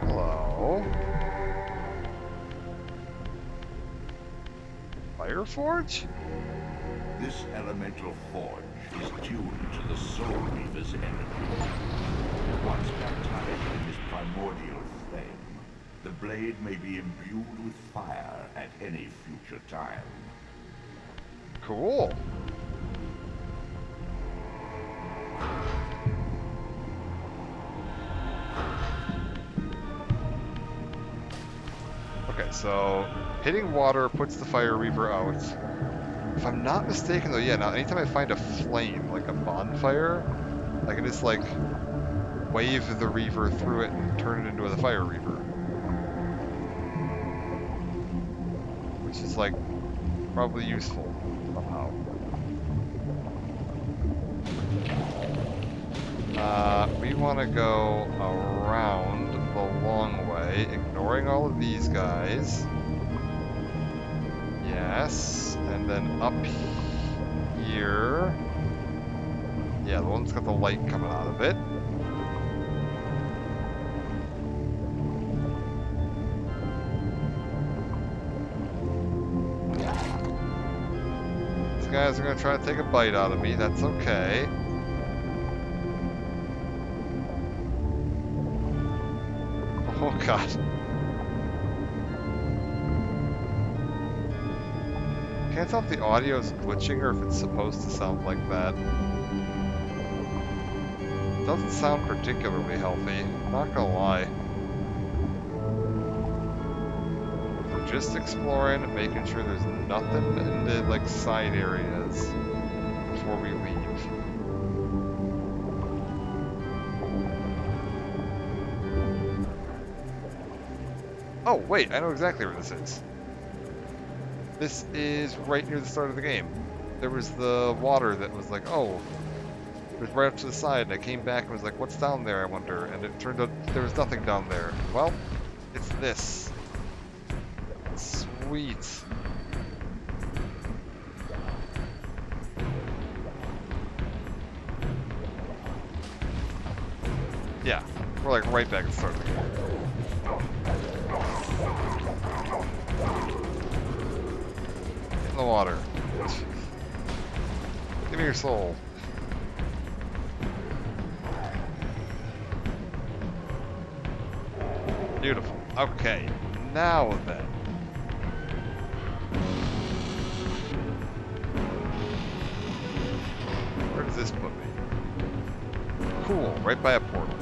Hello? Fire Forge? This elemental forge is tuned to the Soul Reaver's energy. Once baptized in this primordial flame, the blade may be imbued with fire at any future time. Cool. Okay, so hitting water puts the Fire Reaver out. If I'm not mistaken though, yeah, now anytime I find a flame, like a bonfire, I can just like wave the Reaver through it and turn it into a Fire Reaver. Which is like probably useful somehow. We want to go around the long way, ignoring all of these guys. Yes, and then up here. Yeah, the one's got the light coming out of it. These guys are going to try to take a bite out of me. That's okay. Oh god. Can't tell if the audio is glitching or if it's supposed to sound like that. It doesn't sound particularly healthy, not gonna lie. We're just exploring, making sure there's nothing in the like side areas before we leave. Oh, wait, I know exactly where this is. This is right near the start of the game. There was the water that was like, oh, it was right up to the side, and I came back and was like, what's down there, I wonder? And it turned out there was nothing down there. Well, it's this. Sweet. Yeah, we're like right back at the start of the game. In the water. Give me your soul. Beautiful. Okay, now then. Where does this put me? Cool, right by a portal.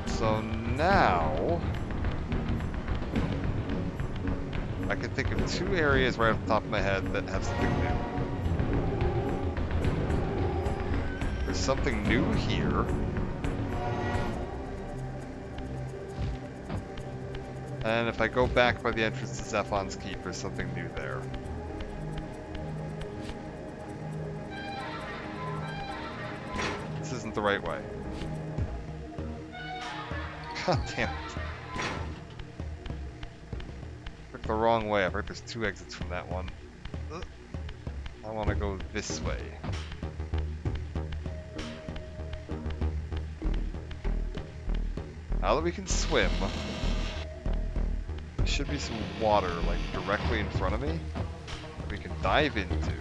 So now, I can think of two areas right off the top of my head that have something new. There's something new here. And if I go back by the entrance to Zephon's Keep, there's something new there. This isn't the right way. God damn it. Took the wrong way. I heard there's two exits from that one. I want to go this way. Now that we can swim, there should be some water, like, directly in front of me we can dive into.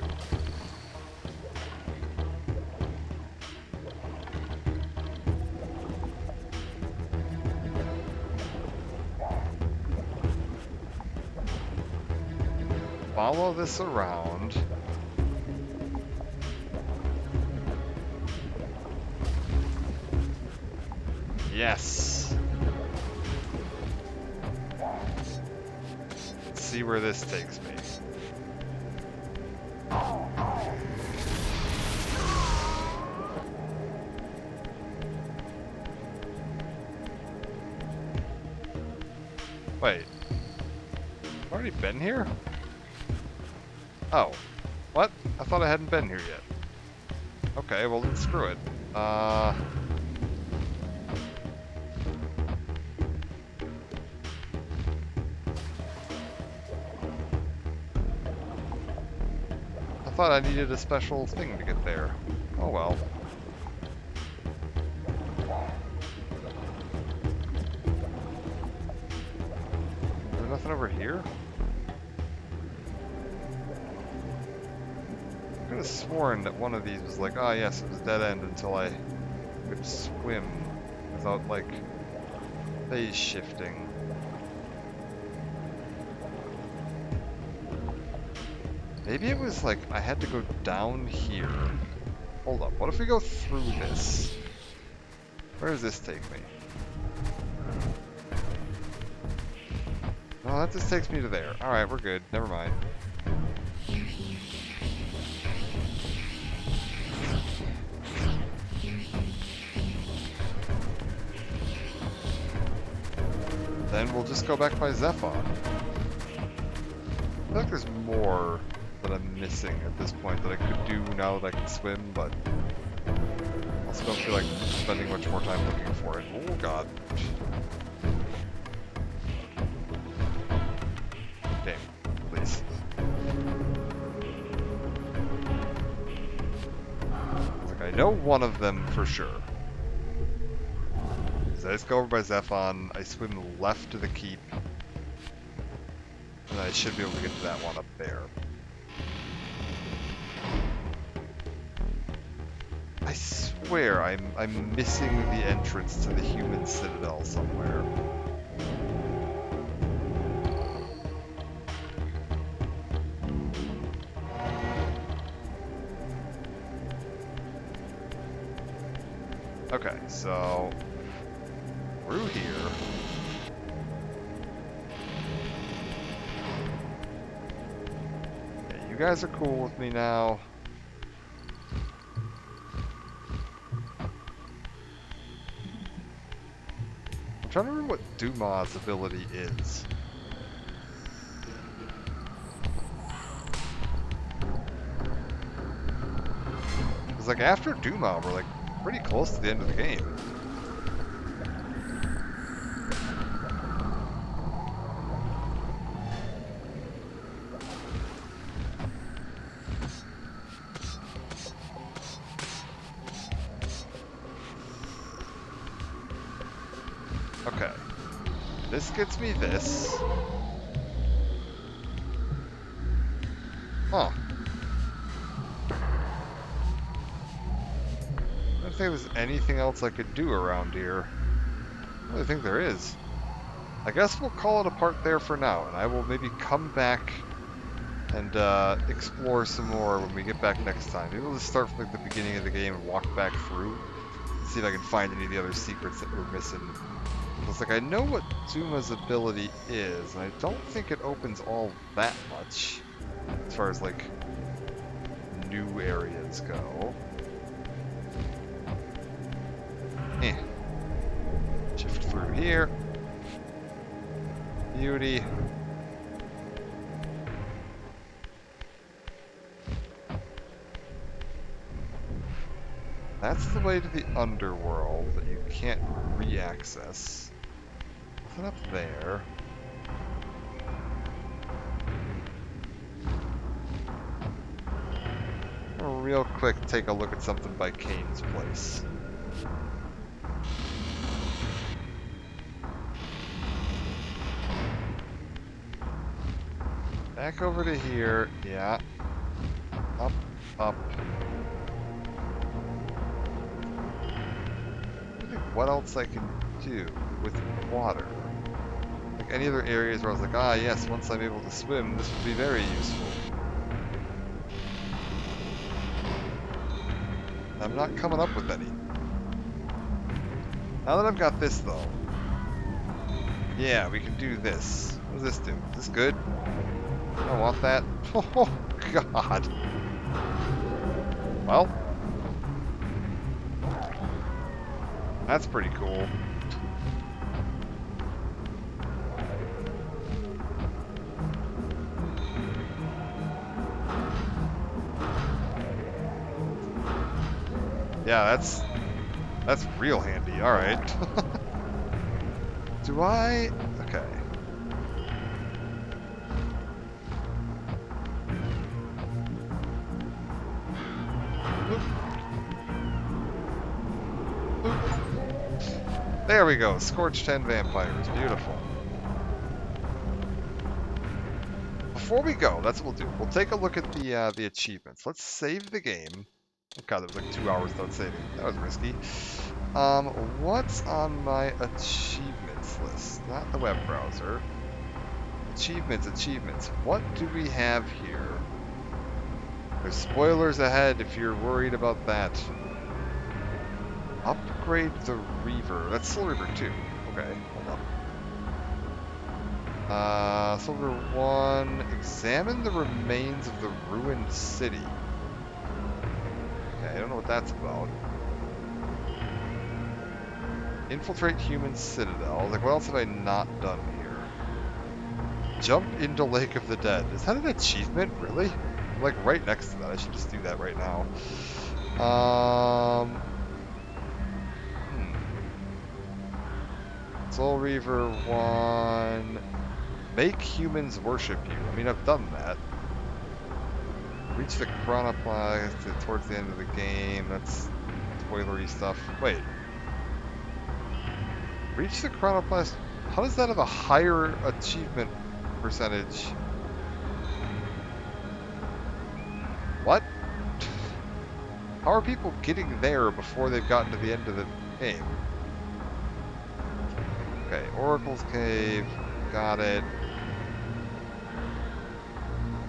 follow this around. Yes. Let's see where this takes me. Wait. I've already been here? Oh. What? I thought I hadn't been here yet. Okay, well then screw it. I thought I needed a special thing to get there. Oh well. Is there nothing over here? I could have sworn that one of these was like, ah yes, it was dead end until I could swim without like phase shifting. Maybe it was like I had to go down here. Hold up, what if we go through this? Where does this take me? Oh, that just takes me to there. Alright, we're good. Never mind. Then we'll just go back by Zephon. I feel like there's more that I'm missing at this point that I could do now that I can swim, but I also don't feel like spending much more time looking for it. Oh god. Game, please. Like, I know one of them for sure. So I just go over by Zephon, I swim left to the keep, and I should be able to get to that one up there. I swear I'm missing the entrance to the human citadel somewhere. Okay, so through here. Okay, you guys are cool with me now. I'm trying to remember what Duma's ability is. Because like after Duma, we're like pretty close to the end of the game. Okay. This gets me this. Huh. I don't think there's anything else I could do around here. I really think there is. I guess we'll call it a part there for now, and I will maybe come back and explore some more when we get back next time. Maybe we'll just start from like, the beginning of the game and walk back through. See if I can find any of the other secrets that we're missing. It's like I know what Zuma's ability is, and I don't think it opens all that much as far as like new areas go. Shift through here. Beauty. That's the way to the underworld that you can't re-access. Nothing up there. I'll real quick take a look at something by Kain's place. Back over to here, yeah. Up, up. What else I can do with water? Like like any other areas where I was like, ah, yes, once I'm able to swim, this will be very useful. I'm not coming up with any. Now that I've got this, though, yeah, we can do this. What does this do? Is this good? I don't want that. Oh, God. Well, that's pretty cool. Yeah, that's real handy. All right. Do I? Okay. Boop. Boop. There we go. Scorch 10 vampires. Beautiful. Before we go, that's what we'll do. We'll take a look at the achievements. Let's save the game. Oh God, that was like 2 hours without saving. That was risky. What's on my achievements list? Not the web browser. Achievements. What do we have here? There's spoilers ahead if you're worried about that. Upgrade the Reaver. That's Soul Reaver 2. Okay, hold on. Soul Reaver 1. Examine the remains of the ruined city. Okay, I don't know what that's about. Infiltrate human citadel. Like, what else have I not done here? Jump into Lake of the Dead. Is that an achievement? Really? I'm like right next to that. I should just do that right now. Soul Reaver 1. Make humans worship you. I mean, I've done that. Reach the chronoplast towards the end of the game. That's spoilery stuff. Wait. Reach the chronoplast. How does that have a higher achievement percentage? What? How are people getting there before they've gotten to the end of the game? Okay, Oracle's Cave. Got it.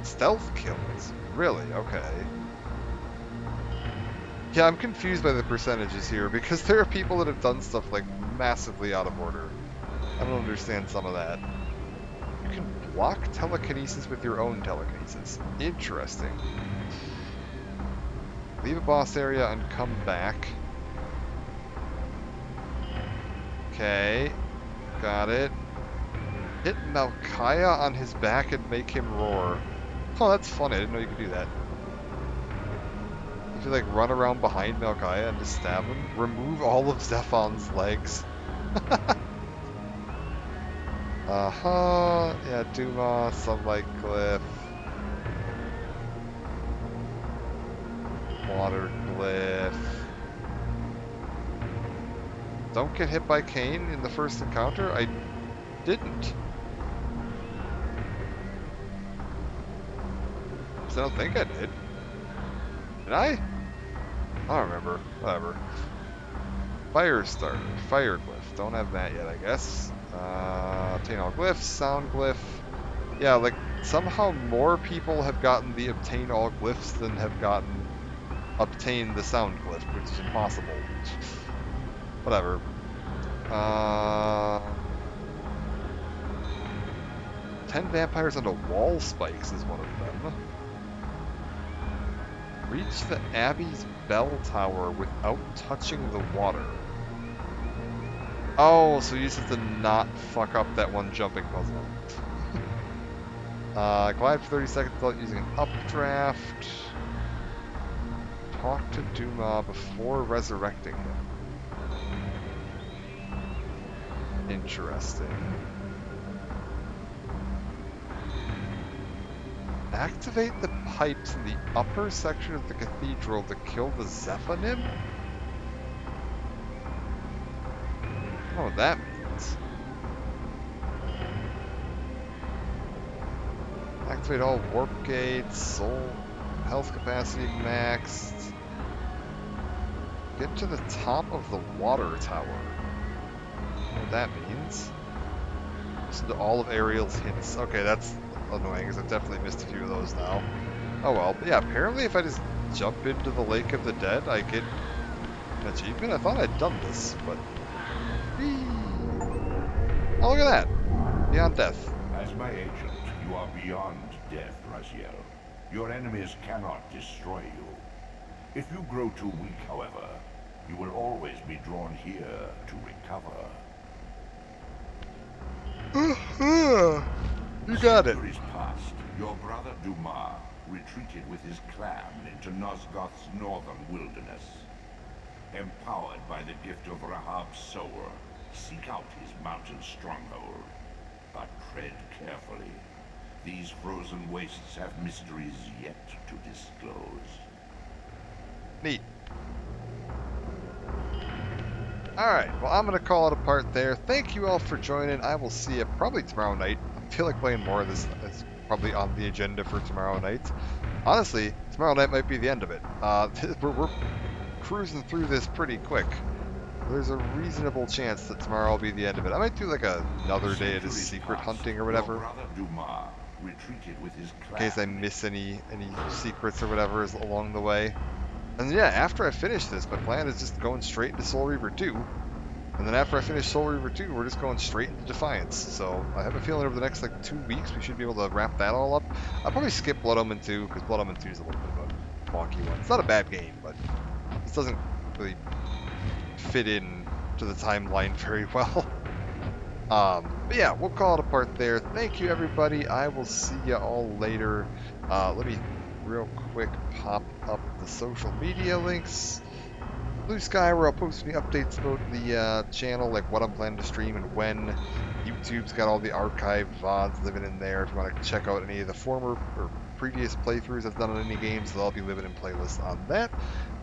Stealth kills. Really? Okay. Yeah, I'm confused by the percentages here because there are people that have done stuff like massively out of order. I don't understand some of that. You can block telekinesis with your own telekinesis. Interesting. Leave a boss area and come back. Okay. Got it. Hit Malkaya on his back and make him roar. Oh, that's fun. I didn't know you could do that. You like run around behind Malkaya and just stab him. Remove all of Zephon's legs. Yeah, Duma, Sunlight Glyph. Water Glyph. Don't get hit by Kain in the first encounter? I didn't. I don't think I did. Did I? I don't remember. Whatever. Fire starter. Fire glyph. Don't have that yet, I guess. Obtain all glyphs. Sound glyph. Yeah, like, somehow more people have gotten the obtain all glyphs than have gotten obtain the sound glyph, which is impossible. Whatever. 10 vampires onto wall spikes is one of them. Reach the Abbey's bell tower without touching the water. Oh, so you just have to not fuck up that one jumping puzzle. Glide for 30 seconds without using an updraft. Talk to Duma before resurrecting him. Interesting. Activate the pipes in the upper section of the cathedral to kill the Zephonim? I don't know what that means. Activate all warp gates, soul health capacity maxed. Get to the top of the water tower. I don't know what that means. Listen to all of Ariel's hints. Okay, that's annoying, because I've definitely missed a few of those now. Oh well, but yeah, apparently if I just jump into the Lake of the Dead, I get an achievement. I thought I'd done this, but... Whee! Oh, look at that! Beyond death. As my agent, you are beyond death, Raziel. Your enemies cannot destroy you. If you grow too weak, however, you will always be drawn here to recover. You got it. Centuries past, your brother Dumas retreated with his clan into Nosgoth's northern wilderness. Empowered by the gift of Rahab's soul, seek out his mountain stronghold. But tread carefully. These frozen wastes have mysteries yet to disclose. Neat. Alright, well I'm going to call it a part there. Thank you all for joining. I will see you probably tomorrow night. I feel like playing more of this. It's probably on the agenda for tomorrow night. Honestly, tomorrow night might be the end of it. We're cruising through this pretty quick. There's a reasonable chance that tomorrow will be the end of it. I might do like another day of just secret hunting or whatever. In case I miss any secrets or whatever is along the way. And yeah, after I finish this, my plan is just going straight into Soul Reaver 2. And then after I finish Soul Reaver 2, we're just going straight into Defiance. So I have a feeling over the next like 2 weeks we should be able to wrap that all up. I'll probably skip Blood Omen 2, because Blood Omen 2 is a little bit of a wonky one. It's not a bad game, but this doesn't really fit in to the timeline very well. But yeah, we'll call it a part there. Thank you, everybody. I will see you all later. Let me real quick pop up the social media links. Blue Sky, where I'll post any updates about the channel, like what I'm planning to stream and when. YouTube's got all the archived VODs living in there. If you want to check out any of the former or previous playthroughs I've done on any games, they'll all be living in playlists on that.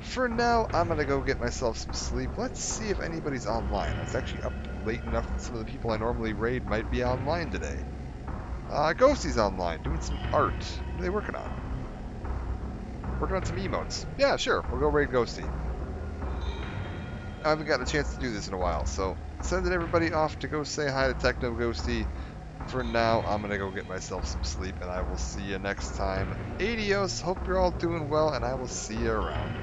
For now, I'm going to go get myself some sleep. Let's see if anybody's online. I was actually up late enough that some of the people I normally raid might be online today. Ghosty's online, doing some art. What are they working on? Working on some emotes. Yeah, sure, we'll go raid Ghosty. I haven't gotten a chance to do this in a while, so sending everybody off to go say hi to Techno Ghosty. For now, I'm going to go get myself some sleep, and I will see you next time. Adios, hope you're all doing well, and I will see you around.